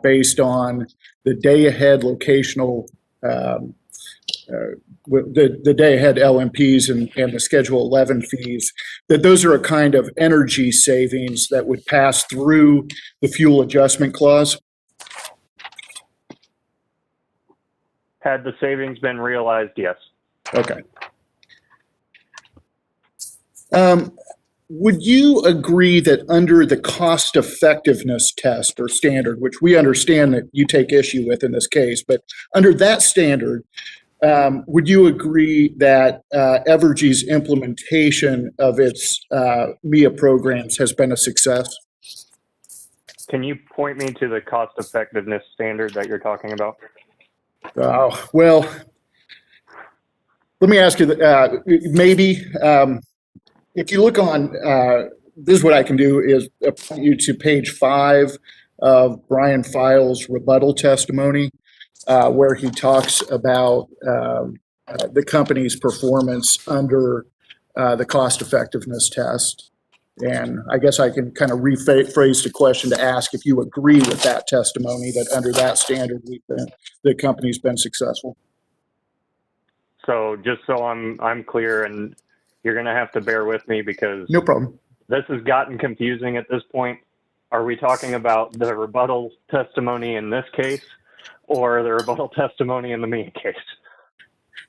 Speaker 12: based on the day-ahead locational the day-ahead LMPs and the Schedule 11 fees, that those are a kind of energy savings that would pass through the fuel adjustment clause?
Speaker 15: Had the savings been realized, yes.
Speaker 12: Okay. Would you agree that under the cost effectiveness test or standard, which we understand that you take issue with in this case, but under that standard, would you agree that Evergy's implementation of its MIA programs has been a success?
Speaker 15: Can you point me to the cost effectiveness standard that you're talking about?
Speaker 12: Well, let me ask you, maybe if you look on, this is what I can do is point you to page 5 of Brian Files' rebuttal testimony, where he talks about the company's performance under the cost effectiveness test. And I guess I can kind of rephrase the question to ask if you agree with that testimony, that under that standard, the company's been successful.
Speaker 15: So just so I'm clear, and you're going to have to bear with me because
Speaker 12: No problem.
Speaker 15: this has gotten confusing at this point. Are we talking about the rebuttal testimony in this case or the rebuttal testimony in the Mia case?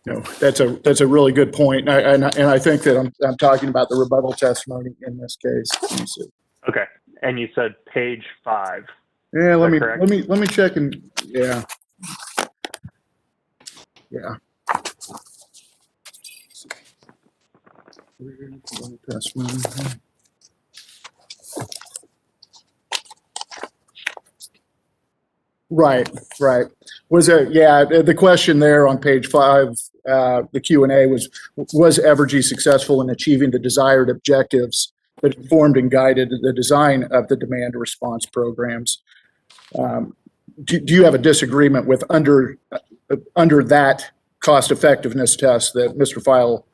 Speaker 12: No, that's a really good point. And I think that I'm talking about the rebuttal testimony in this case. Let me see.
Speaker 15: Okay. And you said page 5.
Speaker 12: Yeah, let
Speaker 15: correct?
Speaker 12: me check and yeah. Testimony. Right. The question there on page 5, the Q&A was Evergy successful in achieving the desired objectives that informed and guided the design of the demand response programs? Do you have a disagreement with under that cost effectiveness test that Mr. File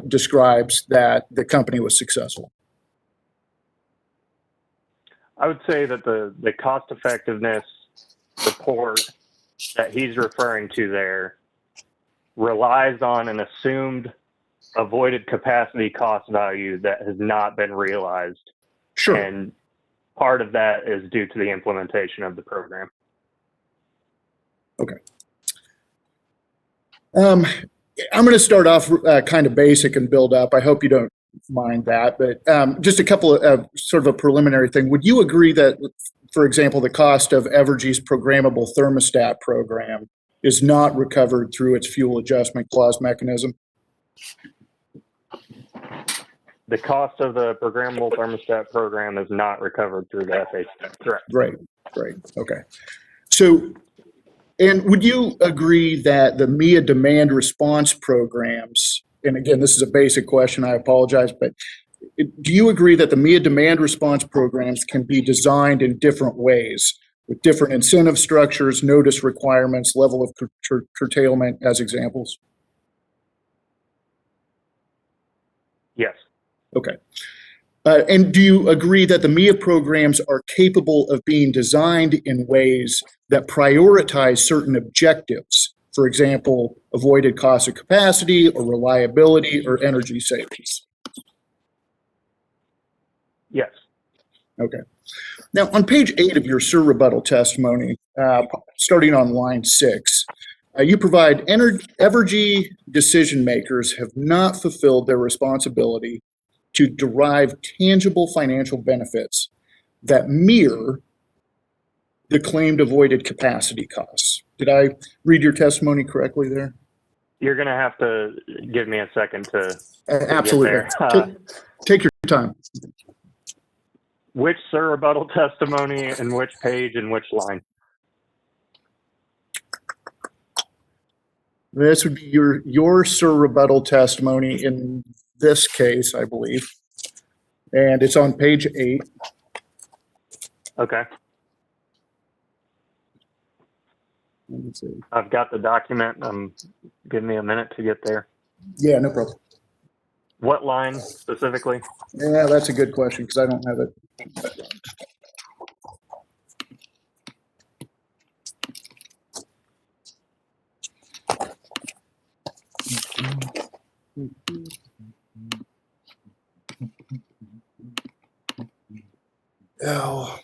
Speaker 12: describes that the company was successful?
Speaker 15: I would say that the cost effectiveness report that he's referring to there relies on an assumed avoided capacity cost value that has not been realized.
Speaker 12: Sure.
Speaker 15: And part of that is due to the implementation of the program.
Speaker 12: Okay. I'm going to start off kind of basic and build up. I hope you don't mind that, but just a couple of sort of a preliminary thing. Would you agree that, for example, the cost of Evergy's programmable thermostat program is not recovered through its fuel adjustment clause mechanism?
Speaker 15: The cost of the programmable thermostat program is not recovered through the FHA. Correct.
Speaker 12: Great. Okay. So, and would you agree that the MIA demand response programs, and again, this is a basic question, I apologize, but do you agree that the MIA demand response programs can be designed in different ways with different incentive structures, notice requirements, level of curtailment as examples?
Speaker 15: Yes.
Speaker 12: Okay. And do you agree that the MIA programs are capable of being designed in ways that prioritize certain objectives? For example, avoided cost of capacity or reliability or energy savings?
Speaker 15: Yes.
Speaker 12: Okay. Now, on page 8 of your rebuttal testimony, starting on line 6, you provide Evergy decision makers have not fulfilled their responsibility to derive tangible financial benefits that mirror the claimed avoided capacity costs. Did I read your testimony correctly there?
Speaker 15: You're going to have to give me a second to
Speaker 12: Absolutely.
Speaker 15: get there.
Speaker 12: Take your time.
Speaker 15: Which rebuttal testimony and which page and which line?
Speaker 12: This would be your rebuttal testimony in this case, I believe. And it's on page 8.
Speaker 15: Okay.
Speaker 12: Let me see.
Speaker 15: I've got the document. Give me a minute to get there.
Speaker 12: Yeah, no problem.
Speaker 15: What line specifically?
Speaker 12: Yeah, that's a good question because I don't have it. Oh,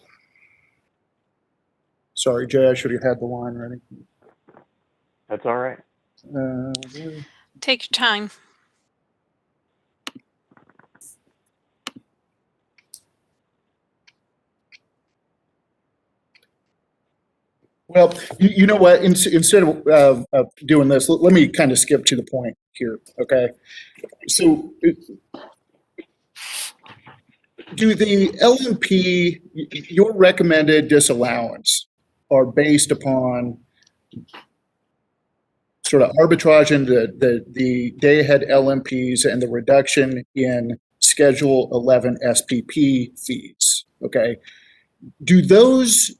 Speaker 12: sorry, Jay. I should have had the line ready.
Speaker 15: That's all right.
Speaker 1: Take your time.
Speaker 12: Well, you know what? Instead of doing this, let me kind of skip to the point here. Okay. So, do the LMP, your recommended disallowance, are based upon sort of arbitrage in the day-ahead LMPs and the reduction in Schedule 11 SPP fees? Okay. Do those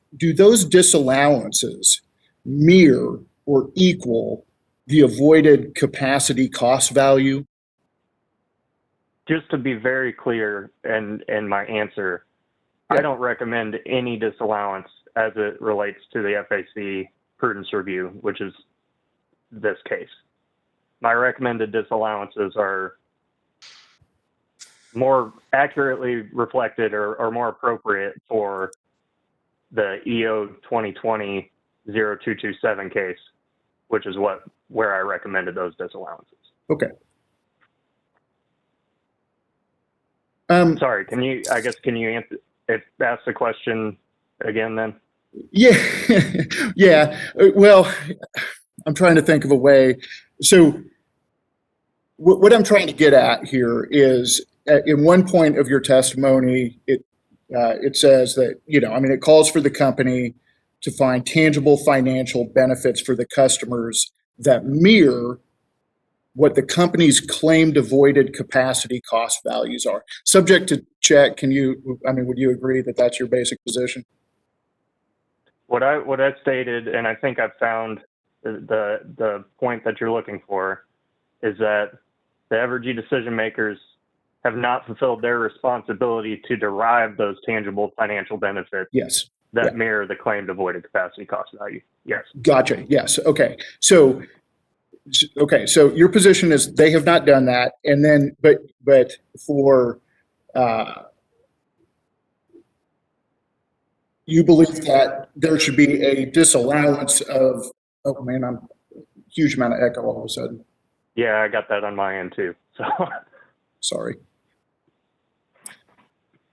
Speaker 12: disallowances mirror or equal the avoided capacity cost value?
Speaker 15: just to be very clear in my answer,
Speaker 12: Yeah.
Speaker 15: I don't recommend any disallowance as it relates to the FAC prudence review, which is this case. My recommended disallowances are more accurately reflected or more appropriate for the EO 2020-0227 case, which is where I recommended those disallowances.
Speaker 12: Okay.
Speaker 15: Sorry, can you ask the question again then?
Speaker 12: Yeah, yeah. Well, I'm trying to think of a way. So what I'm trying to get at here is, in one point of your testimony, it says that, it calls for the company to find tangible financial benefits for the customers that mirror what the company's claimed avoided capacity cost values are. Subject to check, would you agree that that's your basic position?
Speaker 15: What I stated, and I think I've found the point that you're looking for, is that the Evergy decision makers have not fulfilled their responsibility to derive those tangible financial benefits.
Speaker 12: Yes.
Speaker 15: That mirror the claimed avoided capacity cost value. Yes.
Speaker 12: Gotcha. Yes. Okay. So your position is they have not done that, and then but for you believe that there should be a disallowance of, oh man, I'm huge amount of echo all of a sudden.
Speaker 15: Yeah, I got that on my end too. So
Speaker 12: sorry.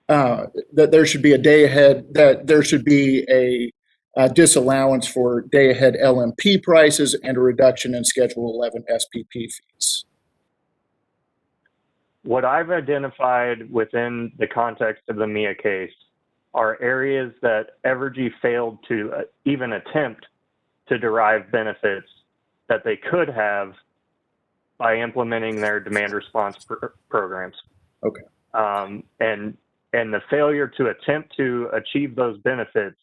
Speaker 12: That there should be a day ahead, that there should be a disallowance for day ahead LMP prices and a reduction in Schedule 11 SPP fees.
Speaker 15: What I've identified within the context of the MIA case are areas that Evergy failed to even attempt to derive benefits that they could have by implementing their demand response programs.
Speaker 12: Okay.
Speaker 15: And the failure to attempt to achieve those benefits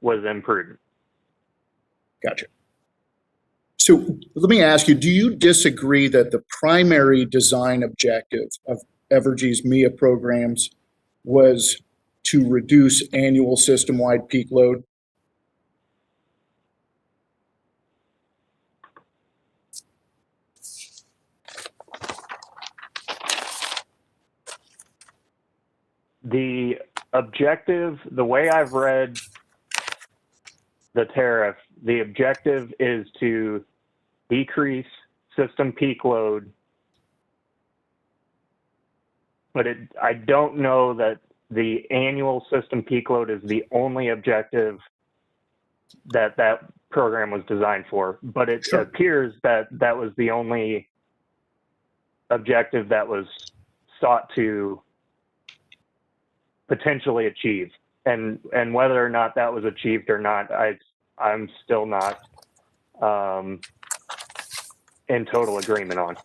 Speaker 15: was imprudent.
Speaker 12: Gotcha. So let me ask you, do you disagree that the primary design objective of Evergy's MIA programs was to reduce annual system-wide peak load?
Speaker 15: The objective, the way I've read the tariff, the objective is to decrease system peak load, but I don't know that the annual system peak load is the only objective that program was designed for, but it
Speaker 12: Sure.
Speaker 15: appears that that was the only objective that was sought to potentially achieve. And whether or not that was achieved or not, I'm still not in total agreement on.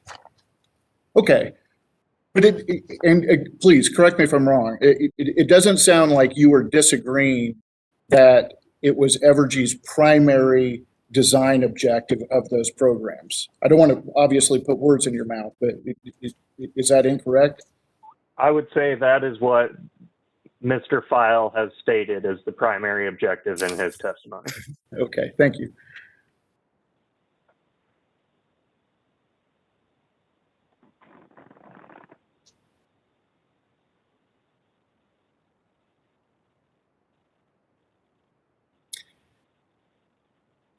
Speaker 12: Okay. But please correct me if I'm wrong. It doesn't sound like you were disagreeing that it was Evergy's primary design objective of those programs. I don't want to obviously put words in your mouth, but is that incorrect?
Speaker 15: I would say that is what Mr. File has stated as the primary objective in his testimony.
Speaker 12: Okay, thank you.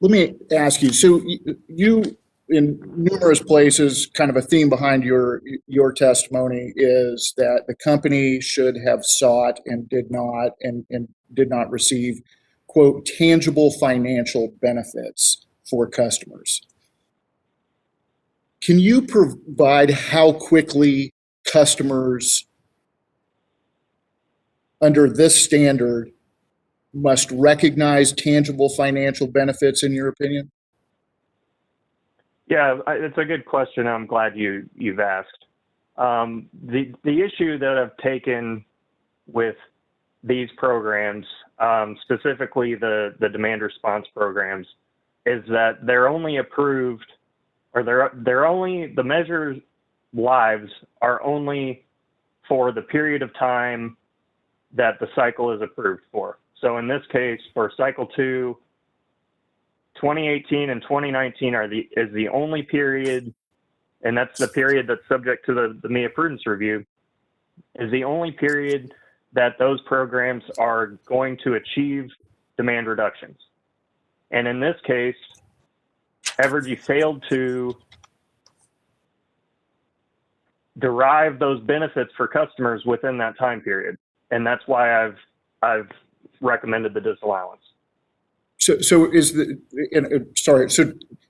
Speaker 12: Let me ask you, so you in numerous places, kind of a theme behind your testimony is that the company should have sought and did not receive, quote, tangible financial benefits for customers. Can you provide how quickly customers under this standard must recognize tangible financial benefits, in your opinion?
Speaker 15: Yeah, it's a good question. I'm glad you've asked. The issue that I've taken with these programs, specifically the demand response programs, is that they're only approved, or they're only, the measures lives are only for the period of time that the cycle is approved for. So in this case, for cycle 2, 2018 and 2019 is the only period, and that's the period that's subject to the MIA Prudence review, is the only period that those programs are going to achieve demand reductions. And in this case, Evergy failed to derive those benefits for customers within that time period. And that's why I've recommended the disallowance.
Speaker 12: So is so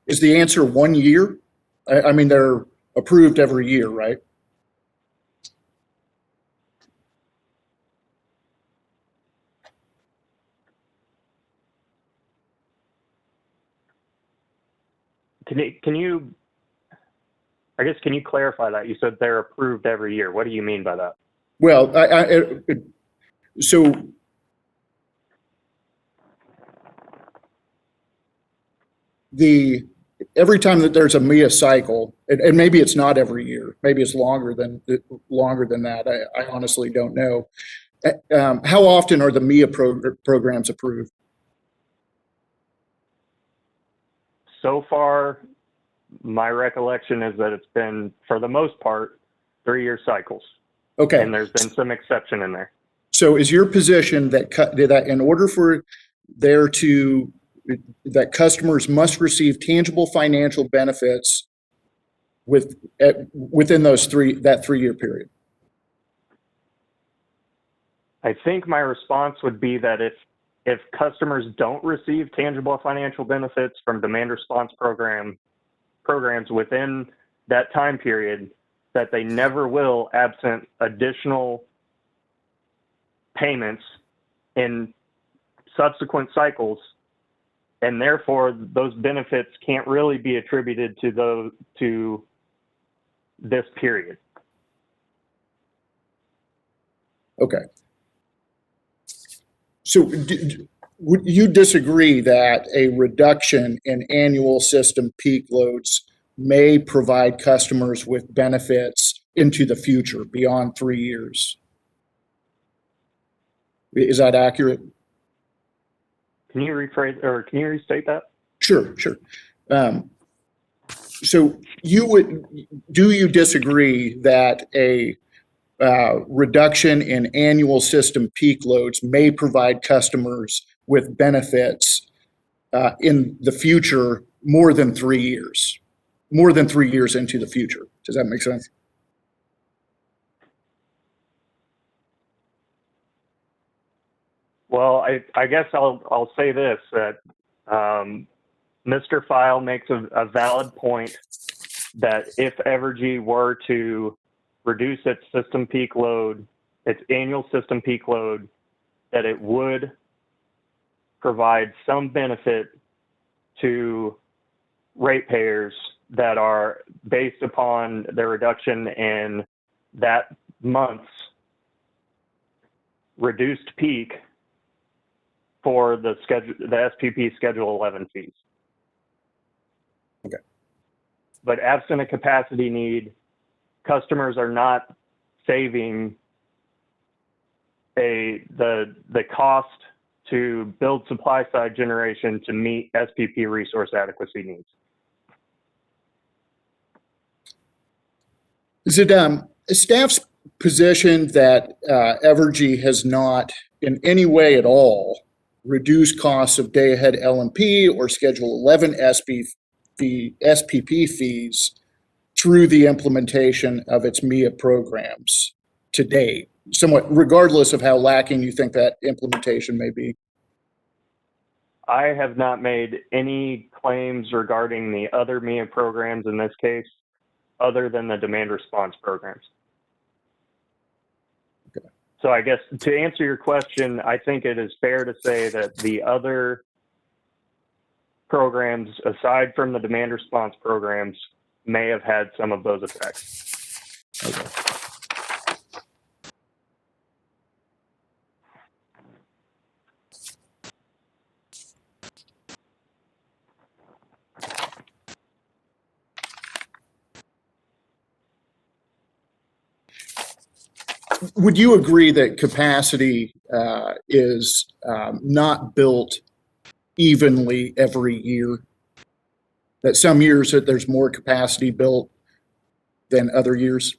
Speaker 12: is the answer 1 year? I mean, they're approved every year, right?
Speaker 15: Can you clarify that? You said they're approved every year. What do you mean by that?
Speaker 12: Well, so every time that there's a MIA cycle, and maybe it's not every year, maybe it's longer than that. I honestly don't know. How often are the MIA programs approved?
Speaker 15: So far, my recollection is that it's been, for the most part, 3-year cycles.
Speaker 12: Okay.
Speaker 15: And there's been some exception in there.
Speaker 12: So is your position that in order for that customers must receive tangible financial benefits within that 3-year period?
Speaker 15: I think my response would be that if customers don't receive tangible financial benefits from demand response programs within that time period, that they never will, absent additional payments in subsequent cycles, and therefore those benefits can't really be attributed to this period.
Speaker 12: Okay. So would you disagree that a reduction in annual system peak loads may provide customers with benefits into the future beyond 3 years? Is that accurate?
Speaker 15: Can you rephrase, or can you restate that?
Speaker 12: Sure. So do you disagree that a reduction in annual system peak loads may provide customers with benefits in the future more than 3 years into the future? Does that make sense?
Speaker 15: Well, I guess I'll say this, that Mr. File makes a valid point that if Evergy were to reduce its system peak load, its annual system peak load, that it would provide some benefit to ratepayers that are based upon the reduction in that month's reduced peak for the SPP Schedule 11 fees.
Speaker 12: Okay.
Speaker 15: But absent a capacity need, customers are not saving the cost to build supply side generation to meet SPP resource adequacy needs.
Speaker 12: Is it staff's position that Evergy has not in any way at all reduced costs of day-ahead LMP or Schedule 11 SPP fees through the implementation of its MIA programs to date, somewhat regardless of how lacking you think that implementation may be?
Speaker 15: I have not made any claims regarding the other MIA programs in this case, other than the demand response programs.
Speaker 12: Okay.
Speaker 15: So I guess to answer your question, I think it is fair to say that the other programs, aside from the demand response programs, may have had some of those effects.
Speaker 12: Okay. would you agree that capacity is not built evenly every year? That some years that there's more capacity built than other years?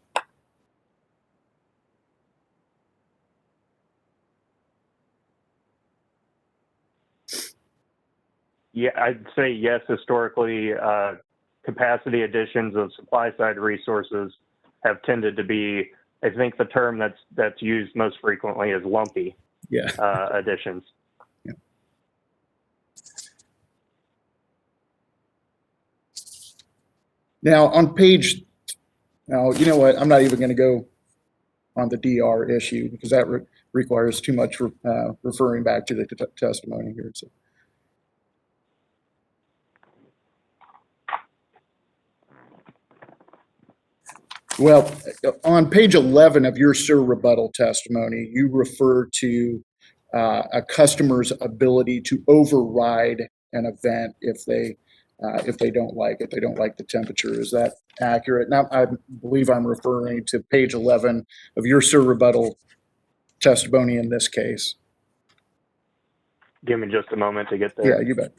Speaker 15: Yeah, I'd say yes. Historically, capacity additions of supply side resources have tended to be, I think the term that's used most frequently is lumpy.
Speaker 12: Yeah.
Speaker 15: Additions.
Speaker 12: Yeah. Now on page, now you know what? I'm not even going to go on the DR issue because that requires too much referring back to the testimony here. So. Well, on page 11 of your rebuttal testimony, you refer to a customer's ability to override an event if they don't like it. They don't like the temperature. Is that accurate? Now, I believe I'm referring to page 11 of your rebuttal testimony in this case.
Speaker 15: Give me just a moment to get there.
Speaker 12: Yeah, you bet.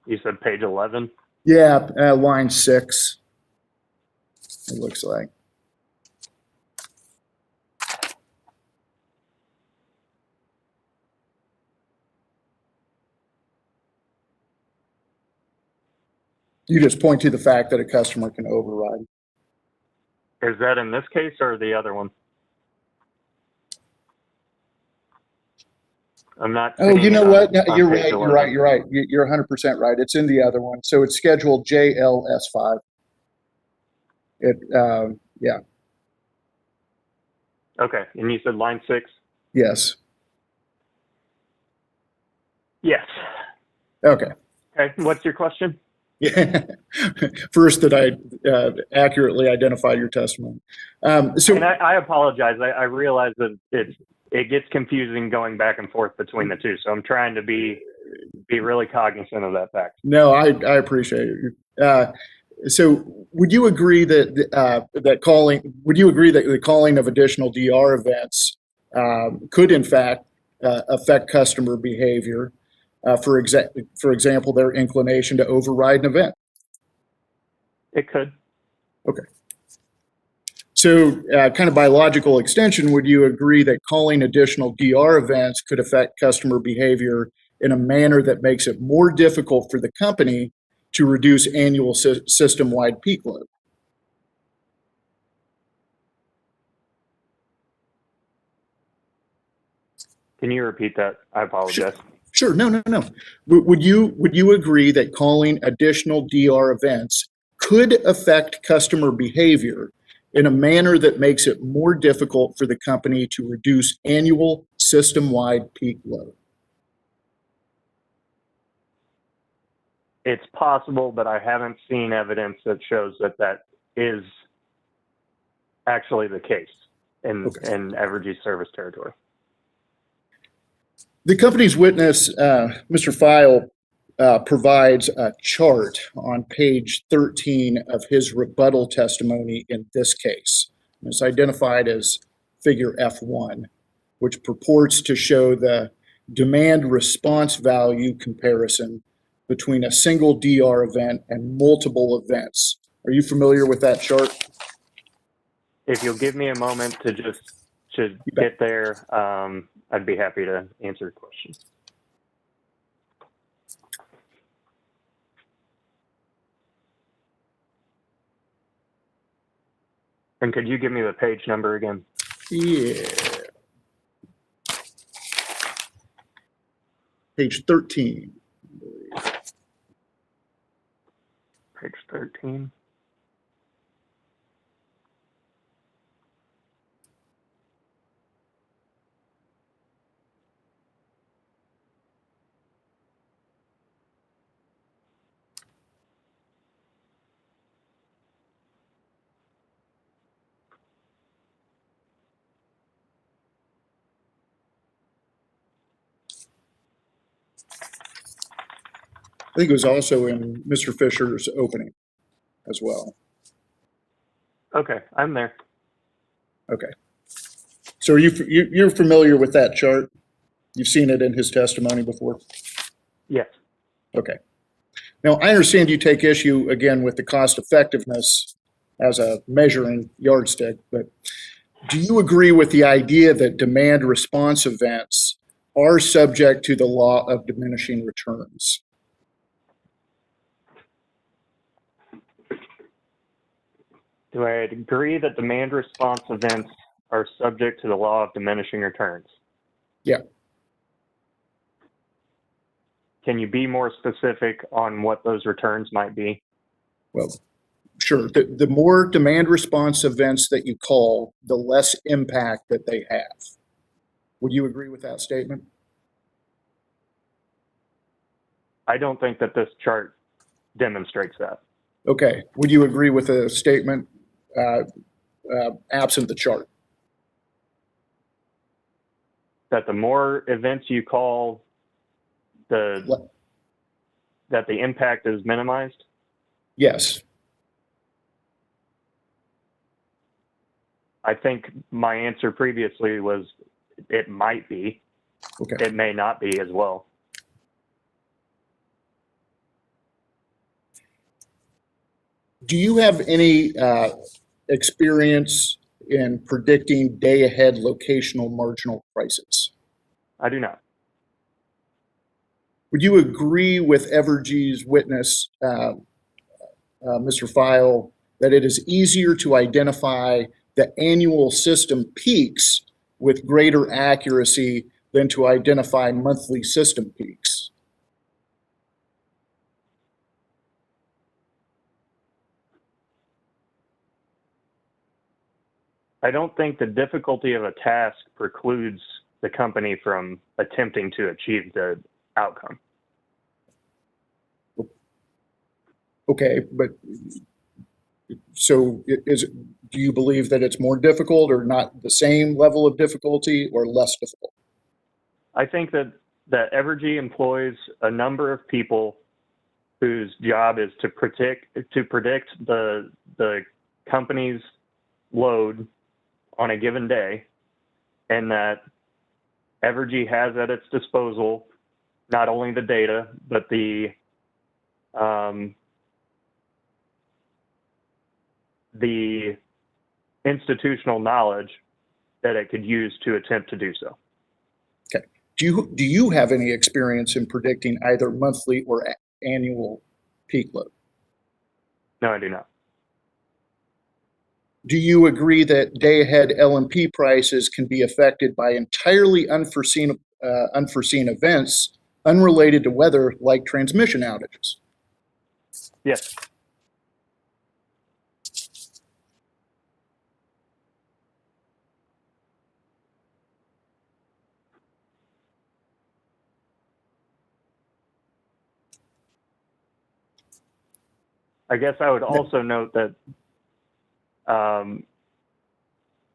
Speaker 15: You said page 11?
Speaker 12: Yeah, line 6, it looks like. You just point to the fact that a customer can override.
Speaker 15: Is that in this case or the other one? I'm not.
Speaker 12: Oh, you know what? No, you're right.
Speaker 15: Page
Speaker 12: You're
Speaker 15: 11.
Speaker 12: right. You're right. You're 100% right. It's in the other one. So it's scheduled JLS5. Yeah.
Speaker 15: Okay, and you said line 6?
Speaker 12: Yes.
Speaker 15: Yes.
Speaker 12: Okay.
Speaker 15: Okay, what's your question?
Speaker 12: Yeah. First, that I accurately identified your testimony.
Speaker 15: And I apologize. I realize that it gets confusing going back and forth between the two. So I'm trying to be really cognizant of that fact.
Speaker 12: No, I appreciate it. So would you agree that would you agree that the calling of additional DR events could in fact affect customer behavior? For example, their inclination to override an event?
Speaker 15: It could.
Speaker 12: Okay. So kind of by logical extension, would you agree that calling additional DR events could affect customer behavior in a manner that makes it more difficult for the company to reduce annual system-wide peak load?
Speaker 15: Can you repeat that? I apologize.
Speaker 12: Sure. No. Would you agree that calling additional DR events could affect customer behavior in a manner that makes it more difficult for the company to reduce annual system-wide peak load?
Speaker 15: It's possible, but I haven't seen evidence that shows that is actually the case in Evergy service territory.
Speaker 12: The company's witness, Mr. File, provides a chart on page 13 of his rebuttal testimony in this case. It's identified as figure F1, which purports to show the demand response value comparison between a single DR event and multiple events. Are you familiar with that chart?
Speaker 15: If you'll give me a moment to just get there, I'd be happy to answer your question. And could you give me the page number again?
Speaker 12: Yeah. Page 13.
Speaker 15: Page 13.
Speaker 12: I think it was also in Mr. Fisher's opening as well.
Speaker 15: Okay, I'm there.
Speaker 12: Okay. So are you're familiar with that chart? You've seen it in his testimony before?
Speaker 15: Yes.
Speaker 12: Okay. Now, I understand you take issue again with the cost effectiveness as a measuring yardstick, but do you agree with the idea that demand response events are subject to the law of diminishing returns?
Speaker 15: Do I agree that demand response events are subject to the law of diminishing returns?
Speaker 12: Yeah.
Speaker 15: Can you be more specific on what those returns might be?
Speaker 12: Well, sure. The more demand response events that you call, the less impact that they have. Would you agree with that statement?
Speaker 15: I don't think that this chart demonstrates that.
Speaker 12: Okay. Would you agree with a statement absent the chart?
Speaker 15: That the more events you call, that the impact is minimized?
Speaker 12: Yes.
Speaker 15: I think my answer previously was it might be.
Speaker 12: Okay.
Speaker 15: It may not be as well.
Speaker 12: Do you have any experience in predicting day-ahead locational marginal prices?
Speaker 15: I do not.
Speaker 12: Would you agree with Evergy's witness, Mr. File, that it is easier to identify the annual system peaks with greater accuracy than to identify monthly system peaks?
Speaker 15: I don't think the difficulty of a task precludes the company from attempting to achieve the outcome.
Speaker 12: Okay, but so do you believe that it's more difficult or not the same level of difficulty or less difficult?
Speaker 15: I think that Evergy employs a number of people whose job is to predict the company's load on a given day, and that Evergy has at its disposal not only the data, but the institutional knowledge that it could use to attempt to do so.
Speaker 12: Okay. Do you have any experience in predicting either monthly or annual peak load?
Speaker 15: No, I do not.
Speaker 12: Do you agree that day-ahead LMP prices can be affected by entirely unforeseen events unrelated to weather, like transmission outages?
Speaker 15: Yes. I guess I would also note that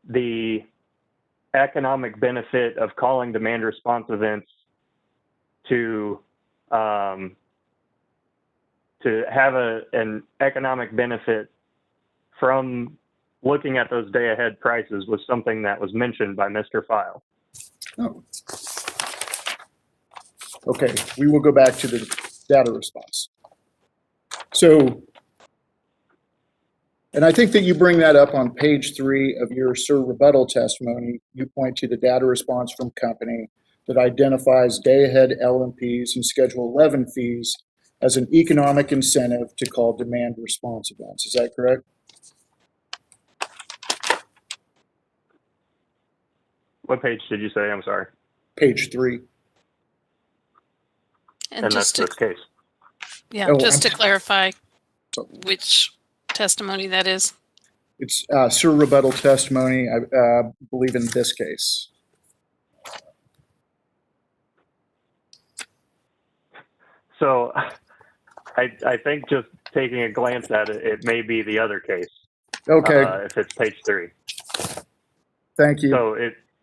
Speaker 15: the economic benefit of calling demand response events to have an economic benefit from looking at those day ahead prices was something that was mentioned by Mr. File.
Speaker 12: Oh. Okay, we will go back to the data response. So, and I think that you bring that up on page 3 of your rebuttal testimony. You point to the data response from company that identifies day-ahead LMPs and Schedule 11 fees as an economic incentive to call demand response events. Is that correct?
Speaker 15: What page did you say? I'm sorry.
Speaker 12: Page 3.
Speaker 15: And that's this case.
Speaker 1: Yeah,
Speaker 12: Oh,
Speaker 1: just to clarify which testimony that is.
Speaker 12: It's rebuttal testimony, I believe, in this case.
Speaker 15: So I think just taking a glance at it, it may be the other case.
Speaker 12: Okay.
Speaker 15: If it's page 3.
Speaker 12: Thank you.
Speaker 15: So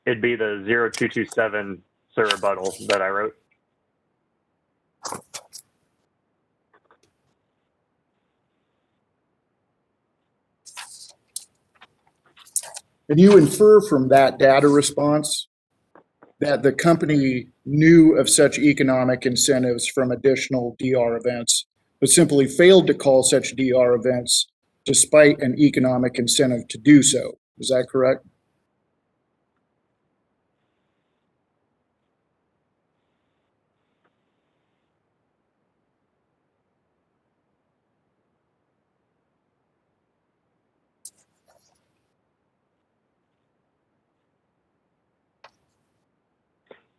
Speaker 15: it'd be the 0227 rebuttal that I wrote.
Speaker 12: And you infer from that data response that the company knew of such economic incentives from additional DR events, but simply failed to call such DR events despite an economic incentive to do so. Is that correct?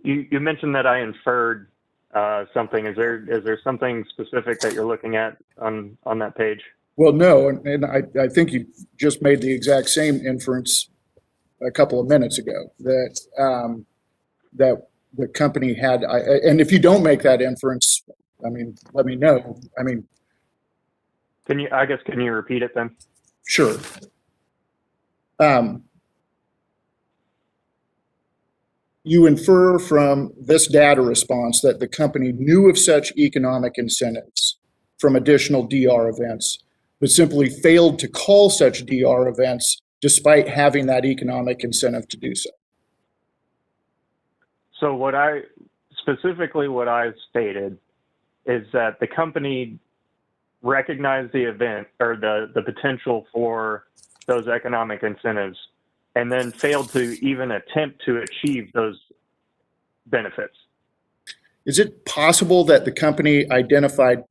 Speaker 15: You mentioned that I inferred something. Is there something specific that you're looking at on that page?
Speaker 12: Well, no, and I think you just made the exact same inference a couple of minutes ago, that that the company had, and if you don't make that inference, I mean, let me know. I mean,
Speaker 15: can you repeat it then?
Speaker 12: Sure. You infer from this data response that the company knew of such economic incentives from additional DR events, but simply failed to call such DR events despite having that economic incentive to do so.
Speaker 15: So what I stated is that the company recognized the event or the potential for those economic incentives and then failed to even attempt to achieve those benefits.
Speaker 12: Is it possible that the company identified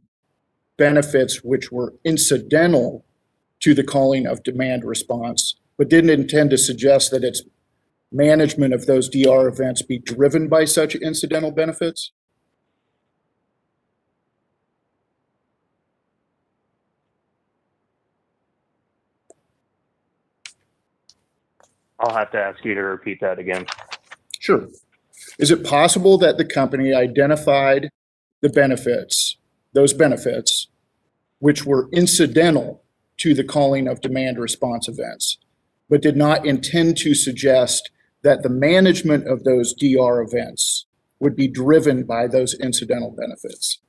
Speaker 12: benefits which were incidental to the calling of demand response, but didn't intend to suggest that its management of those DR events be driven by such incidental benefits?
Speaker 15: I'll have to ask you to repeat that again.
Speaker 12: Sure. Is it possible that the company identified the benefits, those benefits, which were incidental to the calling of demand response events, but did not intend to suggest that the management of those DR events would be driven by those incidental benefits?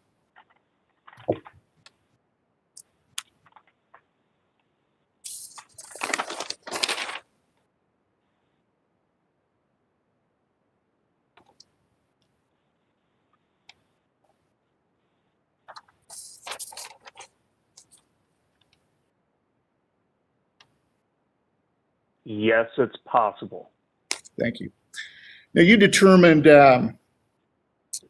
Speaker 15: Yes, it's possible.
Speaker 12: Thank you. Now, you determined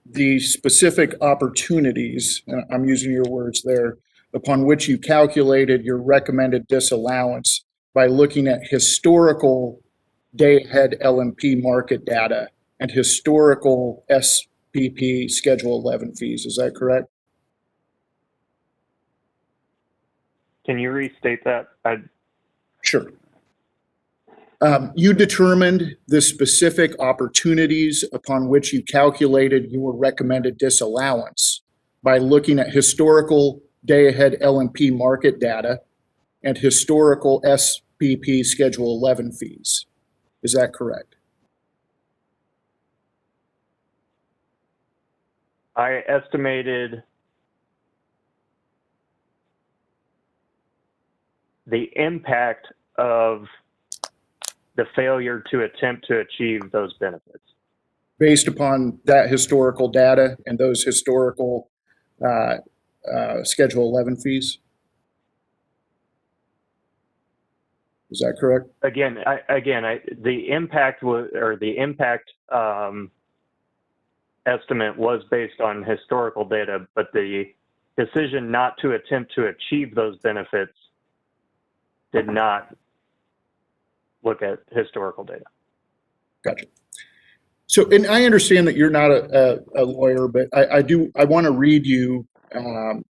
Speaker 12: the specific opportunities, and I'm using your words there, upon which you calculated your recommended disallowance by looking at historical day-ahead LMP market data and historical SPP Schedule 11 fees. Is that correct?
Speaker 15: Can you restate that?
Speaker 12: Sure. You determined the specific opportunities upon which you calculated your recommended disallowance by looking at historical day-ahead LMP market data and historical SPP Schedule 11 fees. Is that correct?
Speaker 15: I estimated the impact of the failure to attempt to achieve those benefits.
Speaker 12: Based upon that historical data and those historical Schedule 11 fees? Is that correct?
Speaker 15: Again, the impact was, or the impact estimate was based on historical data, but the decision not to attempt to achieve those benefits did not look at historical data.
Speaker 12: Gotcha. So, and I understand that you're not a lawyer, but I want to read you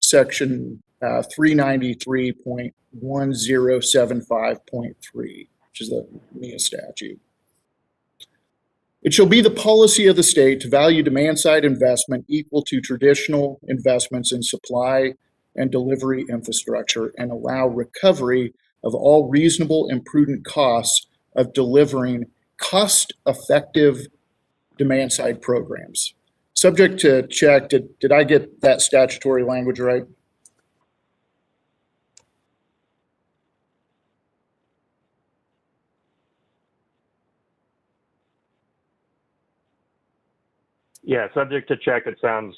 Speaker 12: section 393.1075.3, which is the MIA statute. It shall be the policy of the state to value demand-side investment equal to traditional investments in supply and delivery infrastructure and allow recovery of all reasonable and prudent costs of delivering cost-effective demand-side programs. Subject to check, did I get that statutory language right?
Speaker 15: Yeah, subject to check. It sounds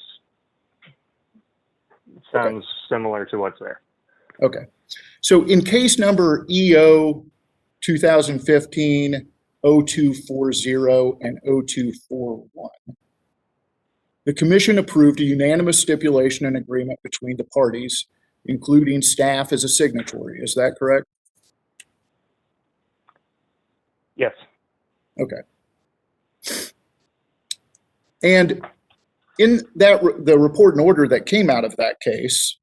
Speaker 15: similar to what's there.
Speaker 12: Okay. So in case number EO 2015 0240 and 0241, the commission approved a unanimous stipulation and agreement between the parties, including staff as a signatory. Is that correct?
Speaker 15: Yes.
Speaker 12: Okay. And in that, the report and order that came out of that case,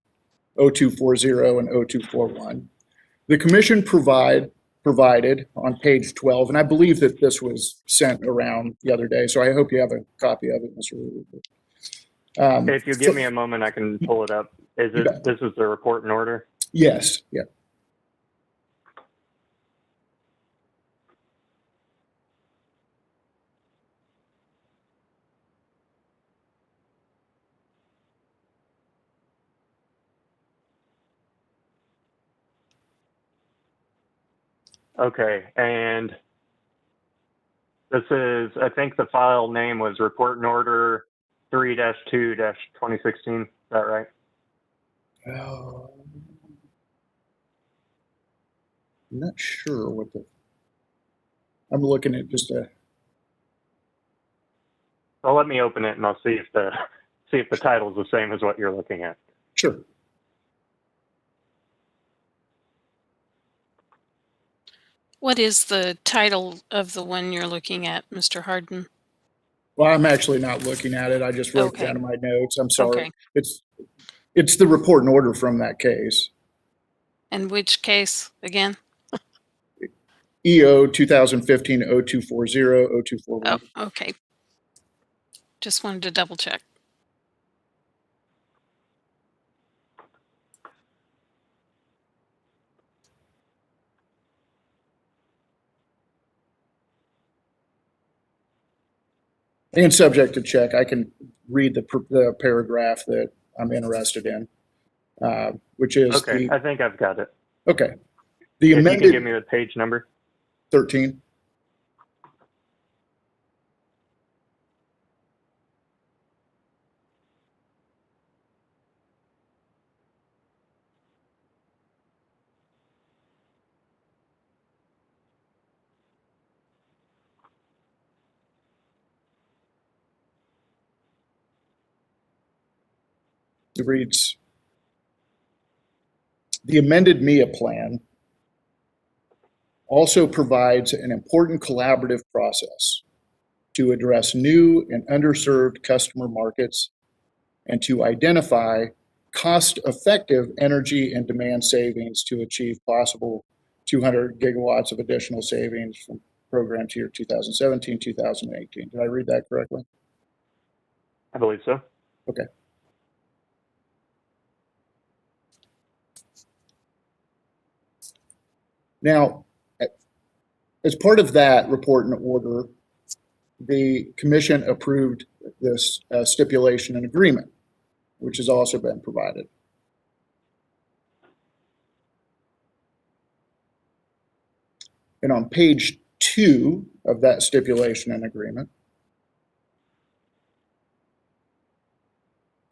Speaker 12: 0240 and 0241, the commission provided on page 12, and I believe that this was sent around the other day, so I hope you have a copy of it, Mr. Ruber.
Speaker 15: If you give me a moment, I can pull it up. This is the report in order?
Speaker 12: Yes, yeah.
Speaker 15: Okay, and this is, I think the file name was Report and Order 3-2-2016. Is that right?
Speaker 12: I'm not sure what I'm looking at just a.
Speaker 15: Well, let me open it and I'll see if the title is the same as what you're looking at.
Speaker 12: Sure.
Speaker 1: What is the title of the one you're looking at, Mr. Harden?
Speaker 12: Well, I'm actually not looking at it. I just wrote it down in my notes. I'm sorry.
Speaker 1: Okay.
Speaker 12: It's the report and order from that case.
Speaker 1: And which case again?
Speaker 12: EO 2015 0240 0241.
Speaker 1: Oh, okay. Just wanted to double check.
Speaker 12: And subject to check, I can read the paragraph that I'm interested in, which is
Speaker 15: okay. I think I've got it.
Speaker 12: Okay. The
Speaker 15: if
Speaker 12: amended.
Speaker 15: You can give me the page number.
Speaker 12: 13. It reads, the amended MIA plan also provides an important collaborative process to address new and underserved customer markets and to identify cost-effective energy and demand savings to achieve possible 200 gigawatts of additional savings from program year 2017, 2018. Did I read that correctly?
Speaker 15: I believe so.
Speaker 12: Okay. Now, as part of that report and order, the commission approved this stipulation and agreement, which has also been provided. And on page 2 of that stipulation and agreement,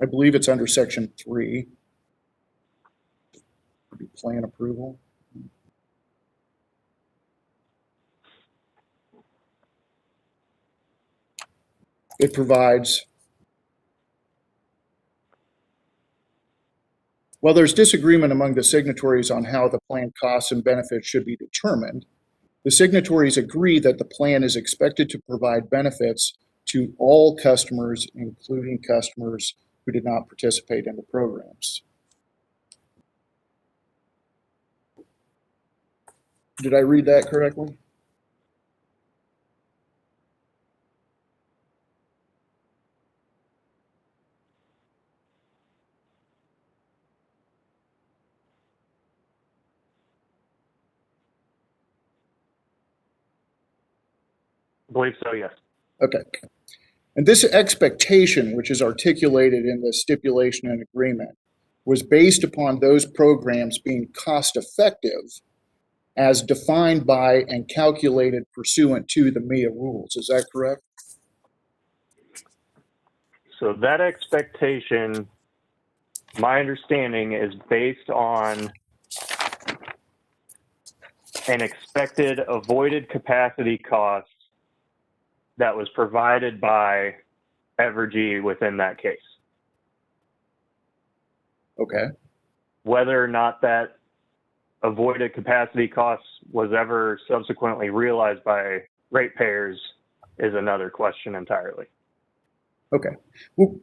Speaker 12: I believe it's under section 3, plan approval. It provides, while there's disagreement among the signatories on how the plan costs and benefits should be determined, the signatories agree that the plan is expected to provide benefits to all customers, including customers who did not participate in the programs. Did I read that correctly?
Speaker 15: I believe so, yes.
Speaker 12: Okay. And this expectation, which is articulated in the stipulation and agreement, was based upon those programs being cost effective as defined by and calculated pursuant to the MIA rules. Is that correct?
Speaker 15: So that expectation, my understanding, is based on an expected avoided capacity cost that was provided by Evergy within that case.
Speaker 12: Okay.
Speaker 15: Whether or not that avoided capacity cost was ever subsequently realized by ratepayers is another question entirely.
Speaker 12: Okay. Well,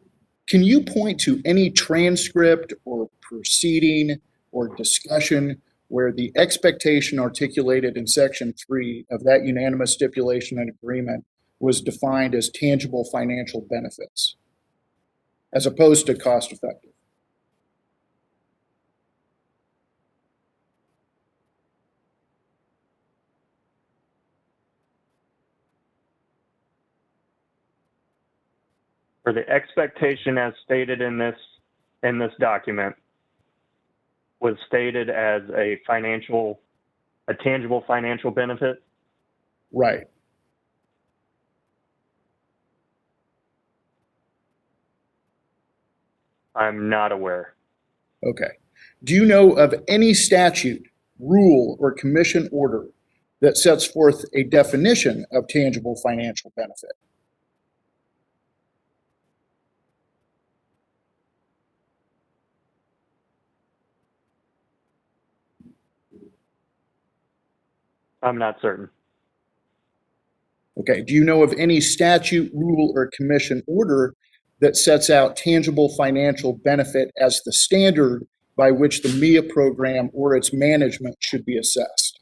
Speaker 12: can you point to any transcript or proceeding or discussion where the expectation articulated in Section 3 of that unanimous stipulation and agreement was defined as tangible financial benefits as opposed to cost effective?
Speaker 15: For the expectation as stated in this document was stated as a tangible financial benefit.
Speaker 12: Right.
Speaker 15: I'm not aware.
Speaker 12: Okay. Do you know of any statute, rule, or commission order that sets forth a definition of tangible financial benefit?
Speaker 15: I'm not certain.
Speaker 12: Okay. Do you know of any statute, rule, or commission order that sets out tangible financial benefit as the standard by which the MIA program or its management should be assessed?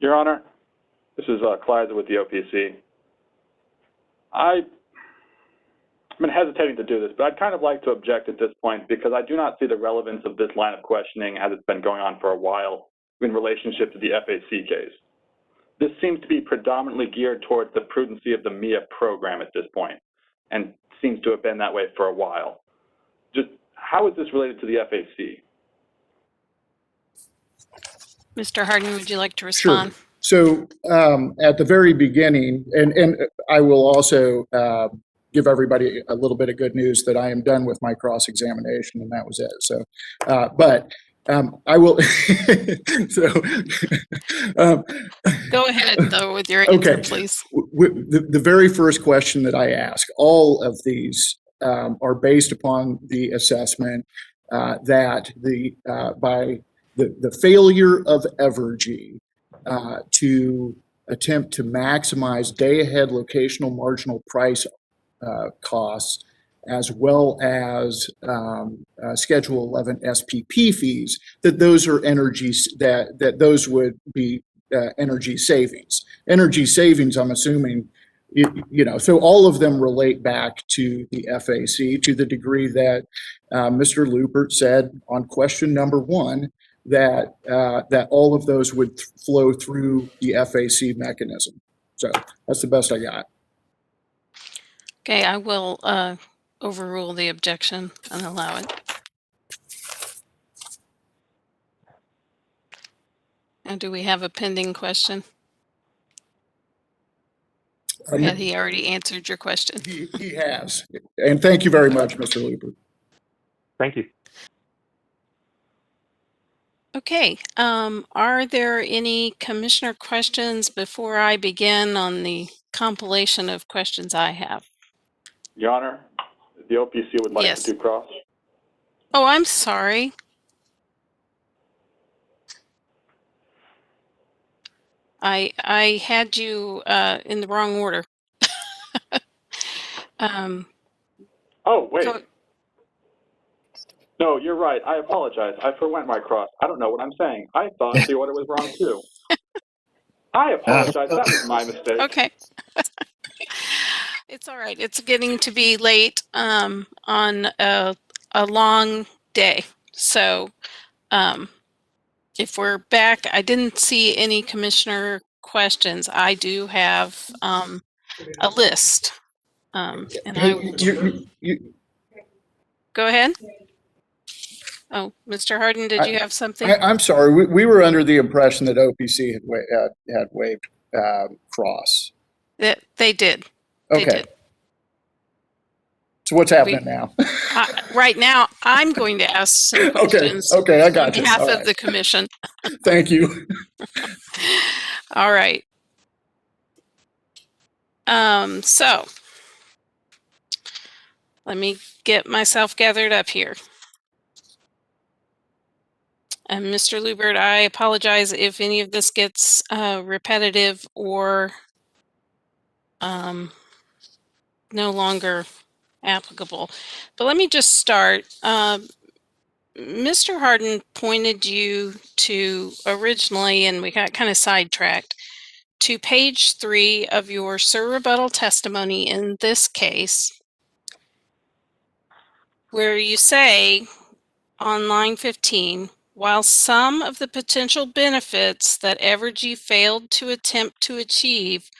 Speaker 2: Your Honor, this is Clyde with the OPC. I've been hesitating to do this, but I'd kind of like to object at this point because I do not see the relevance of this line of questioning as it's been going on for a while in relationship to the FAC case. This seems to be predominantly geared towards the prudency of the MIA program at this point, and seems to have been that way for a while. Just how is this related to the FAC?
Speaker 1: Mr. Harden, would you like to respond?
Speaker 12: Sure. So at the very beginning, and I will also give everybody a little bit of good news that I am done with my cross-examination, and that was it. So, but I will.
Speaker 1: Go ahead, though, with your answer, please.
Speaker 12: The very first question that I ask, all of these are based upon the assessment that by the failure of Evergy to attempt to maximize day-ahead locational marginal price costs, as well as Schedule 11 SPP fees, that those are that those would be energy savings. Energy savings, I'm assuming, so all of them relate back to the FAC to the degree that Mr. Lupert said on question number 1 that that all of those would flow through the FAC mechanism. So that's the best I got.
Speaker 1: Okay, I will overrule the objection and allow it. And do we have a pending question? Or had he already answered your question?
Speaker 12: He has. And thank you very much, Mr. Lupert.
Speaker 15: Thank you.
Speaker 1: Okay, are there any commissioner questions before I begin on the compilation of questions I have?
Speaker 2: Your Honor, the OPC would like
Speaker 1: Yes.
Speaker 2: to do cross.
Speaker 1: Oh, I'm sorry. I had you in the wrong order.
Speaker 2: Oh, wait. No, you're right. I apologize. I forwent my cross. I don't know what I'm saying. I thought the order was wrong, too. I apologize. That was my mistake.
Speaker 1: Okay. It's all right. It's getting to be late on a long day. So if we're back, I didn't see any commissioner questions. I do have a list. And I will go ahead. Oh, Mr. Harden, did you have something?
Speaker 12: I'm sorry. We were under the impression that OPC had waived cross.
Speaker 1: They did. They
Speaker 12: Okay.
Speaker 1: did.
Speaker 12: So what's happening now?
Speaker 1: Right now, I'm going to ask some questions
Speaker 12: Okay, I
Speaker 1: on
Speaker 12: got you.
Speaker 1: behalf
Speaker 12: All
Speaker 1: of
Speaker 12: right.
Speaker 1: the commission.
Speaker 12: Thank you.
Speaker 1: All right. So let me get myself gathered up here. And Mr. Lubert, I apologize if any of this gets repetitive or no longer applicable. But let me just start. Mr. Harden pointed you to originally, and we got kind of sidetracked, to page 3 of your rebuttal testimony in this case, where you say on line 15, while some of the potential benefits that Evergy failed to attempt to achieve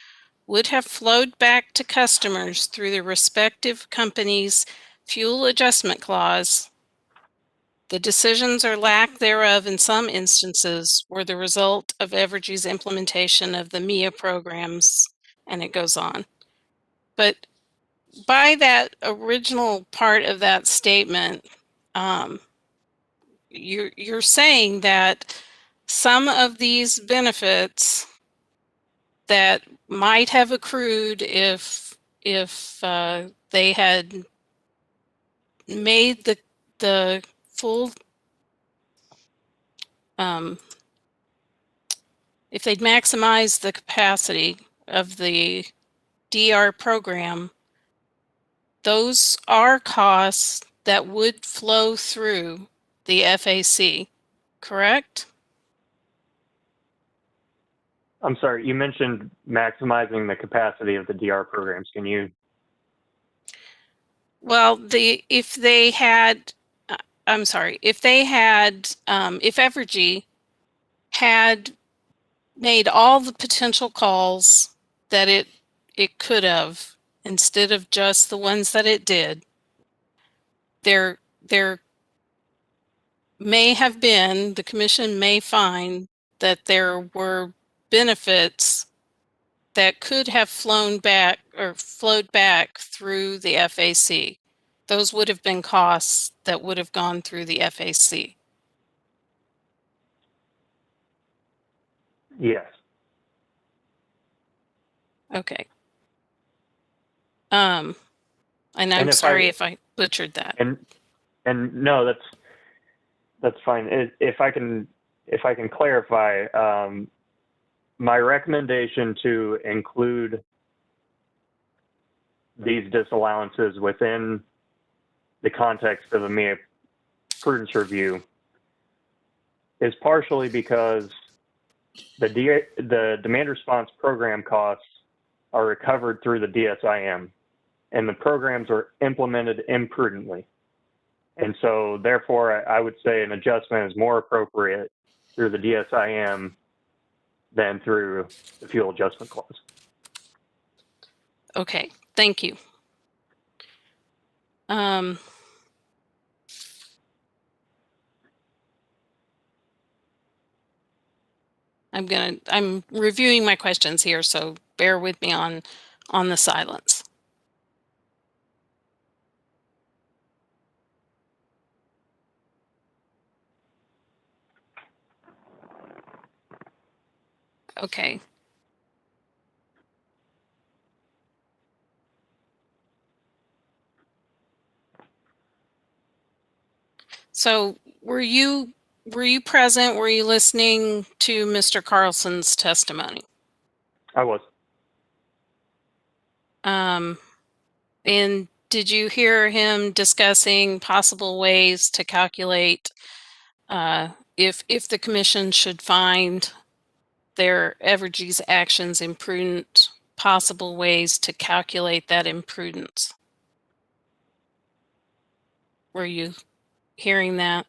Speaker 1: would have flowed back to customers through the respective companies' fuel adjustment clause, the decisions or lack thereof in some instances were the result of Evergy's implementation of the MIA programs, and it goes on. But by that original part of that statement, you're saying that some of these benefits that might have accrued if they had made the full if they'd maximized the capacity of the DR program, those are costs that would flow through the FAC, correct?
Speaker 15: I'm sorry, you mentioned maximizing the capacity of the DR programs. Can you?
Speaker 1: Well, if they had, I'm sorry, if they had, if Evergy had made all the potential calls that it could have, instead of just the ones that it did, there may have been, the commission may find that there were benefits that could have flown back or flowed back through the FAC. Those would have been costs that would have gone through the FAC.
Speaker 15: Yes.
Speaker 1: Okay. And I'm
Speaker 15: if
Speaker 1: sorry if I butchered that.
Speaker 15: And no, that's fine. If I can clarify, my recommendation to include these disallowances within the context of a MIA prudence review is partially because the demand response program costs are recovered through the DSIM, and the programs are implemented imprudently. And so therefore, I would say an adjustment is more appropriate through the DSIM than through the fuel adjustment clause.
Speaker 1: Okay, thank you. I'm reviewing my questions here, so bear with me on the silence. Okay. So were you present? Were you listening to Mr. Carlson's testimony?
Speaker 15: I was.
Speaker 1: And did you hear him discussing possible ways to calculate if the commission should find their Evergy's actions imprudent, possible ways to calculate that imprudence? Were you hearing that?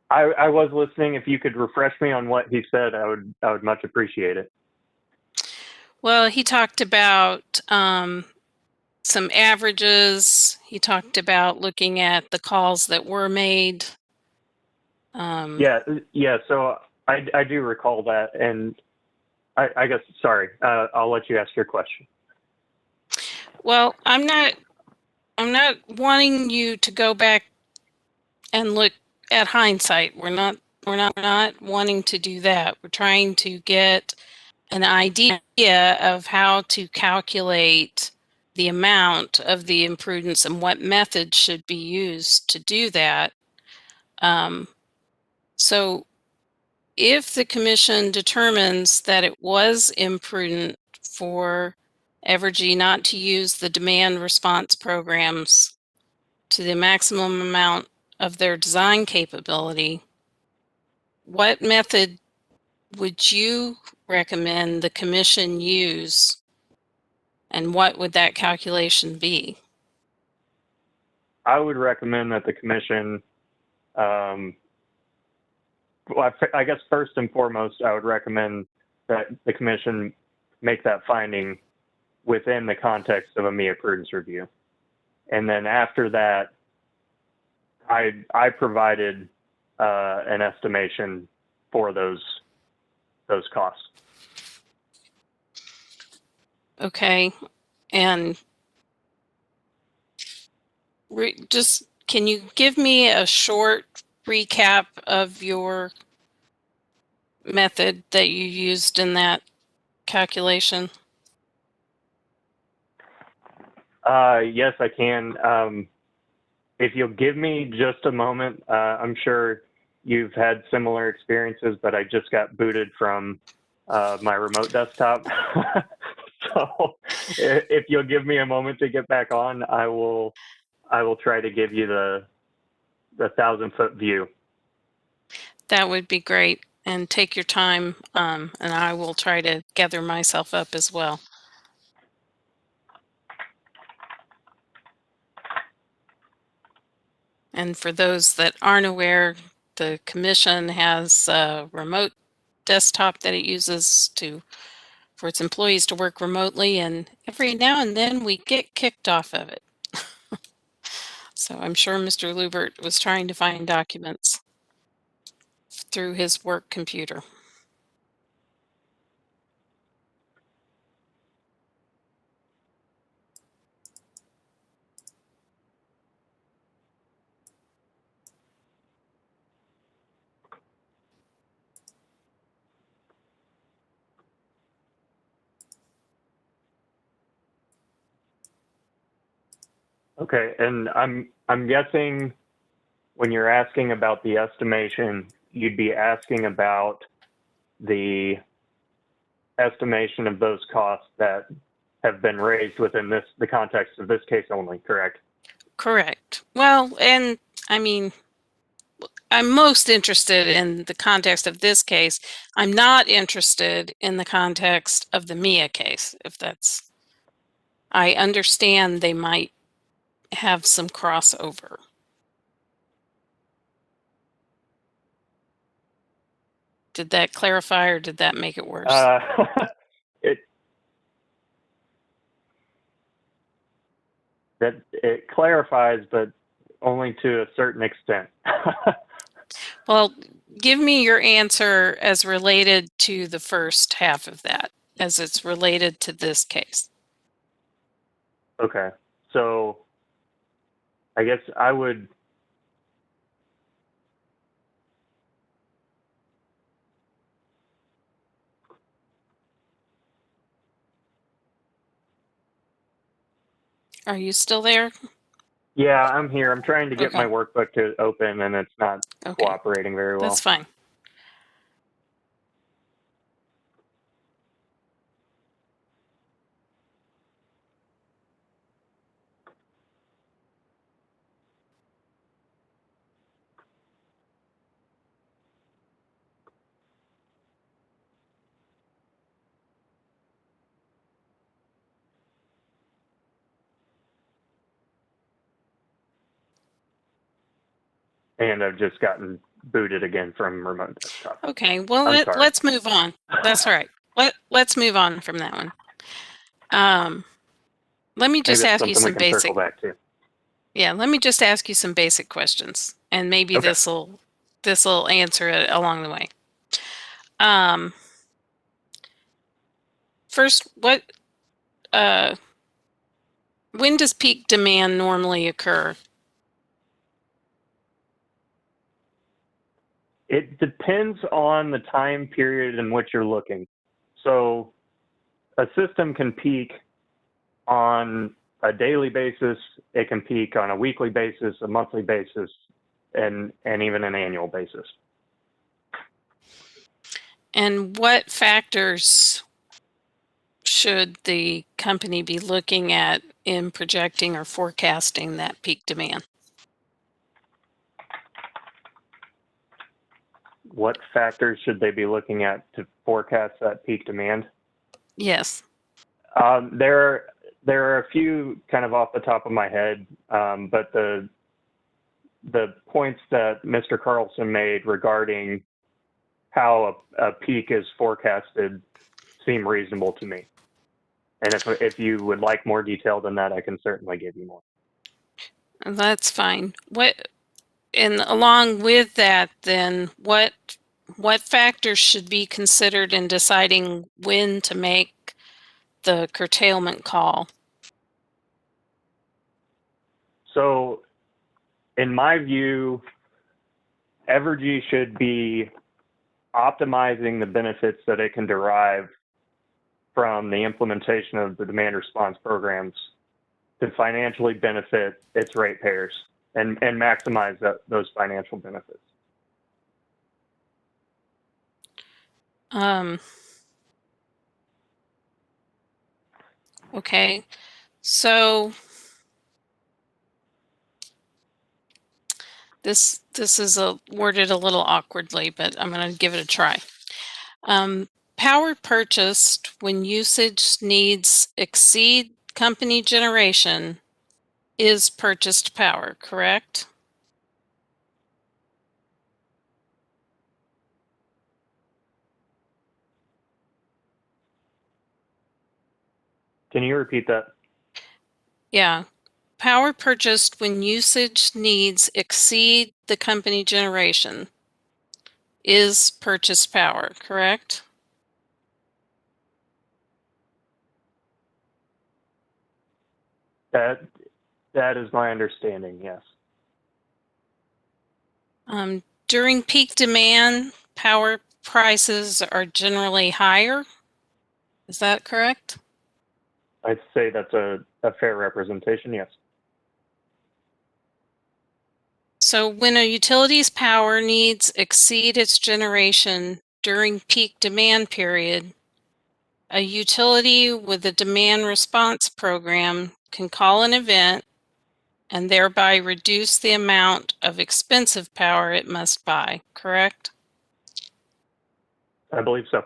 Speaker 15: I was listening. If you could refresh me on what he said, I would much appreciate it.
Speaker 1: Well, he talked about some averages. He talked about looking at the calls that were made.
Speaker 15: Yeah. So I do recall that, and I guess sorry. I'll let you ask your question.
Speaker 1: Well, I'm not wanting you to go back and look at hindsight. We're not wanting to do that. We're trying to get an idea of how to calculate the amount of the imprudence and what method should be used to do that. So if the commission determines that it was imprudent for Evergy not to use the demand response programs to the maximum amount of their design capability, what method would you recommend the commission use, and what would that calculation be?
Speaker 15: I would recommend that the commission, well, I guess first and foremost, I would recommend that the commission make that finding within the context of a MIA prudence review. And then after that, I provided an estimation for those costs.
Speaker 1: Okay, and just can you give me a short recap of your method that you used in that calculation?
Speaker 15: Yes, I can. If you'll give me just a moment, I'm sure you've had similar experiences, but I just got booted from my remote desktop. So if you'll give me a moment to get back on, I will try to give you the 1,000-foot view.
Speaker 1: That would be great. And take your time, and I will try to gather myself up as well. And for those that aren't aware, the commission has a remote desktop that it uses for its employees to work remotely, and every now and then we get kicked off of it. So I'm sure Mr. Lubert was trying to find documents through his work computer.
Speaker 15: Okay, and I'm guessing when you're asking about the estimation, you'd be asking about the estimation of those costs that have been raised within the context of this case only, correct?
Speaker 1: Correct. Well, and I mean, I'm most interested in the context of this case. I'm not interested in the context of the MIA case, if that's. I understand they might have some crossover. Did that clarify or did that make it worse?
Speaker 15: It clarifies, but only to a certain extent.
Speaker 1: Well, give me your answer as related to the first half of that, as it's related to this case.
Speaker 15: Okay, so I guess I would.
Speaker 1: Are you still there?
Speaker 15: Yeah, I'm here. I'm trying to get
Speaker 1: Okay.
Speaker 15: my workbook to open and it's not cooperating very well.
Speaker 1: That's fine.
Speaker 15: And I've just gotten booted again from remote desktop.
Speaker 1: Okay, well, let's move on. That's all right. Let's move on from that one. Let me just ask you some basic.
Speaker 15: Circle back to.
Speaker 1: Yeah, let me just ask you some basic questions, and maybe this'll answer it along the way. First, what when does peak demand normally occur?
Speaker 15: It depends on the time period in which you're looking. So a system can peak on a daily basis, it can peak on a weekly basis, a monthly basis, and even an annual basis.
Speaker 1: And what factors should the company be looking at in projecting or forecasting that peak demand?
Speaker 15: What factors should they be looking at to forecast that peak demand?
Speaker 1: Yes.
Speaker 15: There are a few kind of off the top of my head, but the points that Mr. Carlson made regarding how a peak is forecasted seem reasonable to me. And if you would like more detail than that, I can certainly give you more.
Speaker 1: That's fine. And along with that, then what factors should be considered in deciding when to make the curtailment call?
Speaker 15: So, in my view, Evergy should be optimizing the benefits that it can derive from the implementation of the demand response programs to financially benefit its ratepayers and maximize those financial benefits.
Speaker 1: Okay, so this is worded a little awkwardly, but I'm going to give it a try. Power purchased when usage needs exceed company generation is purchased power, correct?
Speaker 15: Can you repeat that?
Speaker 1: Yeah. Power purchased when usage needs exceed the company generation is purchased power, correct?
Speaker 15: That is my understanding, yes.
Speaker 1: During peak demand, power prices are generally higher. Is that correct?
Speaker 15: I'd say that's a fair representation, yes.
Speaker 1: So when a utility's power needs exceed its generation during peak demand period, a utility with a demand response program can call an event and thereby reduce the amount of expensive power it must buy, correct?
Speaker 15: I believe so.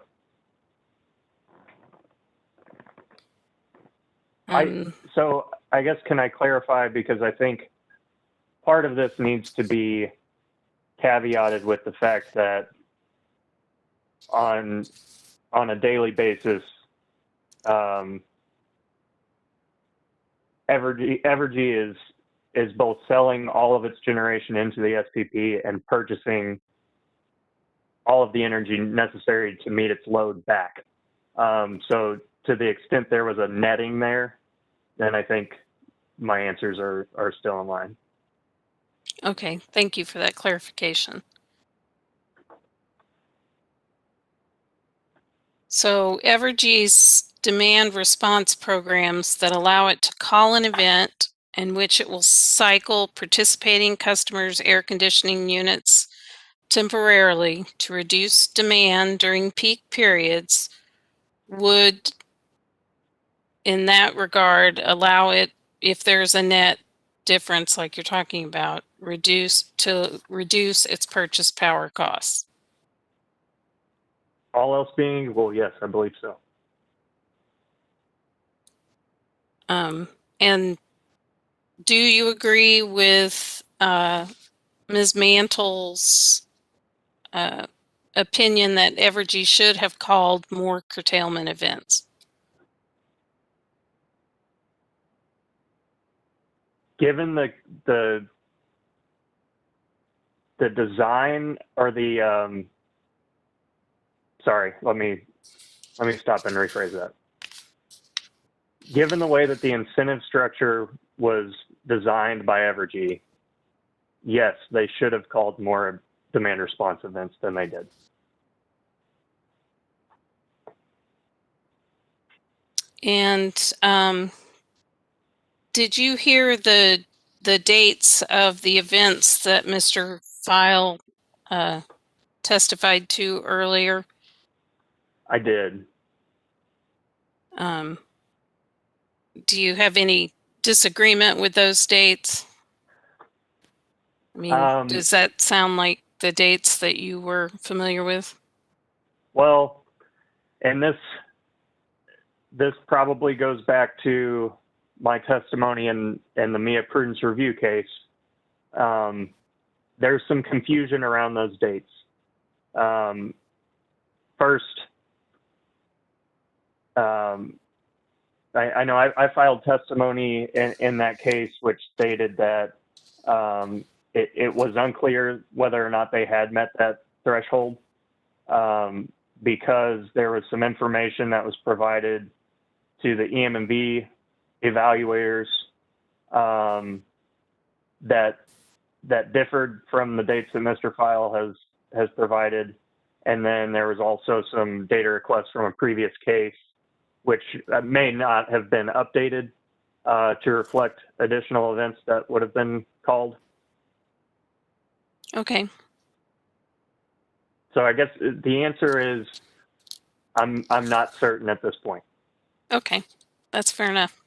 Speaker 15: So I guess, can I clarify, because I think part of this needs to be caveated with the fact that on a daily basis, Evergy is both selling all of its generation into the SPP and purchasing all of the energy necessary to meet its load back. So to the extent there was a netting there, then I think my answers are still in line.
Speaker 1: Okay, thank you for that clarification. So Evergy's demand response programs that allow it to call an event in which it will cycle participating customers' air conditioning units temporarily to reduce demand during peak periods would, in that regard, allow it, if there's a net difference like you're talking about, reduce its purchase power costs.
Speaker 15: All else being equal, yes, I believe so.
Speaker 1: And do you agree with Ms. Mantle's opinion that Evergy should have called more curtailment events?
Speaker 15: Given the design or the sorry, let me stop and rephrase that. given the way that the incentive structure was designed by Evergy, yes, they should have called more demand response events than they did.
Speaker 1: And did you hear the dates of the events that Mr. File testified to earlier?
Speaker 15: I did.
Speaker 1: Do you have any disagreement with those dates? I mean, does that sound like the dates that you were familiar with?
Speaker 15: Well, and this probably goes back to my testimony in the MIA Prudence review case. There's some confusion around those dates. First, I know I filed testimony in that case, which stated that it was unclear whether or not they had met that threshold because there was some information that was provided to the EM&B evaluators that differed from the dates that Mr. File has provided. And then there was also some data requests from a previous case, which may not have been updated to reflect additional events that would have been called.
Speaker 1: Okay.
Speaker 15: So I guess the answer is I'm not certain at this point.
Speaker 1: Okay, that's fair enough.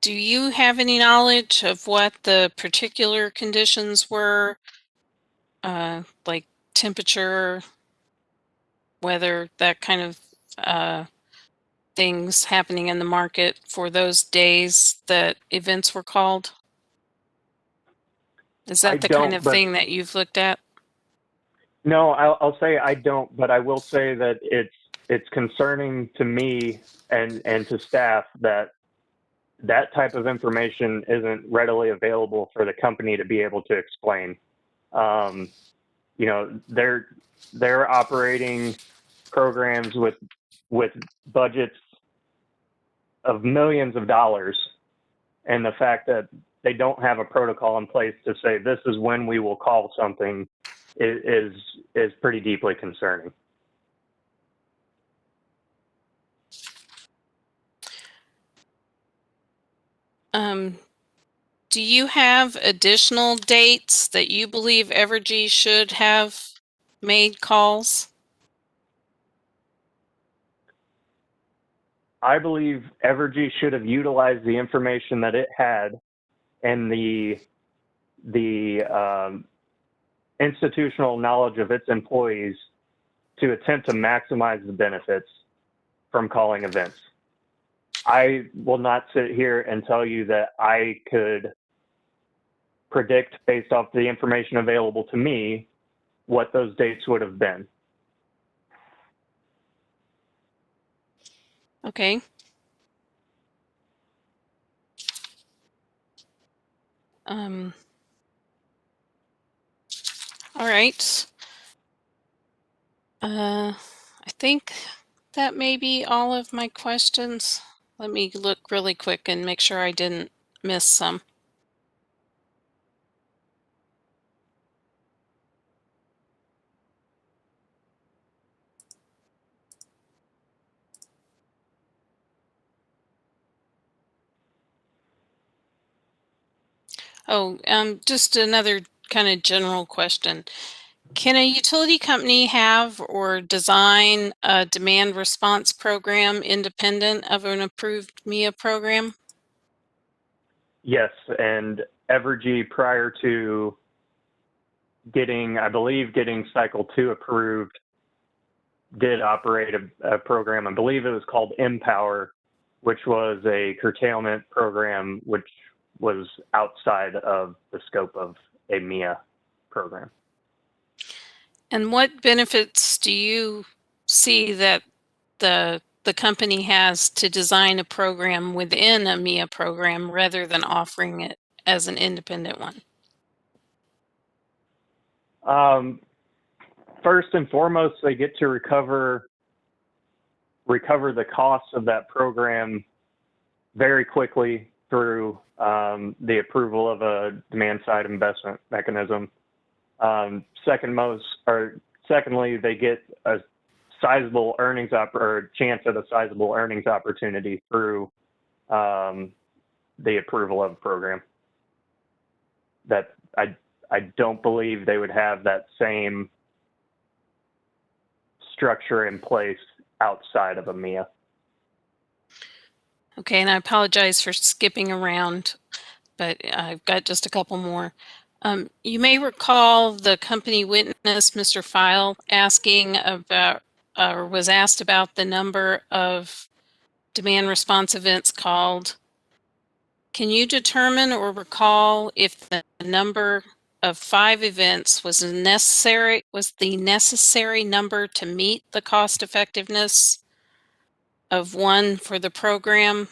Speaker 1: Do you have any knowledge of what the particular conditions were, like temperature, weather, that kind of things happening in the market for those days that events were called? Is that the kind of thing that you've looked at?
Speaker 15: No, I'll say I don't, but I will say that it's concerning to me and to staff that type of information isn't readily available for the company to be able to explain. You know, they're operating programs with budgets of millions of dollars, and the fact that they don't have a protocol in place to say this is when we will call something is pretty deeply concerning.
Speaker 1: Do you have additional dates that you believe Evergy should have made calls?
Speaker 15: I believe Evergy should have utilized the information that it had and the institutional knowledge of its employees to attempt to maximize the benefits from calling events. I will not sit here and tell you that I could predict based off the information available to me what those dates would have been.
Speaker 1: Okay. All right. I think that may be all of my questions. Let me look really quick and make sure I didn't miss some. Oh, just another kind of general question. Can a utility company have or design a demand response program independent of an approved MIA program?
Speaker 15: Yes, and Evergy, prior to getting cycle 2 approved, did operate a program. I believe it was called Empower, which was a curtailment program, which was outside of the scope of a MIA program.
Speaker 1: And what benefits do you see that the company has to design a program within a MIA program rather than offering it as an independent one?
Speaker 15: first and foremost, they get to recover the costs of that program very quickly through the approval of a demand-side investment mechanism. Secondly, they get a sizable earnings or chance at a sizable earnings opportunity through the approval of a program. That I don't believe they would have that same structure in place outside of EMEA.
Speaker 1: Okay, and I apologize for skipping around, but I've got just a couple more. You may recall the company witness, Mr. File, asking about, or was asked about the number of demand response events called. Can you determine or recall if the number of 5 events was the necessary number to meet the cost effectiveness of 1 for the program?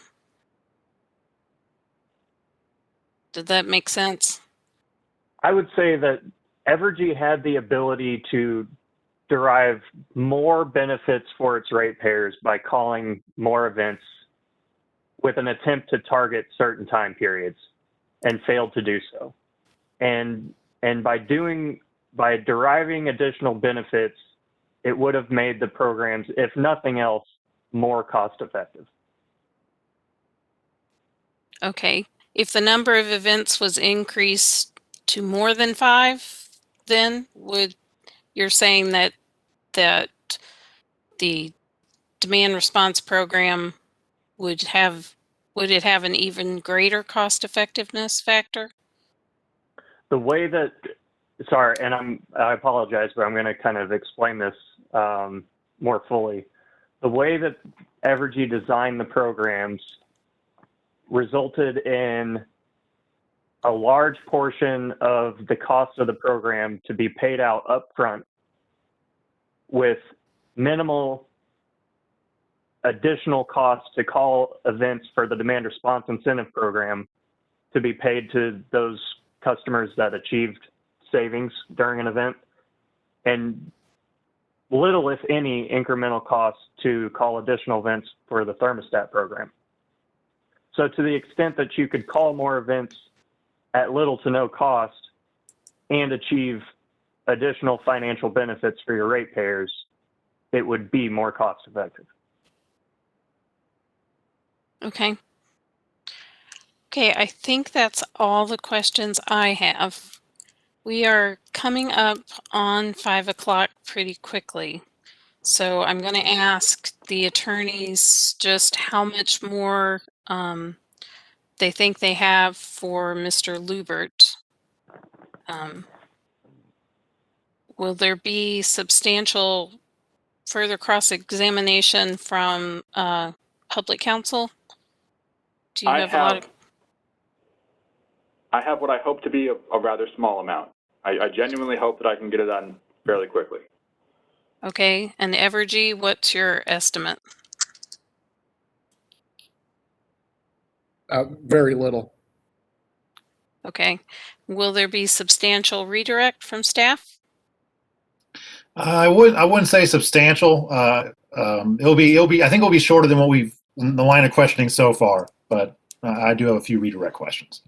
Speaker 1: Did that make sense?
Speaker 15: I would say that Evergy had the ability to derive more benefits for its ratepayers by calling more events with an attempt to target certain time periods and failed to do so. And by deriving additional benefits, it would have made the programs, if nothing else, more cost effective.
Speaker 1: Okay. If the number of events was increased to more than 5, then you're saying that the demand response program would it have an even greater cost effectiveness factor?
Speaker 15: The way that, sorry, and I apologize, but I'm going to kind of explain this more fully. The way that Evergy designed the programs resulted in a large portion of the cost of the program to be paid out upfront with minimal additional costs to call events for the demand response incentive program to be paid to those customers that achieved savings during an event, and little, if any, incremental costs to call additional events for the thermostat program. So to the extent that you could call more events at little to no cost and achieve additional financial benefits for your ratepayers, it would be more cost effective.
Speaker 1: Okay. Okay, I think that's all the questions I have. We are coming up on 5 o'clock pretty quickly. So I'm going to ask the attorneys just how much more they think they have for Mr. Lubert. Will there be substantial further cross-examination from public counsel? Do you have a lot of...
Speaker 2: I have what I hope to be a rather small amount. I genuinely hope that I can get it done fairly quickly.
Speaker 1: Okay, and Evergy, what's your estimate?
Speaker 12: Very little.
Speaker 1: Okay. Will there be substantial redirect from staff?
Speaker 6: I wouldn't say substantial. It'll be. I think it'll be shorter than what we've in the line of questioning so far. But I do have a few redirect questions.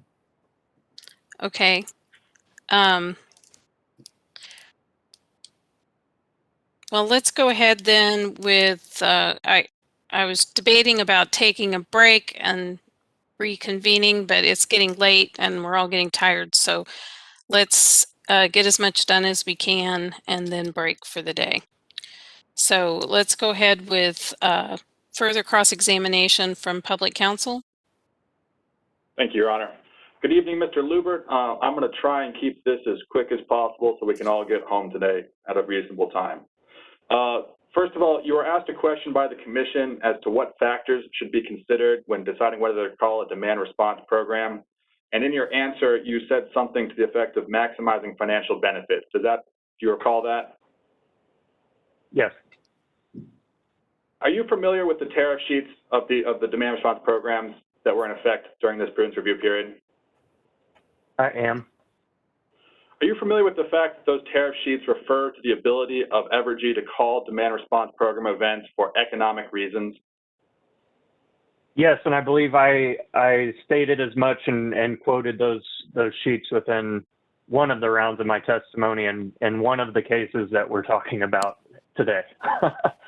Speaker 1: Okay. Well, let's go ahead then with, I was debating about taking a break and reconvening, but it's getting late and we're all getting tired. So let's get as much done as we can and then break for the day. So let's go ahead with further cross-examination from public counsel.
Speaker 2: Thank you, Your Honor. Good evening, Mr. Lubert. I'm going to try and keep this as quick as possible so we can all get home today at a reasonable time. First of all, you were asked a question by the Commission as to what factors should be considered when deciding whether to call a demand response program. And in your answer, you said something to the effect of maximizing financial benefits. Do you recall that?
Speaker 15: Yes.
Speaker 2: Are you familiar with the tariff sheets of the demand response programs that were in effect during this prudence review period?
Speaker 15: I am.
Speaker 2: Are you familiar with the fact that those tariff sheets refer to the ability of Evergy to call demand response program events for economic reasons?
Speaker 15: Yes, and I believe I stated as much and quoted those sheets within one of the rounds of my testimony and one of the cases that we're talking about today.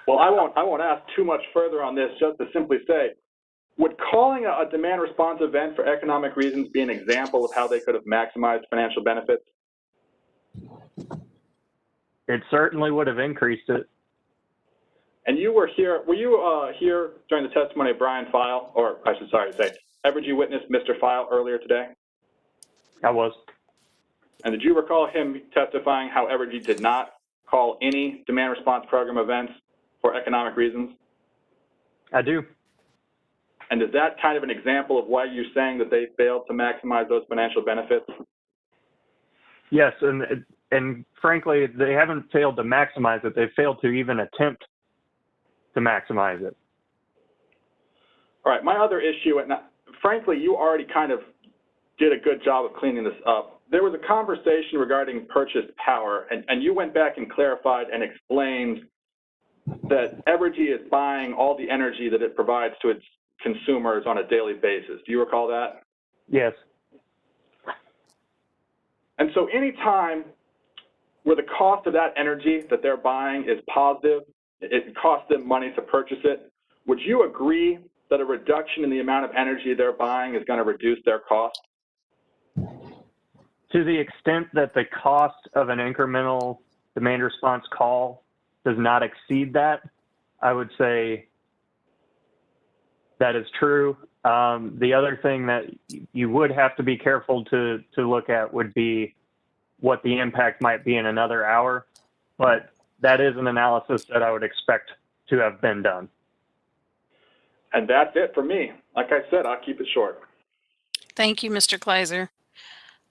Speaker 2: Well, I won't ask too much further on this, just to simply say, would calling a demand response event for economic reasons be an example of how they could have maximized financial benefits?
Speaker 15: It certainly would have increased it.
Speaker 2: And you were here here during the testimony of Brian File, or I should say, Evergy witness Mr. File earlier today?
Speaker 15: I was.
Speaker 2: And did you recall him testifying how Evergy did not call any demand response program events for economic reasons?
Speaker 15: I do.
Speaker 2: And is that kind of an example of why you're saying that they failed to maximize those financial benefits?
Speaker 15: Yes, and frankly, they haven't failed to maximize it. They've failed to even attempt to maximize it.
Speaker 2: All right, my other issue, and frankly, you already kind of did a good job of cleaning this up. There was a conversation regarding purchased power, and you went back and clarified and explained that Evergy is buying all the energy that it provides to its consumers on a daily basis. Do you recall that?
Speaker 15: Yes.
Speaker 2: And so any time where the cost of that energy that they're buying is positive, it costs them money to purchase it, would you agree that a reduction in the amount of energy they're buying is going to reduce their cost?
Speaker 15: To the extent that the cost of an incremental demand response call does not exceed that, I would say that is true. The other thing that you would have to be careful to look at would be what the impact might be in another hour, but that is an analysis that I would expect to have been done.
Speaker 2: And that's it for me. Like I said, I'll keep it short.
Speaker 1: Thank you, Mr. Kleiser.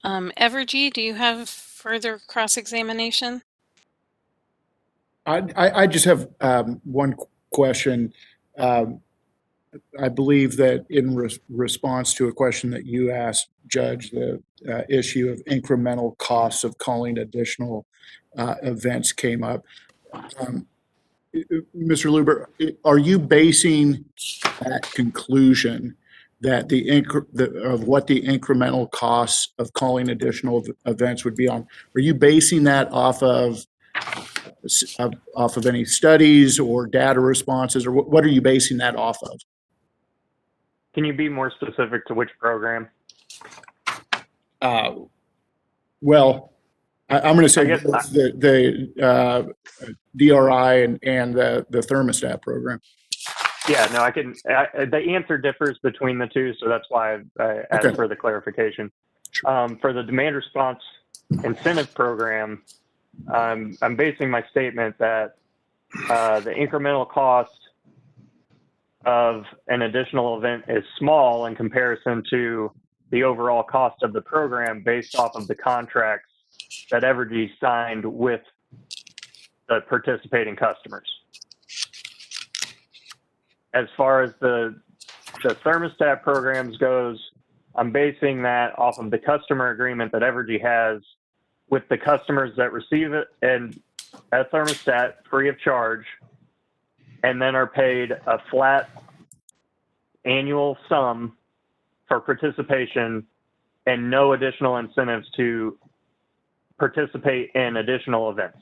Speaker 1: Evergy, do you have further cross-examination?
Speaker 12: I just have one question. I believe that in response to a question that you asked, Judge, the issue of incremental costs of calling additional events came up. Mr. Luber, are you basing that conclusion that of what the incremental costs of calling additional events would be on? Are you basing that off of any studies or data responses, or what are you basing that off of?
Speaker 15: Can you be more specific to which program?
Speaker 12: Well, I'm going to say the DRI and the thermostat program.
Speaker 15: Yeah, no, I can. The answer differs between the two, so that's why I asked for the clarification. For the demand response incentive program, I'm basing my statement that the incremental cost of an additional event is small in comparison to the overall cost of the program based off of the contracts that Evergy signed with the participating customers. As far as the thermostat programs goes, I'm basing that off of the customer agreement that Evergy has with the customers that receive it and a thermostat free of charge, and then are paid a flat annual sum for participation and no additional incentives to participate in additional events.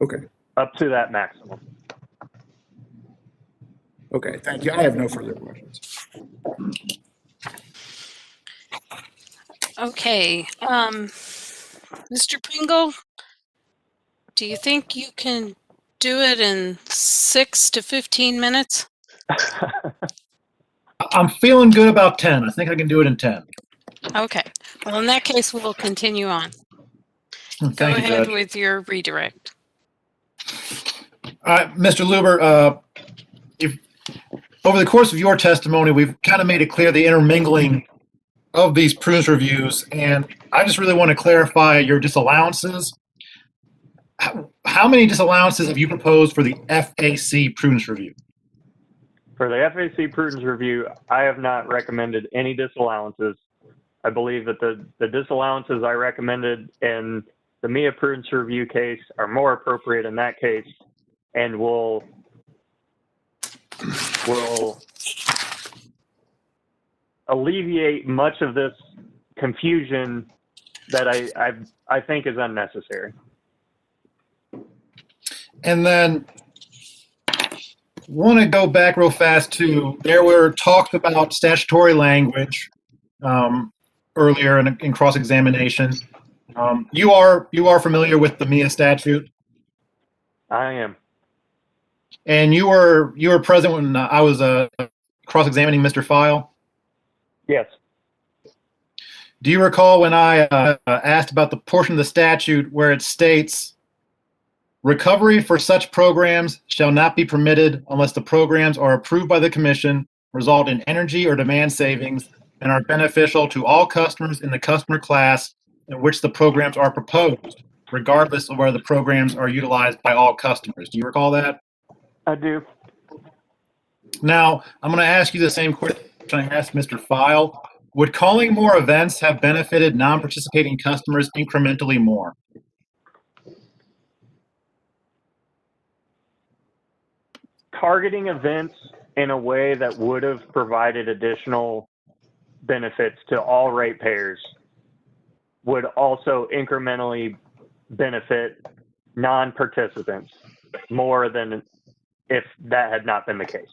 Speaker 12: Okay.
Speaker 15: Up to that maximum.
Speaker 12: Okay, thank you. I have no further questions.
Speaker 1: Okay. Mr. Pringle, do you think you can do it in 6 to 15 minutes?
Speaker 6: I'm feeling good about 10. I think I can do it in 10.
Speaker 1: Okay. Well, in that case, we'll continue on.
Speaker 6: Thank
Speaker 1: Go
Speaker 6: you,
Speaker 1: ahead
Speaker 6: Judge.
Speaker 1: with your redirect.
Speaker 6: All right, Mr. Luber, over the course of your testimony, we've kind of made it clear the intermingling of these prudence reviews, and I just really want to clarify your disallowances. How many disallowances have you proposed for the FAC prudence review?
Speaker 15: For the FAC prudence review, I have not recommended any disallowances. I believe that the disallowances I recommended in the MIA prudence review case are more appropriate in that case, and will alleviate much of this confusion that I think is unnecessary.
Speaker 6: And then want to go back real fast to, there were talks about statutory language earlier in cross-examination. You are familiar with the MIA statute?
Speaker 15: I am.
Speaker 6: And you were present when I was cross-examining Mr. File?
Speaker 15: Yes.
Speaker 6: Do you recall when I asked about the portion of the statute where it states, recovery for such programs shall not be permitted unless the programs are approved by the Commission, result in energy or demand savings, and are beneficial to all customers in the customer class in which the programs are proposed, regardless of whether the programs are utilized by all customers? Do you recall that?
Speaker 15: I do.
Speaker 6: Now, I'm going to ask you the same question I asked Mr. File. Would calling more events have benefited non-participating customers incrementally more?
Speaker 15: Targeting events in a way that would have provided additional benefits to all ratepayers would also incrementally benefit non-participants more than if that had not been the case.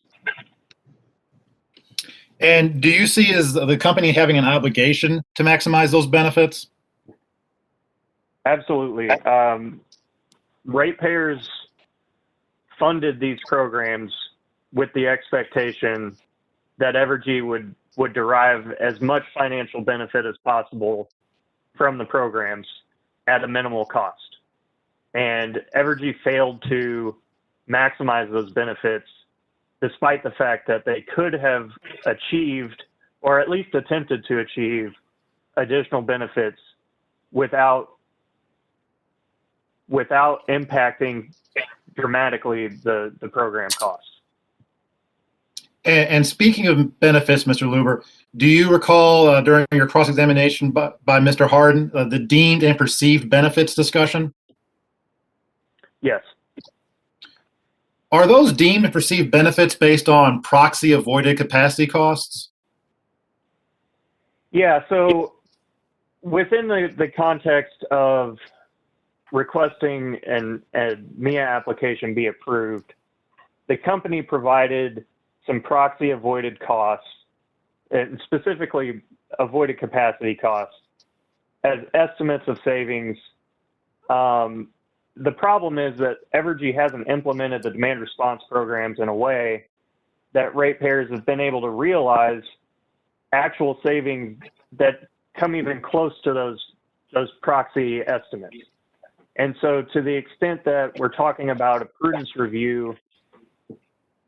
Speaker 6: And do you see as the company having an obligation to maximize those benefits?
Speaker 15: Absolutely. Ratepayers funded these programs with the expectation that Evergy would derive as much financial benefit as possible from the programs at a minimal cost. And Evergy failed to maximize those benefits, despite the fact that they could have achieved, or at least attempted to achieve, additional benefits without impacting dramatically the program costs.
Speaker 6: And speaking of benefits, Mr. Luber, do you recall during your cross-examination by Mr. Harden the deemed and perceived benefits discussion?
Speaker 15: Yes.
Speaker 6: Are those deemed and perceived benefits based on proxy avoided capacity costs?
Speaker 15: Yeah, so within the context of requesting a MIA application be approved, the company provided some proxy avoided costs, and specifically avoided capacity costs, as estimates of savings. The problem is that Evergy hasn't implemented the demand response programs in a way that ratepayers have been able to realize actual savings that come even close to those proxy estimates. And so to the extent that we're talking about a prudence review,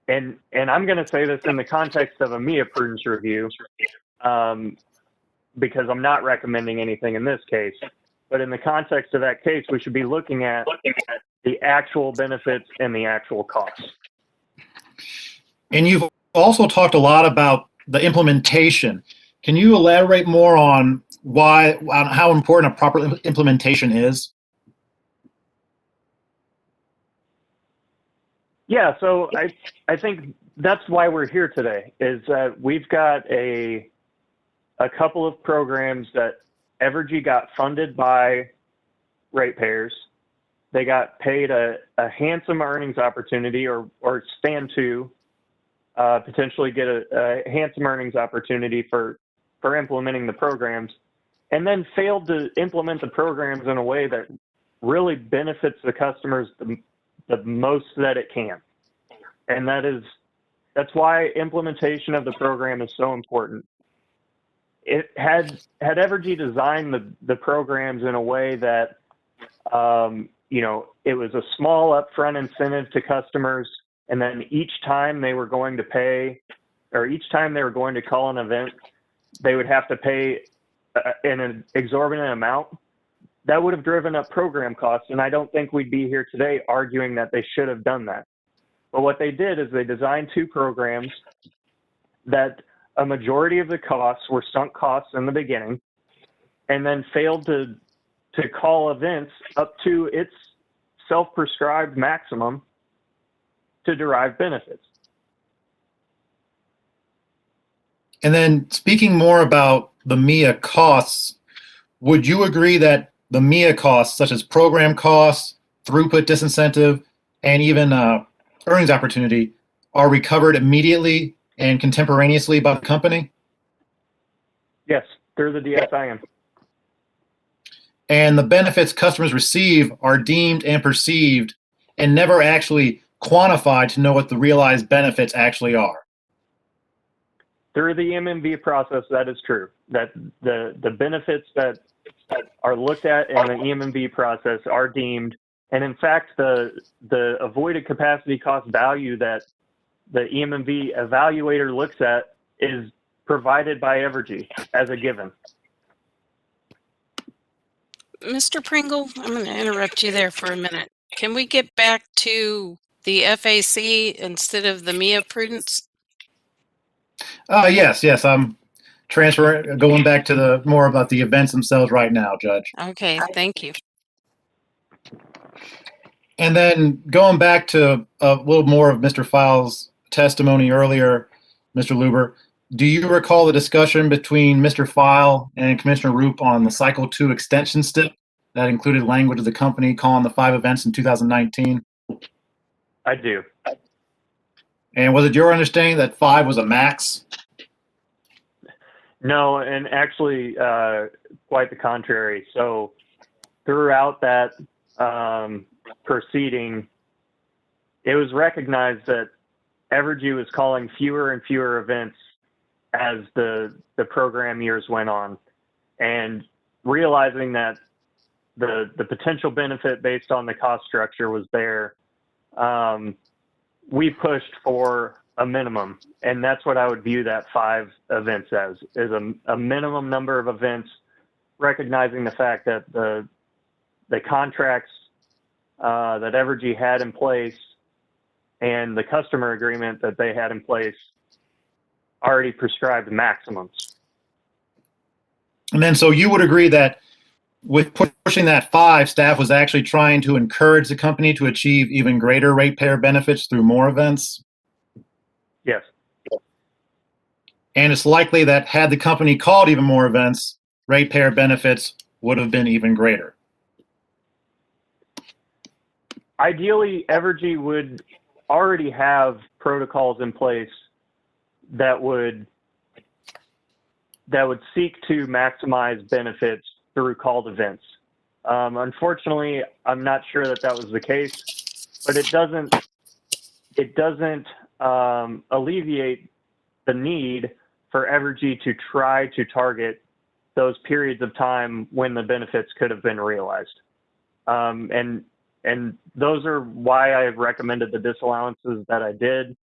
Speaker 15: and I'm going to say this in the context of a MIA prudence review, because I'm not recommending anything in this case, but in the context of that case, we should be looking at the actual benefits and the actual costs.
Speaker 6: And you've also talked a lot about the implementation. Can you elaborate more on how important a proper implementation is?
Speaker 15: Yeah, so I think that's why we're here today, is that we've got a couple of programs that Evergy got funded by ratepayers. They got paid a handsome earnings opportunity, or stand to potentially get a handsome earnings opportunity for implementing the programs, and then failed to implement the programs in a way that really benefits the customers the most that it can. And that's why implementation of the program is so important. It had Evergy designed the programs in a way that it was a small upfront incentive to customers, and then each time they were going to pay, or each time they were going to call an event, they would have to pay an exorbitant amount. That would have driven up program costs, and I don't think we'd be here today arguing that they should have done that. But what they did is they designed two programs that a majority of the costs were sunk costs in the beginning, and then failed to call events up to its self-prescribed maximum to derive benefits.
Speaker 6: And then speaking more about the MIA costs, would you agree that the MIA costs, such as program costs, throughput disincentive, and even earnings opportunity, are recovered immediately and contemporaneously by the company?
Speaker 15: Yes, through the DSIM.
Speaker 6: And the benefits customers receive are deemed and perceived and never actually quantified to know what the realized benefits actually are.
Speaker 15: Through the MMV process, that is true. That the benefits that are looked at in the EMMV process are deemed, and in fact, the avoided capacity cost value that the EMMV evaluator looks at is provided by Evergy as a given.
Speaker 1: Mr. Pringle, I'm going to interrupt you there for a minute. Can we get back to the FAC instead of the MIA Prudence?
Speaker 6: Yes, I'm going back to the more about the events themselves right now, Judge.
Speaker 1: Okay, thank you.
Speaker 6: And then going back to a little more of Mr. File's testimony earlier, Mr. Luber, do you recall the discussion between Mr. File and Commissioner Roop on the Cycle 2 extension step that included language of the company calling the 5 events in 2019?
Speaker 15: I do.
Speaker 6: And was it your understanding that 5 was a max?
Speaker 15: No, and actually quite the contrary. So throughout that proceeding, it was recognized that Evergy was calling fewer and fewer events as the program years went on, and realizing that the potential benefit based on the cost structure was there, we pushed for a minimum, and that's what I would view that 5 events as, is a minimum number of events, recognizing the fact that the contracts that Evergy had in place and the customer agreement that they had in place already prescribed maximums.
Speaker 6: And then so you would agree that with pushing that 5, staff was actually trying to encourage the company to achieve even greater ratepayer benefits through more events?
Speaker 15: Yes.
Speaker 6: And it's likely that had the company called even more events, ratepayer benefits would have been even greater.
Speaker 15: Ideally, Evergy would already have protocols in place that would seek to maximize benefits through called events. Unfortunately, I'm not sure that was the case, but it doesn't alleviate the need for Evergy to try to target those periods of time when the benefits could have been realized. And those are why I recommended the disallowances that I did,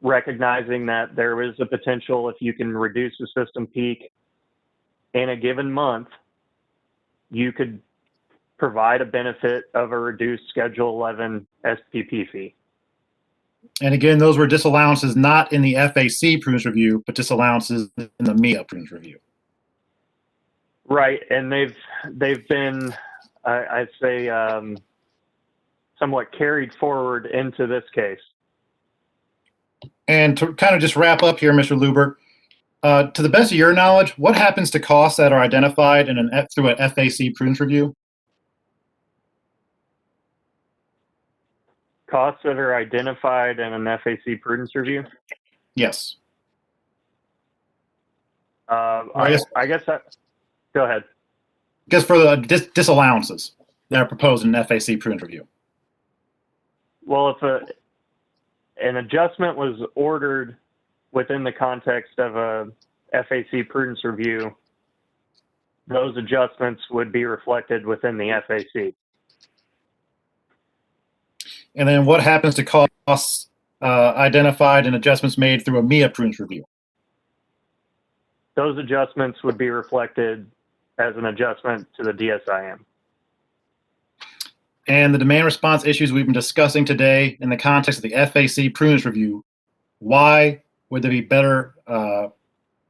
Speaker 15: recognizing that there is a potential, if you can reduce the system peak in a given month, you could provide a benefit of a reduced Schedule 11 SPP fee.
Speaker 6: And again, those were disallowances not in the FAC prudence review, but disallowances in the MIA prudence review.
Speaker 15: Right, and they've been, I'd say, somewhat carried forward into this case.
Speaker 6: And to kind of just wrap up here, Mr. Luber, to the best of your knowledge, what happens to costs that are identified through an FAC prudence review?
Speaker 15: Costs that are identified in an FAC prudence review?
Speaker 6: Yes.
Speaker 15: I guess that, go ahead.
Speaker 6: Because for the disallowances that are proposed in an FAC prudence review.
Speaker 15: Well, if an adjustment was ordered within the context of a FAC prudence review, those adjustments would be reflected within the FAC.
Speaker 6: And then what happens to costs identified and adjustments made through a MIA prudence review?
Speaker 15: Those adjustments would be reflected as an adjustment to the DSIM.
Speaker 6: And the demand response issues we've been discussing today in the context of the FAC prudence review, why would they be better? Why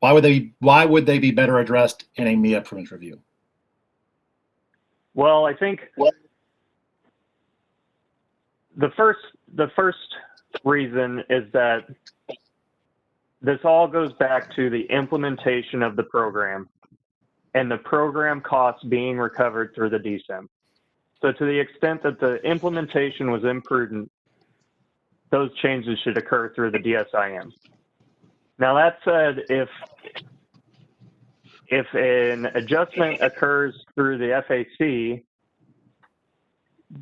Speaker 6: Why would they be better addressed in a MIA prudence review?
Speaker 15: Well, I think the first reason is that this all goes back to the implementation of the program and the program costs being recovered through the DSIM. So to the extent that the implementation was imprudent, those changes should occur through the DSIM. Now that said, if an adjustment occurs through the FAC,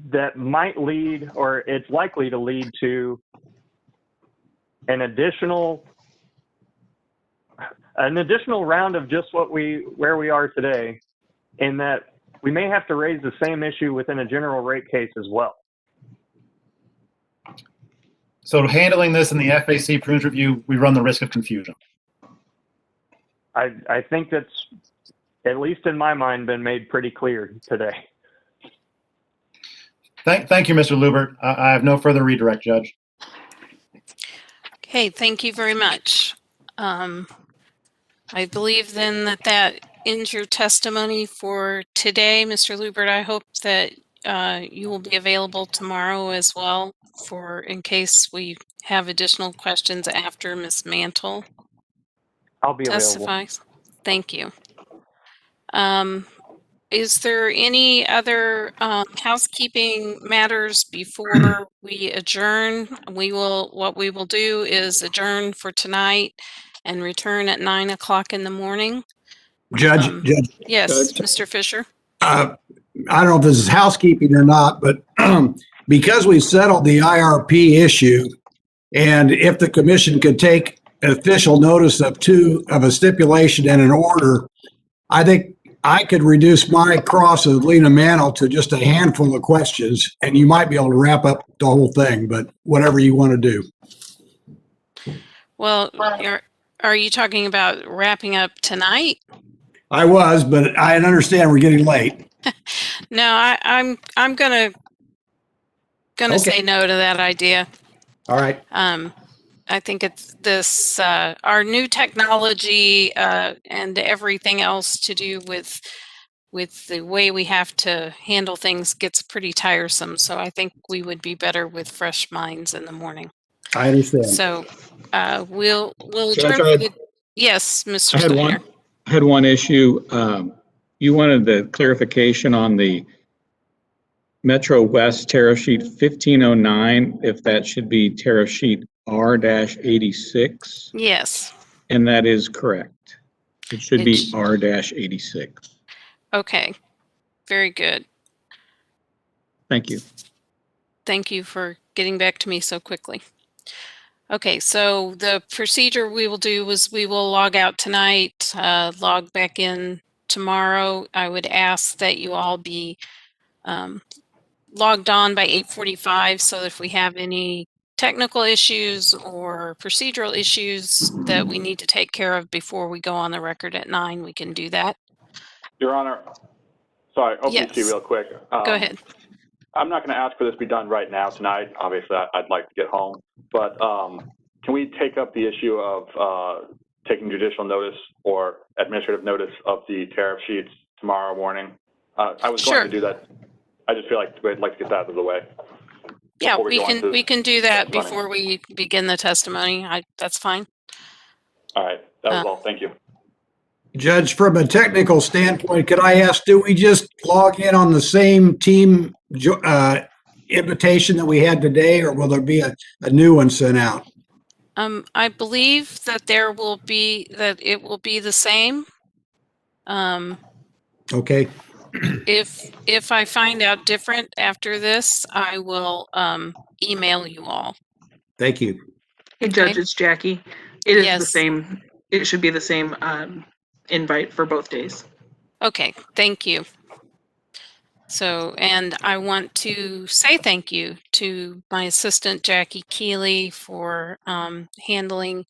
Speaker 15: that might lead, or it's likely to lead to an additional round of just where we are today, in that we may have to raise the same issue within a general rate case as well.
Speaker 6: So handling this in the FAC prudence review, we run the risk of confusion.
Speaker 15: I think that's, at least in my mind, been made pretty clear today.
Speaker 6: Thank you, Mr. Lubert. I have no further redirect, Judge.
Speaker 1: Okay, thank you very much. I believe then that ends your testimony for today. Mr. Lubert, I hope that you will be available tomorrow as well in case we have additional questions after Ms. Mantle
Speaker 15: I'll be
Speaker 1: testifies.
Speaker 15: available.
Speaker 1: Thank you. Is there any other housekeeping matters before we adjourn? What we will do is adjourn for tonight and return at 9 o'clock in the morning.
Speaker 4: Judge,
Speaker 1: Yes,
Speaker 12: Judge.
Speaker 1: Mr. Fisher.
Speaker 4: I don't know if this is housekeeping or not, but because we settled the IRP issue, and if the commission could take official notice of a stipulation and an order, I think I could reduce my cross of Lena Mantle to just a handful of questions, and you might be able to wrap up the whole thing, but whatever you want to do.
Speaker 1: Well, are you talking about wrapping up tonight?
Speaker 4: I was, but I understand we're getting late.
Speaker 1: No, I'm gonna
Speaker 4: Okay.
Speaker 1: say no to that idea.
Speaker 4: All right.
Speaker 1: I think it's this our new technology and everything else to do with the way we have to handle things gets pretty tiresome. So I think we would be better with fresh minds in the morning.
Speaker 4: I understand.
Speaker 1: So we'll
Speaker 5: Judge,
Speaker 1: adjourn. Yes, Mr. Steiner.
Speaker 5: I had one issue. You wanted the clarification on the Metro West tariff sheet 1509, if that should be tariff sheet R-86.
Speaker 1: Yes.
Speaker 5: And that is correct. It should be R-86.
Speaker 1: Okay. Very good.
Speaker 5: Thank you.
Speaker 1: Thank you for getting back to me so quickly. Okay, so the procedure we will do is we will log out tonight, log back in tomorrow. I would ask that you all be logged on by 8:45 so that if we have any technical issues or procedural issues that we need to take care of before we go on the record at 9, we can do that.
Speaker 2: Your Honor, sorry, OPC
Speaker 1: Yes.
Speaker 2: real quick.
Speaker 1: Go ahead.
Speaker 2: I'm not going to ask for this to be done right now tonight. Obviously, I'd like to get home. But can we take up the issue of taking judicial notice or administrative notice of the tariff sheets tomorrow morning? I was going to do that. I just feel like we'd like to get that out of the way.
Speaker 1: Yeah, we can do that before we begin the testimony. That's fine.
Speaker 2: All right. That was all. Thank you.
Speaker 4: Judge, from a technical standpoint, could I ask, do we just log in on the same team invitation that we had today, or will there be a new one sent out?
Speaker 1: I believe that it will be the same.
Speaker 4: Okay.
Speaker 1: If I find out different after this, I will email you all.
Speaker 4: Thank you.
Speaker 16: Hey, Judge,
Speaker 1: Okay.
Speaker 16: it's Jackie. It is the
Speaker 1: Yes.
Speaker 16: same. It should be the same invite for both days.
Speaker 1: Okay, thank you. So, and I want to say thank you to my assistant, Jackie Keeley, for handling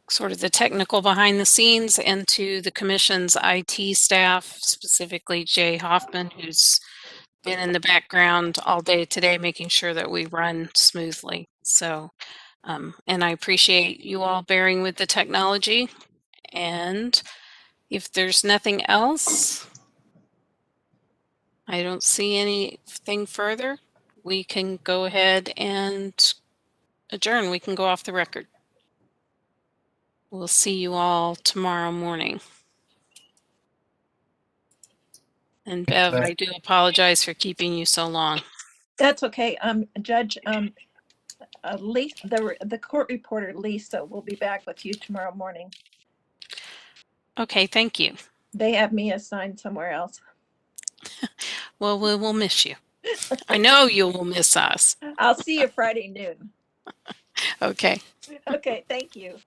Speaker 1: sort of the technical behind the scenes, and to the commission's IT staff, specifically Jay Hoffman, who's been in the background all day today, making sure that we run smoothly. So, and I appreciate you all bearing with the technology. And if there's nothing else, I don't see anything further. We can go ahead and adjourn. We can go off the record. We'll see you all tomorrow morning. And Bev, I do apologize for keeping you so long.
Speaker 9: That's okay. Judge, the court reporter, Lisa, will be back with you tomorrow morning.
Speaker 1: Okay, thank you.
Speaker 9: They have me assigned somewhere else.
Speaker 1: Well, we will miss you. I know you will miss us.
Speaker 9: I'll see you Friday noon.
Speaker 1: Okay.
Speaker 9: Okay, thank you.